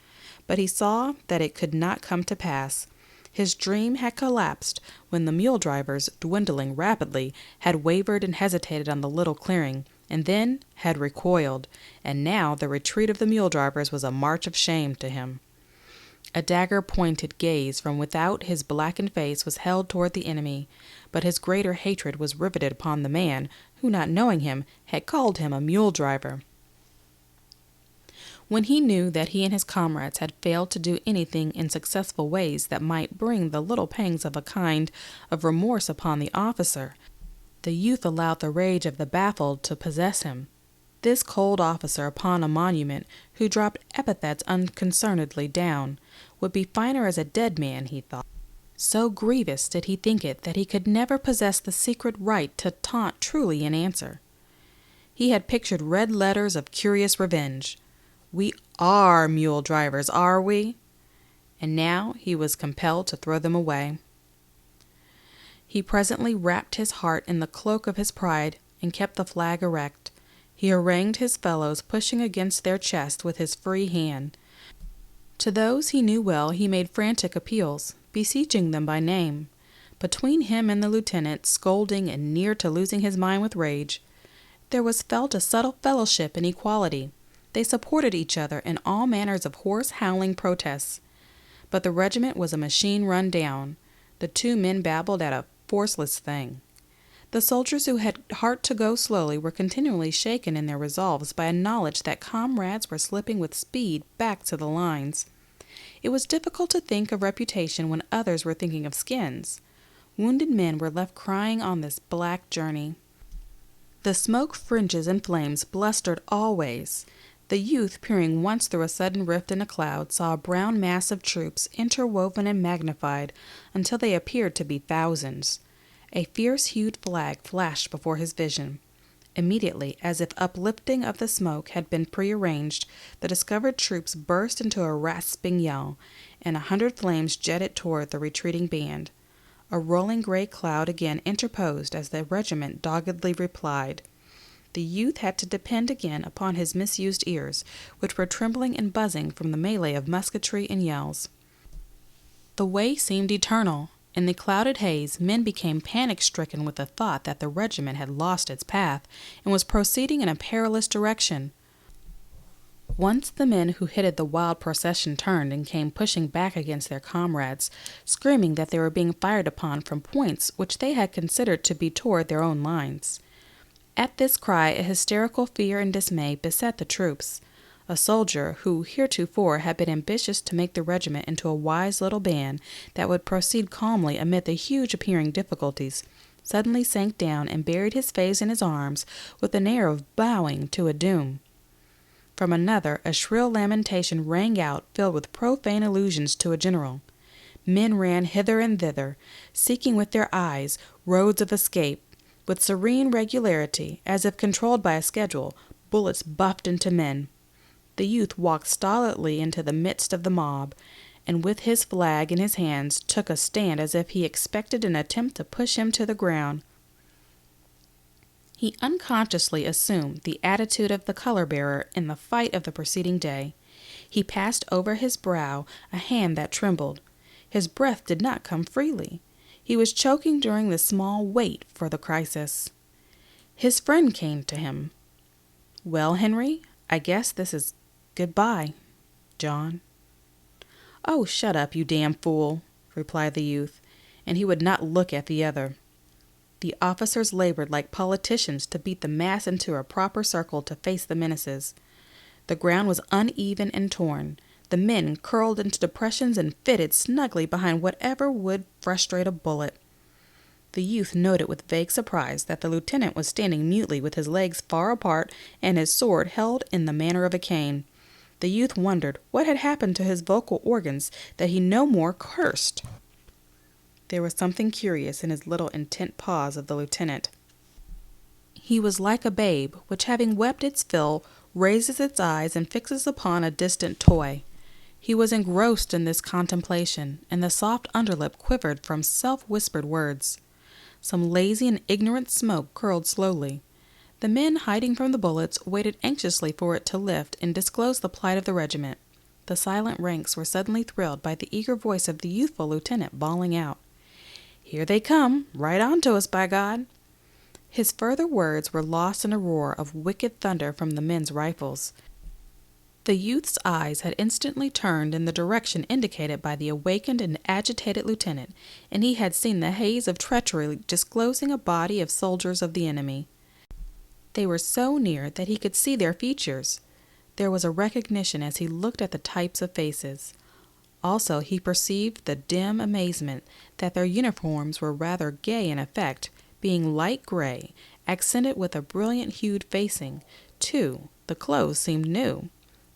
but he saw that it could not come to pass. His dream had collapsed when the mule drivers, dwindling rapidly, had wavered and hesitated on the little clearing, and then had recoiled, and now the retreat of the mule drivers was a march of shame to him. A dagger-pointed gaze from without his blackened face was held toward the enemy, but his greater hatred was riveted upon the man who, not knowing him, had called him a mule driver. When he knew that he and his comrades had failed to do anything in successful ways that might bring the little pangs of a kind of remorse upon the officer, the youth allowed the rage of the baffled to possess him. This cold officer upon a monument, who dropped epithets unconcernedly down, would be finer as a dead man, he thought. So grievous did he think it that he could never possess the secret right to taunt truly in answer. He had pictured red letters of curious revenge. "We are mule drivers, are we?" And now he was compelled to throw them away. He presently wrapped his heart in the cloak of his pride and kept the flag erect. He harangued his fellows, pushing against their chest with his free hand. To those he knew well he made frantic appeals, beseeching them by name. Between him and the lieutenant, scolding and near to losing his mind with rage, there was felt a subtle fellowship and equality. They supported each other in all manners of hoarse, howling protests. But the regiment was a machine run down. The two men babbled at a forceless thing. The soldiers who had heart to go slowly were continually shaken in their resolves by a knowledge that comrades were slipping with speed back to the lines. It was difficult to think of reputation when others were thinking of skins. Wounded men were left crying on this black journey. The smoke fringes and flames blustered always. The youth, peering once through a sudden rift in a cloud, saw a brown mass of troops, interwoven and magnified until they appeared to be thousands. A fierce-hued flag flashed before his vision. Immediately, as if uplifting of the smoke had been prearranged, the discovered troops burst into a rasping yell, and 100 flames jetted toward the retreating band. A rolling gray cloud again interposed as the regiment doggedly replied. The youth had to depend again upon his misused ears, which were trembling and buzzing from the melee of musketry and yells. The way seemed eternal. In the clouded haze, men became panic-stricken with the thought that the regiment had lost its path and was proceeding in a perilous direction. Once the men who headed the wild procession turned and came pushing back against their comrades, screaming that they were being fired upon from points which they had considered to be toward their own lines. At this cry, a hysterical fear and dismay beset the troops. A soldier, who heretofore had been ambitious to make the regiment into a wise little band that would proceed calmly amid the huge appearing difficulties, suddenly sank down and buried his face in his arms with an air of bowing to a doom. From another, a shrill lamentation rang out, filled with profane allusions to a general. Men ran hither and thither, seeking with their eyes roads of escape. With serene regularity, as if controlled by a schedule, bullets buffed into men. The youth walked stolidly into the midst of the mob, and with his flag in his hands took a stand as if he expected an attempt to push him to the ground. He unconsciously assumed the attitude of the color-bearer in the fight of the preceding day. He passed over his brow a hand that trembled. His breath did not come freely. He was choking during the small wait for the crisis. His friend came to him. "Well, Henry, I guess this is goodbye, John." "Oh, shut up, you damn fool," replied the youth, and he would not look at the other. The officers labored like politicians to beat the mass into a proper circle to face the menaces. The ground was uneven and torn. The men curled into depressions and fitted snugly behind whatever would frustrate a bullet. The youth noted with vague surprise that the lieutenant was standing mutely with his legs far apart and his sword held in the manner of a cane. The youth wondered what had happened to his vocal organs that he no more cursed. There was something curious in his little intent pause of the lieutenant. He was like a babe, which having wept its fill, raises its eyes and fixes upon a distant toy. He was engrossed in this contemplation, and the soft underlip quivered from self-whispered words. Some lazy and ignorant smoke curled slowly. The men, hiding from the bullets, waited anxiously for it to lift and disclose the plight of the regiment. The silent ranks were suddenly thrilled by the eager voice of the youthful lieutenant bawling out, "Here they come, right on to us, by God!" His further words were lost in a roar of wicked thunder from the men's rifles. The youth's eyes had instantly turned in the direction indicated by the awakened and agitated lieutenant, and he had seen the haze of treachery disclosing a body of soldiers of the enemy. They were so near that he could see their features. There was a recognition as he looked at the types of faces. Also, he perceived the dim amazement that their uniforms were rather gay in effect, being light gray, accented with a brilliant-hued facing. Too, the clothes seemed new.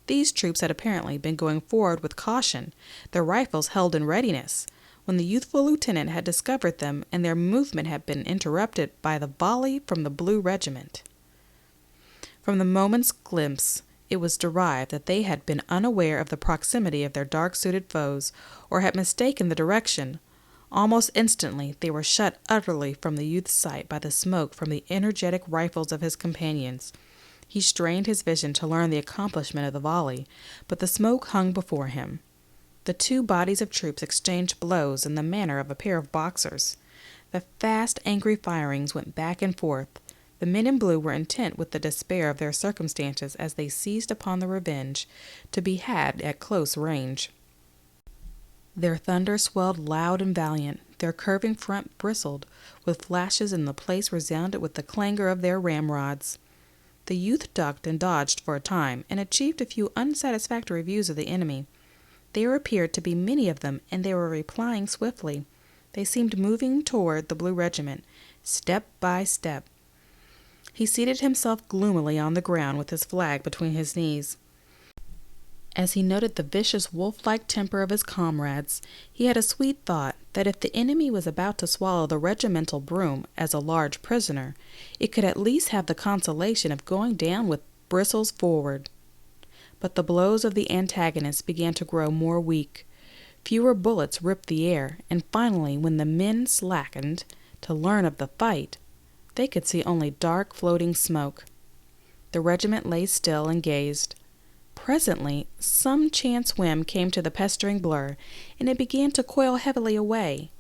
These troops had apparently been going forward with caution, their rifles held in readiness, when the youthful lieutenant had discovered them, and their movement had been interrupted by the volley from the Blue Regiment. From the moment's glimpse, it was derived that they had been unaware of the proximity of their dark-suited foes, or had mistaken the direction. Almost instantly they were shut utterly from the youth's sight by the smoke from the energetic rifles of his companions. He strained his vision to learn the accomplishment of the volley, but the smoke hung before him. The two bodies of troops exchanged blows in the manner of a pair of boxers. The fast, angry firings went back and forth. The men in blue were intent with the despair of their circumstances as they seized upon the revenge to be had at close range. Their thunder swelled loud and valiant. Their curving front bristled with flashes, and the place resounded with the clangor of their ramrods. The youth ducked and dodged for a time, and achieved a few unsatisfactory views of the enemy. There appeared to be many of them, and they were replying swiftly. They seemed moving toward the Blue Regiment, step by step. He seated himself gloomily on the ground with his flag between his knees. As he noted the vicious wolf-like temper of his comrades, he had a sweet thought that if the enemy was about to swallow the regimental broom as a large prisoner, it could at least have the consolation of going down with bristles forward. But the blows of the antagonists began to grow more weak. Fewer bullets ripped the air, and finally, when the men slackened to learn of the fight, they could see only dark, floating smoke. The regiment lay still and gazed. Presently, some chance whim came to the pestering blur, and it began to coil heavily away.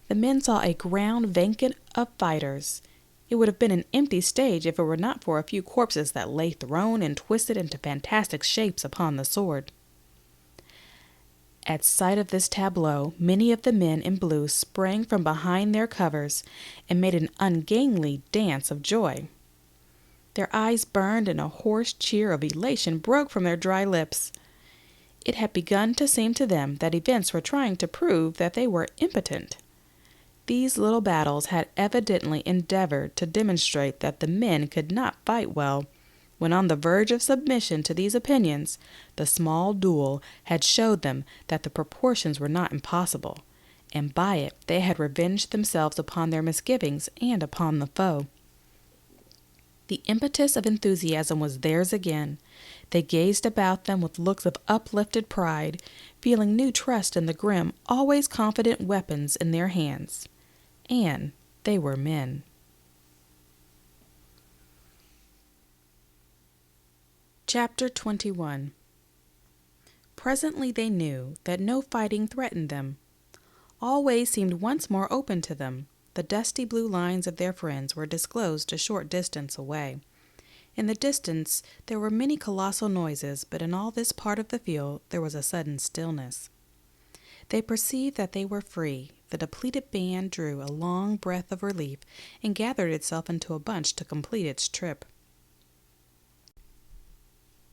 The men saw a ground vacant of fighters. It would have been an empty stage if it were not for a few corpses that lay thrown and twisted into fantastic shapes upon the sword. At sight of this tableau, many of the men in blue sprang from behind their covers and made an ungainly dance of joy. Their eyes burned and a hoarse cheer of elation broke from their dry lips. It had begun to seem to them that events were trying to prove that they were impotent. These little battles had evidently endeavored to demonstrate that the men could not fight well. When on the verge of submission to these opinions, the small duel had showed them that the proportions were not impossible, and by it they had revenged themselves upon their misgivings and upon the foe. The impetus of enthusiasm was theirs again. They gazed about them with looks of uplifted pride, feeling new trust in the grim, always confident weapons in their hands. And they were men. Chapter 21. Presently they knew that no fighting threatened them. All ways seemed once more open to them. The dusty blue lines of their friends were disclosed a short distance away. In the distance there were many colossal noises, but in all this part of the field there was a sudden stillness. They perceived that they were free. The depleted band drew a long breath of relief and gathered itself into a bunch to complete its trip.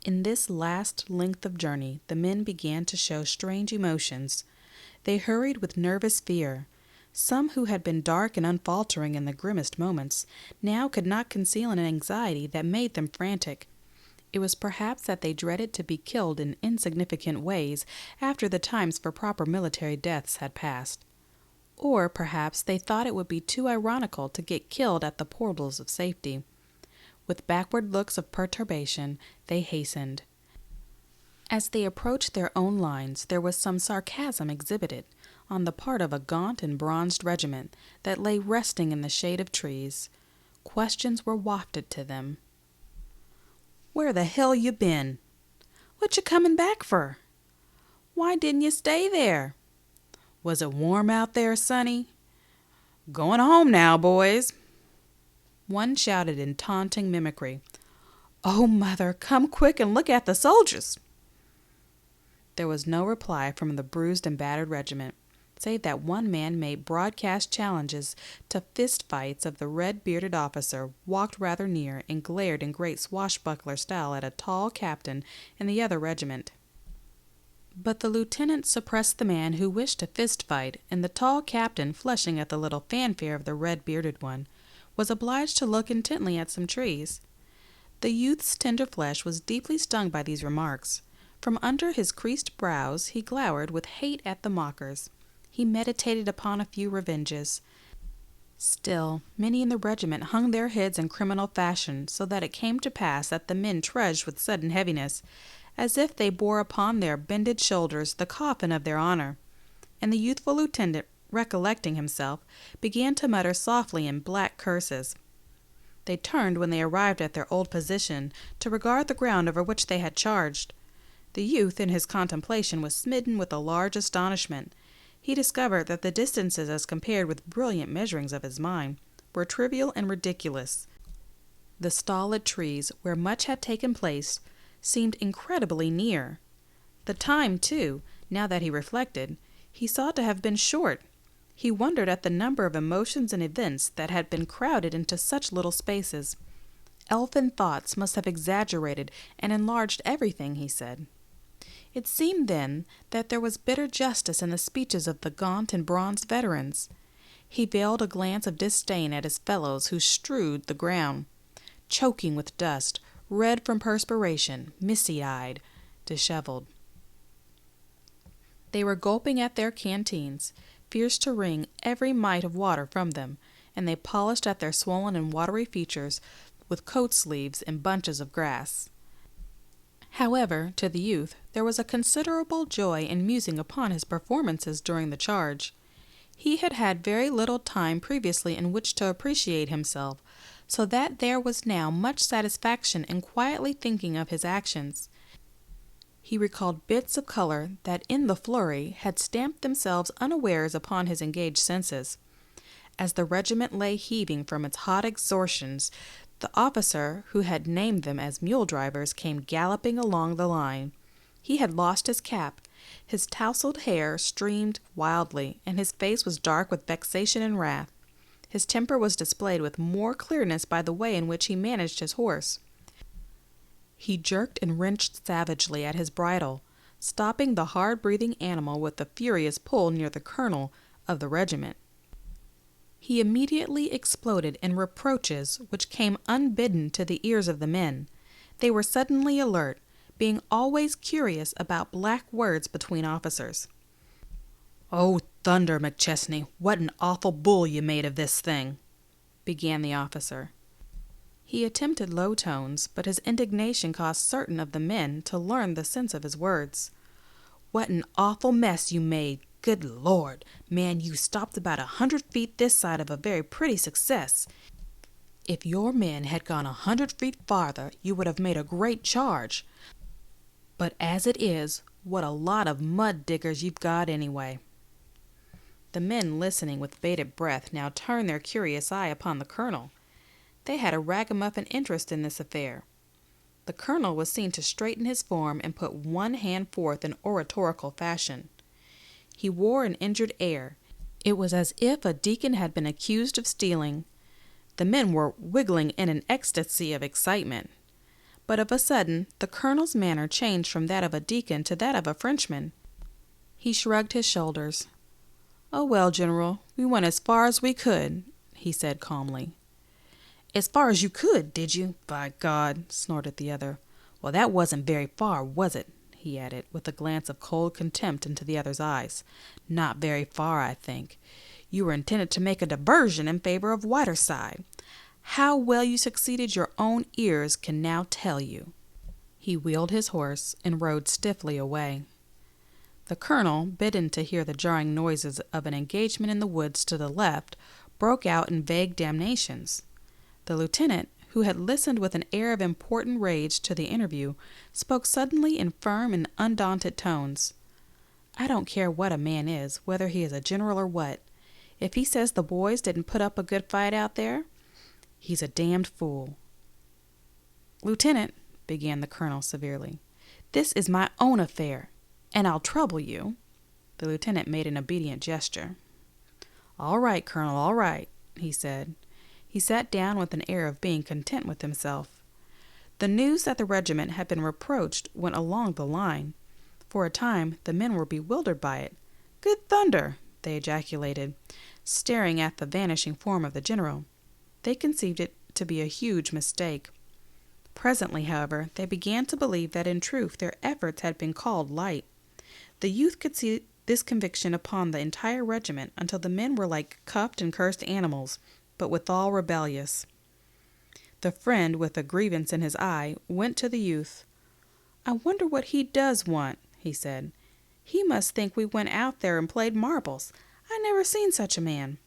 In this last length of journey, the men began to show strange emotions. They hurried with nervous fear. Some who had been dark and unfaltering in the grimmest moments now could not conceal an anxiety that made them frantic. It was perhaps that they dreaded to be killed in insignificant ways after the times for proper military deaths had passed. Or perhaps they thought it would be too ironical to get killed at the portals of safety. With backward looks of perturbation, they hastened. As they approached their own lines, there was some sarcasm exhibited on the part of a gaunt and bronzed regiment that lay resting in the shade of trees. Questions were wafted to them. "Where the hell you been? What you comin' back for? Why didn't you stay there? Was it warm out there, sonny? Going home now, boys." One shouted in taunting mimicry, "Oh, mother, come quick and look at the soldiers." There was no reply from the bruised and battered regiment, save that one man made broadcast challenges to fist fights of the red-bearded officer, walked rather near, and glared in great swashbuckler style at a tall captain in the other regiment. But the lieutenant suppressed the man who wished to fist fight, and the tall captain, flushing at the little fanfare of the red-bearded one, was obliged to look intently at some trees. The youth's tender flesh was deeply stung by these remarks. From under his creased brows he glowered with hate at the mockers. He meditated upon a few revenges. Still, many in the regiment hung their heads in criminal fashion, so that it came to pass that the men trudged with sudden heaviness, as if they bore upon their bended shoulders the coffin of their honor. And the youthful lieutenant, recollecting himself, began to mutter softly in black curses. They turned when they arrived at their old position to regard the ground over which they had charged. The youth in his contemplation was smitten with a large astonishment. He discovered that the distances as compared with brilliant measurings of his mind were trivial and ridiculous. The stolid trees, where much had taken place, seemed incredibly near. The time, too, now that he reflected, he saw to have been short. He wondered at the number of emotions and events that had been crowded into such little spaces. Elfin thoughts must have exaggerated and enlarged everything, he said. It seemed then that there was bitter justice in the speeches of the gaunt and bronzed veterans. He veiled a glance of disdain at his fellows who strewed the ground, choking with dust, red from perspiration, misty-eyed, disheveled. They were gulping at their canteens, fierce to wring every mite of water from them, and they polished at their swollen and watery features with coat sleeves and bunches of grass. However, to the youth, there was a considerable joy in musing upon his performances during the charge. He had had very little time previously in which to appreciate himself, so that there was now much satisfaction in quietly thinking of his actions. He recalled bits of color that in the flurry had stamped themselves unawares upon his engaged senses. As the regiment lay heaving from its hot exertions, the officer who had named them as mule drivers came galloping along the line. He had lost his cap. His tousled hair streamed wildly, and his face was dark with vexation and wrath. His temper was displayed with more clearness by the way in which he managed his horse. He jerked and wrenched savagely at his bridle, stopping the hard-breathing animal with a furious pull near the colonel of the regiment. He immediately exploded in reproaches which came unbidden to the ears of the men. They were suddenly alert, being always curious about black words between officers. "Oh, thunder, McChesney, what an awful bull you made of this thing," began the officer. He attempted low tones, but his indignation caused certain of the men to learn the sense of his words. "What an awful mess you made. Good Lord, man, you stopped about 100 feet this side of a very pretty success. If your men had gone 100 feet farther, you would have made a great charge. But as it is, what a lot of mud diggers you've got anyway." The men listening with bated breath now turned their curious eye upon the colonel. They had a ragamuffin interest in this affair. The colonel was seen to straighten his form and put one hand forth in oratorical fashion. He wore an injured air. It was as if a deacon had been accused of stealing. The men were wiggling in an ecstasy of excitement. But of a sudden, the colonel's manner changed from that of a deacon to that of a Frenchman. He shrugged his shoulders. "Oh, well, General, we went as far as we could," he said calmly. "As far as you could, did you? By God," snorted the other. "Well, that wasn't very far, was it?" he added, with a glance of cold contempt into the other's eyes. "Not very far, I think. You were intended to make a diversion in favor of Whiterside. How well you succeeded your own ears can now tell you." He wheeled his horse and rode stiffly away. The colonel, bidden to hear the jarring noises of an engagement in the woods to the left, broke out in vague damnations. The lieutenant, who had listened with an air of important rage to the interview, spoke suddenly in firm and undaunted tones. "I don't care what a man is, whether he is a general or what. If he says the boys didn't put up a good fight out there, he's a damned fool." "Lieutenant," began the colonel severely, "this is my own affair, and I'll trouble you." The lieutenant made an obedient gesture. "All right, Colonel, all right," he said. He sat down with an air of being content with himself. The news that the regiment had been reproached went along the line. For a time the men were bewildered by it. "Good thunder!" they ejaculated, staring at the vanishing form of the general. They conceived it to be a huge mistake. Presently, however, they began to believe that in truth their efforts had been called light. The youth could see this conviction upon the entire regiment until the men were like cuffed and cursed animals, but withal rebellious. The friend, with a grievance in his eye, went to the youth. "I wonder what he does want," he said. "He must think we went out there and played marbles. I never seen such a man."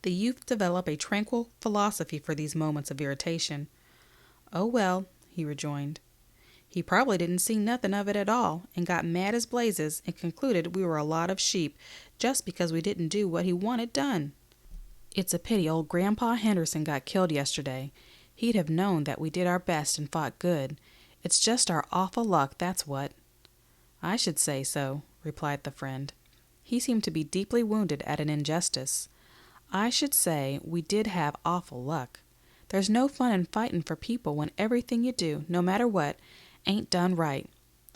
The youth developed a tranquil philosophy for these moments of irritation. "Oh, well," he rejoined. "He probably didn't see nothing of it at all, and got mad as blazes and concluded we were a lot of sheep just because we didn't do what he wanted done. It's a pity old Grandpa Henderson got killed yesterday. He'd have known that we did our best and fought good. It's just our awful luck, that's what." "I should say so," replied the friend. He seemed to be deeply wounded at an injustice. "I should say we did have awful luck. There's no fun in fighting for people when everything you do, no matter what, ain't done right.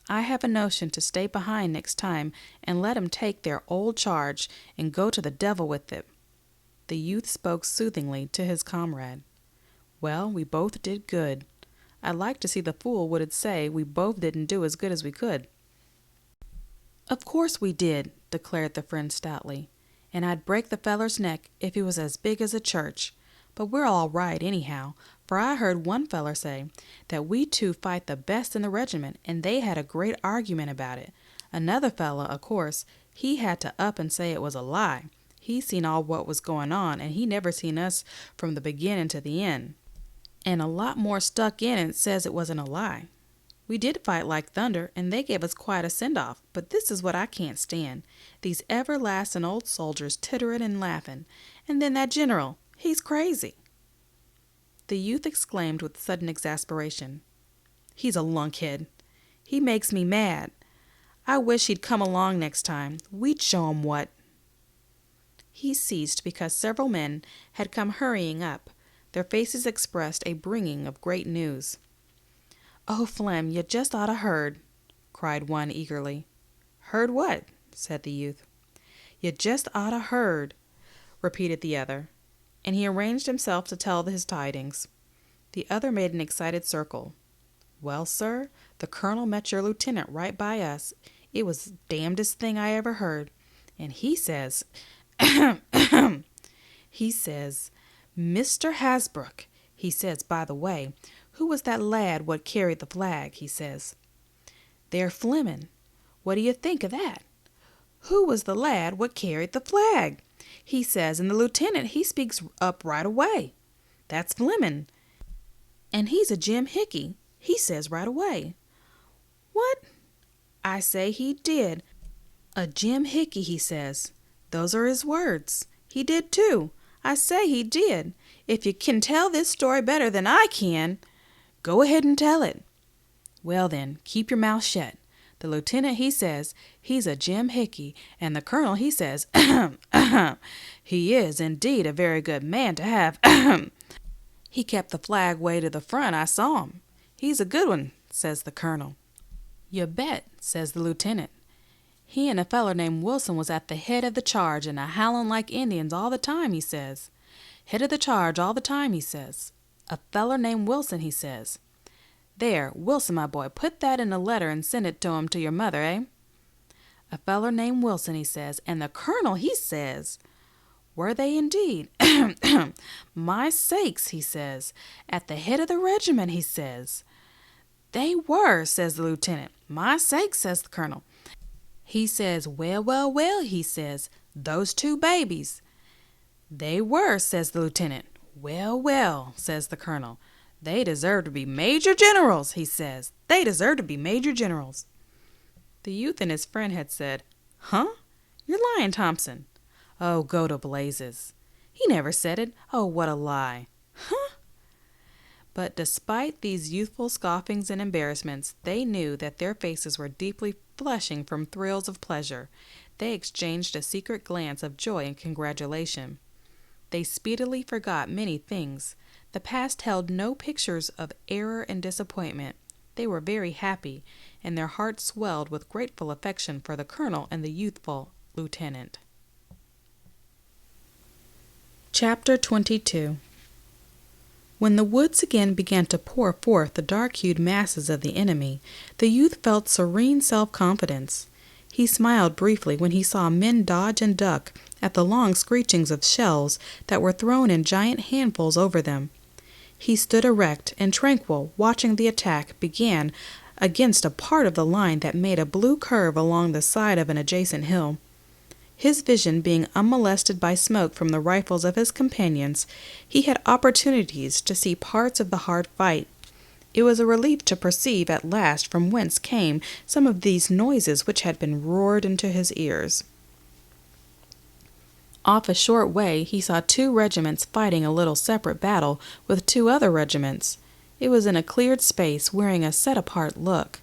I have a notion to stay behind next time and let 'em take their old charge and go to the devil with it." The youth spoke soothingly to his comrade. "Well, we both did good. I'd like to see the fool what'd say we both didn't do as good as we could." "Of course we did," declared the friend stoutly, "and I'd break the feller's neck if he was as big as a church. But we're all right anyhow, for I heard one feller say that we two fight the best in the regiment, and they had a great argument about it. Another fella, of course, he had to up and say it was a lie. He seen all what was going on, and he never seen us from the beginning to the end. And a lot more stuck in and says it wasn't a lie." We did fight like thunder, and they gave us quite a send-off, but this is what I can't stand. These everlasting old soldiers tittering and laughing, and then that general, he's crazy." The youth exclaimed with sudden exasperation, "He's a lunkhead. He makes me mad. I wish he'd come along next time. We'd show him what." He ceased because several men had come hurrying up. Their faces expressed a bringing of great news. "Oh, Flem, you just oughta heard," cried one eagerly. "Heard what?" said the youth. "You just oughta heard," repeated the other, and he arranged himself to tell his tidings. The other made an excited circle. "Well, sir, the colonel met your lieutenant right by us. It was the damnedest thing I ever heard. And he says, he says, 'Mr. Hasbrook,' he says, 'by the way, who was that lad what carried the flag?' he says. 'They're Fleming.' What do you think of that? Who was the lad what carried the flag? He says, and the lieutenant, he speaks up right away. 'That's Fleming. And he's a Jim Hickey,' he says right away. 'What?' I say he did. 'A Jim Hickey,' he says. Those are his words. He did too. I say he did. If you can tell this story better than I can, go ahead and tell it.' 'Well then, keep your mouth shut. The lieutenant, he says, he's a Jim Hickey, and the colonel, he says, he is indeed a very good man to have. He kept the flag way to the front, I saw him. He's a good one,' says the colonel. 'You bet,' says the lieutenant. 'He and a feller named Wilson was at the head of the charge and a howling like Indians all the time,' he says. 'Head of the charge all the time,' he says. 'A feller named Wilson,' he says. There, Wilson, my boy, put that in a letter and send it to him to your mother, eh? 'A feller named Wilson,' he says, and the colonel, he says. Were they indeed? My sakes, he says, at the head of the regiment, he says. They were, says the lieutenant. My sakes, says the colonel. He says, well, well, well, he says, those two babies. They were, says the lieutenant. Well, well, says the colonel. They deserve to be major generals, he says. They deserve to be major generals. The youth and his friend had said, Huh? You're lying, Thompson. Oh, go to blazes. He never said it. Oh, what a lie. Huh? But despite these youthful scoffings and embarrassments, they knew that their faces were deeply flushing from thrills of pleasure. They exchanged a secret glance of joy and congratulation. They speedily forgot many things. The past held no pictures of error and disappointment. They were very happy, and their hearts swelled with grateful affection for the colonel and the youthful lieutenant. Chapter 22. When the woods again began to pour forth the dark-hued masses of the enemy, the youth felt serene self-confidence. He smiled briefly when he saw men dodge and duck at the long screechings of shells that were thrown in giant handfuls over them. He stood erect and tranquil, watching the attack begin against a part of the line that made a blue curve along the side of an adjacent hill. His vision being unmolested by smoke from the rifles of his companions, he had opportunities to see parts of the hard fight. It was a relief to perceive at last from whence came some of these noises which had been roared into his ears. Off a short way he saw 2 regiments fighting a little separate battle with 2 other regiments. It was in a cleared space, wearing a set-apart look.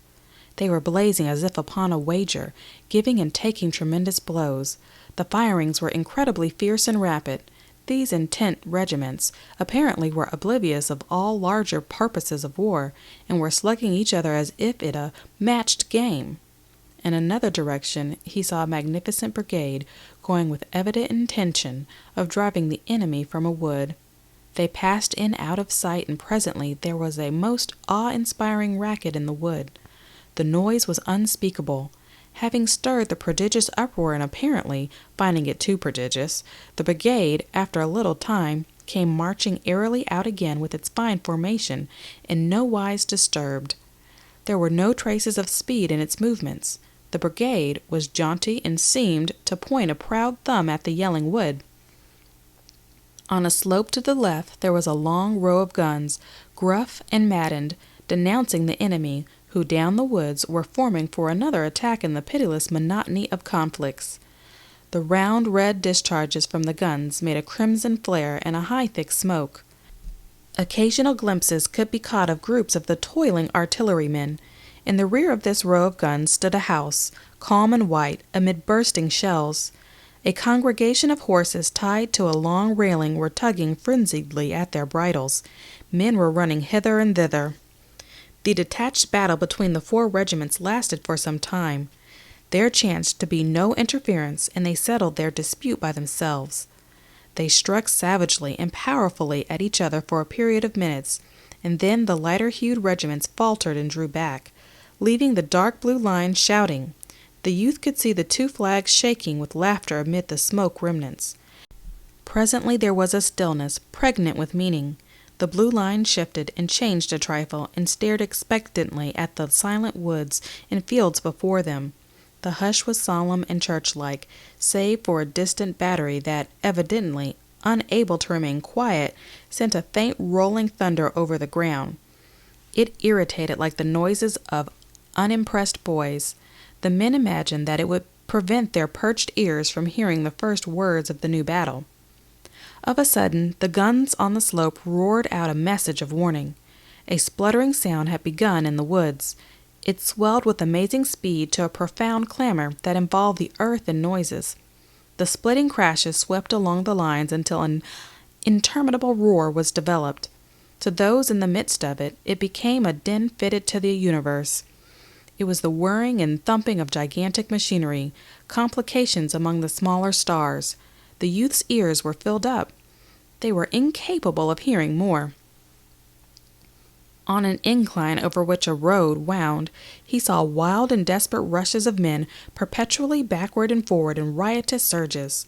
They were blazing as if upon a wager, giving and taking tremendous blows. The firings were incredibly fierce and rapid. These intent regiments apparently were oblivious of all larger purposes of war, and were slugging each other as if it a matched game. In another direction he saw a magnificent brigade going with evident intention of driving the enemy from a wood. They passed in out of sight, and presently there was a most awe-inspiring racket in the wood. The noise was unspeakable. Having stirred the prodigious uproar and apparently finding it too prodigious, the brigade, after a little time, came marching airily out again with its fine formation, in no wise disturbed. There were no traces of speed in its movements. The brigade was jaunty and seemed to point a proud thumb at the yelling wood. On a slope to the left there was a long row of guns, gruff and maddened, denouncing the enemy, who down the woods were forming for another attack in the pitiless monotony of conflicts. The round red discharges from the guns made a crimson flare and a high thick smoke. Occasional glimpses could be caught of groups of the toiling artillerymen. In the rear of this row of guns stood a house, calm and white, amid bursting shells. A congregation of horses tied to a long railing were tugging frenziedly at their bridles. Men were running hither and thither. The detached battle between the 4 regiments lasted for some time. There chanced to be no interference, and they settled their dispute by themselves. They struck savagely and powerfully at each other for a period of minutes, and then the lighter-hued regiments faltered and drew back, leaving the dark blue line shouting. The youth could see the 2 flags shaking with laughter amid the smoke remnants. Presently there was a stillness, pregnant with meaning. The blue line shifted and changed a trifle and stared expectantly at the silent woods and fields before them. The hush was solemn and church-like, save for a distant battery that, evidently unable to remain quiet, sent a faint rolling thunder over the ground. It irritated like the noises of unimpressed boys. The men imagined that it would prevent their perched ears from hearing the first words of the new battle. Of a sudden, the guns on the slope roared out a message of warning. A spluttering sound had begun in the woods. It swelled with amazing speed to a profound clamor that involved the earth in noises. The splitting crashes swept along the lines until an interminable roar was developed. To those in the midst of it, it became a din fitted to the universe. It was the whirring and thumping of gigantic machinery, complications among the smaller stars. The youth's ears were filled up. They were incapable of hearing more. On an incline over which a road wound, he saw wild and desperate rushes of men perpetually backward and forward in riotous surges.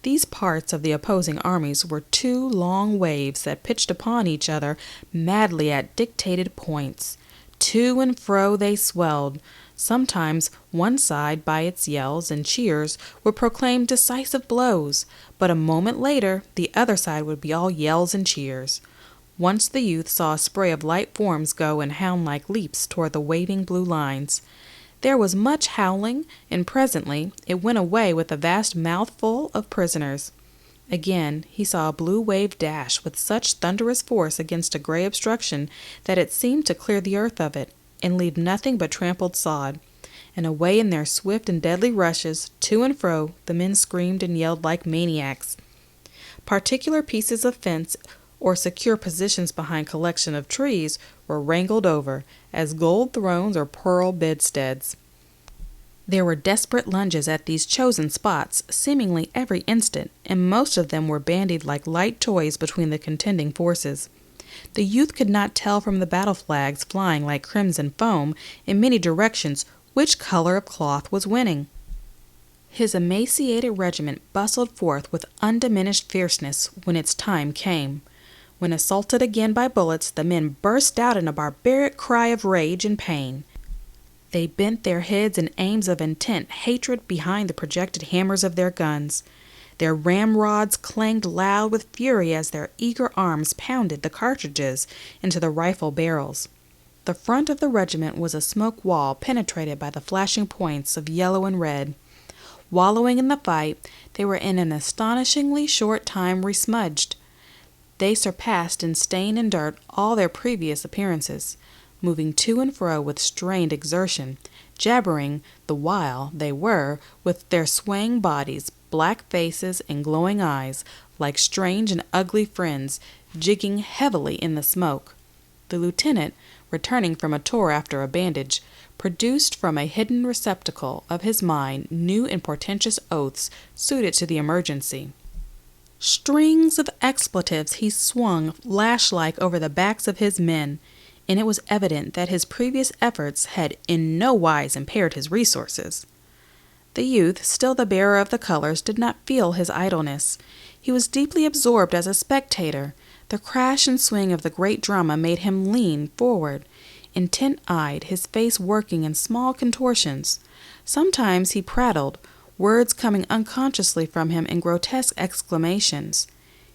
These parts of the opposing armies were 2 long waves that pitched upon each other madly at dictated points. To and fro they swelled. Sometimes one side, by its yells and cheers, would proclaim decisive blows, but a moment later the other side would be all yells and cheers. Once the youth saw a spray of light forms go in hound-like leaps toward the waving blue lines. There was much howling, and presently it went away with a vast mouthful of prisoners. Again he saw a blue wave dash with such thunderous force against a gray obstruction that it seemed to clear the earth of it, and leave nothing but trampled sod. And away in their swift and deadly rushes, to and fro, the men screamed and yelled like maniacs. Particular pieces of fence or secure positions behind collection of trees were wrangled over, as gold thrones or pearl bedsteads. There were desperate lunges at these chosen spots, seemingly every instant, and most of them were bandied like light toys between the contending forces. The youth could not tell from the battle flags flying like crimson foam in many directions which color of cloth was winning. His emaciated regiment bustled forth with undiminished fierceness when its time came. When assaulted again by bullets, the men burst out in a barbaric cry of rage and pain. They bent their heads in aims of intent hatred behind the projected hammers of their guns. Their ramrods clanged loud with fury as their eager arms pounded the cartridges into the rifle barrels. The front of the regiment was a smoke wall penetrated by the flashing points of yellow and red. Wallowing in the fight, they were in an astonishingly short time resmudged. They surpassed in stain and dirt all their previous appearances, moving to and fro with strained exertion, jabbering the while they were, with their swaying bodies, black faces, and glowing eyes, like strange and ugly friends, jigging heavily in the smoke. The lieutenant, returning from a tour after a bandage, produced from a hidden receptacle of his mind new and portentous oaths suited to the emergency. Strings of expletives he swung lash-like over the backs of his men, and it was evident that his previous efforts had in no wise impaired his resources. The youth, still the bearer of the colors, did not feel his idleness. He was deeply absorbed as a spectator. The crash and swing of the great drama made him lean forward, intent-eyed, his face working in small contortions. Sometimes he prattled, words coming unconsciously from him in grotesque exclamations.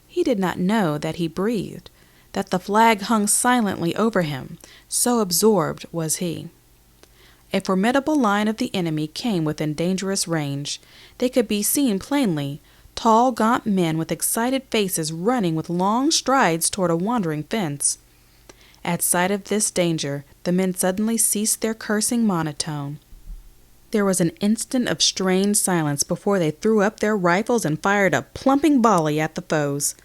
He did not know that he breathed, that the flag hung silently over him, so absorbed was he. A formidable line of the enemy came within dangerous range. They could be seen plainly, tall, gaunt men with excited faces running with long strides toward a wandering fence. At sight of this danger, the men suddenly ceased their cursing monotone. There was an instant of strained silence before they threw up their rifles and fired a plumping volley at the foes.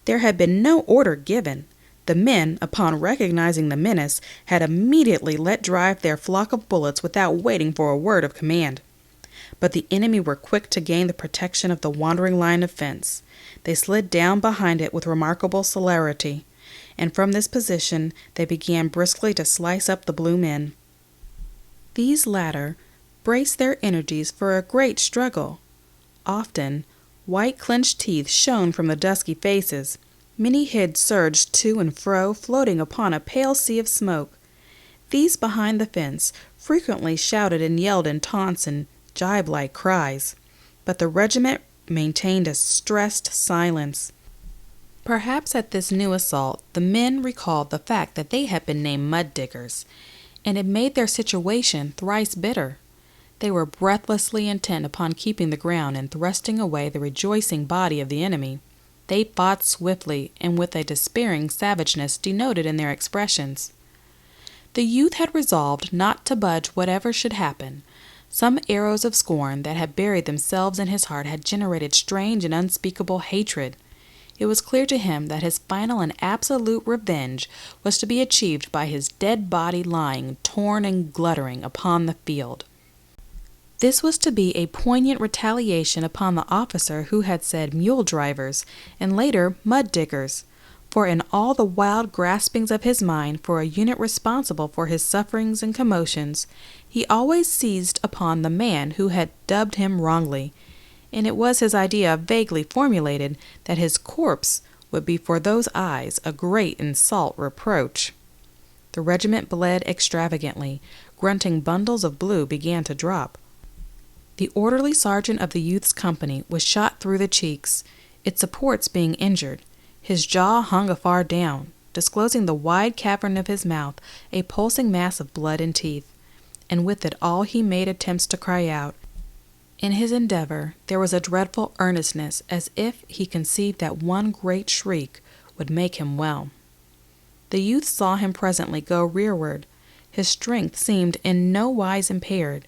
There had been no order given. The men, upon recognizing the menace, had immediately let drive their flock of bullets without waiting for a word of command. But the enemy were quick to gain the protection of the wandering line of fence. They slid down behind it with remarkable celerity, and from this position they began briskly to slice up the blue men. These latter braced their energies for a great struggle. Often, white clenched teeth shone from the dusky faces. Many heads surged to and fro, floating upon a pale sea of smoke. These behind the fence frequently shouted and yelled in taunts and jibe-like cries, but the regiment maintained a stressed silence. Perhaps at this new assault the men recalled the fact that they had been named mud diggers, and it made their situation thrice bitter. They were breathlessly intent upon keeping the ground and thrusting away the rejoicing body of the enemy. They fought swiftly and with a despairing savageness denoted in their expressions. The youth had resolved not to budge whatever should happen. Some arrows of scorn that had buried themselves in his heart had generated strange and unspeakable hatred. It was clear to him that his final and absolute revenge was to be achieved by his dead body lying torn and gluttering upon the field. This was to be a poignant retaliation upon the officer who had said mule drivers, and later mud diggers, for in all the wild graspings of his mind for a unit responsible for his sufferings and commotions, he always seized upon the man who had dubbed him wrongly, and it was his idea, vaguely formulated, that his corpse would be for those eyes a great and salt reproach. The regiment bled extravagantly. Grunting bundles of blue began to drop. The orderly sergeant of the youth's company was shot through the cheeks, its supports being injured. His jaw hung afar down, disclosing the wide cavern of his mouth, a pulsing mass of blood and teeth, and with it all he made attempts to cry out. In his endeavor there was a dreadful earnestness, as if he conceived that one great shriek would make him well. The youth saw him presently go rearward. His strength seemed in no wise impaired.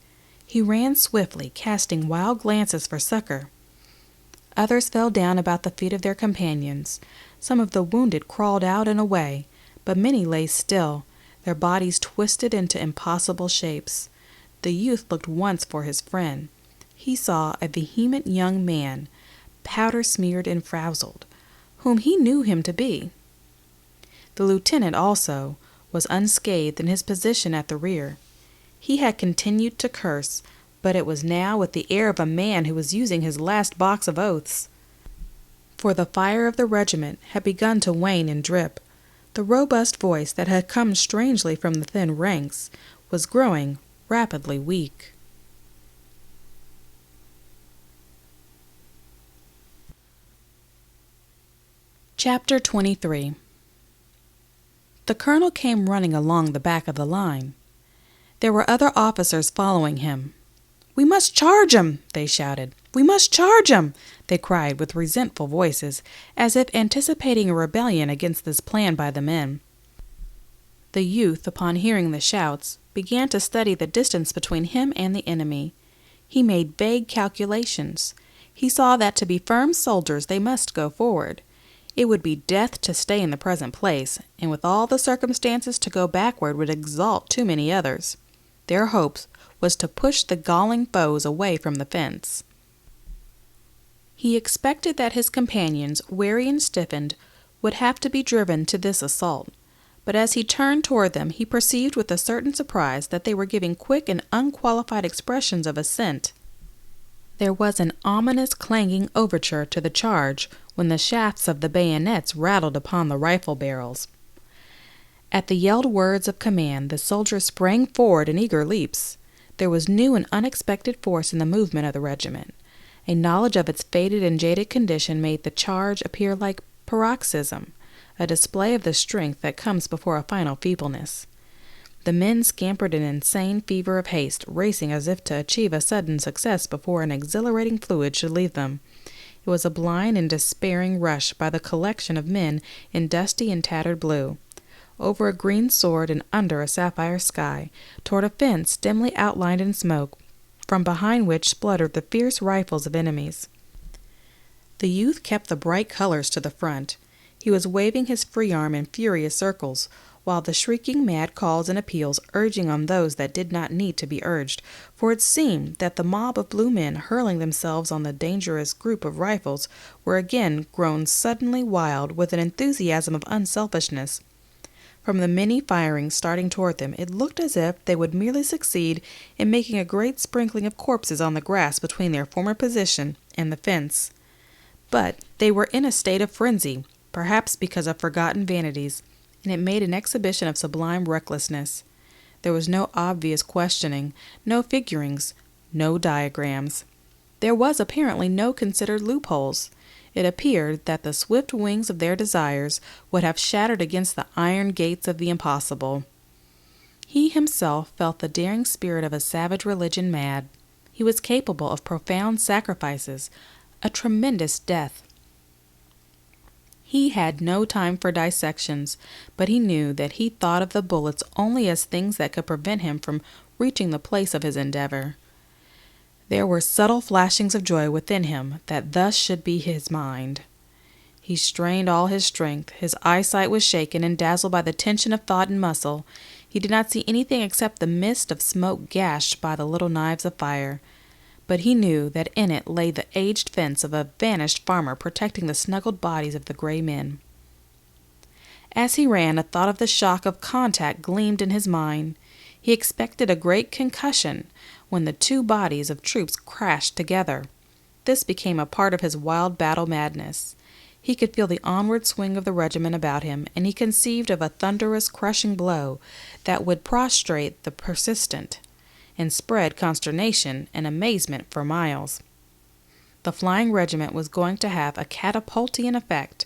He ran swiftly, casting wild glances for succor. Others fell down about the feet of their companions. Some of the wounded crawled out and away, but many lay still, their bodies twisted into impossible shapes. The youth looked once for his friend. He saw a vehement young man, powder-smeared and frowzled, whom he knew him to be. The lieutenant also was unscathed in his position at the rear. He had continued to curse, but it was now with the air of a man who was using his last box of oaths. For the fire of the regiment had begun to wane and drip. The robust voice that had come strangely from the thin ranks was growing rapidly weak. Chapter 23. The colonel came running along the back of the line. There were other officers following him. "We must charge 'em!" they shouted. "We must charge 'em!" they cried with resentful voices, as if anticipating a rebellion against this plan by the men. The youth, upon hearing the shouts, began to study the distance between him and the enemy. He made vague calculations. He saw that to be firm soldiers they must go forward. It would be death to stay in the present place, and with all the circumstances to go backward would exalt too many others. Their hopes was to push the galling foes away from the fence. He expected that his companions, weary and stiffened, would have to be driven to this assault, but as he turned toward them he perceived with a certain surprise that they were giving quick and unqualified expressions of assent. There was an ominous clanging overture to the charge when the shafts of the bayonets rattled upon the rifle barrels. At the yelled words of command, the soldiers sprang forward in eager leaps. There was new and unexpected force in the movement of the regiment. A knowledge of its faded and jaded condition made the charge appear like paroxysm, a display of the strength that comes before a final feebleness. The men scampered in insane fever of haste, racing as if to achieve a sudden success before an exhilarating fluid should leave them. It was a blind and despairing rush by the collection of men in dusty and tattered blue, over a green sward and under a sapphire sky, toward a fence dimly outlined in smoke, from behind which spluttered the fierce rifles of enemies. The youth kept the bright colors to the front. He was waving his free arm in furious circles, while the shrieking mad calls and appeals urging on those that did not need to be urged, for it seemed that the mob of blue men hurling themselves on the dangerous group of rifles were again grown suddenly wild with an enthusiasm of unselfishness. From the many firings starting toward them, it looked as if they would merely succeed in making a great sprinkling of corpses on the grass between their former position and the fence. But they were in a state of frenzy, perhaps because of forgotten vanities, and it made an exhibition of sublime recklessness. There was no obvious questioning, no figurings, no diagrams. There was apparently no considered loopholes. It appeared that the swift wings of their desires would have shattered against the iron gates of the impossible. He himself felt the daring spirit of a savage religion mad. He was capable of profound sacrifices, a tremendous death. He had no time for dissections, but he knew that he thought of the bullets only as things that could prevent him from reaching the place of his endeavor. There were subtle flashings of joy within him that thus should be his mind. He strained all his strength. His eyesight was shaken and dazzled by the tension of thought and muscle. He did not see anything except the mist of smoke gashed by the little knives of fire. But he knew that in it lay the aged fence of a vanished farmer protecting the snuggled bodies of the gray men. As he ran, a thought of the shock of contact gleamed in his mind. He expected a great concussion when the two bodies of troops crashed together. This became a part of his wild battle madness. He could feel the onward swing of the regiment about him, and he conceived of a thunderous, crushing blow that would prostrate the persistent and spread consternation and amazement for miles. The flying regiment was going to have a catapultian effect.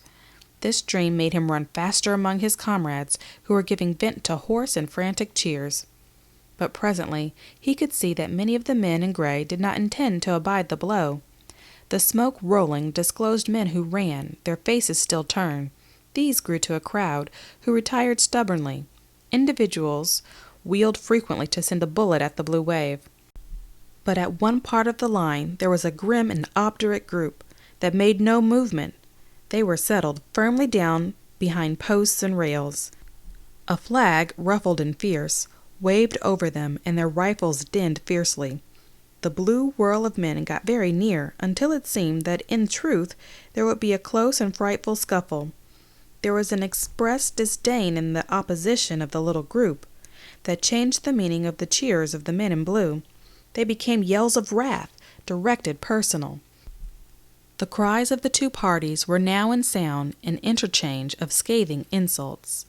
This dream made him run faster among his comrades, who were giving vent to hoarse and frantic cheers. But presently he could see that many of the men in gray did not intend to abide the blow. The smoke rolling disclosed men who ran, their faces still turned. These grew to a crowd, who retired stubbornly. Individuals wheeled frequently to send a bullet at the blue wave. But at one part of the line there was a grim and obdurate group that made no movement. They were settled firmly down behind posts and rails. A flag, ruffled and fierce, waved over them, and their rifles dinned fiercely. The blue whirl of men got very near, until it seemed that in truth there would be a close and frightful scuffle. There was an expressed disdain in the opposition of the little group that changed the meaning of the cheers of the men in blue. They became yells of wrath, directed personal. The cries of the two parties were now in sound an interchange of scathing insults.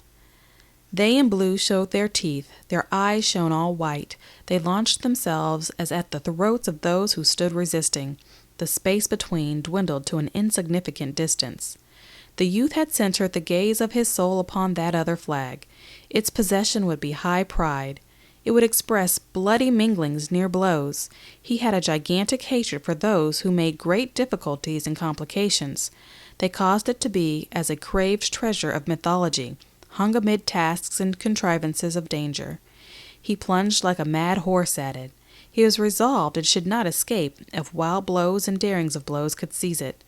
They in blue showed their teeth, their eyes shone all white. They launched themselves as at the throats of those who stood resisting. The space between dwindled to an insignificant distance. The youth had centered the gaze of his soul upon that other flag. Its possession would be high pride. It would express bloody minglings near blows. He had a gigantic hatred for those who made great difficulties and complications. They caused it to be as a craved treasure of mythology, hung amid tasks and contrivances of danger. He plunged like a mad horse at it. He was resolved it should not escape if wild blows and darings of blows could seize it.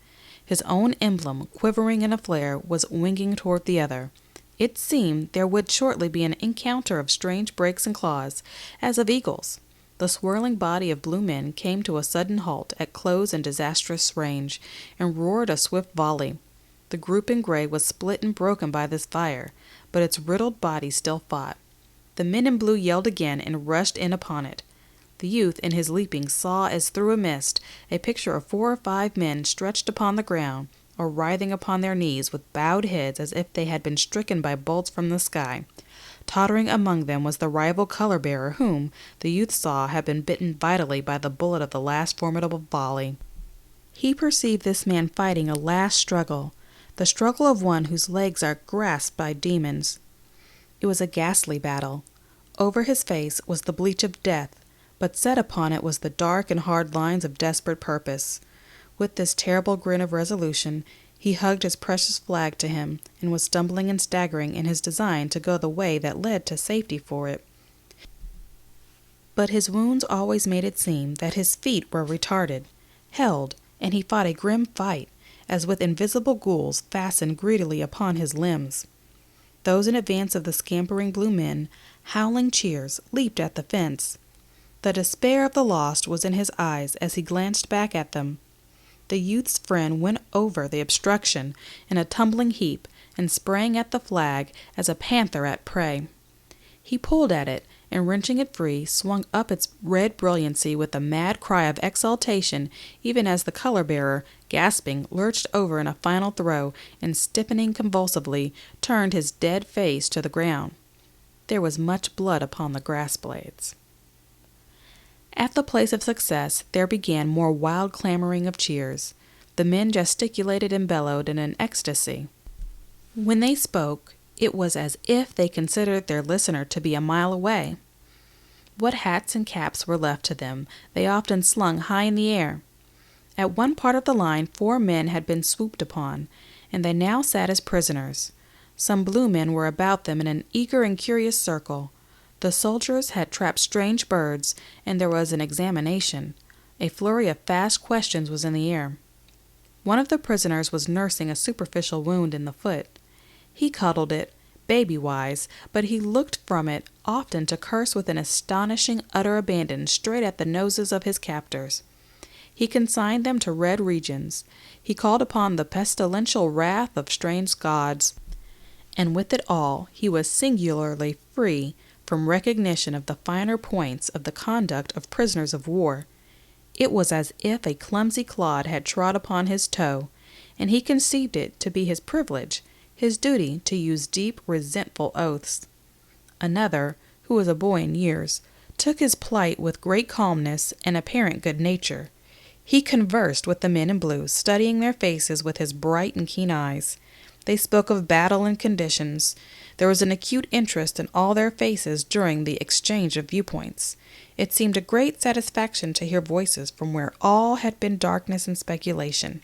His own emblem, quivering in a flare, was winging toward the other. It seemed there would shortly be an encounter of strange breaks and claws, as of eagles. The swirling body of blue men came to a sudden halt at close and disastrous range, and roared a swift volley. The group in gray was split and broken by this fire, but its riddled body still fought. The men in blue yelled again and rushed in upon it. The youth, in his leaping, saw as through a mist a picture of 4 or 5 men stretched upon the ground, or writhing upon their knees with bowed heads as if they had been stricken by bolts from the sky. Tottering among them was the rival color-bearer whom the youth saw had been bitten vitally by the bullet of the last formidable volley. He perceived this man fighting a last struggle, the struggle of one whose legs are grasped by demons. It was a ghastly battle. Over his face was the bleach of death, but set upon it was the dark and hard lines of desperate purpose. With this terrible grin of resolution, he hugged his precious flag to him, and was stumbling and staggering in his design to go the way that led to safety for it. But his wounds always made it seem that his feet were retarded, held, and he fought a grim fight, as with invisible ghouls fastened greedily upon his limbs. Those in advance of the scampering blue men, howling cheers, leaped at the fence. The despair of the lost was in his eyes as he glanced back at them. The youth's friend went over the obstruction in a tumbling heap and sprang at the flag as a panther at prey. He pulled at it, and wrenching it free, swung up its red brilliancy with a mad cry of exultation, even as the color-bearer, gasping, lurched over in a final throw, and stiffening convulsively, turned his dead face to the ground. There was much blood upon the grass blades. At the place of success there began more wild clamoring of cheers. The men gesticulated and bellowed in an ecstasy. When they spoke, it was as if they considered their listener to be a mile away. What hats and caps were left to them, they often slung high in the air. At one part of the line 4 men had been swooped upon, and they now sat as prisoners. Some blue men were about them in an eager and curious circle. The soldiers had trapped strange birds, and there was an examination. A flurry of fast questions was in the air. One of the prisoners was nursing a superficial wound in the foot. He cuddled it, baby-wise, but he looked from it often to curse with an astonishing utter abandon straight at the noses of his captors. He consigned them to red regions. He called upon the pestilential wrath of strange gods, and with it all he was singularly free from recognition of the finer points of the conduct of prisoners of war. It was as if a clumsy clod had trod upon his toe, and he conceived it to be his privilege, his duty to use deep, resentful oaths. Another, who was a boy in years, took his plight with great calmness and apparent good nature. He conversed with the men in blue, studying their faces with his bright and keen eyes. They spoke of battle and conditions. There was an acute interest in all their faces during the exchange of viewpoints. It seemed a great satisfaction to hear voices from where all had been darkness and speculation.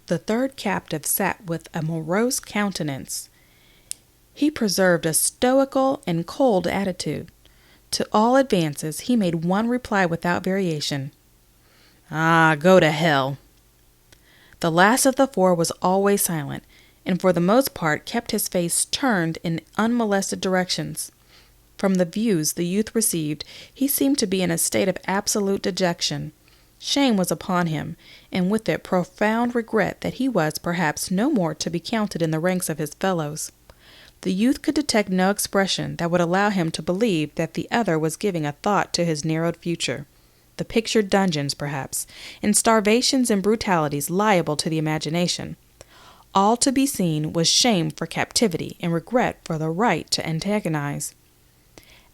The third captive sat with a morose countenance. He preserved a stoical and cold attitude. To all advances he made one reply without variation. "Ah, go to hell." The last of the 4 was always silent, and for the most part kept his face turned in unmolested directions. From the views the youth received, he seemed to be in a state of absolute dejection. Shame was upon him, and with it profound regret that he was perhaps no more to be counted in the ranks of his fellows. The youth could detect no expression that would allow him to believe that the other was giving a thought to his narrowed future. The pictured dungeons, perhaps, and starvations and brutalities liable to the imagination. All to be seen was shame for captivity and regret for the right to antagonize.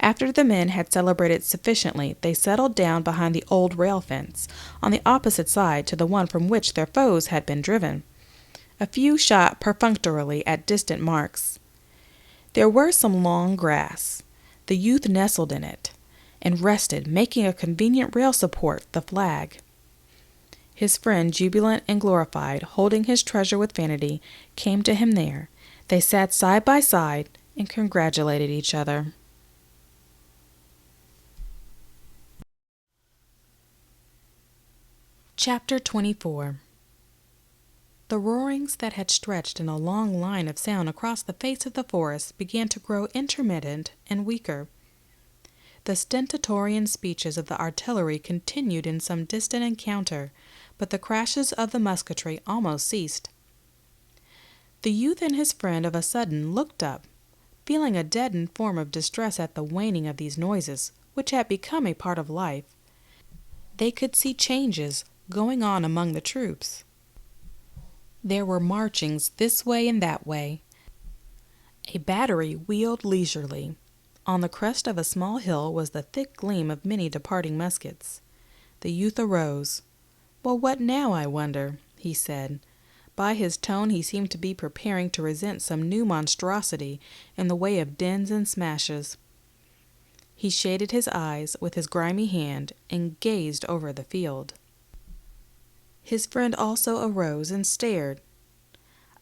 After the men had celebrated sufficiently, they settled down behind the old rail fence, on the opposite side to the one from which their foes had been driven. A few shot perfunctorily at distant marks. There were some long grass. The youth nestled in it, and rested, making a convenient rail support, the flag. His friend, jubilant and glorified, holding his treasure with vanity, came to him there. They sat side by side and congratulated each other. Chapter 24. The roarings that had stretched in a long line of sound across the face of the forest began to grow intermittent and weaker. The stentorian speeches of the artillery continued in some distant encounter, but the crashes of the musketry almost ceased. The youth and his friend of a sudden looked up, feeling a deadened form of distress at the waning of these noises, which had become a part of life. They could see changes going on among the troops. There were marchings this way and that way. A battery wheeled leisurely. On the crest of a small hill was the thick gleam of many departing muskets. The youth arose. "Well, what now, I wonder?" he said. By his tone he seemed to be preparing to resent some new monstrosity in the way of dins and smashes. He shaded his eyes with his grimy hand and gazed over the field. His friend also arose and stared.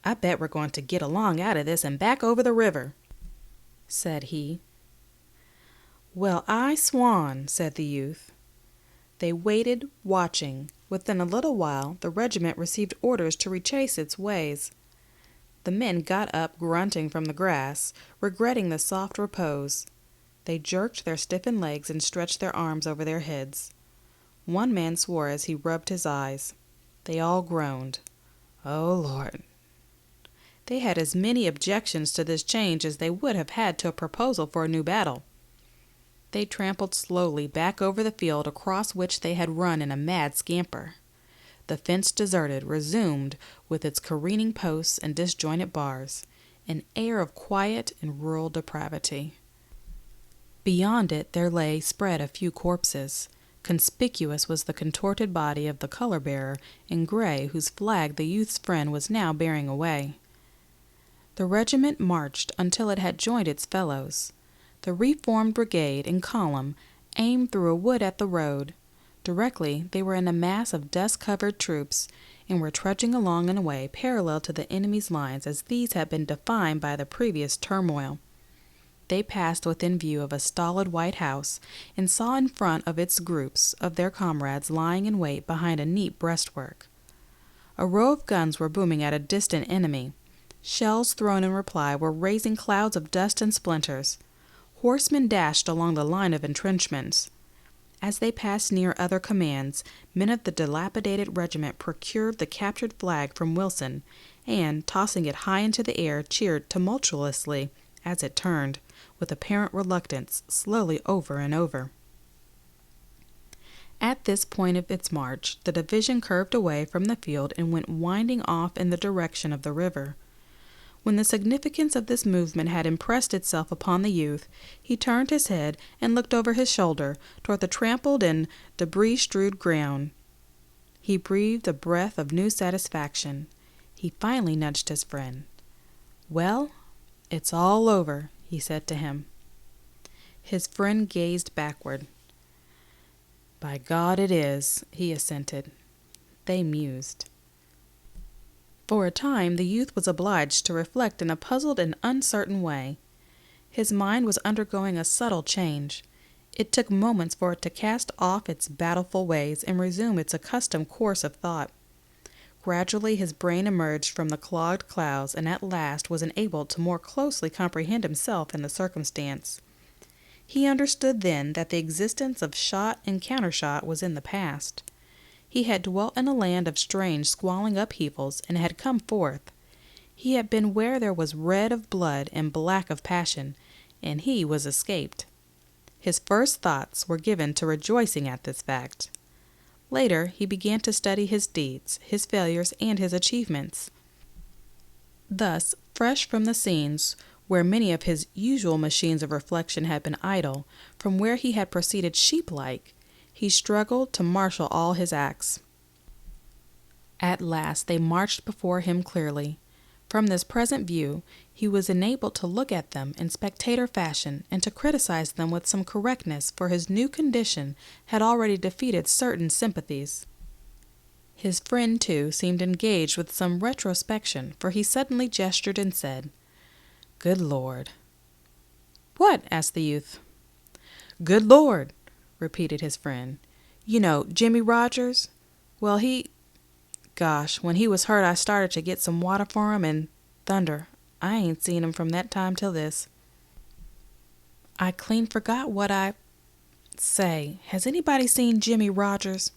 "I bet we're going to get along out of this and back over the river," said he. "Well, I swan," said the youth. They waited, watching. Within a little while, the regiment received orders to retrace its ways. The men got up, grunting from the grass, regretting the soft repose. They jerked their stiffened legs and stretched their arms over their heads. One man swore as he rubbed his eyes. They all groaned. "Oh, Lord." They had as many objections to this change as they would have had to a proposal for a new battle. They trampled slowly back over the field across which they had run in a mad scamper. The fence deserted, resumed with its careening posts and disjointed bars, an air of quiet and rural depravity. Beyond it there lay spread a few corpses. Conspicuous was the contorted body of the color-bearer in gray whose flag the youth's friend was now bearing away. The regiment marched until it had joined its fellows. The reformed brigade, in column, aimed through a wood at the road. Directly they were in a mass of dust-covered troops, and were trudging along in a way parallel to the enemy's lines as these had been defined by the previous turmoil. They passed within view of a stolid white house, and saw in front of its groups of their comrades lying in wait behind a neat breastwork. A row of guns were booming at a distant enemy. Shells thrown in reply were raising clouds of dust and splinters. Horsemen dashed along the line of entrenchments. As they passed near other commands, men of the dilapidated regiment procured the captured flag from Wilson, and, tossing it high into the air, cheered tumultuously as it turned, with apparent reluctance, slowly over and over. At this point of its march, the division curved away from the field and went winding off in the direction of the river. When the significance of this movement had impressed itself upon the youth, he turned his head and looked over his shoulder toward the trampled and debris-strewed ground. He breathed a breath of new satisfaction. He finally nudged his friend. "Well, it's all over," he said to him. His friend gazed backward. "By God, it is," he assented. They mused. For a time the youth was obliged to reflect in a puzzled and uncertain way. His mind was undergoing a subtle change. It took moments for it to cast off its battleful ways and resume its accustomed course of thought. Gradually his brain emerged from the clogged clouds and at last was enabled to more closely comprehend himself and the circumstance. He understood then that the existence of shot and countershot was in the past. He had dwelt in a land of strange, squalling upheavals, and had come forth. He had been where there was red of blood and black of passion, and he was escaped. His first thoughts were given to rejoicing at this fact. Later, he began to study his deeds, his failures, and his achievements. Thus, fresh from the scenes where many of his usual machines of reflection had been idle, from where he had proceeded sheep-like, he struggled to marshal all his acts. At last they marched before him clearly. From this present view, he was enabled to look at them in spectator fashion and to criticize them with some correctness, for his new condition had already defeated certain sympathies. His friend, too, seemed engaged with some retrospection, for he suddenly gestured and said, "Good Lord." "What?" asked the youth. "Good Lord," repeated his friend. "You know Jimmy Rogers? Well, gosh, when he was hurt I started to get some water for him, and thunder, I ain't seen him from that time till this. I clean forgot what Say, has anybody seen Jimmy Rogers?"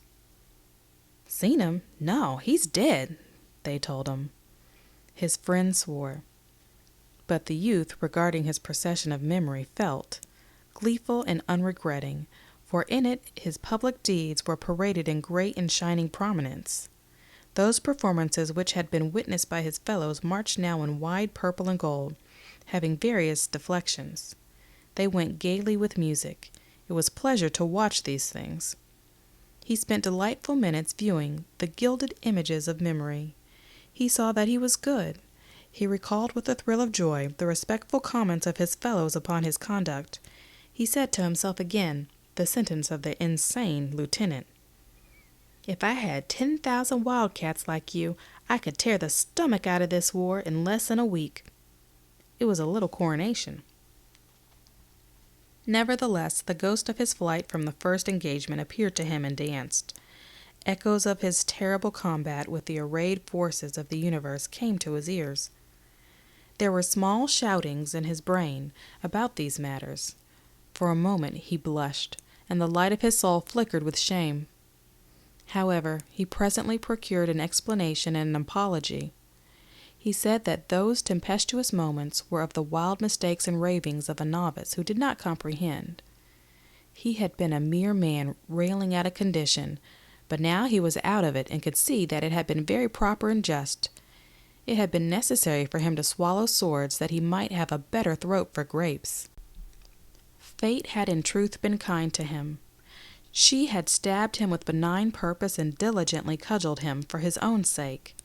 "Seen him? No, he's dead," they told him. His friend swore. But the youth, regarding his procession of memory, felt gleeful and unregretting, for in it his public deeds were paraded in great and shining prominence. Those performances which had been witnessed by his fellows marched now in wide purple and gold, having various deflections. They went gaily with music. It was pleasure to watch these things. He spent delightful minutes viewing the gilded images of memory. He saw that he was good. He recalled with a thrill of joy the respectful comments of his fellows upon his conduct. He said to himself again the sentence of the insane lieutenant. "If I had 10,000 wildcats like you, I could tear the stomach out of this war in less than a week." It was a little coronation. Nevertheless, the ghost of his flight from the first engagement appeared to him and danced. Echoes of his terrible combat with the arrayed forces of the universe came to his ears. There were small shoutings in his brain about these matters. For a moment he blushed, and the light of his soul flickered with shame. However, he presently procured an explanation and an apology. He said that those tempestuous moments were of the wild mistakes and ravings of a novice who did not comprehend. He had been a mere man railing at a condition, but now he was out of it and could see that it had been very proper and just. It had been necessary for him to swallow swords that he might have a better throat for grapes. Fate had in truth been kind to him. She had stabbed him with benign purpose and diligently cudgeled him for his own sake.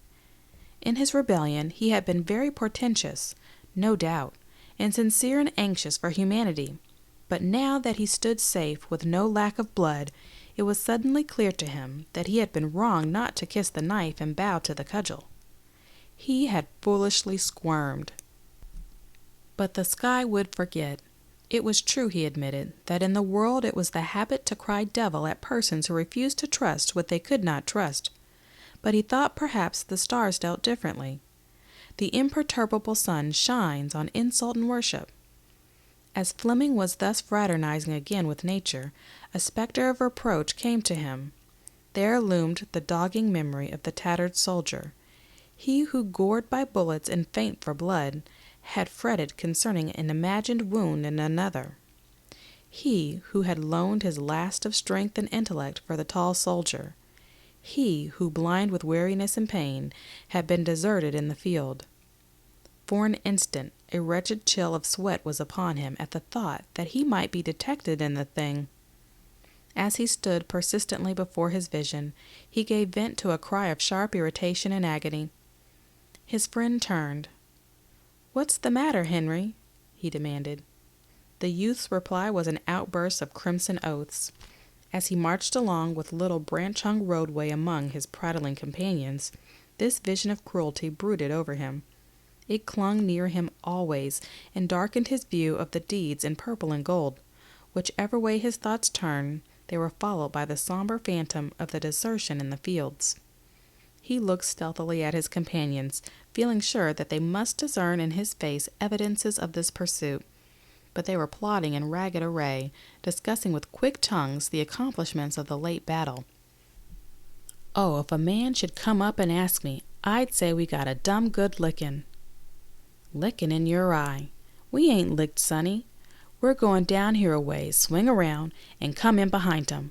In his rebellion he had been very portentous, no doubt, and sincere and anxious for humanity, but now that he stood safe with no lack of blood, it was suddenly clear to him that he had been wrong not to kiss the knife and bow to the cudgel. He had foolishly squirmed. But the sky would forget. It was true, he admitted, that in the world it was the habit to cry devil at persons who refused to trust what they could not trust. But he thought perhaps the stars dealt differently. The imperturbable sun shines on insult and worship. As Fleming was thus fraternizing again with nature, a spectre of reproach came to him. There loomed the dogging memory of the tattered soldier. He who, gored by bullets and faint for blood, had fretted concerning an imagined wound in another. He who had loaned his last of strength and intellect for the tall soldier. He who, blind with weariness and pain, had been deserted in the field. For an instant a wretched chill of sweat was upon him at the thought that he might be detected in the thing. As he stood persistently before his vision, he gave vent to a cry of sharp irritation and agony. His friend turned. "What's the matter, Henry?" he demanded. The youth's reply was an outburst of crimson oaths. As he marched along with little branch-hung roadway among his prattling companions, this vision of cruelty brooded over him. It clung near him always, and darkened his view of the deeds in purple and gold. Whichever way his thoughts turned, they were followed by the somber phantom of the desertion in the fields. He looked stealthily at his companions, feeling sure that they must discern in his face evidences of this pursuit. But they were plotting in ragged array, discussing with quick tongues the accomplishments of the late battle. "Oh, if a man should come up and ask me, I'd say we got a dumb good licking." "Licking in your eye. We ain't licked, sonny. We're going down here a ways, swing around, and come in behind 'em."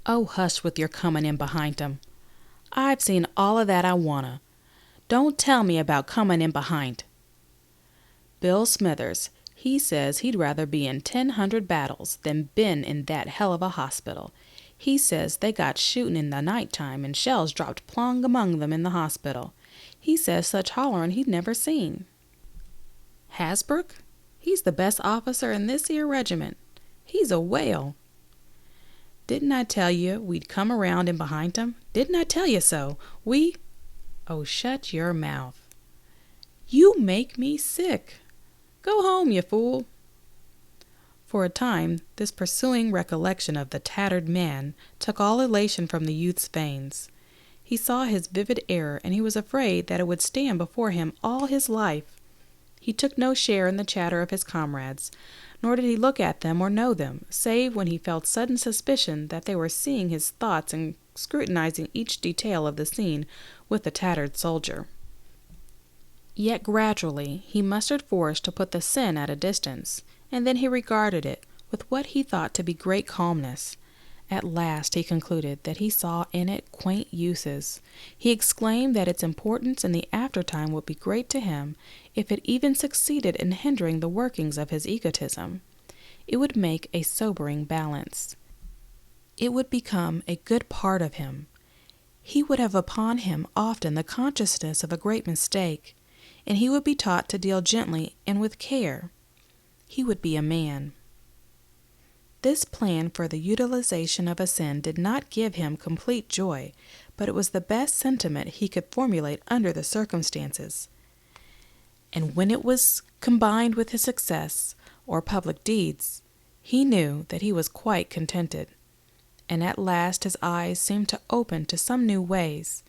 "Oh, hush with your coming in behind 'em. I've seen all of that I wanna. Don't tell me about coming in behind." "Bill Smithers, he says he'd rather be in 1,000 battles than been in that hell of a hospital. He says they got shooting in the night time and shells dropped plumb among them in the hospital. He says such hollerin' he'd never seen." "Hasbrook? He's the best officer in this here regiment. He's a whale." "Didn't I tell you we'd come around in behind him? Didn't I tell you so? We—" "Oh, shut your mouth." "You make me sick. Go home, you fool." For a time, this pursuing recollection of the tattered man took all elation from the youth's veins. He saw his vivid error, and he was afraid that it would stand before him all his life. He took no share in the chatter of his comrades, nor did he look at them or know them, save when he felt sudden suspicion that they were seeing his thoughts and scrutinizing each detail of the scene with the tattered soldier. Yet gradually he mustered force to put the sin at a distance, and then he regarded it with what he thought to be great calmness. At last he concluded that he saw in it quaint uses. He exclaimed that its importance in the aftertime would be great to him if it even succeeded in hindering the workings of his egotism. It would make a sobering balance. It would become a good part of him. He would have upon him often the consciousness of a great mistake, and he would be taught to deal gently and with care. He would be a man. This plan for the utilization of a sin did not give him complete joy, but it was the best sentiment he could formulate under the circumstances. And when it was combined with his success or public deeds, he knew that he was quite contented. And at last his eyes seemed to open to some new ways.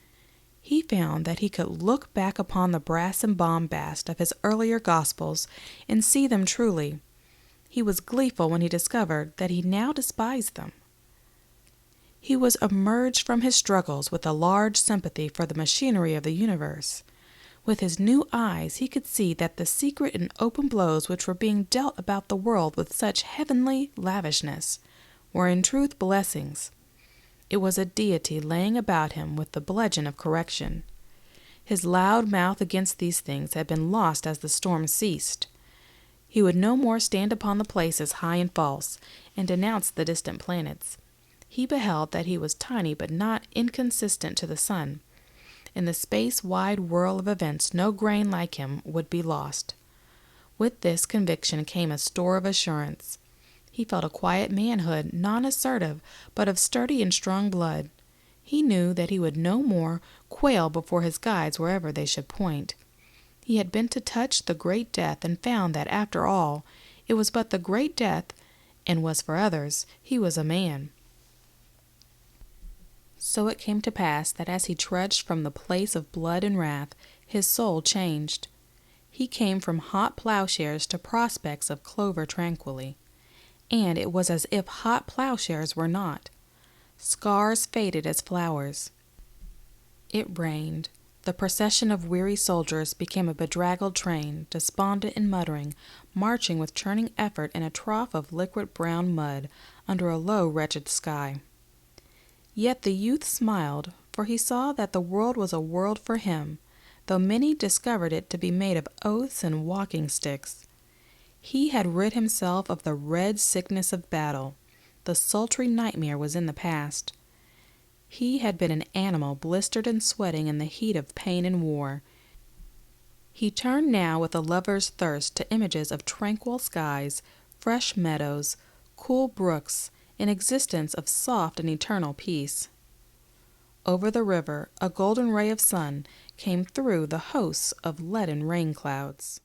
He found that he could look back upon the brass and bombast of his earlier Gospels and see them truly. He was gleeful when he discovered that he now despised them. He was emerged from his struggles with a large sympathy for the machinery of the universe. With his new eyes he could see that the secret and open blows which were being dealt about the world with such heavenly lavishness were in truth blessings. It was a deity laying about him with the bludgeon of correction. His loud mouth against these things had been lost as the storm ceased. He would no more stand upon the places high and false, and denounce the distant planets. He beheld that he was tiny but not inconsistent to the sun. In the space-wide whirl of events no grain like him would be lost. With this conviction came a store of assurance. He felt a quiet manhood, non-assertive, but of sturdy and strong blood. He knew that he would no more quail before his guides wherever they should point. He had been to touch the great death and found that, after all, it was but the great death, and was for others. He was a man. So it came to pass that as he trudged from the place of blood and wrath, his soul changed. He came from hot plowshares to prospects of clover tranquilly. And it was as if hot plowshares were not. Scars faded as flowers. It rained. The procession of weary soldiers became a bedraggled train, despondent and muttering, marching with churning effort in a trough of liquid brown mud under a low, wretched sky. Yet the youth smiled, for he saw that the world was a world for him, though many discovered it to be made of oaths and walking sticks. He had rid himself of the red sickness of battle. The sultry nightmare was in the past. He had been an animal blistered and sweating in the heat of pain and war. He turned now with a lover's thirst to images of tranquil skies, fresh meadows, cool brooks, an existence of soft and eternal peace. Over the river, a golden ray of sun came through the hosts of leaden rain clouds.